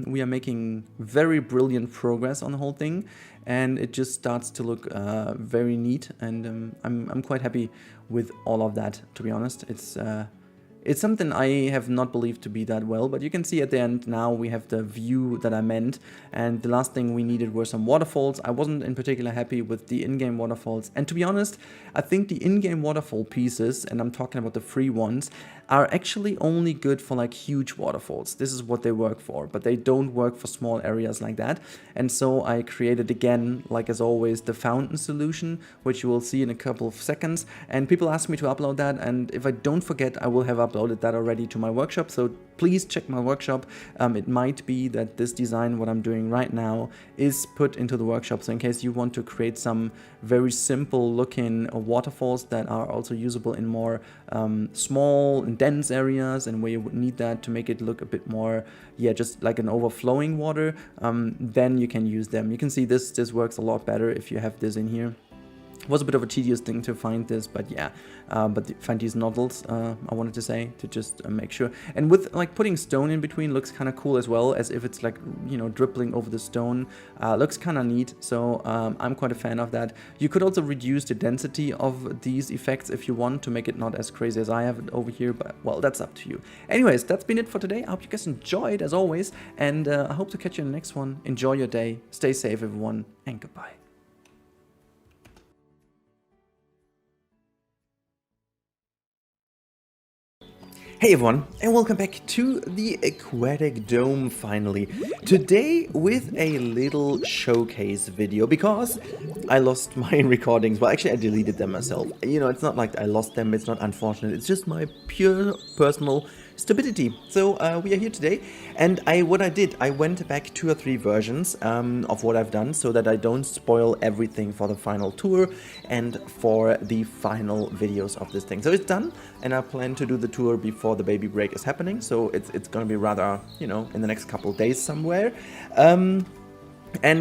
We are making very brilliant progress on the whole thing, and it just starts to look very neat. And I'm quite happy with all of that, to be honest. It's something I have not believed to be that well, but you can see at the end now we have the view that I meant, and the last thing we needed were some waterfalls. I wasn't in particular happy with the in-game waterfalls, and to be honest, I think the in-game waterfall pieces, and I'm talking about the free ones, are actually only good for like huge waterfalls. This is what they work for, but they don't work for small areas like that. And so I created again, like as always, the fountain solution, which you will see in a couple of seconds. And people ask me to upload that, and if I don't forget, I will have uploaded that already to my workshop. So please check my workshop. It might be that this design, what I'm doing right now, is put into the workshop. So in case you want to create some very simple looking waterfalls that are also usable in more small and dense areas, and where you would need that to make it look a bit more, yeah, just like an overflowing water, then you can use them. You can see this works a lot better if you have this in here. It was a bit of a tedious thing to find this, but yeah, find these nozzles, I wanted to say, to just make sure. And with like putting stone in between looks kind of cool as well, as if it's like, you know, dribbling over the stone. Looks kind of neat, so I'm quite a fan of that. You could also reduce the density of these effects if you want to make it not as crazy as I have it over here, but well, that's up to you. Anyways, that's been it for today. I hope you guys enjoyed as always, and I hope to catch you in the next one. Enjoy your day, stay safe everyone, and goodbye. Hey everyone, and welcome back to the Aquatic Dome finally. Today with a little showcase video, because I lost my recordings. Well, actually I deleted them myself. You know, it's not like I lost them, it's not unfortunate, it's just my pure personal stupidity. So we are here today, and what I did, I went back 2 or 3 versions of what I've done, so that I don't spoil everything for the final tour and for the final videos of this thing. So it's done, and I plan to do the tour before the baby break is happening, so it's gonna be rather, you know, in the next couple of days somewhere. And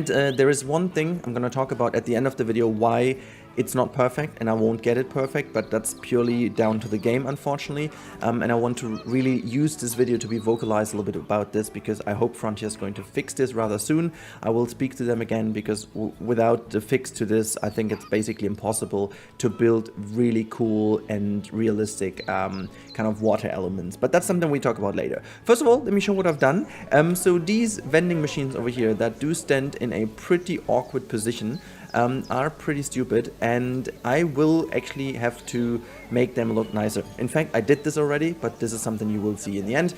there is one thing I'm gonna talk about at the end of the video, why it's not perfect, and I won't get it perfect, but that's purely down to the game, unfortunately. And I want to really use this video to be vocalized a little bit about this, because I hope Frontier is going to fix this rather soon. I will speak to them again, because without the fix to this, I think it's basically impossible to build really cool and realistic kind of water elements. But that's something we talk about later. First of all, let me show what I've done. So these vending machines over here that do stand in a pretty awkward position are pretty stupid, and I will actually have to make them look nicer. In fact, I did this already, but this is something you will see in the end.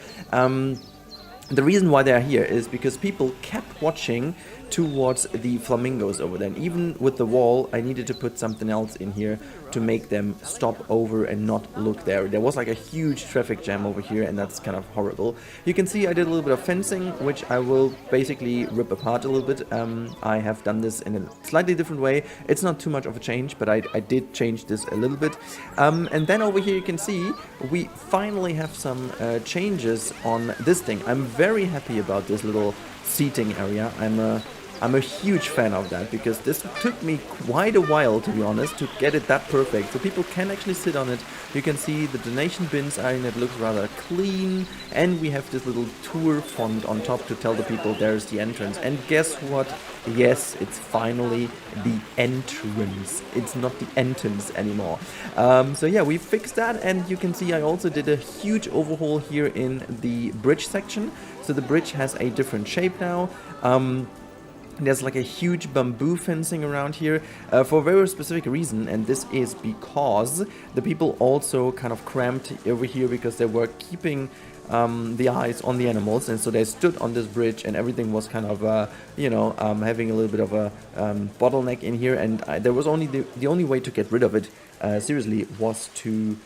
The reason why they are here is because people kept watching towards the flamingos over there. And even with the wall, I needed to put something else in here to make them stop over and not look there. There was like a huge traffic jam over here, and that's kind of horrible. You can see I did a little bit of fencing, which I will basically rip apart a little bit. I have done this in a slightly different way. It's not too much of a change, but I did change this a little bit. And then over here you can see we finally have some changes on this thing. I'm very happy about this little seating area. I'm a huge fan of that, because this took me quite a while, to be honest, to get it that perfect. So people can actually sit on it. You can see the donation bins are in it, looks rather clean, and we have this little tour font on top to tell the people there's the entrance. And guess what? Yes, it's finally the entrance. It's not the entrance anymore. So yeah, we fixed that, and you can see I also did a huge overhaul here in the bridge section. So the bridge has a different shape now. There's like a huge bamboo fencing around here for a very specific reason, and this is because the people also kind of cramped over here because they were keeping the eyes on the animals, and so they stood on this bridge, and everything was kind of having a little bit of a bottleneck in here, and there was only the only way to get rid of it seriously was to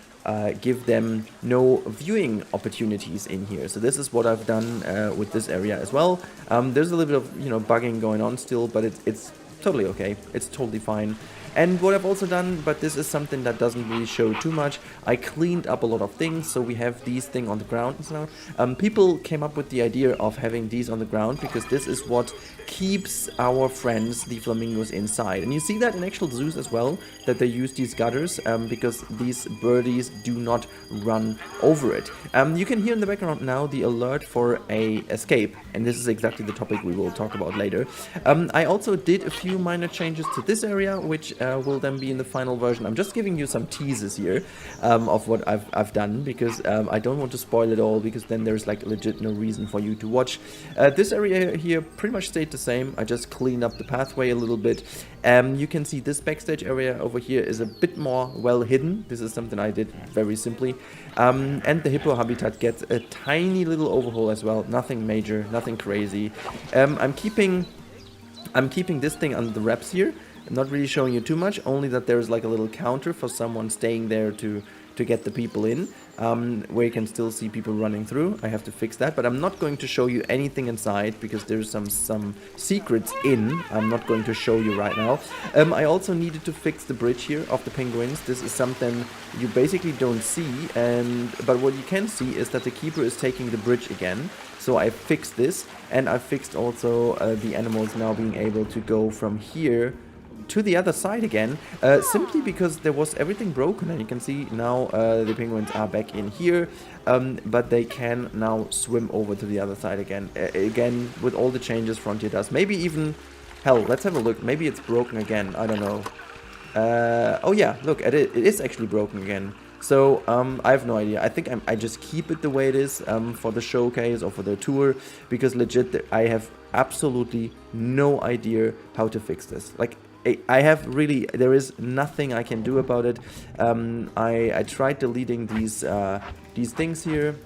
give them no viewing opportunities in here. So this is what I've done with this area as well. There's a little bit of bugging going on still, but it's totally okay. It's totally fine. And what I've also done, but this is something that doesn't really show too much, I cleaned up a lot of things, so we have these things on the ground now. People came up with the idea of having these on the ground because this is what keeps our friends, the flamingos, inside. And you see that in actual zoos as well, that they use these gutters because these birdies do not run over it. You can hear in the background now the alert for a escape, and this is exactly the topic we will talk about later. I also did a few minor changes to this area, which will then be in the final version. I'm just giving you some teases here of what I've done, because I don't want to spoil it all, because then there's like legit no reason for you to watch. This area here pretty much stayed the same. I just cleaned up the pathway a little bit. You can see this backstage area over here is a bit more well hidden. This is something I did very simply. And the hippo habitat gets a tiny little overhaul as well. Nothing major, nothing crazy. I'm keeping this thing under the wraps here. I'm not really showing you too much, only that there's like a little counter for someone staying there to get the people in, where you can still see people running through. I have to fix that, but I'm not going to show you anything inside because there's some secrets in. I'm not going to show you right now. I also needed to fix the bridge here of the penguins. This is something you basically don't see, but what you can see is that the keeper is taking the bridge again. So I fixed this, and I fixed also the animals now being able to go from here to the other side again, simply because there was everything broken, and you can see now the penguins are back in here, but they can now swim over to the other side again. Again, with all the changes Frontier does. Maybe even, hell, let's have a look. Maybe it's broken again. I don't know. Oh yeah, look, it is actually broken again. So I have no idea. I think I just keep it the way it is for the showcase or for the tour, because legit I have absolutely no idea how to fix this. Like, I have really, there is nothing I can do about it. I tried deleting these things here.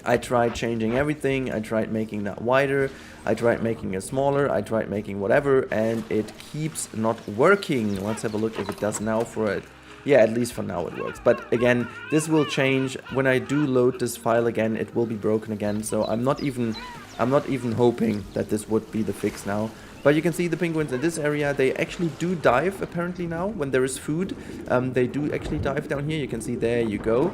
I tried changing everything. I tried making that wider. I tried making it smaller. I tried making whatever, and it keeps not working. Let's have a look if it does now for it. Yeah, at least for now it works. But again, this will change. When I do load this file again, it will be broken again. So I'm not even hoping that this would be the fix now. But you can see the penguins in this area, they actually do dive apparently now when there is food. They do actually dive down here. You can see there you go.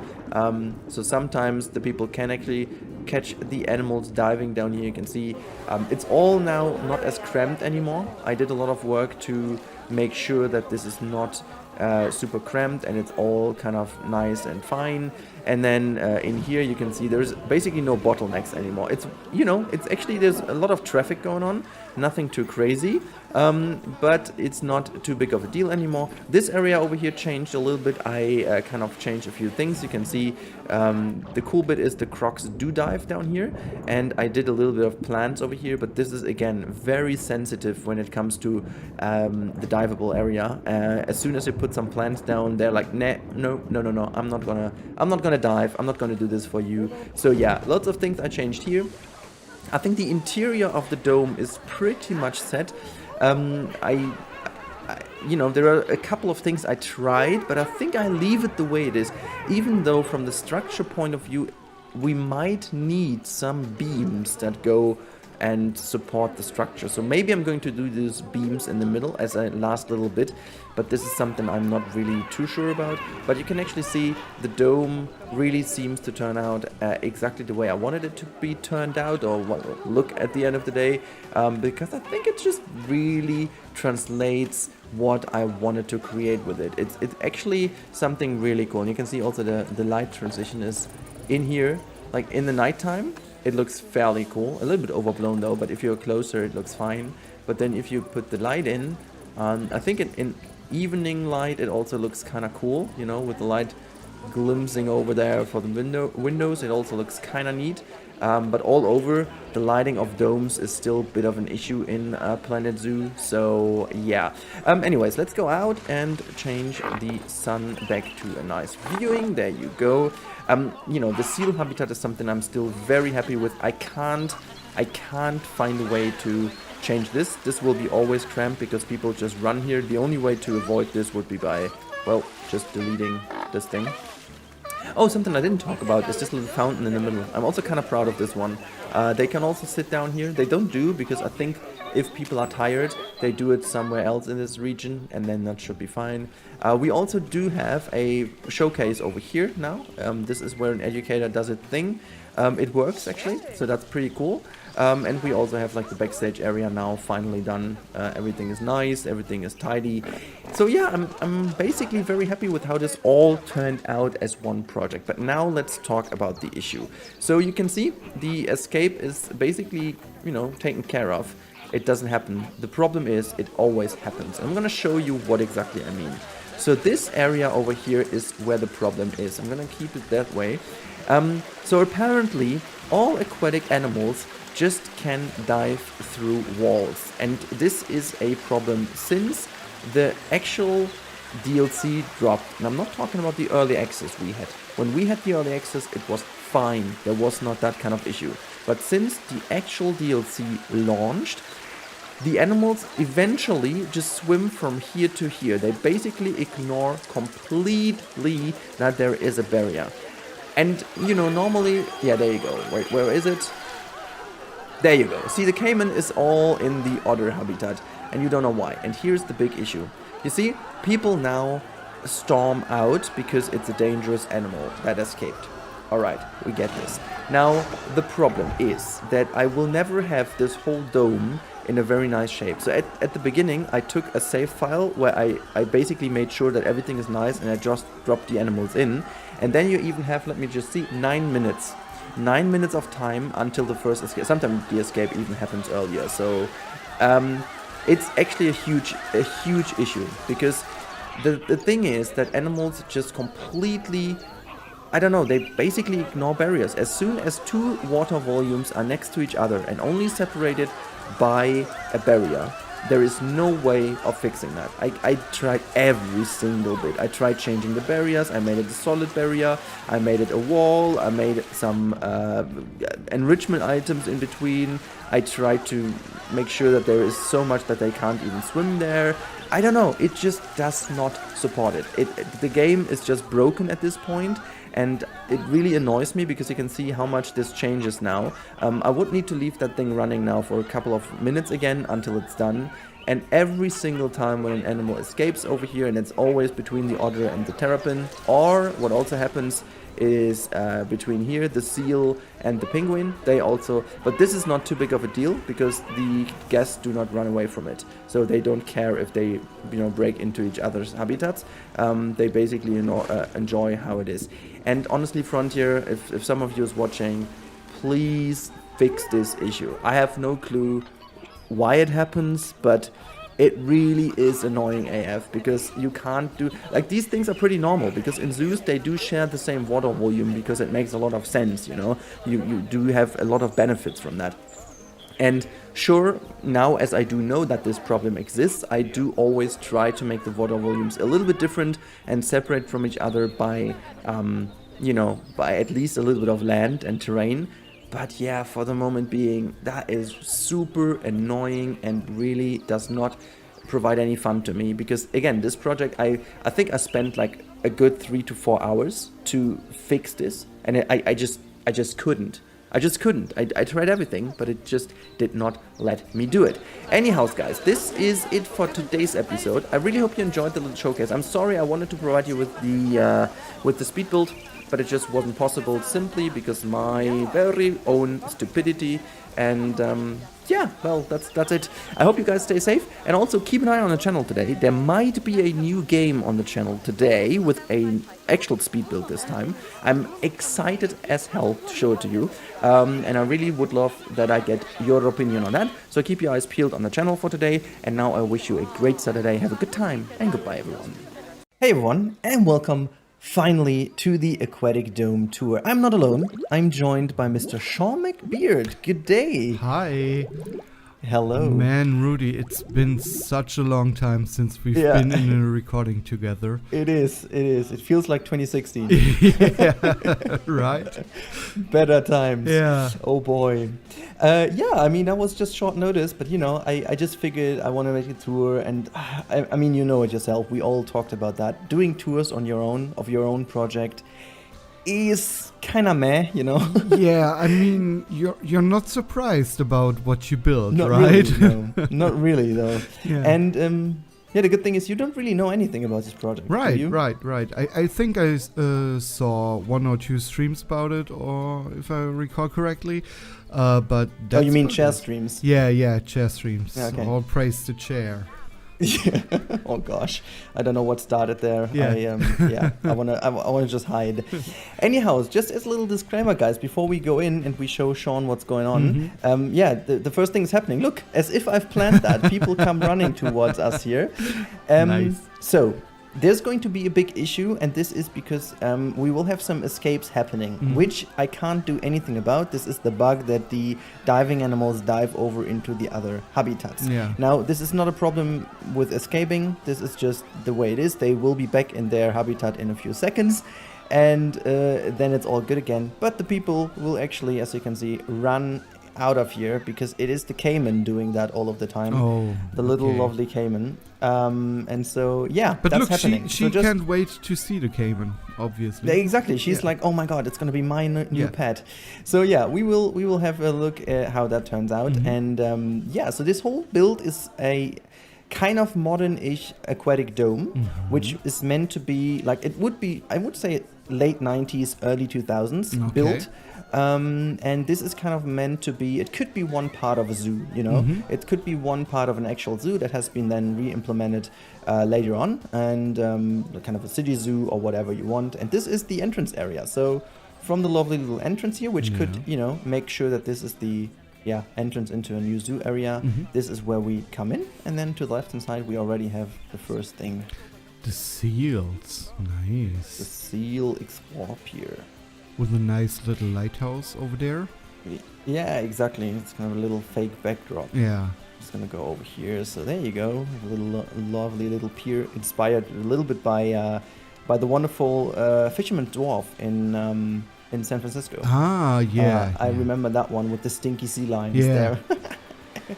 So sometimes the people can actually catch the animals diving down here. You can see it's all now not as cramped anymore. I did a lot of work to make sure that this is not super cramped, and it's all kind of nice and fine. And then in here you can see there's basically no bottlenecks anymore. It's, you know, it's actually, there's a lot of traffic going on, nothing too crazy, but it's not too big of a deal anymore. This area over here changed a little bit. I kind of changed a few things. You can see the cool bit is the crocs do dive down here, and I did a little bit of plants over here, but this is again very sensitive when it comes to the diveable area. As soon as you put some plants down, they're like, nah, no, I'm not gonna dive, I'm not gonna do this for you. So yeah, lots of things I changed here. I think the interior of the dome is pretty much set. You know, there are a couple of things I tried, but I think I leave it the way it is, even though from the structure point of view we might need some beams that go and support the structure. So maybe I'm going to do these beams in the middle as a last little bit, but this is something I'm not really too sure about. But you can actually see the dome really seems to turn out exactly the way I wanted it to be turned out, or look at the end of the day, because I think it just really translates what I wanted to create with it. It's actually something really cool. And you can see also the light transition is in here, like in the nighttime. It looks fairly cool, a little bit overblown though, but if you're closer it looks fine. But then if you put the light in, I think in evening light it also looks kind of cool, you know, with the light glimpsing over there for the windows, it also looks kind of neat. But all over, the lighting of domes is still a bit of an issue in Planet Zoo, so yeah. Anyways, let's go out and change the sun back to a nice viewing. There you go. You know, the seal habitat is something I'm still very happy with. I can't find a way to change this. This will be always cramped because people just run here. The only way to avoid this would be by, well, just deleting this thing. Oh, something I didn't talk about is this little fountain in the middle. I'm also kind of proud of this one. They can also sit down here. They don't do, because I think if people are tired, they do it somewhere else in this region, and then that should be fine. We also do have a showcase over here now. This is where an educator does its thing. It works actually, so that's pretty cool. And we also have like the backstage area now finally done. Everything is nice, everything is tidy. So yeah, I'm basically very happy with how this all turned out as one project. But now let's talk about the issue. So you can see the escape is basically, you know, taken care of. It doesn't happen. The problem is it always happens. I'm gonna show you what exactly I mean. So this area over here is where the problem is. I'm gonna keep it that way. So apparently all aquatic animals just can dive through walls, and this is a problem since the actual DLC dropped. And I'm not talking about the early access we had. When we had the early access, it was fine. There was not that kind of issue. But since the actual DLC launched, the animals eventually just swim from here to here. They basically ignore completely that there is a barrier. And, you know, normally, yeah, there you go. Wait, where is it? There you go. See, the caiman is all in the otter habitat, and you don't know why. And here's the big issue. You see, people now storm out because it's a dangerous animal that escaped. Alright, we get this. Now, the problem is that I will never have this whole dome in a very nice shape. So at the beginning, I took a save file where I basically made sure that everything is nice, and I just dropped the animals in. And then you even have, let me just see, 9 minutes. 9 minutes of time until the first escape. Sometimes the escape even happens earlier. So it's actually a huge issue, because the thing is that animals just completely, I don't know, they basically ignore barriers. As soon as two water volumes are next to each other and only separated by a barrier, there is no way of fixing that. I tried every single bit. I tried changing the barriers. I made it a solid barrier. I made it a wall. I made some enrichment items in between. I tried to make sure that there is so much that they can't even swim there. I don't know. It just does not support it. The game is just broken at this point. And it really annoys me, because you can see how much this changes now. I would need to leave that thing running now for a couple of minutes again until it's done. And every single time when an animal escapes over here, and it's always between the otter and the terrapin, or what also happens is between here, the seal and the penguin, they also, but this is not too big of a deal because the guests do not run away from it. So they don't care if they, you know, break into each other's habitats. They basically, you know, enjoy how it is. And honestly, Frontier, if some of you is watching, please fix this issue. I have no clue why it happens, but it really is annoying AF, because you can't do, like, these things are pretty normal, because in zoos they do share the same water volume, because it makes a lot of sense, you know, you do have a lot of benefits from that. And sure, now as I do know that this problem exists, I do always try to make the water volumes a little bit different and separate from each other by, you know, by at least a little bit of land and terrain. But yeah, for the moment being, that is super annoying and really does not provide any fun to me. Because again, this project, I think I spent like a good 3 to 4 hours to fix this, and I just couldn't. I tried everything, but it just did not let me do it. Anyhow, guys, this is it for today's episode. I really hope you enjoyed the little showcase. I'm sorry I wanted to provide you with the speed build, but it just wasn't possible simply because my very own stupidity. And yeah, well, that's it. I hope you guys stay safe, and also keep an eye on the channel today. There might be a new game on the channel today with an actual speed build this time. I'm excited as hell to show it to you, and I really would love that I get your opinion on that. So keep your eyes peeled on the channel for today, and now I wish you a great Saturday. Have a good time, and goodbye, everyone. Hey everyone, and welcome finally to the Aquatic Dome tour. I'm not alone. I'm joined by Mr. Sean McBeard. Good day. Hi. Hello. Man, Rudy, it's been such a long time since we've been in a recording together. It is. It feels like 2016. Yeah, right? Better times. Yeah. Oh boy. Yeah, I mean, that was just short notice, but you know, I just figured I want to make a tour, and I mean, you know it yourself. We all talked about that. Doing tours on your own, of your own project, is kind of meh, you know. Yeah, I mean, you're not surprised about what you build, Not right? really, no. Not really, though. Yeah. And yeah, the good thing is you don't really know anything about this project. Do Right, you? right. I think I saw 1 or 2 streams about it, or if I recall correctly. But that's you mean chair streams? Yeah, chair streams. Yeah, okay. All praise to chair. Yeah. Oh gosh, I don't know what started there. Yeah. I wanna just hide. Anyhow, just as a little disclaimer, guys, before we go in and we show Sean what's going on. The first thing is happening. Look, as if I've planned that. People come running towards us here. Nice. So there's going to be a big issue, and this is because we will have some escapes happening, which I can't do anything about. This is the bug that the diving animals dive over into the other habitats. Yeah. Now, this is not a problem with escaping. This is just the way it is. They will be back in their habitat in a few seconds, and then it's all good again. But the people will actually, as you can see, run out of here because it is the caiman doing that all of the time. Oh, the little lovely caiman. And so, yeah, but that's look, happening. she can't wait to see the caiman, obviously. Exactly. She's like, oh my god, it's going to be my new pet. So yeah, we will have a look at how that turns out. And so this whole build is a kind of modern-ish aquatic dome, which is meant to be like, it would be, I would say, late 90s, early 2000s built. And this is kind of meant to be, it could be one part of a zoo, you know. It could be one part of an actual zoo that has been then re-implemented later on, and kind of a city zoo or whatever you want. And this is the entrance area. So from the lovely little entrance here, which could, you know, make sure that this is the entrance into a new zoo area. This is where we come in, and then to the left hand side we already have the first thing. The seals. Nice. The seal explore pier. With a nice little lighthouse over there. Yeah, exactly. It's kind of a little fake backdrop. Yeah. Just gonna go over here. So there you go. A little lovely little pier, inspired a little bit by the wonderful Fisherman Dwarf in San Francisco. Ah, yeah. I remember that one with the stinky sea lions there.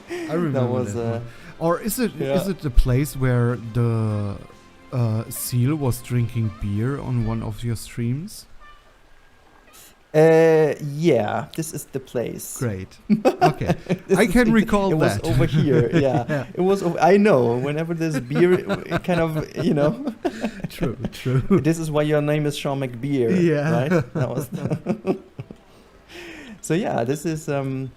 I remember that one. Or is it the place where the seal was drinking beer on one of your streams? Yeah, this is the place. Great. Okay. I can recall that. It was over here, yeah. It was I know, whenever there's beer, it kind of, you know. True. This is why your name is Sean McBeer, right? That was So yeah, this is a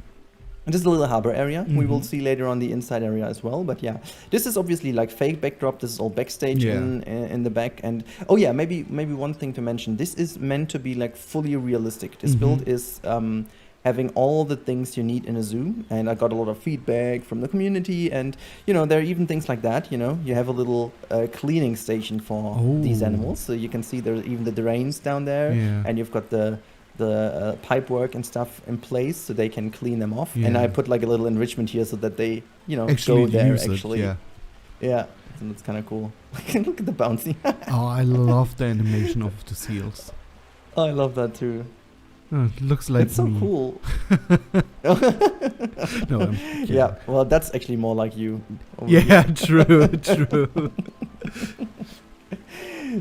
little harbor area. We will see later on the inside area as well. But yeah, this is obviously like fake backdrop. This is all backstage in the back. And oh yeah, maybe one thing to mention. This is meant to be like fully realistic. This build is having all the things you need in a zoo. And I got a lot of feedback from the community. And you know, there are even things like that. You know, you have a little cleaning station for these animals. So you can see there's even the drains down there. Yeah. And you've got the pipe work and stuff in place so they can clean them off. And I put like a little enrichment here so that they, you know, actually go there actually. Yeah, and it's kind of cool. Look at the bouncy. Oh, I love the animation of the seals. I love that too. Oh, it looks like it's so me. cool. No, yeah, well, that's actually more like you. Yeah, true.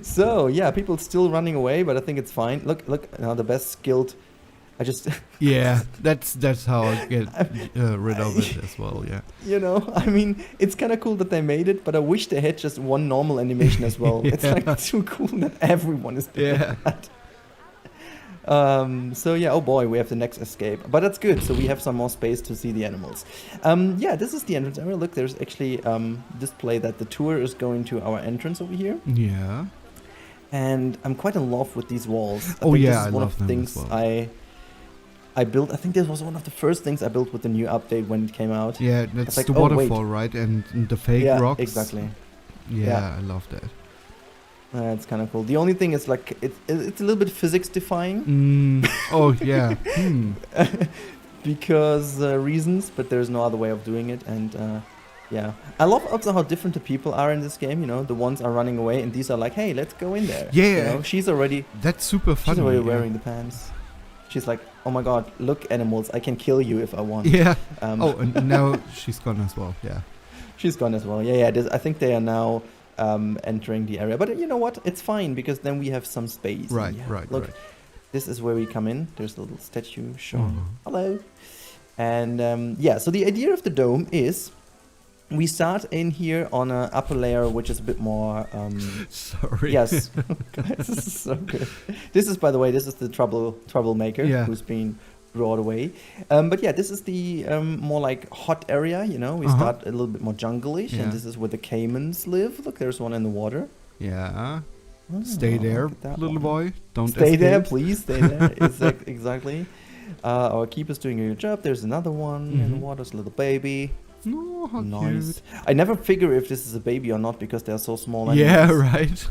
So yeah, people still running away, but I think it's fine. Look now, the best skilled. I just that's how I get rid of it as well. Yeah, you know, I mean, it's kind of cool that they made it, but I wish they had just one normal animation as well. It's like too cool that everyone is doing that. So yeah, oh boy, we have the next escape, but that's good. So we have some more space to see the animals. Yeah, this is the entrance area. Look, there's actually display that the tour is going to our entrance over here. Yeah. And I'm quite in love with these walls. I love them as well. I built. I think this was one of the first things I built with the new update when it came out. Yeah, that's like, the waterfall, right? And the fake rocks. Exactly. Yeah, I love that. It's kind of cool. The only thing is like it's a little bit physics defying. Oh yeah. Because reasons, but there's no other way of doing it. And yeah, I love also how different the people are in this game. You know, the ones are running away, and these are like, hey, let's go in there. Yeah. You know, she's already. That's super funny. She's already wearing the pants. She's like, oh my god, look, animals, I can kill you if I want. Yeah. And now she's gone as well. Yeah. She's gone as well. Yeah. I think they are now entering the area, but you know what? It's fine because then we have some space. Right. Look, This is where we come in. There's a little statue showing. Hello. And yeah, so the idea of the dome is we start in here on an upper layer, which is a bit more... Sorry. Yes. This is so good. This is, by the way, this is the troublemaker who's been brought away. But yeah, this is the more like hot area, you know. We start a little bit more jungle-ish, and this is where the caimans live. Look, there's one in the water. Yeah. Stay there, little boy. Don't stay escape. there, please. Stay there. Exactly. Our keeper's doing a good job. There's another one in the water. There's a little baby. Oh, how nice. cute. I never figure if this is a baby or not because they're so small. Animals. Yeah, right.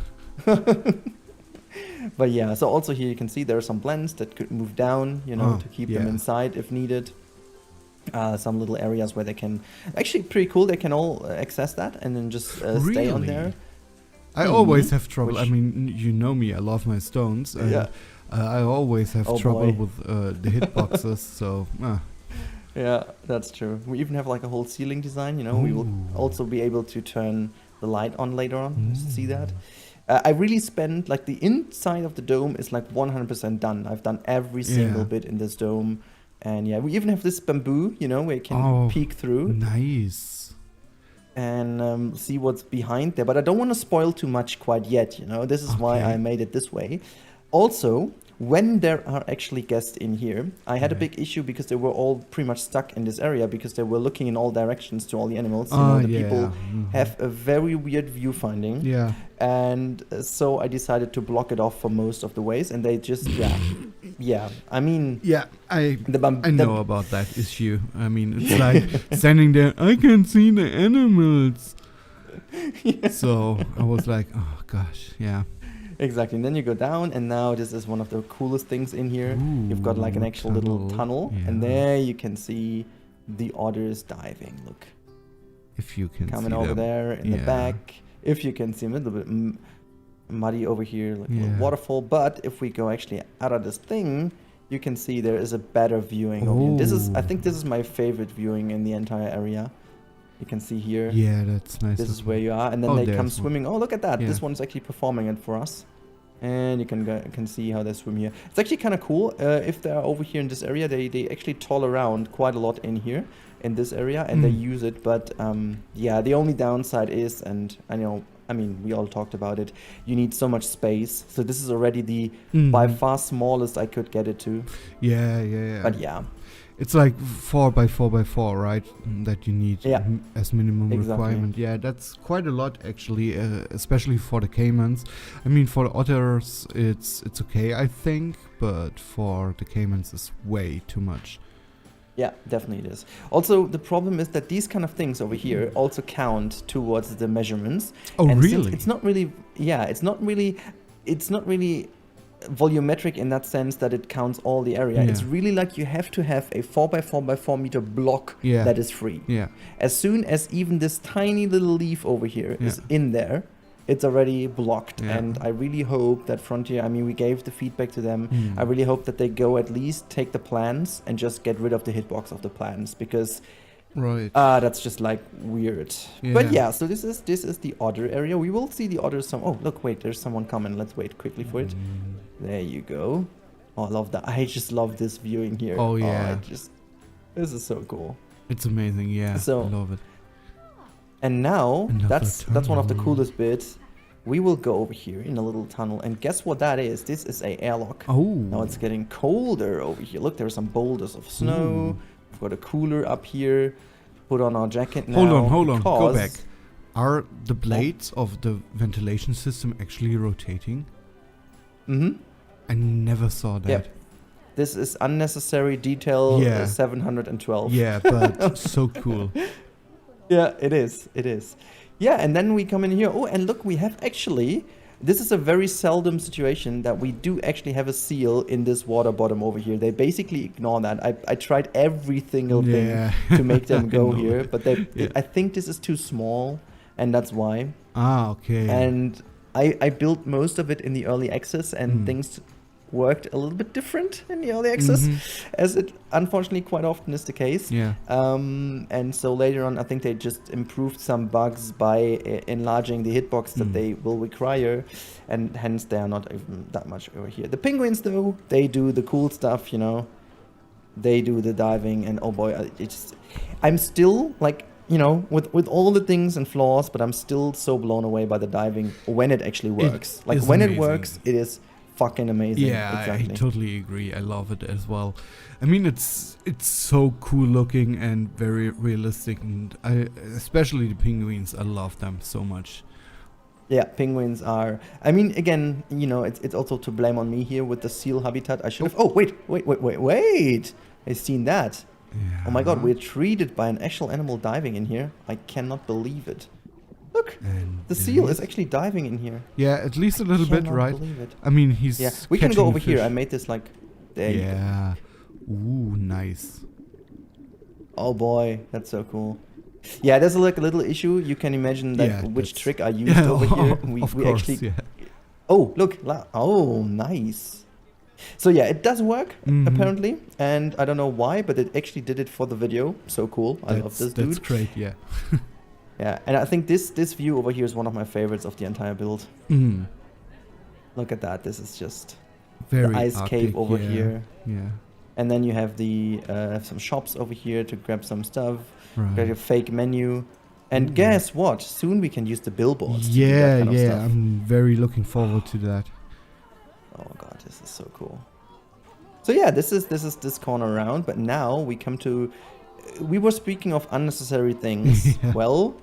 But yeah, so also here you can see there are some blends that could move down, you know, to keep them inside if needed. Some little areas where they can... Actually, pretty cool. They can all access that and then just stay on there. I always have trouble. I mean, you know me. I love my stones. And, I always have trouble with the hitboxes, so... Yeah, that's true. We even have like a whole ceiling design, you know. We will also be able to turn the light on later on. See that? I really spent, like, the inside of the dome is like 100% done. I've done every single bit in this dome. And yeah, we even have this bamboo, you know, where you can peek through. Nice. And see what's behind there. But I don't want to spoil too much quite yet, you know. This is why I made it this way. Also, when there are actually guests in here, I had a big issue because they were all pretty much stuck in this area because they were looking in all directions to all the animals. You know, the people have a very weird viewfinding. Yeah. And so I decided to block it off for most of the ways, and they just, I mean... Yeah, I know about that issue. I mean, it's like standing there, I can see the animals. So I was like, oh gosh, Exactly, and then you go down, and now this is one of the coolest things in here. You've got like an actual little tunnel, and there you can see the otters diving. Look, if you can coming see over them. there in the back. If you can see them, a little bit muddy over here, like a little waterfall. But if we go actually out of this thing, you can see there is a better viewing over here. This is, I think, this is my favorite viewing in the entire area. You can see here. Yeah, that's nice. This is where you are, and then they come swimming. Oh, look at that! This one's actually performing it for us. And you can see how they swim here. It's actually kind of cool. If they're over here in this area, they actually toll around quite a lot in here, in this area, and they use it. But yeah, the only downside is, and I mean, we all talked about it, you need so much space. So this is already the by far smallest I could get it to. Yeah. But yeah. It's like 4x4x4, right? That you need as minimum requirement. Yeah, that's quite a lot actually, especially for the caimans. I mean, for the otters, it's okay, I think, but for the caimans, it's way too much. Yeah, definitely it is. Also, the problem is that these kind of things over here also count towards the measurements. Oh, and really? It's not really. Yeah, it's not really volumetric in that sense that it counts all the area. It's really like you have to have a 4x4x4 meter block that is free. Yeah. As soon as even this tiny little leaf over here is in there, it's already blocked. And I really hope that Frontier, I mean, we gave the feedback to them. I really hope that they go at least take the plans and just get rid of the hitbox of the plans, because that's just like weird. But yeah, so this is the otter area. We will see the otters oh, look, wait, there's someone coming. Let's wait quickly for it. There you go. Oh, I love that. I just love this viewing here. Oh yeah. This is so cool. It's amazing, yeah. So, I love it. And now that's one of the coolest bits. We will go over here in a little tunnel, and guess what that is? This is a airlock. Oh. Now it's getting colder over here. Look, there are some boulders of snow. We've got a cooler up here. Put on our jacket now. Hold on. Go back. Are the blades of the ventilation system actually rotating? I never saw that. Yep. This is unnecessary detail 712. Yeah, but so cool. Yeah, it is. It is. Yeah, and then we come in here. Oh, and look, we have actually... This is a very seldom situation that we do actually have a seal in this water bottom over here. They basically ignore that. I tried every single thing to make them go here, but I think this is too small, and that's why. Ah, okay. And I built most of it in the early access, and things worked a little bit different in the early access, as it unfortunately quite often is the case. Yeah. And so later on, I think they just improved some bugs by enlarging the hitbox that they will require, and hence they are not even that much over here. The penguins, though, they do the cool stuff, you know. They do the diving, and oh boy, I'm still like, you know, with all the things and flaws, but I'm still so blown away by the diving when it actually works. Like when amazing. It works, it is fucking amazing. Yeah, exactly. I totally agree. I love it as well. I mean, it's so cool looking and very realistic, and especially the penguins, I love them so much. Yeah, penguins are. I mean, again, you know, it's also to blame on me here with the seal habitat. I should have. Oh, wait! I've seen that. Yeah. Oh my god, we're treated by an actual animal diving in here. I cannot believe it. Look, and the seal is actually diving in here. Yeah, at least a little bit, right? I mean, he's. Yeah, we can go over here. I made this like. There you go. Yeah. Ooh, nice. Oh boy, that's so cool. Yeah, there's like a little issue. You can imagine that which trick I used over here. We course, actually. Yeah. Oh, look! Oh, nice. So yeah, it does work apparently, and I don't know why, but it actually did it for the video. So cool! I love this dude. That's great. Yeah. Yeah, and I think this view over here is one of my favorites of the entire build. Look at that! This is just very the ice cave over here. Yeah. And then you have some shops over here to grab some stuff. Right. Got a fake menu. And guess what? Soon we can use the billboards to do that kind of stuff. I'm very looking forward to that. Oh god, this is so cool. So yeah, this is this corner around, but now we come to... We were speaking of unnecessary things. Well,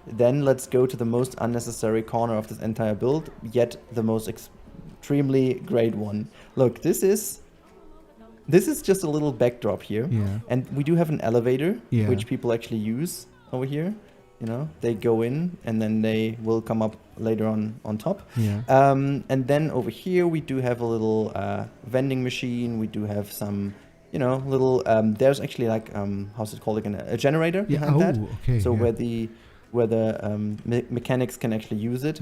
then let's go to the most unnecessary corner of this entire build, yet the most extremely great one. Look, this is just a little backdrop here. Yeah. And we do have an elevator, which people actually use over here. You know, they go in and then they will come up later on top. Yeah. And then over here we do have a little vending machine. We do have some, you know, little. There's actually like how's it called again? A generator behind that. Okay. So where the mechanics can actually use it.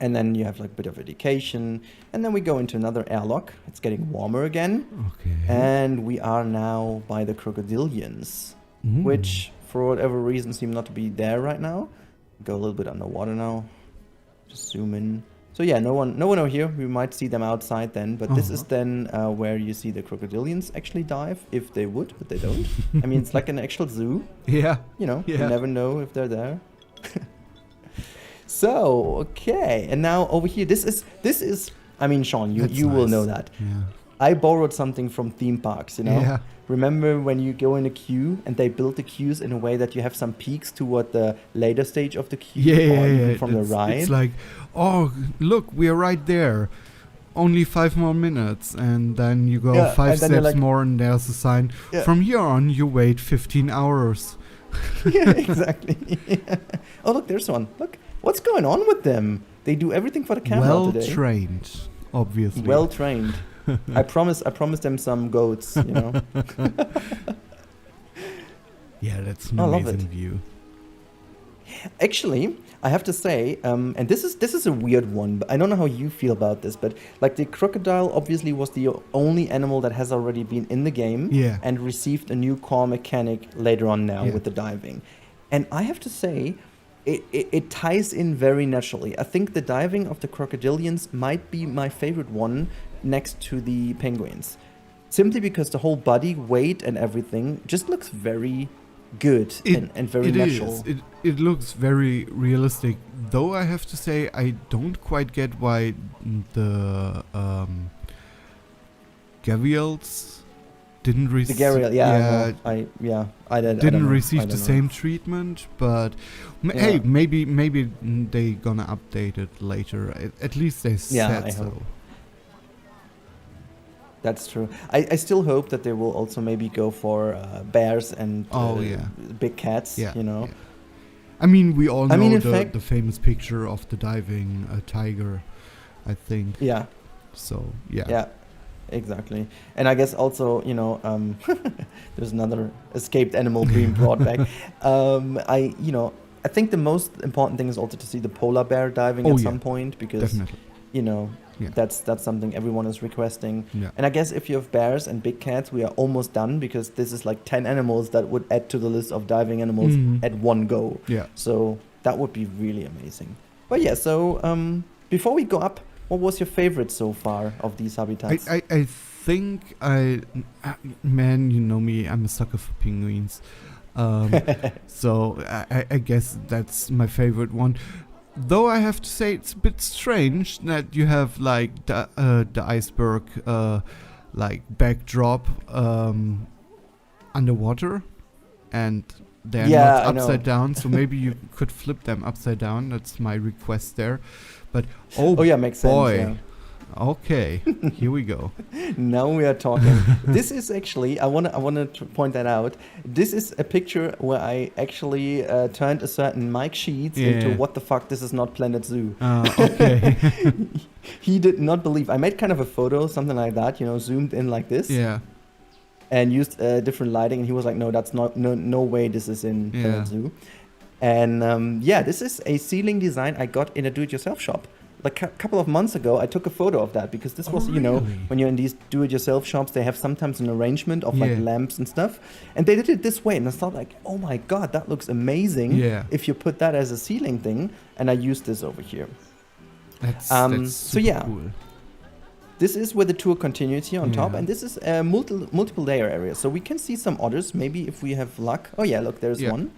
And then you have like a bit of education. And then we go into another airlock. It's getting warmer again. Okay. And we are now by the crocodilians, which for whatever reason seem not to be there right now. Go a little bit underwater now. Just zoom in. So yeah, no one over here. We might see them outside then. But this is then where you see the crocodilians actually dive, if they would, but they don't. I mean, it's like an actual zoo. Yeah. You know, you never know if they're there. So, okay, and now over here, this is, I mean, Sean, you will know that. Yeah. I borrowed something from theme parks, you know? Yeah. Remember when you go in a queue and they build the queues in a way that you have some peaks toward the later stage of the queue even from the ride? It's like, oh, look, we are right there. Only 5 more minutes, and then you go 5 steps like, more and there's a sign. From here on, you wait 15 hours. Yeah, exactly. Oh, look, there's one. Look. What's going on with them? They do everything for the camera today. Well trained, obviously. Well trained. I promise them some goats, you know. Yeah, that's an amazing view. Actually, I have to say, and this is a weird one, but I don't know how you feel about this, but like the crocodile obviously was the only animal that has already been in the game and received a new core mechanic later on now with the diving. And I have to say, it ties in very naturally. I think the diving of the crocodilians might be my favorite one next to the penguins. Simply because the whole body weight and everything just looks very good and very natural. It looks very realistic. Though I have to say, I don't quite get why the Gavials didn't receive the same treatment, but hey, maybe they gonna update it later. At least they said so. Hope. That's true. I still hope that they will also maybe go for bears and big cats. You know. Yeah. I mean, we all know the famous picture of the diving tiger, I think. Yeah. So yeah. Yeah. Exactly. And I guess also, you know, there's another escaped animal being brought back. I think the most important thing is also to see the polar bear diving at some point, because you know, Yeah. that's something everyone is requesting. Yeah. And I guess if you have bears and big cats, we are almost done, because this is like 10 animals that would add to the list of diving animals at one go. Yeah. So that would be really amazing. But yeah, so before we go up, what was your favorite so far of these habitats? I think man, you know me, I'm a sucker for penguins. So I guess that's my favorite one. Though I have to say it's a bit strange that you have like the iceberg like backdrop underwater, and they're not upside down. So maybe you could flip them upside down. That's my request there. But oh yeah, makes sense. Yeah. Okay, here we go. Now we are talking. This is actually, I wanna to point that out. This is a picture where I actually turned a certain Mike Sheets into what the fuck, this is not Planet Zoo. Okay. He did not believe. I made kind of a photo, something like that, you know, zoomed in like this. Yeah. And used different lighting, and he was like, no, that's not, no way this is in Planet Zoo. And yeah, this is a ceiling design I got in a do-it-yourself shop. Like a couple of months ago, I took a photo of that, because this was, you know, when you're in these do-it-yourself shops, they have sometimes an arrangement of like lamps and stuff. And they did it this way, and I thought like, oh my god, that looks amazing if you put that as a ceiling thing. And I used this over here. That's so yeah, cool. This is where the tour continues here on top, and this is a multiple layer area. So we can see some otters, maybe if we have luck. Oh yeah, look, there's one.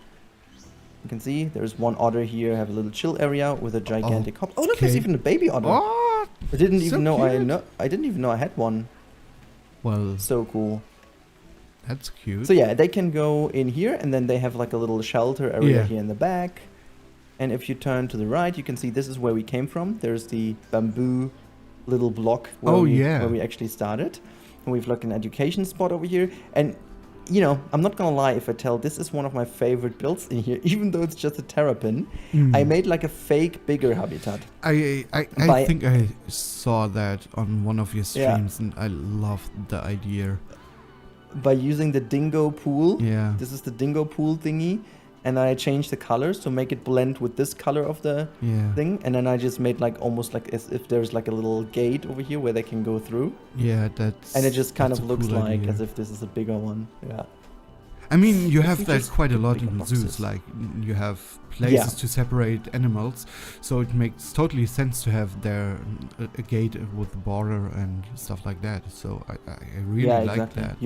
You can see there's one otter here. Have a little chill area with a gigantic hop. Oh look, there's even a baby otter. What? I didn't even know I didn't even know I had one. Well, so cool. That's cute. So yeah, they can go in here, and then they have like a little shelter area here in the back. And if you turn to the right, you can see this is where we came from. There's the bamboo little block where we actually started. And we've like an education spot over here. And you know, I'm not gonna lie if I tell this is one of my favorite builds in here, even though it's just a terrapin. I made like a fake bigger habitat. I think I saw that on one of your streams, and I loved the idea. By using the dingo pool. Yeah. This is the dingo pool thingy. And I changed the colors to make it blend with this color of the thing. And then I just made like almost like as if there's like a little gate over here where they can go through. Yeah, that's... And it just kind of looks cool like idea. as if this is a bigger one. Yeah. I mean, you have that quite a lot in zoos. Like, you have places to separate animals. So it makes totally sense to have there a gate with the border and stuff like that. So I really like that.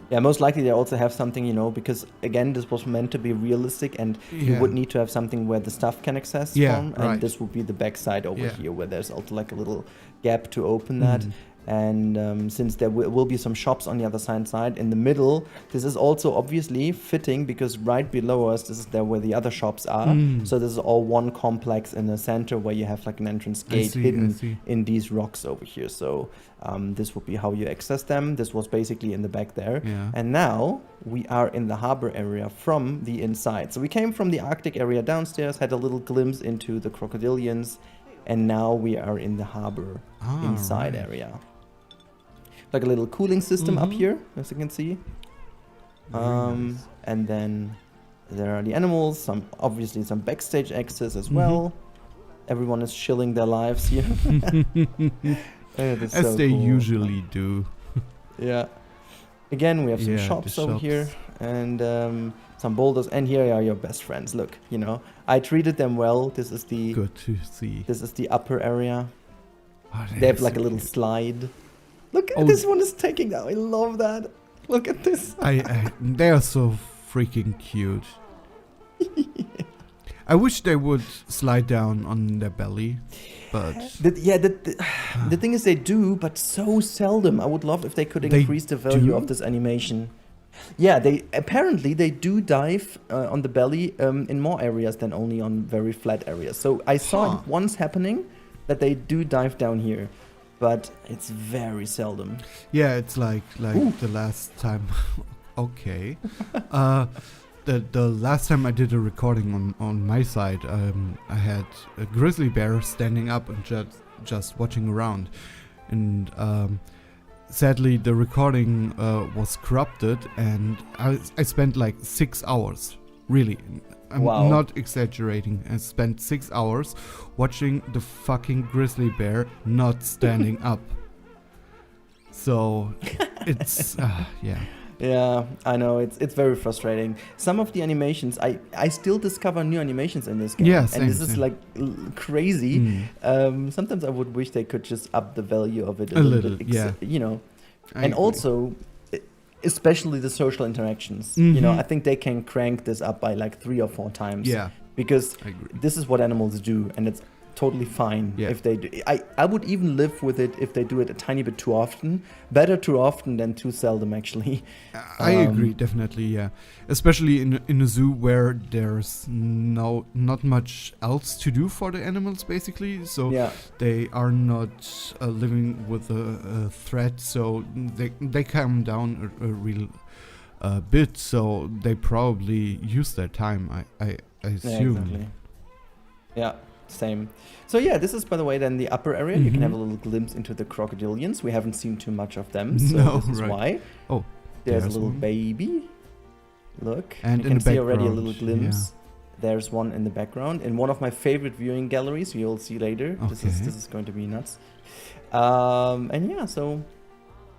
Yeah, most likely they also have something, you know, because again, this was meant to be realistic, and you would need to have something where the staff can access from, and this would be the back side over here, where there's also like a little gap to open that. And since there will be some shops on the other side in the middle, this is also obviously fitting, because right below us, this is there where the other shops are. So this is all one complex in the center where you have like an entrance gate hidden in these rocks over here. So this would be how you access them. This was basically in the back there. And now we are in the harbor area from the inside. So we came from the Arctic area downstairs, had a little glimpse into the crocodilians, and now we are in the harbor inside area. Like a little cooling system up here, as you can see. Nice. And then there are the animals, obviously some backstage access as well. Everyone is chilling their lives here. As they usually do. Yeah. Again, we have some shops over here, and some boulders. And here are your best friends. Look, you know, I treated them well. This is the good to see. This is the upper area. Oh, they have like a little slide. Look at this one is taking down. I love that. Look at this. They are so freaking cute. I wish they would slide down on their belly, but the thing is they do, but so seldom. I would love if they could increase the value of this animation. Yeah, they do dive on the belly in more areas than only on very flat areas. So I saw it once happening that they do dive down here, but it's very seldom. Yeah, it's like the last time. Okay. The last time I did a recording on my side, I had a grizzly bear standing up and just watching around, and sadly the recording was corrupted, and I spent like 6 hours, really I'm not exaggerating. I spent 6 hours watching the fucking grizzly bear not standing up. So it's yeah. Yeah, I know, it's very frustrating. Some of the animations, I still discover new animations in this game. Yeah, same, and this is like crazy. Sometimes I would wish they could just up the value of it a little bit, you know. I and agree. Also, especially the social interactions. You know, I think they can crank this up by like 3 or 4 times. Yeah. Because this is what animals do, and it's totally fine if they do. I would even live with it if they do it a tiny bit too often. Better too often than too seldom, actually. I agree, definitely, yeah. Especially in a zoo where there's not much else to do for the animals, basically. So they are not living with a threat, so they calm down a real bit. So they probably use their time, I assume. Yeah, exactly. Yeah. Same. So yeah, this is, by the way, then the upper area. You can have a little glimpse into the crocodilians. We haven't seen too much of them, so this is why. Oh, there's a little baby. Look, and you can see already a little glimpse. There's one in the background in one of my favorite viewing galleries. You'll see later. Okay. This is going to be nuts. And yeah, so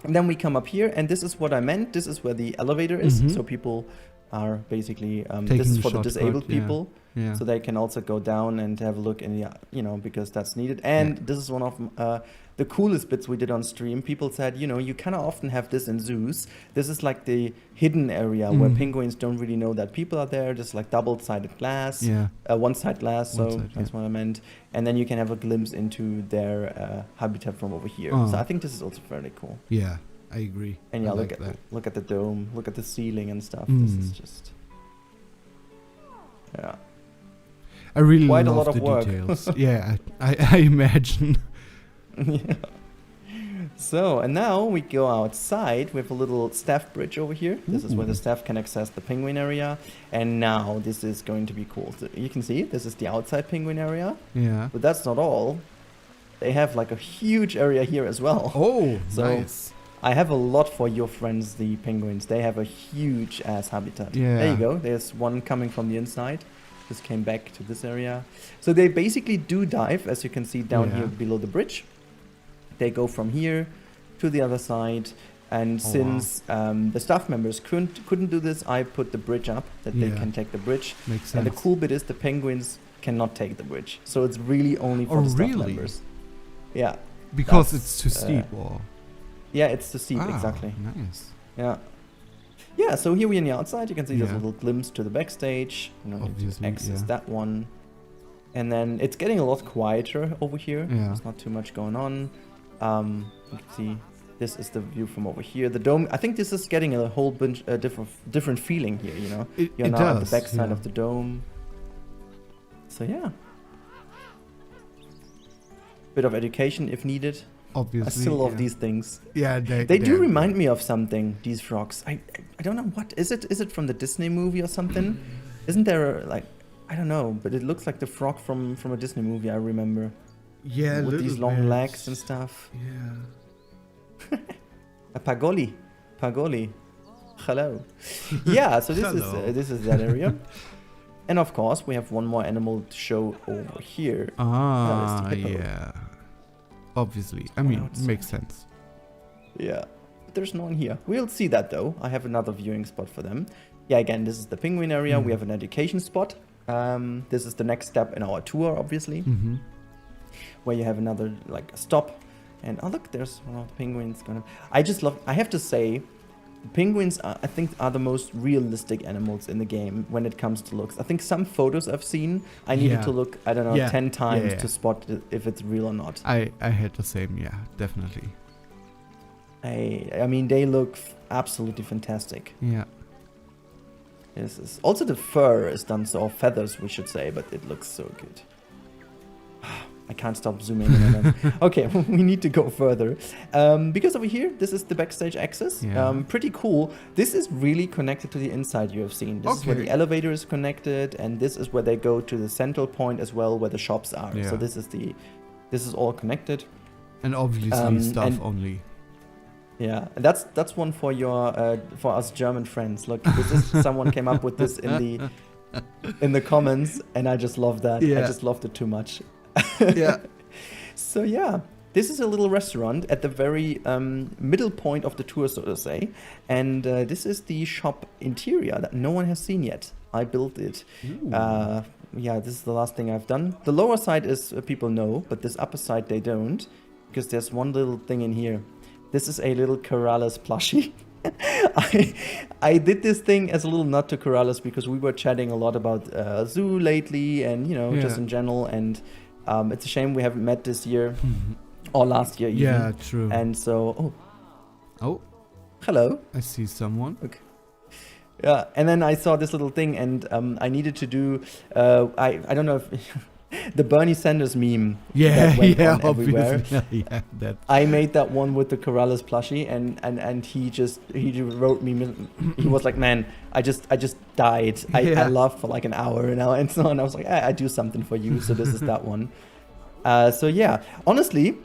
and then we come up here, and this is what I meant. This is where the elevator is. So people are basically this is for the disabled people. Yeah. So they can also go down and have a look in the, you know, because that's needed. And this is one of the coolest bits we did on stream. People said, you know, you kind of often have this in zoos. This is like the hidden area where penguins don't really know that people are there. Just like double-sided glass, one-side glass. So that's what I meant. And then you can have a glimpse into their habitat from over here. So I think this is also very cool. Yeah, I agree. And yeah, look at the dome, look at the ceiling and stuff. This is just I really quite love a lot of the work. details. Yeah, I imagine. Yeah. So, and now we go outside. We have a little staff bridge over here. This is where the staff can access the penguin area. And now this is going to be cool. So you can see this is the outside penguin area. Yeah. But that's not all. They have like a huge area here as well. Oh, so nice. I have a lot for your friends, the penguins. They have a huge ass habitat. Yeah. There you go. There's one coming from the inside. Just came back to this area. So they basically do dive, as you can see down here below the bridge. They go from here to the other side. And since the staff members couldn't do this, I put the bridge up that they can take the bridge. Makes sense. And the cool bit is the penguins cannot take the bridge. So it's really only for the staff members. Yeah. Because it's too steep or... Yeah, it's too steep, exactly. Nice. Yeah. Yeah, so here we're on the outside. You can see there's a little glimpse to the backstage. You know, just access that one. And then it's getting a lot quieter over here. Yeah. There's not too much going on. You can see this is the view from over here. The dome, I think this is getting a whole bunch different feeling here, you know. You're now at the backside of the dome. So yeah. Bit of education if needed. Obviously, I still love these things. Yeah, they do remind me of something. These frogs. I don't know what is it. Is it from the Disney movie or something? Isn't there like I don't know, but it looks like the frog from a Disney movie. I remember. Yeah, with these long legs and stuff. Yeah. A pagoli. Hello. Yeah. So this is that area. And of course, we have one more animal to show over here. Yeah. Obviously. I mean, makes sense. Yeah. But there's no one here. We'll see that, though. I have another viewing spot for them. Yeah, again, this is the penguin area. We have an education spot. This is the next step in our tour, obviously. Where you have another, like, stop. And, oh, look, there's one of the penguins. I have to say, penguins, I think, are the most realistic animals in the game when it comes to looks. I think some photos I've seen, I needed to look, I don't know, 10 times to spot if it's real or not. I had the same, definitely. I mean, they look absolutely fantastic. Yeah. This is also the fur is done so, or feathers, we should say, but it looks so good. I can't stop zooming in on them. Okay, we need to go further. Because over here, this is the backstage access. Pretty cool. This is really connected to the inside you have seen. This is where the elevator is connected, and this is where they go to the central point as well, where the shops are. So this is all connected. And obviously stuff only. Yeah, and that's one for your for us German friends. Look, this is someone came up with this in in the comments, and I just love that. Yeah. I just loved it too much. Yeah. So yeah, this is a little restaurant at the very middle point of the tour, so to say. And this is the shop interior that no one has seen yet. I built it. Yeah, this is the last thing I've done. The lower side is people know, but this upper side they don't, because there's one little thing in here. This is a little Corrales plushie. I did this thing as a little nod to Corrales because we were chatting a lot about zoo lately and, you know, just in general. And it's a shame we haven't met this year or last year even. Yeah, true. And so, oh, hello. I see someone. Okay. Yeah, and then I saw this little thing, and I needed to do. I don't know if the Bernie Sanders meme. Yeah, yeah, everywhere. Yeah, that. I made that one with the Corrales plushie, and he wrote me. He was like, "Man, I just died. I laughed for like an hour and so on." I was like, I do something for you, so this is that one. So yeah, honestly.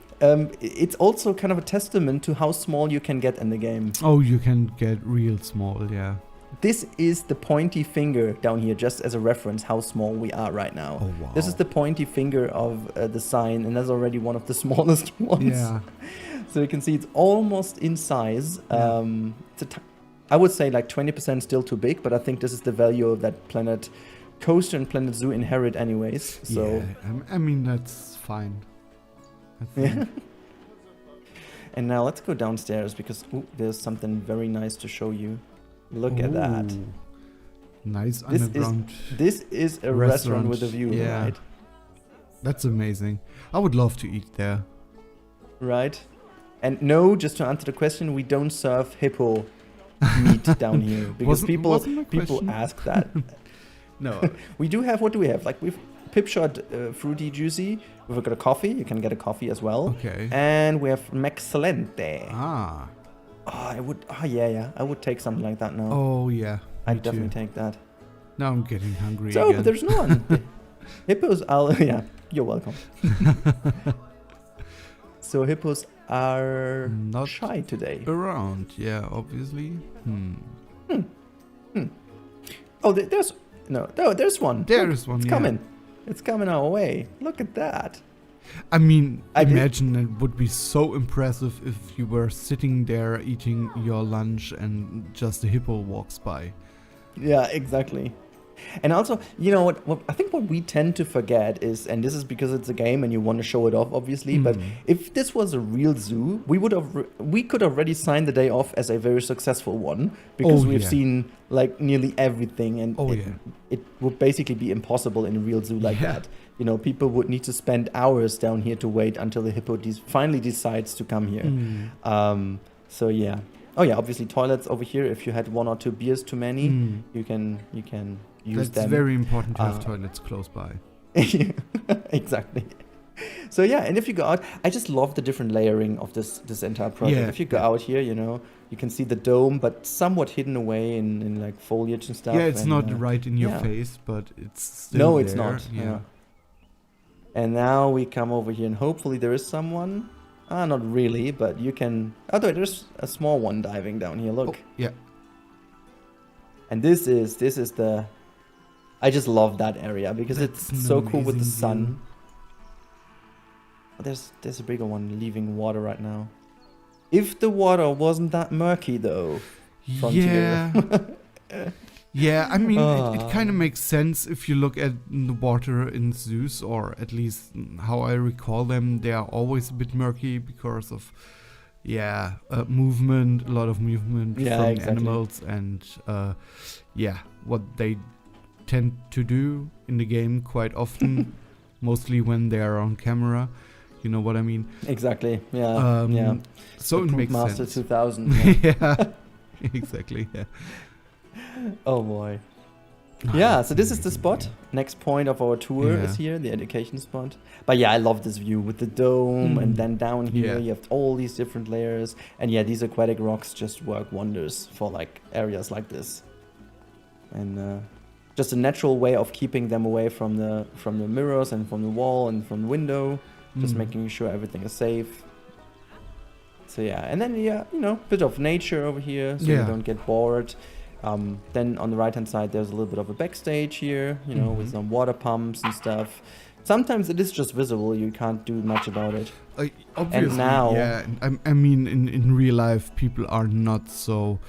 It's also kind of a testament to how small you can get in the game. Oh, you can get real small, yeah. This is the pointy finger down here, just as a reference how small we are right now. Oh, wow. This is the pointy finger of the sign, and that's already one of the smallest ones. Yeah. So you can see it's almost in size. Yeah. I would say like 20% still too big, but I think this is the value of that Planet Coaster and Planet Zoo inherit anyways. So yeah, I mean, that's fine. Yeah. And now let's go downstairs because there's something very nice to show you. Look at that. Nice underground. This is a restaurant with a view, right? That's amazing. I would love to eat there. Right. And no, just to answer the question, we don't serve hippo meat down here because people ask that. No. We do have, what do we have? Like we've Pipshot Fruity Juicy. We've got a coffee. You can get a coffee as well. Okay. And we have Maxcellente. Ah. I would take something like that now. Oh, yeah. I'd definitely take that. Now I'm getting hungry again. again. But there's none. Hippos are... Yeah, you're welcome. So hippos are not shy today. Around, yeah, obviously. Oh, there's one. There's one, It's coming. It's coming our way. Look at that. I mean, imagine it would be so impressive if you were sitting there eating your lunch and just a hippo walks by. Yeah, exactly. And also, you know what I think what we tend to forget is, and this is because it's a game and you want to show it off, obviously, but if this was a real zoo, we could already sign the day off as a very successful one because we've seen like nearly everything, and it would basically be impossible in a real zoo like that. You know, people would need to spend hours down here to wait until the hippo finally decides to come here. So yeah. Oh yeah, obviously toilets over here. If you had one or two beers too many, you can use them. That's very important to have toilets close by. Exactly. So yeah, and if you go out, I just love the different layering of this entire project. Yeah, if you go out here, you know, you can see the dome, but somewhat hidden away in like foliage and stuff. Yeah, it's not right in your face, but it's still No, there. it's not. Yeah. And now we come over here, and hopefully there is someone. Not really, but you can... Oh, there's a small one diving down here, look. Oh, yeah. And this is the... I just love that area, because it's so cool with the sun. Oh, there's a bigger one leaving water right now. If the water wasn't that murky, though. Yeah. Yeah, I mean, it kind of makes sense if you look at the water in zoos, or at least how I recall them. They are always a bit murky because of, movement, a lot of movement from animals, and what they tend to do in the game quite often, mostly when they are on camera. You know what I mean? Exactly. Yeah. So it makes Master sense. 2000. Yeah. Exactly. Yeah. Oh boy. Yeah, so this is the spot. Next point of our tour is here, the education spot. But yeah, I love this view with the dome, and then down here you have all these different layers. And yeah, these aquatic rocks just work wonders for like areas like this. And just a natural way of keeping them away from the mirrors and from the wall and from the window, just making sure everything is safe. So yeah, and then you know, bit of nature over here, so you don't get bored. Then on the right hand side there's a little bit of a backstage here, you know, with some water pumps and stuff. Sometimes it is just visible, you can't do much about it. Obviously, and now, yeah, I mean, in real life, people are not so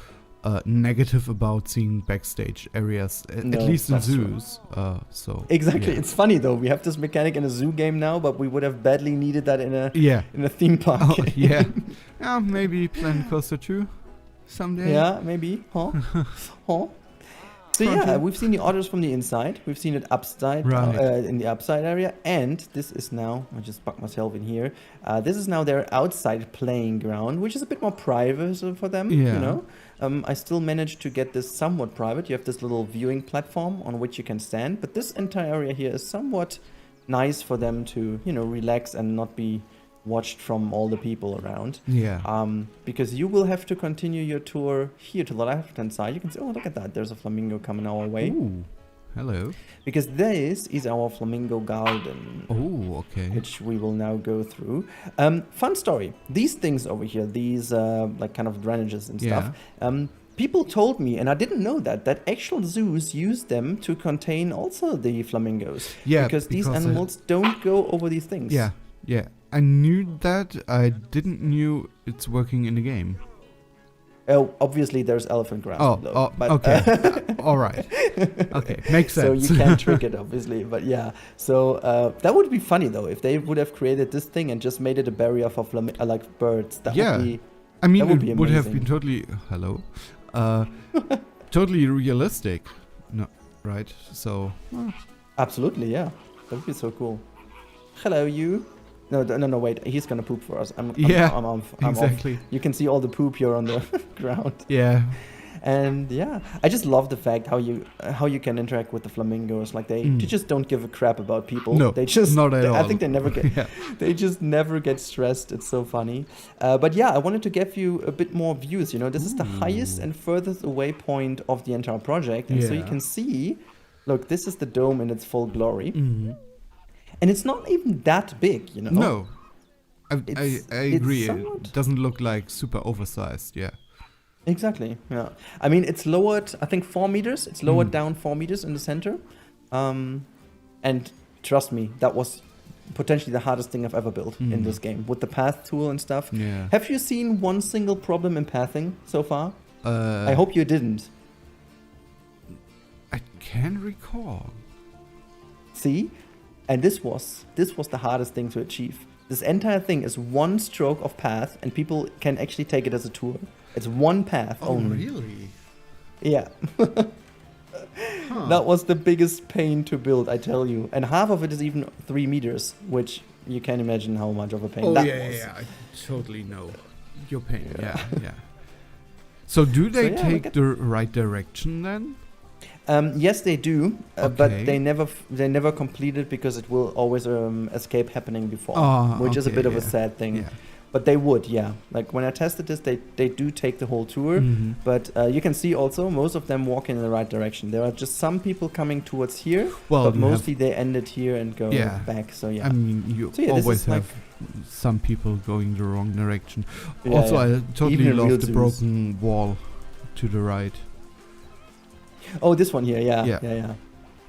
negative about seeing backstage areas, at least in zoos. So exactly, yeah. It's funny though. We have this mechanic in a zoo game now, but we would have badly needed that in a theme park. Oh, yeah, maybe Planet Coaster 2 someday. Yeah, maybe. Huh? So yeah, we've seen the otters from the inside. We've seen it upside, in the upside area, and this is now. I just bugged myself in here. This is now their outside playing ground, which is a bit more private for them. Yeah. You know, I still managed to get this somewhat private. You have this little viewing platform on which you can stand, but this entire area here is somewhat nice for them to, you know, relax and not be watched from all the people around. Yeah. Because you will have to continue your tour here to the left-hand side. You can see, oh, look at that. There's a flamingo coming our way. Ooh, hello. Because this is our flamingo garden. Oh, okay. Which we will now go through. Fun story. These things over here, these like kind of drainages and stuff. People told me, and I didn't know that actual zoos use them to contain also the flamingos. Yeah. Because these animals don't go over these things. Yeah, yeah. I knew that. I didn't knew it's working in the game. Oh, obviously there's elephant grass. But, okay. All right. Okay, makes sense. So you can't trick it, obviously. But yeah, so that would be funny though if they would have created this thing and just made it a barrier for like birds. That would be. I mean, it would have been totally totally realistic. No, right? So. Absolutely, yeah. That would be so cool. Hello, you. No, wait. He's gonna poop for us. I'm exactly. Off. You can see all the poop here on the ground. Yeah. And yeah, I just love the fact how you can interact with the flamingos. Like they just don't give a crap about people. No, they just not at all. I think they never get. They just never get stressed. It's so funny. But yeah, I wanted to give you a bit more views. You know, this is the highest and furthest away point of the entire project, and so you can see. Look, this is the dome in its full glory. And it's not even that big, you know? No. I agree. It doesn't look like super oversized, yeah. Exactly, yeah. I mean, it's lowered, I think 4 meters. It's lowered down 4 meters in the center. And trust me, that was potentially the hardest thing I've ever built in this game. With the path tool and stuff. Yeah. Have you seen one single problem in pathing so far? I hope you didn't. I can't recall. See? And this was the hardest thing to achieve. This entire thing is one stroke of path, and people can actually take it as a tour. It's one path only. Oh, really? Yeah. That was the biggest pain to build, I tell you. And half of it is even 3 meters, which you can imagine how much of a pain that was. Yeah. I totally know your pain. Yeah. So do they take the right direction then? Yes, they do, but they never complete it because it will always escape happening before, which is a bit of a sad thing. Yeah. But they would, yeah. Like when I tested this, they do take the whole tour, but you can see also most of them walk in the right direction. There are just some people coming towards here, but mostly they ended here and go back. So yeah. I mean, you always have some people going the wrong direction. Also, I totally love the broken wall to the right. Oh, this one here, yeah.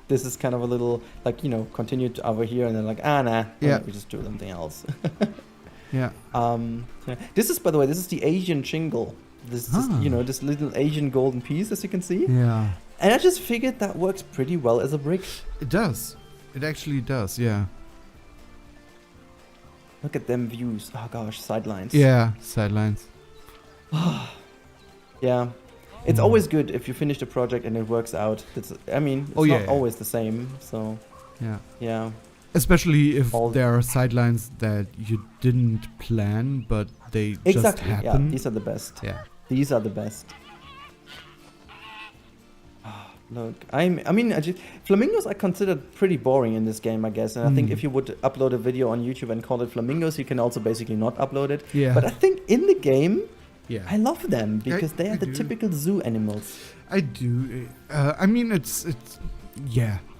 This is kind of a little, like, you know, continued over here, and then like, nah, we just do something else. Yeah. This is, by the way, this is the Asian shingle. This is, you know, this little Asian golden piece, as you can see. Yeah. And I just figured that works pretty well as a brick. It does. It actually does, yeah. Look at them views. Oh gosh, sidelines. Yeah, sidelines. Yeah. It's always good if you finish the project and it works out. It's not always the same, so... Yeah. Especially if there are sidelines that you didn't plan, but they just happen. Yeah, these are the best. Yeah. These are the best. Look, flamingos are considered pretty boring in this game, I guess. And I think if you would upload a video on YouTube and call it flamingos, you can also basically not upload it. Yeah. But I think in the game... Yeah. I love them because they are the typical zoo animals. I do.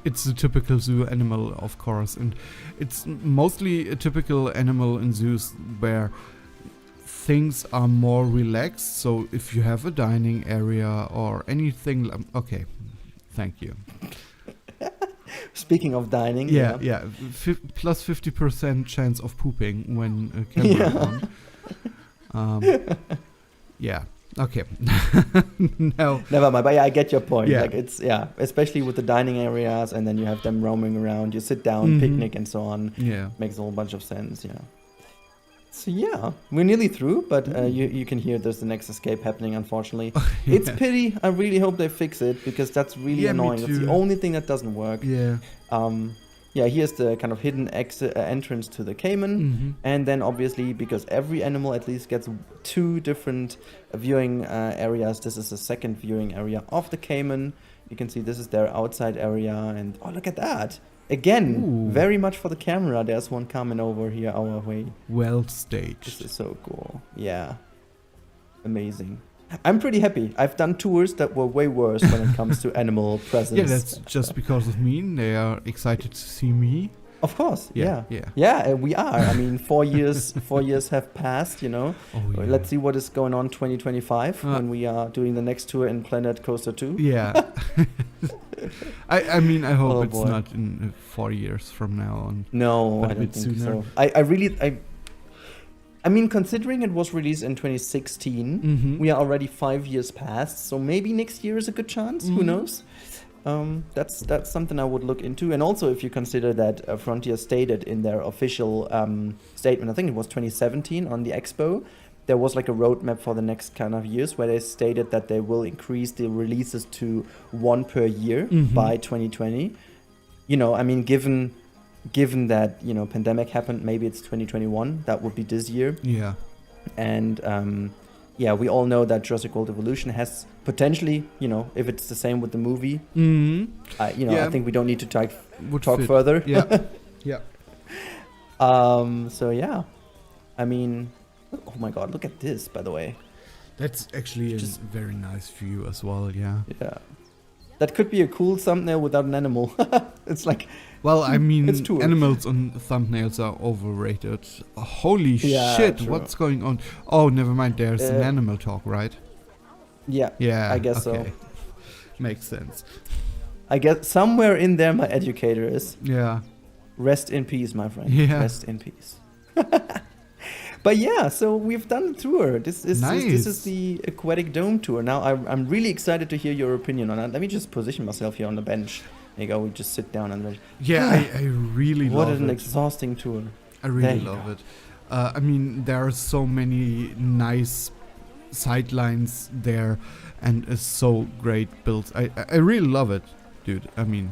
It's a typical zoo animal, of course, and it's mostly a typical animal in zoos where things are more relaxed. So if you have a dining area or anything, okay, thank you. Speaking of dining, plus 50% chance of pooping when a camera is on. Yeah. Okay. No. Never mind. But yeah, I get your point. Yeah. Like it's especially with the dining areas, and then you have them roaming around. You sit down, picnic, and so on. Yeah. Makes a whole bunch of sense. Yeah. So yeah, we're nearly through, but you can hear there's the next escape happening. Unfortunately, it's pity. I really hope they fix it because that's really annoying. That's the only thing that doesn't work. Yeah. Here's the kind of hidden entrance to the caiman, and then obviously because every animal at least gets 2 different viewing areas. This is the second viewing area of the caiman. You can see this is their outside area, and oh, look at that. Again, very much for the camera. There's one coming over here our way. Well staged. This is so cool. Yeah. Amazing. I'm pretty happy. I've done tours that were way worse when it comes to animal presence. Yeah, that's just because of me. They are excited to see me. Of course, yeah, we are. I mean, 4 years have passed. You know. Oh, yeah. Let's see what is going on 2025 when we are doing the next tour in Planet Coaster 2. Yeah. I mean, I hope it's not in 4 years from now on. No, but I don't think so. I mean, considering it was released in 2016, we are already 5 years past. So maybe next year is a good chance. Who knows? That's something I would look into. And also, if you consider that Frontier stated in their official statement, I think it was 2017 on the expo, there was like a roadmap for the next kind of years where they stated that they will increase the releases to 1 per year by 2020. You know, I mean, given that, you know, pandemic happened, maybe it's 2021. That would be this year. Yeah. And we all know that Jurassic World Evolution has potentially, you know, if it's the same with the movie, I think we don't need to talk further. Yeah. Yeah. So yeah, I mean, oh my God, look at this, by the way. That's actually a very nice view as well. Yeah. Yeah. That could be a cool thumbnail without an animal. It's like... Well, I mean, animals on thumbnails are overrated. Holy shit, true. What's going on? Oh, never mind, there's an animal talk, right? Yeah, I guess so. Makes sense. I guess somewhere in there my educator is. Yeah. Rest in peace, my friend. Yeah. Rest in peace. But yeah, so we've done the tour. This is the Aquatic Dome tour. Now I'm really excited to hear your opinion on that. Let me just position myself here on the bench. There you go. We just sit down and. Yeah, I really love it. What an exhausting tour. I really love it. I mean, there are so many nice sidelines there, and so great builds. I really love it, dude. I mean,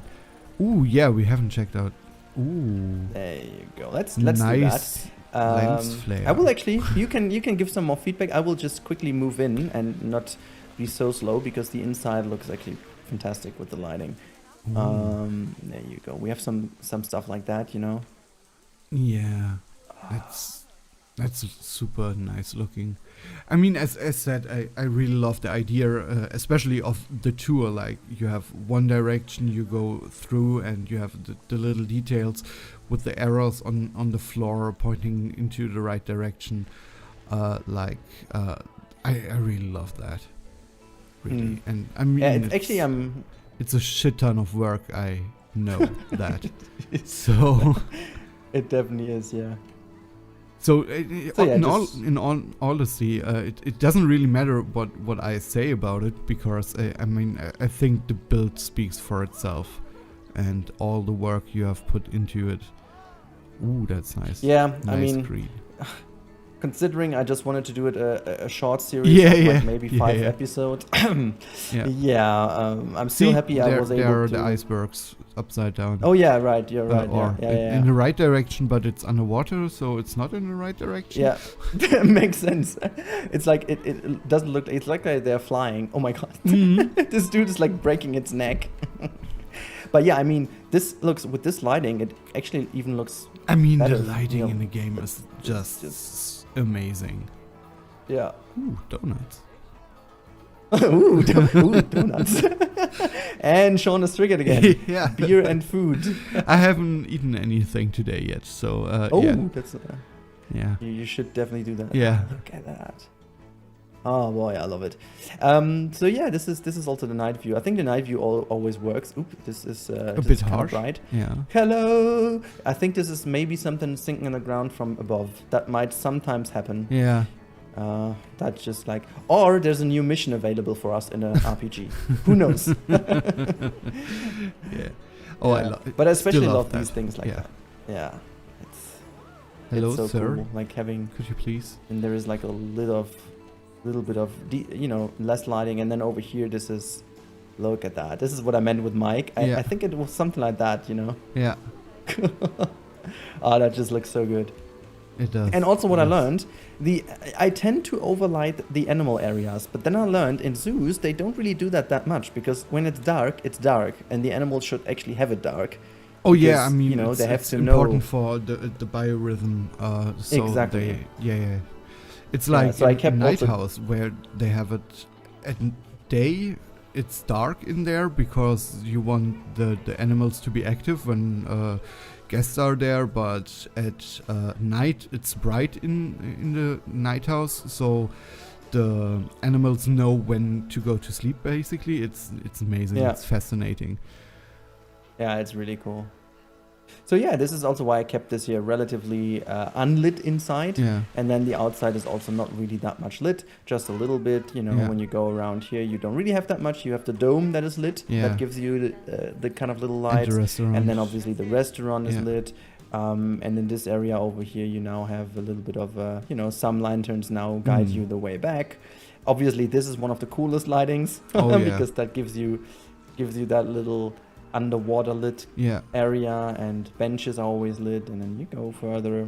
we haven't checked out. There you go. Let's do that. Lens flare. I will actually. You can give some more feedback. I will just quickly move in and not be so slow because the inside looks actually fantastic with the lighting. There you go. We have some stuff like that, you know. Yeah, that's super nice looking. I mean, as said, I really love the idea, especially of the tour. Like, you have one direction you go through, and you have the little details with the arrows on the floor pointing into the right direction. I really love that. Really, and I mean, it's a shit ton of work. I know that. So it definitely is, yeah. So in all honesty, it doesn't really matter what I say about it, because I think the build speaks for itself, and all the work you have put into it. Ooh, that's nice. Yeah, nice, I mean, green. Considering I just wanted to do it a short series of like maybe 5 episodes. I'm still happy I was able to. There are the icebergs upside down. Oh yeah, right. You're right. In the right direction, but it's underwater, so it's not in the right direction. Yeah, makes sense. It's like it doesn't look. It's like they're flying. Oh my God, this dude is like breaking its neck. But yeah, I mean, this looks, with this lighting, it actually even looks. I mean, better, the lighting in the game is just amazing. Yeah. Ooh, donuts. Ooh, donuts. And Sean is triggered again. Yeah. Beer and food. I haven't eaten anything today yet, so that's. Yeah. You should definitely do that. Yeah. Look at that. Oh boy, I love it. So yeah, this is also the night view. I think the night view always works. Oop, this is a bit harsh. Bright. Yeah. Hello. I think this is maybe something sinking in the ground from above. That might sometimes happen. Yeah. That's just like, or there's a new mission available for us in an RPG. Who knows? Yeah. Oh, yeah. But I especially love these things like that. Yeah. Hello, so sir. Cool. Like having. Could you please? And there is like a little bit of less lighting, and then over here this is. Look at that. This is what I meant with Mike. I think it was something like that. Yeah. Oh, that just looks so good. It does. And also what I learned, I tend to overlight the animal areas, but then I learned in zoos they don't really do that much, because when it's dark, and the animals should actually have it dark. Oh because, yeah, I mean, they have it's to important know. for the biorhythm. So exactly. It's like so a night house where they have it at day. It's dark in there because you want the animals to be active when guests are there, but at night it's bright in the night house, so the animals know when to go to sleep. Basically, it's amazing. Yeah. It's fascinating. Yeah, it's really cool. So yeah, this is also why I kept this here relatively unlit inside. Yeah. And then the outside is also not really that much lit, just a little bit. When you go around here, you don't really have that much. You have the dome that is lit, that gives you the kind of little lights. And the restaurant. And then obviously the restaurant is lit. And in this area over here, you now have a little bit of, some lanterns now guide you the way back. Obviously, this is one of the coolest lightings because that gives you that little underwater lit area, and benches are always lit, and then you go further.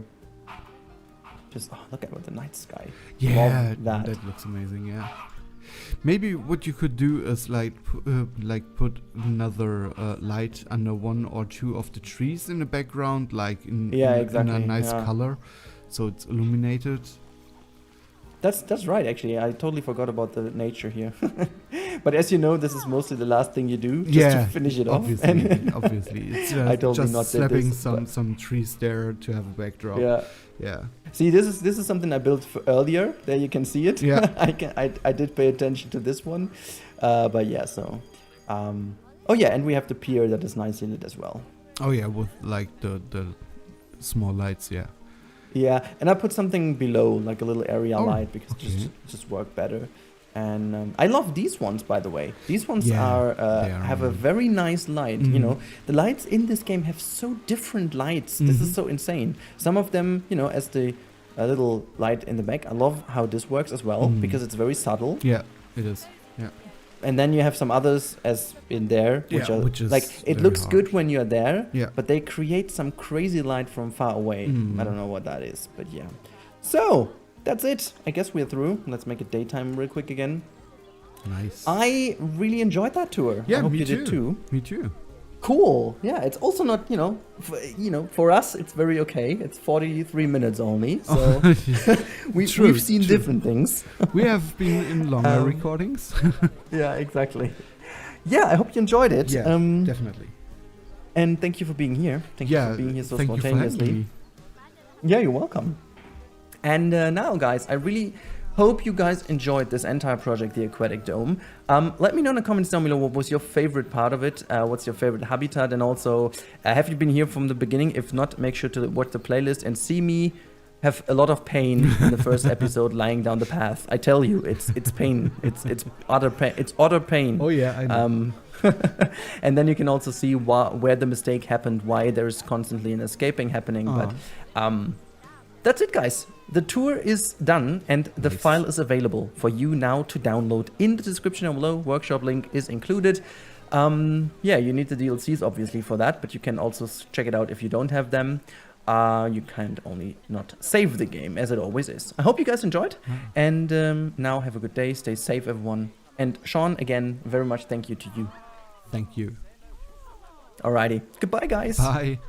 Just look at the night sky. Yeah, that looks amazing. Yeah. Maybe what you could do is put another light under one or two of the trees in the background, like in a nice color, so it's illuminated. That's right, actually. I totally forgot about the nature here. But as you know, this is mostly the last thing you do just to finish it obviously, off. Obviously. It's I totally just not slapping this, some trees there to have a backdrop. Yeah. See, this is something I built earlier. There you can see it. Yeah. I did pay attention to this one. But yeah, so. And we have the pier that is nicely lit as well. Oh yeah, with like the small lights, yeah. Yeah, and I put something below, like a little area light, because just work better. And I love these ones, by the way. These ones have a very nice light. The lights in this game have so different lights. This is so insane. Some of them, as the little light in the back. I love how this works as well, because it's very subtle. Yeah, it is. Yeah. And then you have some others as in there, which is like, it looks good when you're there, but they create some crazy light from far away. I don't know what that is, but yeah. So, that's it. I guess we're through. Let's make it daytime real quick again. Nice. I really enjoyed that tour. Yeah, I hope you did too. Me too. Cool. Yeah, it's also not, for us, it's very okay. It's 43 minutes only. So we've seen different things. We have been in longer recordings. Yeah, exactly. Yeah, I hope you enjoyed it. Yeah, definitely. And thank you for being here. Thank you for being here so spontaneously. You for having me. Yeah, you're welcome. And now, guys, I really hope you guys enjoyed this entire project, the Aquatic Dome. Let me know in the comments down below what was your favorite part of it, what's your favorite habitat, and also have you been here from the beginning? If not, make sure to watch the playlist and see me have a lot of pain in the first episode lying down the path. I tell you, it's pain. It's utter pain. It's utter pain. Oh yeah, I know. And then you can also see where the mistake happened, why there's constantly an escaping happening. But that's it, guys. The tour is done, and the file is available for you now to download in the description down below. Workshop link is included. You need the DLCs, obviously, for that, but you can also check it out if you don't have them. You can only not save the game, as it always is. I hope you guys enjoyed, and now have a good day. Stay safe, everyone. And Sean, again, very much thank you to you. Thank you. Alrighty. Goodbye, guys. Bye.